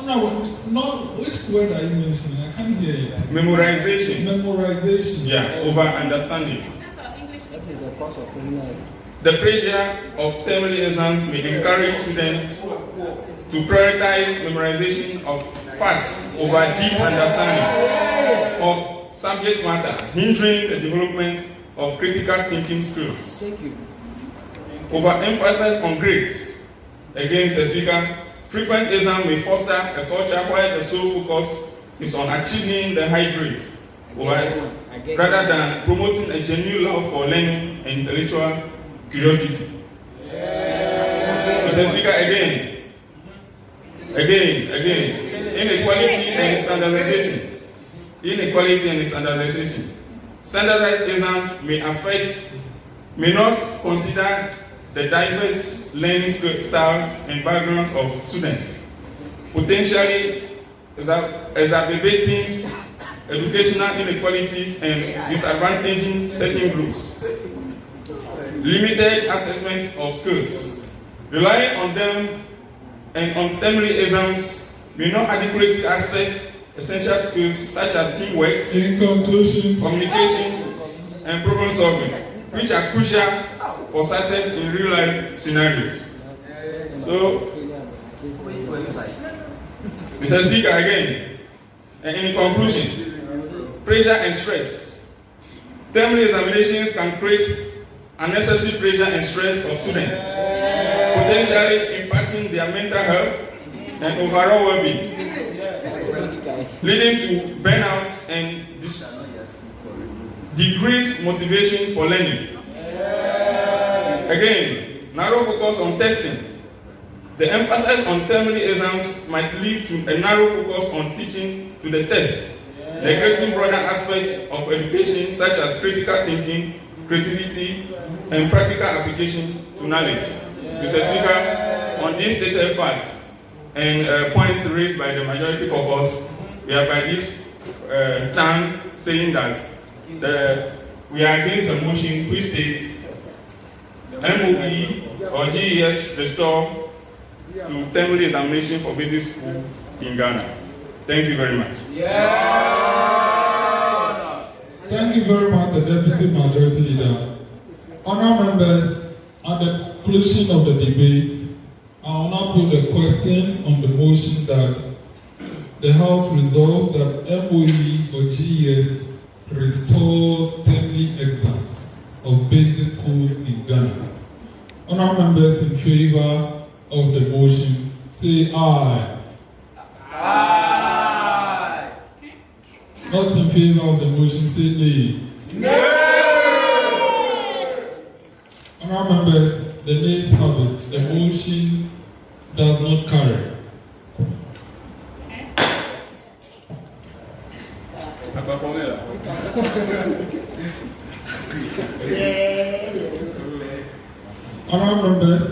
No, which word are you mentioning? I can't hear you. Memorization. Memorization. Yeah, over understanding. What is the cause of memorization? The pressure of terminal exams may encourage students to prioritize memorization of facts over deep understanding of subject matter, hindering the development of critical thinking skills. Thank you. Overemphasis on grades. Again, Mr. Speaker, frequent exam may foster a culture where the sole focus is on achieving the high grades, rather than promoting a genuine love for learning and intellectual curiosity. Mr. Speaker, again, inequality and standardization. Inequality and standardization. Standardized exams may not consider the diverse learning styles and backgrounds of students, potentially exacerbating educational inequalities and disadvantaging certain groups. Limited assessment of skills, relying on them and on terminal exams may not adequately assess essential skills such as teamwork, communication, and problem solving, which are crucial for success in real life scenarios. So, Mr. Speaker, again, and in conclusion, pressure and stress. Terminal examinations can create unnecessary pressure and stress of students, potentially impacting their mental health and overall well-being, leading to burnouts and decreased motivation for learning. Again, narrow focus on testing. The emphasis on terminal exams might lead to a narrow focus on teaching to the test, neglecting broader aspects of education such as critical thinking, creativity, and practical application to knowledge. Mr. Speaker, on these stated facts and points raised by the majority caucus, we are by this stand saying that we are against a motion which states MOE or GES restore to terminal examination for basic school in Ghana. Thank you very much. Thank you very much, the Deputy Majority Leader. Honourable members, at the conclusion of the debate, I will now put a question on the motion that the House resolves that MOE or GES restores terminal exams of basic schools in Ghana. Honourable members in favour of the motion, say aye. Aye. Not in favour of the motion, say nay. Nay. Honourable members, the nays have it. The motion does not carry. Honourable members,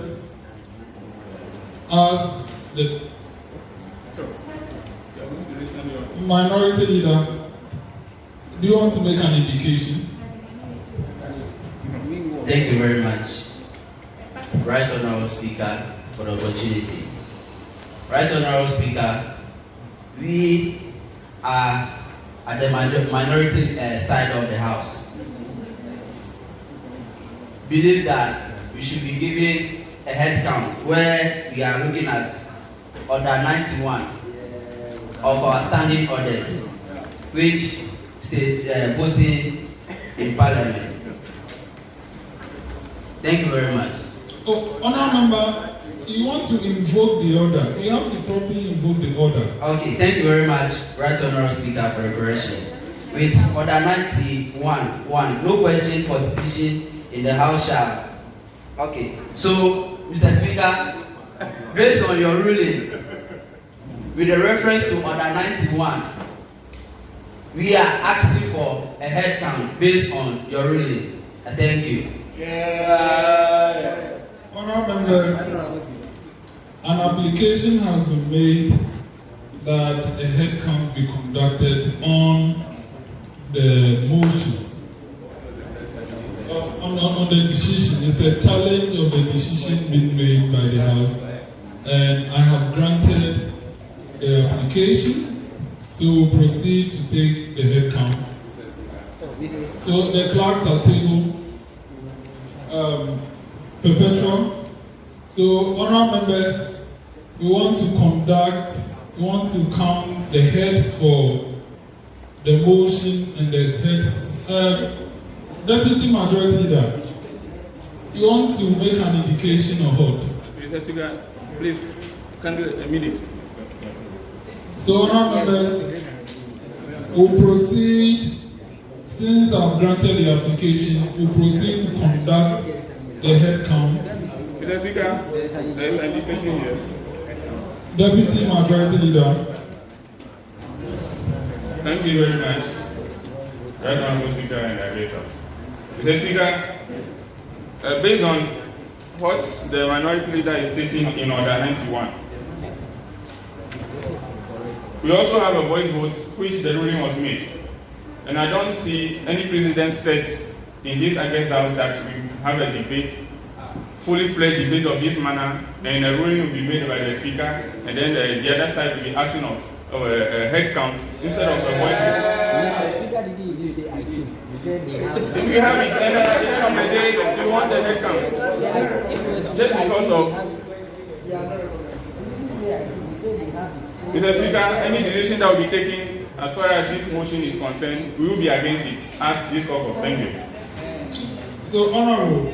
as the minority leader, do you want to make an indication? Thank you very much. Right Honourable Speaker, for the opportunity. Right Honourable Speaker, we are at the minority side of the House. Believe that we should be given a head count where we are looking at order 91 of our standing orders, which states voting in Parliament. Thank you very much. Oh, Honourable Member, you want to invoke the order. You have to properly invoke the order. Okay, thank you very much, Right Honourable Speaker, for the correction. With order 91, no question for decision in the House shall. Okay, so, Mr. Speaker, based on your ruling, with a reference to order 91, we are asking for a head count based on your ruling. Thank you. Honourable members, An application has been made that a head count be conducted on the motion. On the decision. It's a challenge of the decision being made by the House. And I have granted the application, so we'll proceed to take the head count. So the clerks are table perpetual. So honourable members, we want to count the heads for the motion and the heads. Deputy Majority Leader, you want to make an indication of what? Mr. Speaker, please, can do a minute. So, honourable members, we'll proceed, since I've granted the application, we'll proceed to conduct the head count. Mr. Speaker, there is an indication here. Deputy Majority Leader. Thank you very much. Right Honourable Speaker and advisors. Mr. Speaker, based on what the minority leader is stating in Order 91, we also have a voice vote which the ruling was made. And I don't see any precedent set in this against house that we have a debate, fully fledged debate of this manner, and a ruling will be made by the Speaker, and then the other side will be asking of a head count instead of a voice vote. Mr. Speaker, did you say I think? You said they have. If you have it, you want the head count. Just because of. Mr. Speaker, any decision that will be taken as far as this motion is concerned, we will be against it. Ask this Caucus. Thank you. So, Honourable,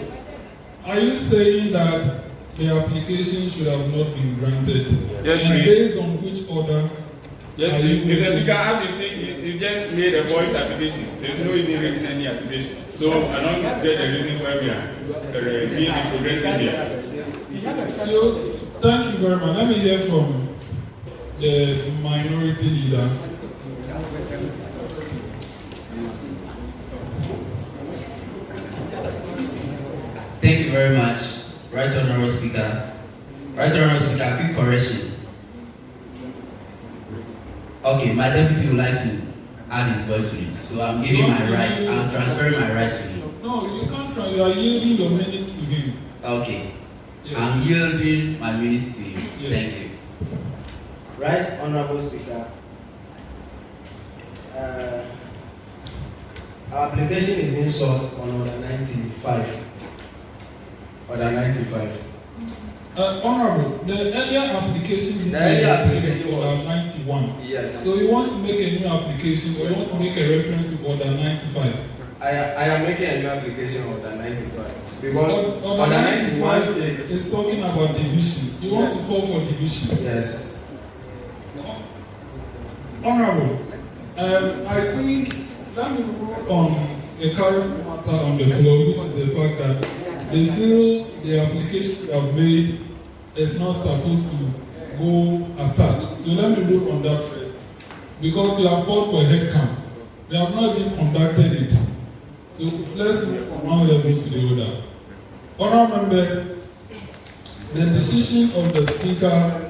are you saying that the application should have not been granted? Yes, and please. Based on which order? Yes, please. Mr. Speaker, as we speak, he just made a voice application. There is no even written any application. So I don't get the reason why we are being progressing here. So, thank you very much. Let me hear from the minority leader. Thank you very much, Right Honourable Speaker. Right Honourable Speaker, quick correction. Okay, my deputy would like to add his voice to it. So I'm giving my rights, I'm transferring my rights to him. No, you can't try. You are yielding your minutes to him. Okay. Yes. I'm yielding my minutes to him. Yes. Thank you. Right Honourable Speaker, our application is being sought on Order 95. Order 95. Honourable, the earlier application was 91. Yes. So you want to make a new application, or you want to make a reference to Order 95? I am making a new application on Order 95 because Order 91 states is talking about division. You want to call for division? Yes. Honourable, I think let me rule on the current matter on the floor, which is the fact that they feel the application you have made is not supposed to go as such. So let me rule on that first. Because you have called for a head count. They have not even conducted it. So let's move from one level to the other. Honourable members, the decision of the Speaker,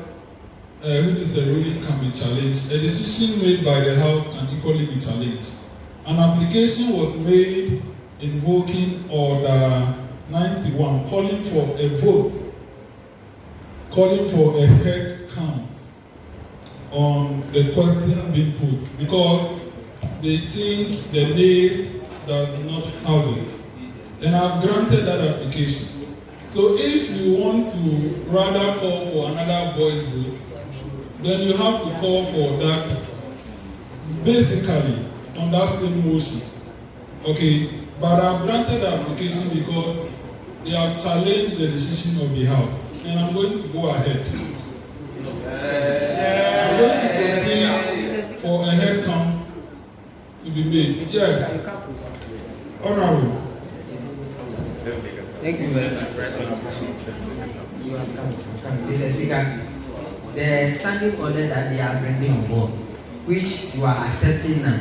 which is a ruling, can be challenged. A decision made by the House can equally be challenged. An application was made invoking Order 91, calling for a vote, calling for a head count on the question being put, because they think the nays does not have it. And I've granted that application. So if you want to rather call for another voice vote, then you have to call for that basically on that same motion. Okay, but I've granted the application because they have challenged the decision of the House, and I'm going to go ahead. I'm going to proceed for a head count to be made. Yes. Honourable. Thank you very much. Mr. Speaker, the standing order that they are bringing on board, which you are accepting now,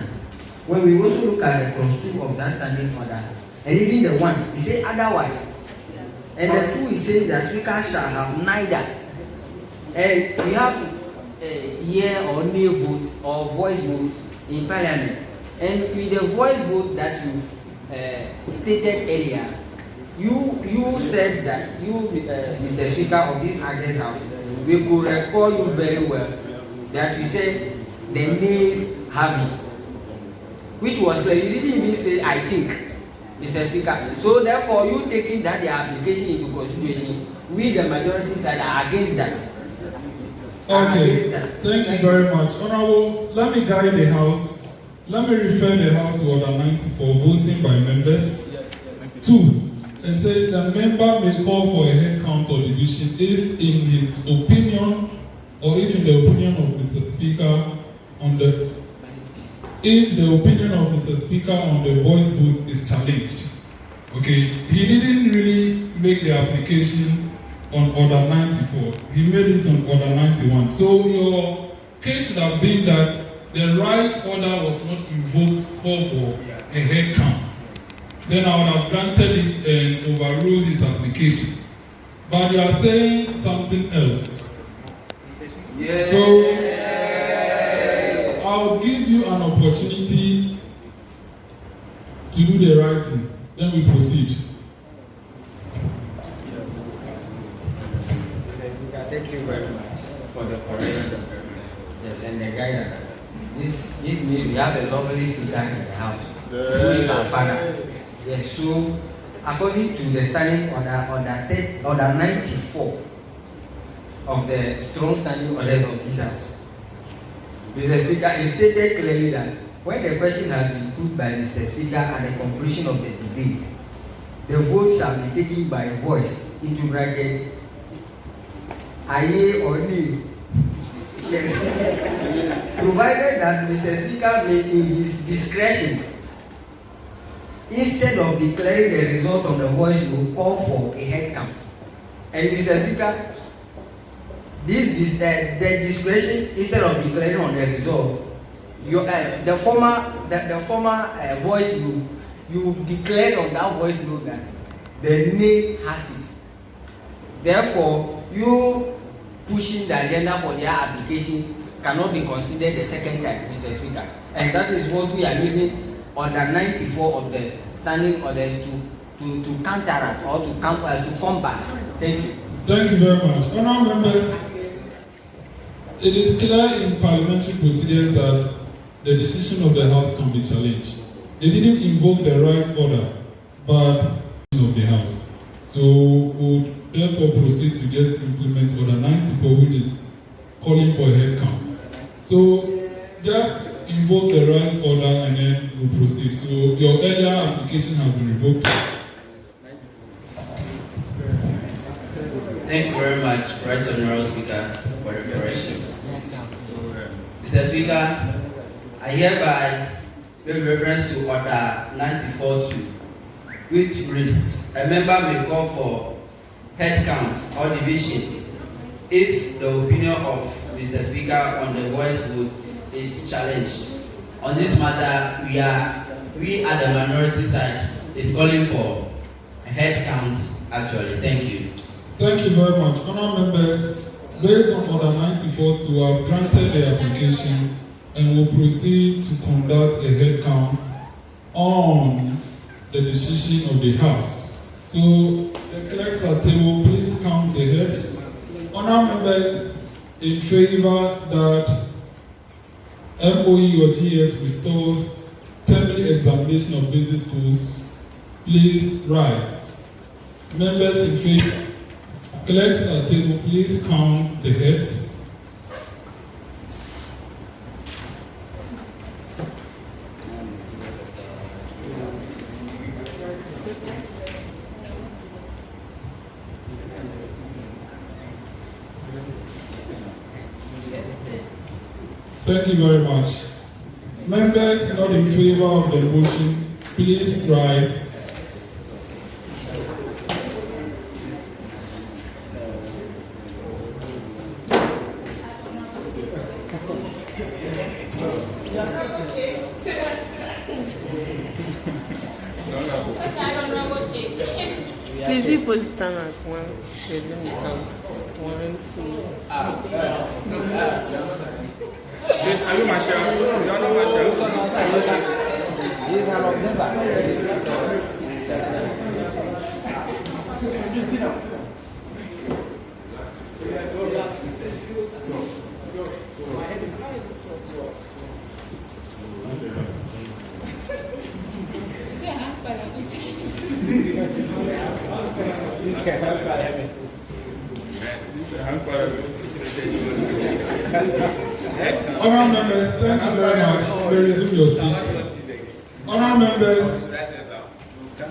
when we also look at the clause 2 of that standing order, and even the 1, he say otherwise. And the 2 is saying the Speaker shall have neither And we have a year or nay vote or voice vote in Parliament. And with the voice vote that you stated earlier, you said that you, Mr. Speaker of this August House, we could recall you very well that you said the nays have it, which was clear. You didn't even say I think, Mr. Speaker. So therefore, you taking that the application into consideration, we the majority side are against that. Okay, thank you very much. Honorable, let me guide the House. Let me refer the House to Order 94, voting by members. 2. It says the member may call for a head count or division if in his opinion or if in the opinion of Mr. Speaker on the voice vote is challenged. Okay, he didn't really make the application on Order 94. He made it on Order 91. So your case should have been that the right order was not invoked call for a head count. Then I would have granted it and overruled his application. But you are saying something else. Yeah. So I'll give you an opportunity to do the right thing. Then we proceed. Thank you very much for the correction. Yes, and the guidance. This means we have a lovely speaker in the House, who is our father. Yes, so according to the standing order 94 of the strong standing orders of this House, Mr. Speaker, it stated clearly that when the question has been put by Mr. Speaker at the conclusion of the debate, the vote shall be taken by voice into bracket aye or nay. Yes. Provided that Mr. Speaker may in his discretion, instead of declaring the result of the voice vote, call for a head count. And Mr. Speaker, the discretion, instead of declaring on the result, the former voice vote, you declared on that voice vote that the nay has it. Therefore, you pushing the agenda for their application cannot be considered the second time, Mr. Speaker. And that is what we are using Order 94 of the standing orders to counteract or to combat. Thank you. Thank you very much. Honourable members, it is clear in parliamentary proceedings that the decision of the House can be challenged. They didn't invoke the right order, but of the House. So we would therefore proceed to just implement Order 94, which is calling for a head count. So just invoke the right order and then we'll proceed. So your earlier application has been revoked. Thank you very much, Right Honourable Speaker, for the correction. Mr. Speaker, I hereby make reference to Order 94.2, which reads, a member may call for head count or division if the opinion of Mr. Speaker on the voice vote is challenged. On this matter, we at the minority side is calling for a head count actually. Thank you. Thank you very much. Honourable members, based on Order 94 to have granted the application and will proceed to conduct a head count on the decision of the House. So the clerks at table, please count the heads. Honourable members in favor that MOE or GS restores terminal examination of basic schools, please rise. Members in favor, clerks at table, please count the heads. Thank you very much. Members not in favor of the motion, please rise. Please, you post stand at once. Yes, are you Marshall? You are not Marshall. He is an observer. Sit down. Honourable members, thank you very much. You may resume your seat. Honourable members,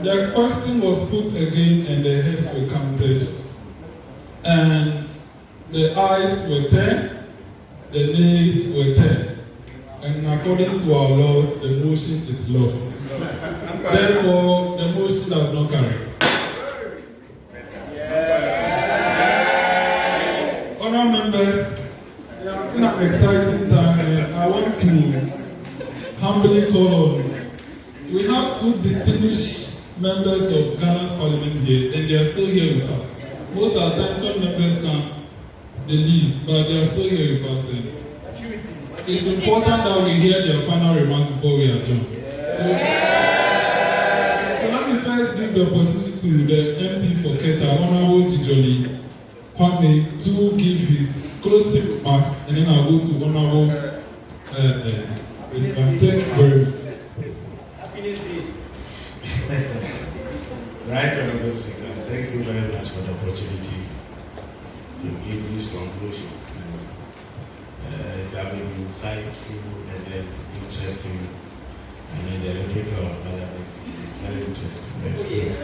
the question was put again and the heads were counted. And the ayes were 10, the nays were 10. And according to our laws, the motion is lost. Therefore, the motion does not carry. Honourable members, we are in an exciting time, and I want to humbly call on. We have two distinguished members of Ghana's Parliament here, and they are still here with us. Most of the times, when members come, they leave, but they are still here with us. And it's important that we hear their final remarks before we adjourn. So let me first give the opportunity to the MP for Keta, Honourable Jijoli Kwame, to give his closing remarks, and then I'll go to Honourable. Thank you very much. Right, Honourable Speaker, thank you very much for the opportunity to give this conclusion. It has been insightful and interesting. I mean, the paper of Parliament is very interesting. Yes.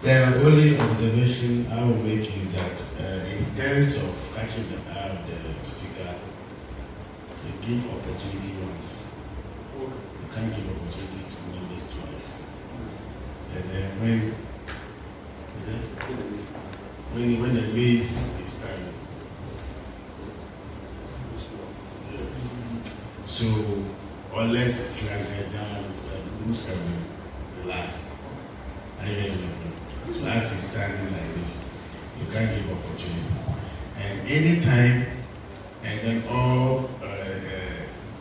The only observation I will make is that in terms of catching the eye of the Speaker, you give opportunity once. You can't give opportunity to members twice. And then when the maze is time. Yes. So unless it's slanted down, who's can be relaxed. I guess nothing. So as it's standing like this, you can't give opportunity. And anytime, and then all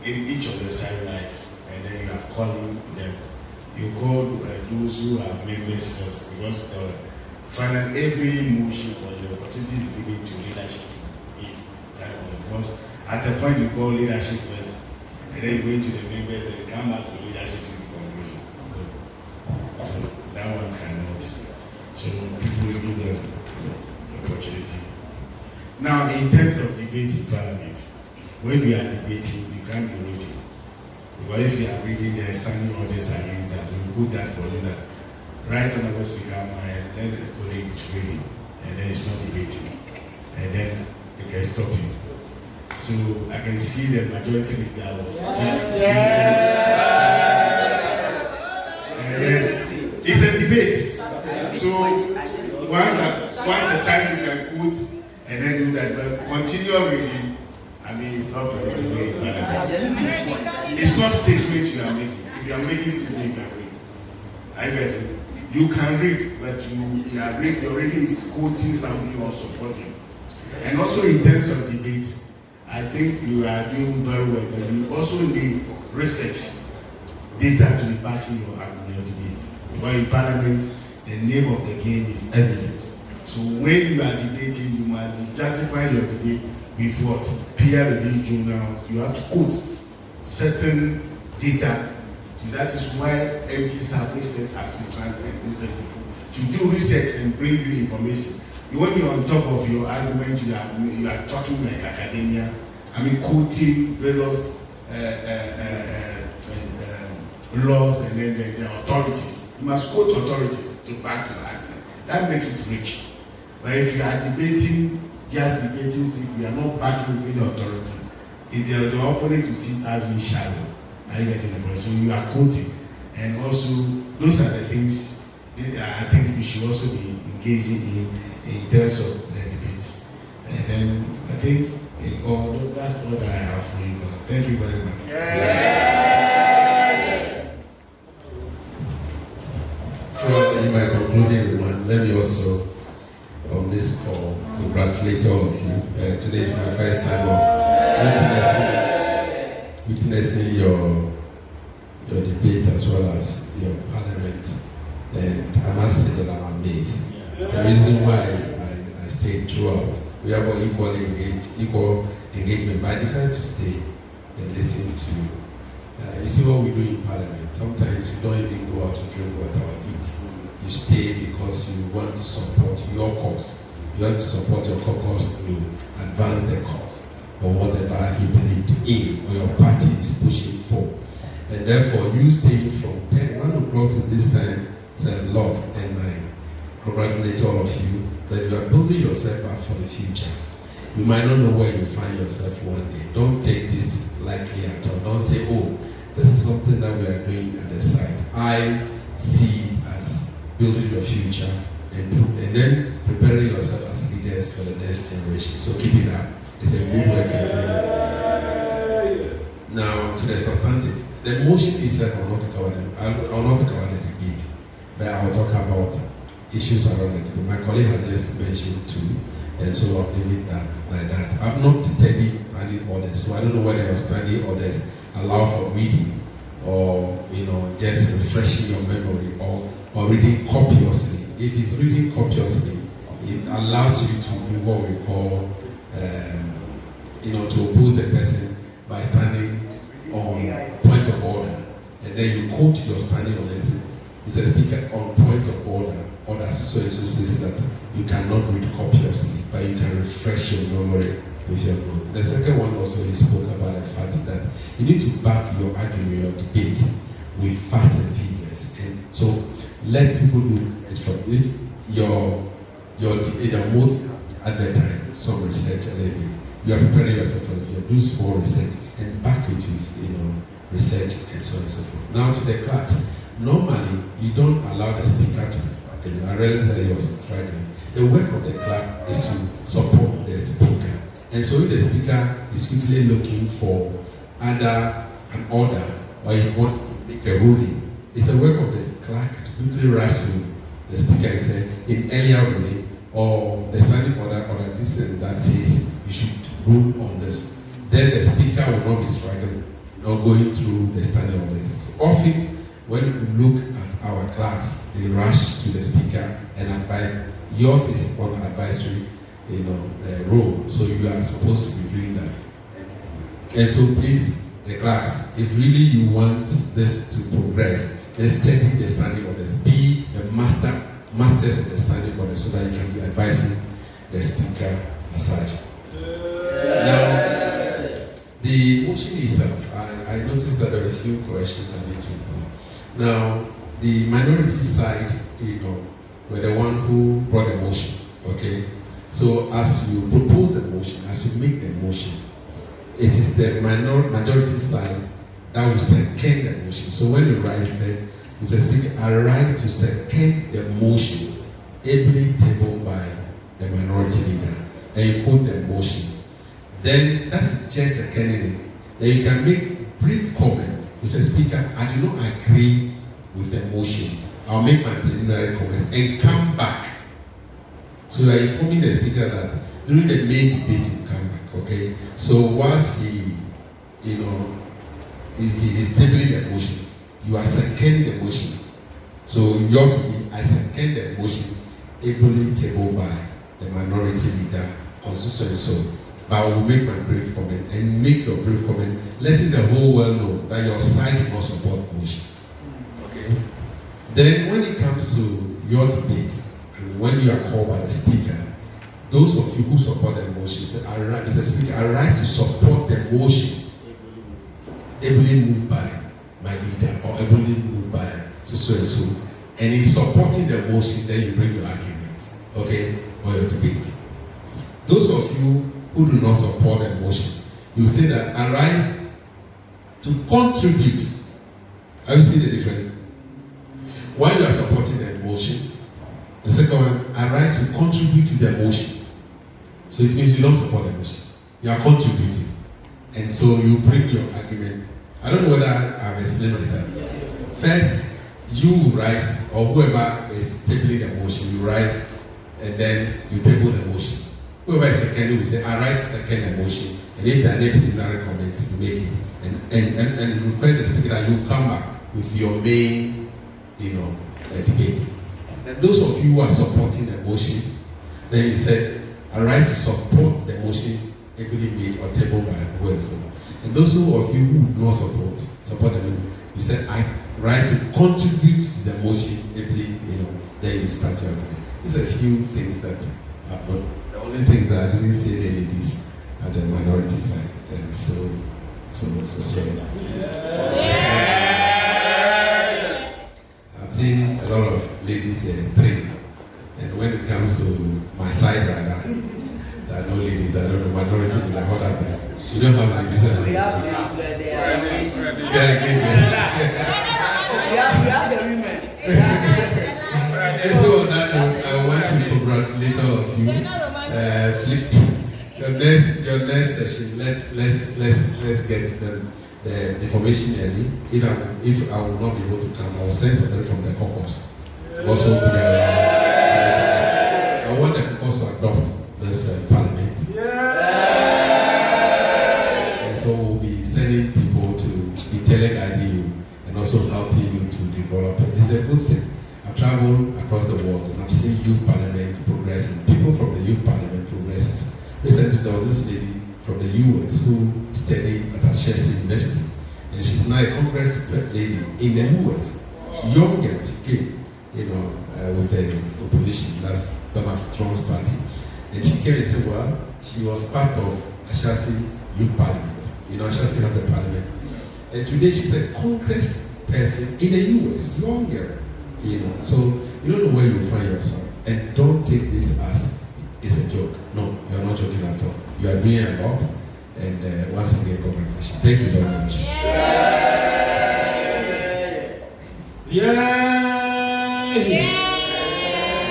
in each of the sidelights, and then you are calling them. You call those who are members first, because finally every motion or the opportunity is given to leadership to give. Because at a point you call leadership first, and then you go into the members, and come back to leadership to the conclusion. So that one cannot. So people will give them the opportunity. Now, in terms of debate in Parliament, when we are debating, we can't be reading. Because if you are reading, there are standing orders against that. We put that for you that right Honourable Speaker, my colleague is reading, and then it's not debating. And then they can stop you. So I can see the majority of the hours. It's a debate. So once a time you can put and then do that, but continue reading. I mean, it's not permissible. It's not statement you are making. If you are making statement, you can read. I get it. You can read, but you are reading. Your reading is quoting something or supporting. And also in terms of debate, I think you are doing very well. But you also need research, data to be backing your debate. Because in Parliament, the name of the game is evidence. So when you are debating, you must be justifying your debate with what? Peer-reviewed journals. You have to quote certain data. So that is why MPs have research assistant and research people to do research and bring you information. When you're on top of your argument, you are talking like academia. I mean, quoting various laws and then the authorities. You must quote authorities to back your argument. That makes it rich. But if you are debating, just debating, we are not backing with the authority. If the opponent to see as we shallow, are you getting the point? So you are quoting. And also, those are the things I think we should also be engaging in terms of the debates. And then I think that's what I have for you. Thank you very much. Well, in my concluding remark, let me also congratulate all of you. Today is my first time of witnessing your debate as well as your parliament. And I must say that I'm amazed. The reason why I stayed throughout, we have equal engagement, but I decided to stay and listen to. You see what we do in parliament. Sometimes you don't even go out to drink water or eat. You stay because you want to support your cause. You want to support your caucus to advance the cause or whatever you believe in or your party is pushing for. And therefore, you staying from 1 o'clock to this time is a lot. And I congratulate all of you that you are building yourself up for the future. You might not know where you find yourself one day. Don't take this lightly at all. Don't say, oh, this is something that we are doing at the side. I see it as building your future and then preparing yourself as leaders for the next generation. So keep it up. It's a good work you're doing. Now, to the substantive. The motion itself, I will not talk about the debate, but I will talk about issues around the debate. My colleague has just mentioned two, and so I'll leave it like that. I've not studied standing orders, so I don't know whether your standing orders allow for reading or just refreshing your memory or reading copiously. If it's reading copiously, it allows you to do what we call to oppose the person by standing on point of order, and then you quote your standing order. It's a speaker on point of order. Order so says that you cannot read copiously, but you can refresh your memory with your note. The second one also, he spoke about the fact that you need to back your argument, your debate with facts and figures. And so let people do research from if your most at the time some research a little bit. You are preparing yourself for the future. Do small research and back it with research and so on and so forth. Now to the clerks. Normally you don't allow the speaker to struggle. I realized that he was struggling. The work of the clerk is to support the speaker. And so if the speaker is quickly looking for either an order or he wants to make a ruling, it's the work of the clerk to quickly rush to the speaker and say, in earlier ruling or the standing order or this and that says you should rule on this. Then the speaker will not be struggling, not going through the standing orders. Often, when you look at our class, they rush to the speaker and advise. Yours is on advisory, role, so you are supposed to be doing that. And so, please, the class, if really you want this to progress, then study the standing orders. Be the masters of the standing orders, so that you can be advising the speaker as such. Now, the motion itself, I noticed that there are a few corrections I need to do. Now, the minority side, were the one who brought the motion, okay? So as you propose the motion, as you make the motion, it is the majority side that will second the motion. So when you write there, it says, Speaker, I write to second the motion, ably tabled by the minority leader. And you quote the motion. Then that's just seconding it. Then you can make brief comment. You say, Speaker, I do not agree with the motion. I'll make my preliminary comments and come back. So you are informing the speaker that during the main debate you come back, okay? So once he is tabling the motion, you are seconding the motion. So yours will be, I second the motion, ably tabled by the minority leader, on so and so. But I will make my brief comment and make your brief comment, letting the whole world know that your side does not support the motion. Okay? Then when it comes to your debate, and when you are called by the speaker, those of you who support the motion say, Mr. Speaker, I write to support the motion, ably moved by my leader or ably moved by so and so. And in supporting the motion, then you bring your argument, okay, or your debate. Those of you who do not support the motion, you say that I rise to contribute. Have you seen the difference? While you are supporting the motion, the second one, I rise to contribute to the motion. So it means you don't support the motion. You are contributing. And so you bring your argument. I don't know whether I've explained myself. First, you rise, or whoever is tabling the motion, you rise, and then you table the motion. Whoever is seconding will say, I write to second the motion, and if there are any preliminary comments, make it. And request the speaker that you come back with your main, debate. And those of you who are supporting the motion, then you said, I write to support the motion ably made or tabled by whoever. And those of you who do not support the motion, you said, I write to contribute to the motion ably, then you start your argument. These are a few things that are, but the only things that I didn't say any of these at the minority side. And so sorry. I've seen a lot of ladies here, 3. And when it comes to my side rather, there are no ladies, I don't know, minority will have other. You don't have ladies. We have ladies where they are. We have the women. And so on that note, I want to congratulate all of you. Your next session, let's get the information early. If I will not be able to come, I will send somebody from the Caucus to also be around. I want the Caucus to adopt this Parliament. And so we'll be sending people to be teleguiding you and also helping you to develop it. It's a good thing. I've traveled across the world and I've seen youth parliament progressing. People from the youth parliament progresses. Recently there was this lady from the US who studied at Ashesi University, and she's now a Congress lady in the US. She's young and she came, with the opposition, that's Donald Trump's party. And she came and said, well, she was part of Ashesi Youth Parliament. Ashesi has a parliament. And today she's a Congress person in the US, young girl. So you don't know where you find yourself. And don't take this as it's a joke. No, you are not joking at all. You are doing a lot. And once again, congratulations. Thank you very much.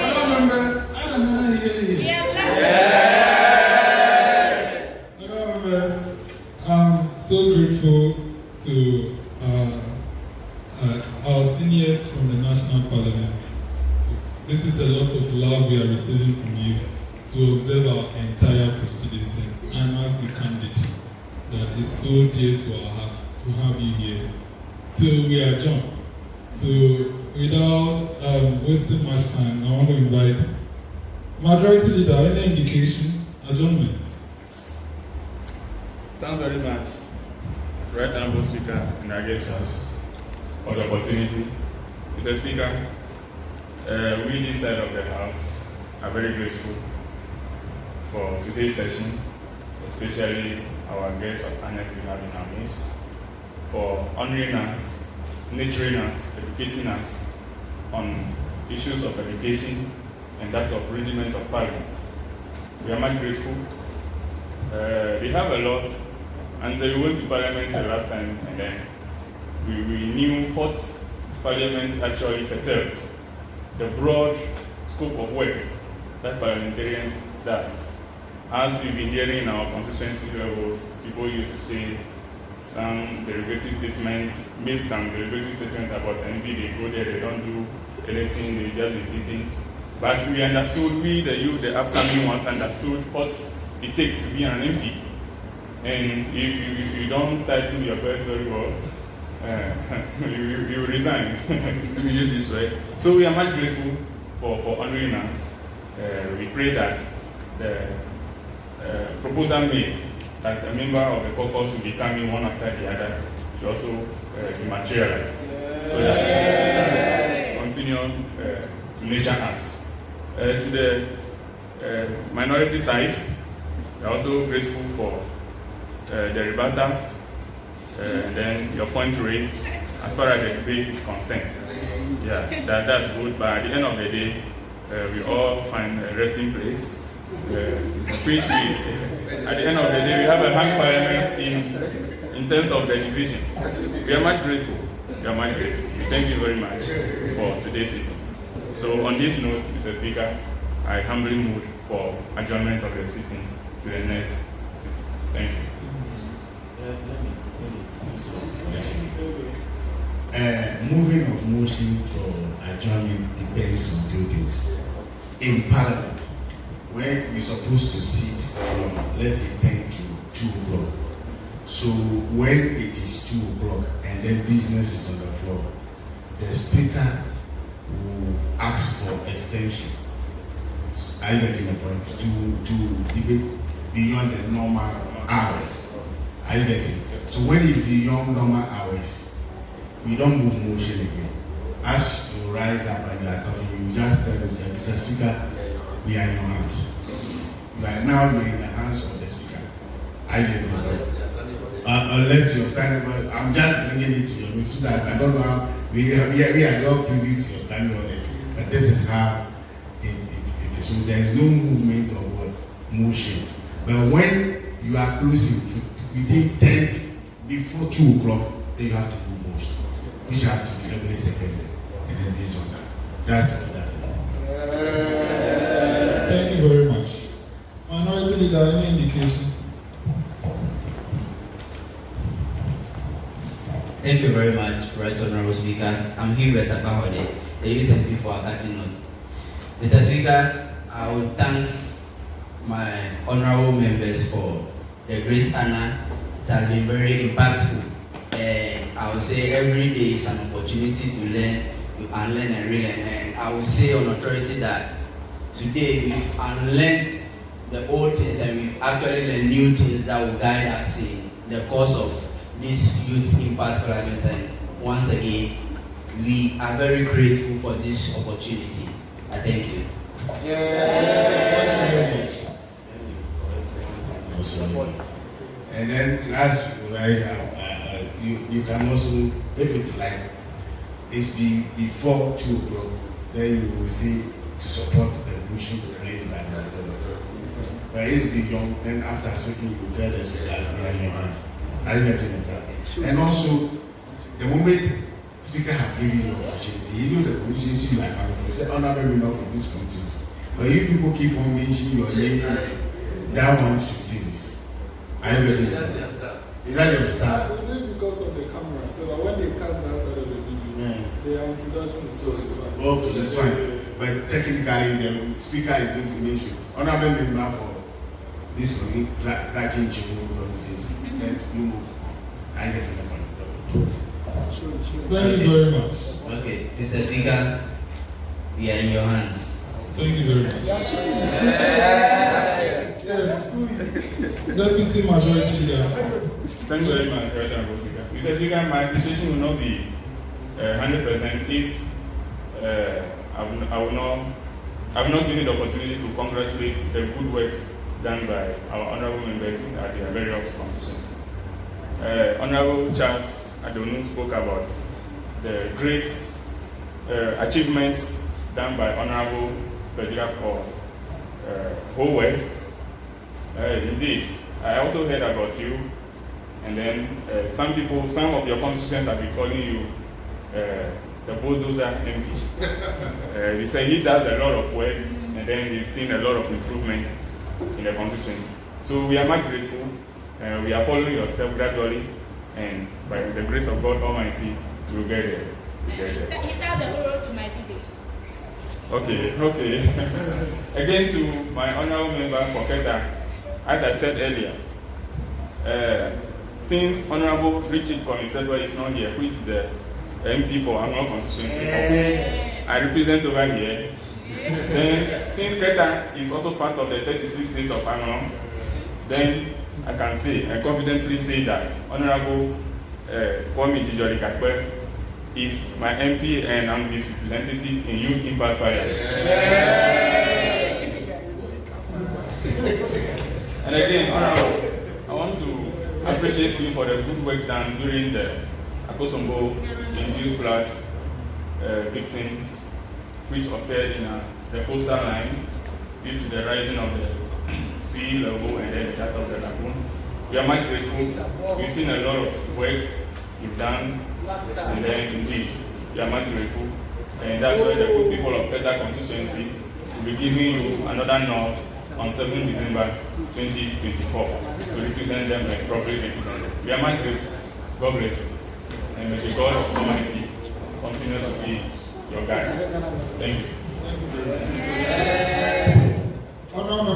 Fellow members, I don't know here. Fellow members, I'm so grateful to our seniors from the National Parliament. This is a lot of love we are receiving from you to observe our entire proceedings, and I must be candid that it's so dear to our hearts to have you here till we adjourn. So without wasting much time, I want to invite Majority Leader, any indication, adjournment. Thank you very much, Right Honourable Speaker, and I guess us for the opportunity. Mr. Speaker, we this side of the House are very grateful for today's session, especially our guests of honor we have in our midst, for honoring us, nurturing us, educating us on issues of education and that of rudiment of Parliament. We are much grateful. We have a lot, and we went to Parliament the last time, and then we knew what Parliament actually entails, the broad scope of work that parliamentarians does. As we've been hearing in our constituency levels, people used to say some derogatory statements, make some derogatory statements about MP. They go there, they don't do anything, they just be sitting. But we understood, the youth, the upcoming ones understood what it takes to be an MP. And if you don't title your belt very well, you resign. Let me use this way. So we are much grateful for honoring us. We pray that the proposal made that a member of the Caucus will be coming one after the other should also be materialized, so that continue to nurture us. To the minority side, we are also grateful for the rebuttals, then your point raised as far as the debate is concerned. Yeah, that's good, but at the end of the day, we all find a resting place. Which at the end of the day, we have a hung parliament in terms of the division. We are much grateful. We are much grateful. We thank you very much for today's sitting. So on this note, Mr. Speaker, I humbly move for adjournment of the sitting to the next sitting. Thank you. Moving of motion for adjournment depends on 2 things. In Parliament, when you're supposed to sit from, let's say, 10 to 2 o'clock. So when it is 2 o'clock and then business is on the floor, the speaker will ask for extension. Are you getting the point? To debate beyond the normal hours. Are you getting? So when it's beyond normal hours, we don't move motion again. As you rise up and you are talking, you just tell us that Mr. Speaker, we are in your hands. You are now in the hands of the speaker. I don't know. Unless you're standing, but I'm just bringing it to you so that I don't know how we are not privy to your standing on it. But this is how it is. So there is no movement of what? Motion. But when you are closing within 10 before 2 o'clock, then you have to move motion, which have to be every second. And then based on that. That's what that is. Thank you very much. Minority Leader, any indication? Thank you very much, Right Honorable Speaker. I'm Hubert, the Youth MP for Akatsi. Mr. Speaker, I would thank my honorable members for the great honor. It has been very impactful. I would say every day is an opportunity to learn, to unlearn and relearn. And I would say on authority that today we've unlearned the old things and we've actually learned new things that will guide us in the course of this Youth Impact Parliament. And once again, we are very grateful for this opportunity. I thank you. And then as you rise up, you can also, if it's like it's before 2 o'clock, then you will see to support the motion raised by the authority. But it's beyond, then after speaking, you tell the speaker we are in your hands. Are you getting that? And also, the moment speaker have given you opportunity, you know the positions you like, you say, honorable member from this country. But you people keep on mentioning your name, that one should cease this. Are you getting that? Is that your style? Because of the camera, so that when they cut that side of the video, their introduction is so fine. Okay, that's fine. But technically, the speaker is going to mention honorable member for this one, catching children because then you move on. I get the point. Thank you very much. Okay, Mr. Speaker, we are in your hands. Thank you very much. Yes, Deputy Majority Leader. Thank you very much, Right Honorable Speaker. Mr. Speaker, my appreciation will not be 100% if I will not give you the opportunity to congratulate the good work done by our honorable members at their various constituencies. Honorable Charles Adonu spoke about the great achievements done by Honorable Bedzrah for whole West. Indeed, I also heard about you, and then some of your constituents have been calling you the bulldozer MP. They say he does a lot of work, and then they've seen a lot of improvement in the constituency. So we are much grateful. We are following your step gradually, and by the grace of God Almighty, we will get there. He does the whole road to my village. Okay. Again to my honorable member for Keta, as I said earlier, since Honorable Richard Kwame is not here, which is the MP for Amevor constituency, I represent over here. Then, since Keta is also part of the 36 states of Amevor, then I can confidently say that Honorable Kwame Gakpey is my MP and I'm his representative in Youth Impact Parliament. And again, Honorable, I want to appreciate you for the good work done during the Akosombo induced flood victims, which occurred in the coastal line due to the rising of the sea level and then the death of the lagoon. We are much grateful. We've seen a lot of work you've done, and then indeed, we are much grateful. And that's why the good people of Keta constituency will be giving you another nod on 7 December 2024 to represent them and properly represent them. We are much grateful. God bless you. And may the God Almighty continue to be your guide. Thank you.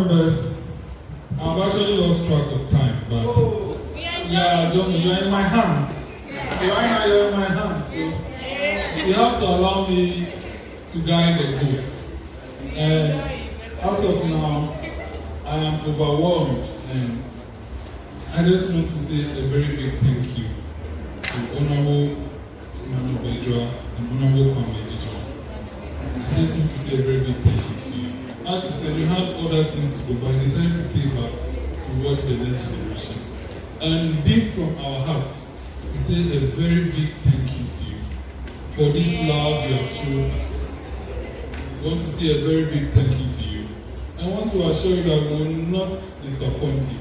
members, I've actually lost track of time, but yeah, Johnny, you're in my hands. Right now, you're in my hands. So you have to allow me to guide the boat. And as of now, I am overwhelmed, and I just want to say a very big thank you to Honorable Emmanuel Bedzrah and Honorable Kwame. I just want to say a very big thank you to you. As you said, you had other things to do, but I decided to stay back to watch the next generation. And deep from our hearts, we say a very big thank you to you for this love you have shown us. We want to say a very big thank you to you. I want to assure you that we will not disappoint you.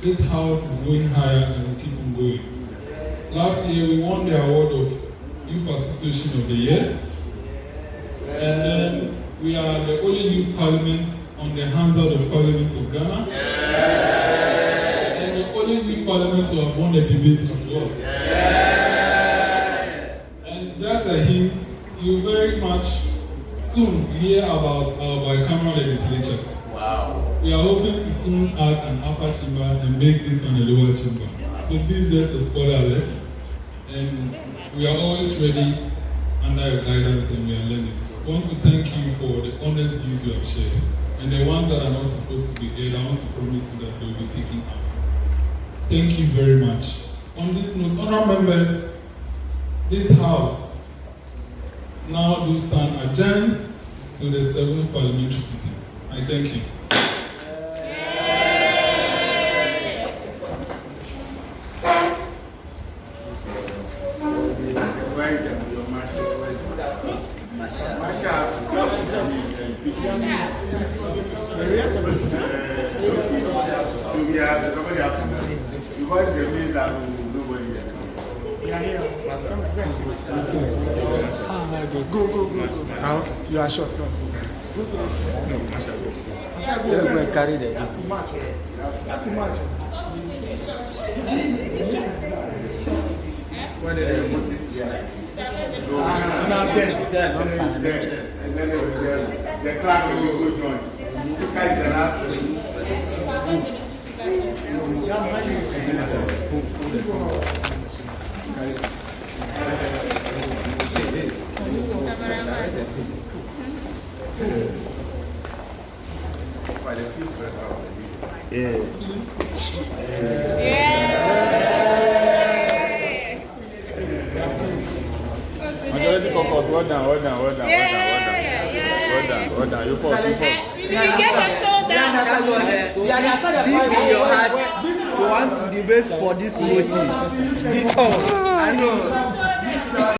This house is going higher and will keep on going. Last year, we won the award of Youth Association of the Year. And then we are the only youth parliament on the Hansard of Parliament of Ghana. And the only youth parliament to have won the debate as well. And just a hint, you very much soon hear about our bicameral legislature. Wow. We are hoping to soon add an upper chamber and make this on a lower chamber. So this is just a spoiler alert. And we are always ready under your guidance and we are learning. I want to thank you for the honest views you have shared. And the ones that are not supposed to be aired, I want to promise you that they will be taken out. Thank you very much. On this note, honourable members, this house now do stand adjourned to the 7th Parliamentary sitting. I thank you. Go. You are short. Go. Carry that. That's too much. That's too much. What did I put it here? Now then. And then the clerk will go join. Speaker is the last person. Majority caucus, well done. You first. You get your shoulder. Deep in your heart, you want to debate for this motion. I know.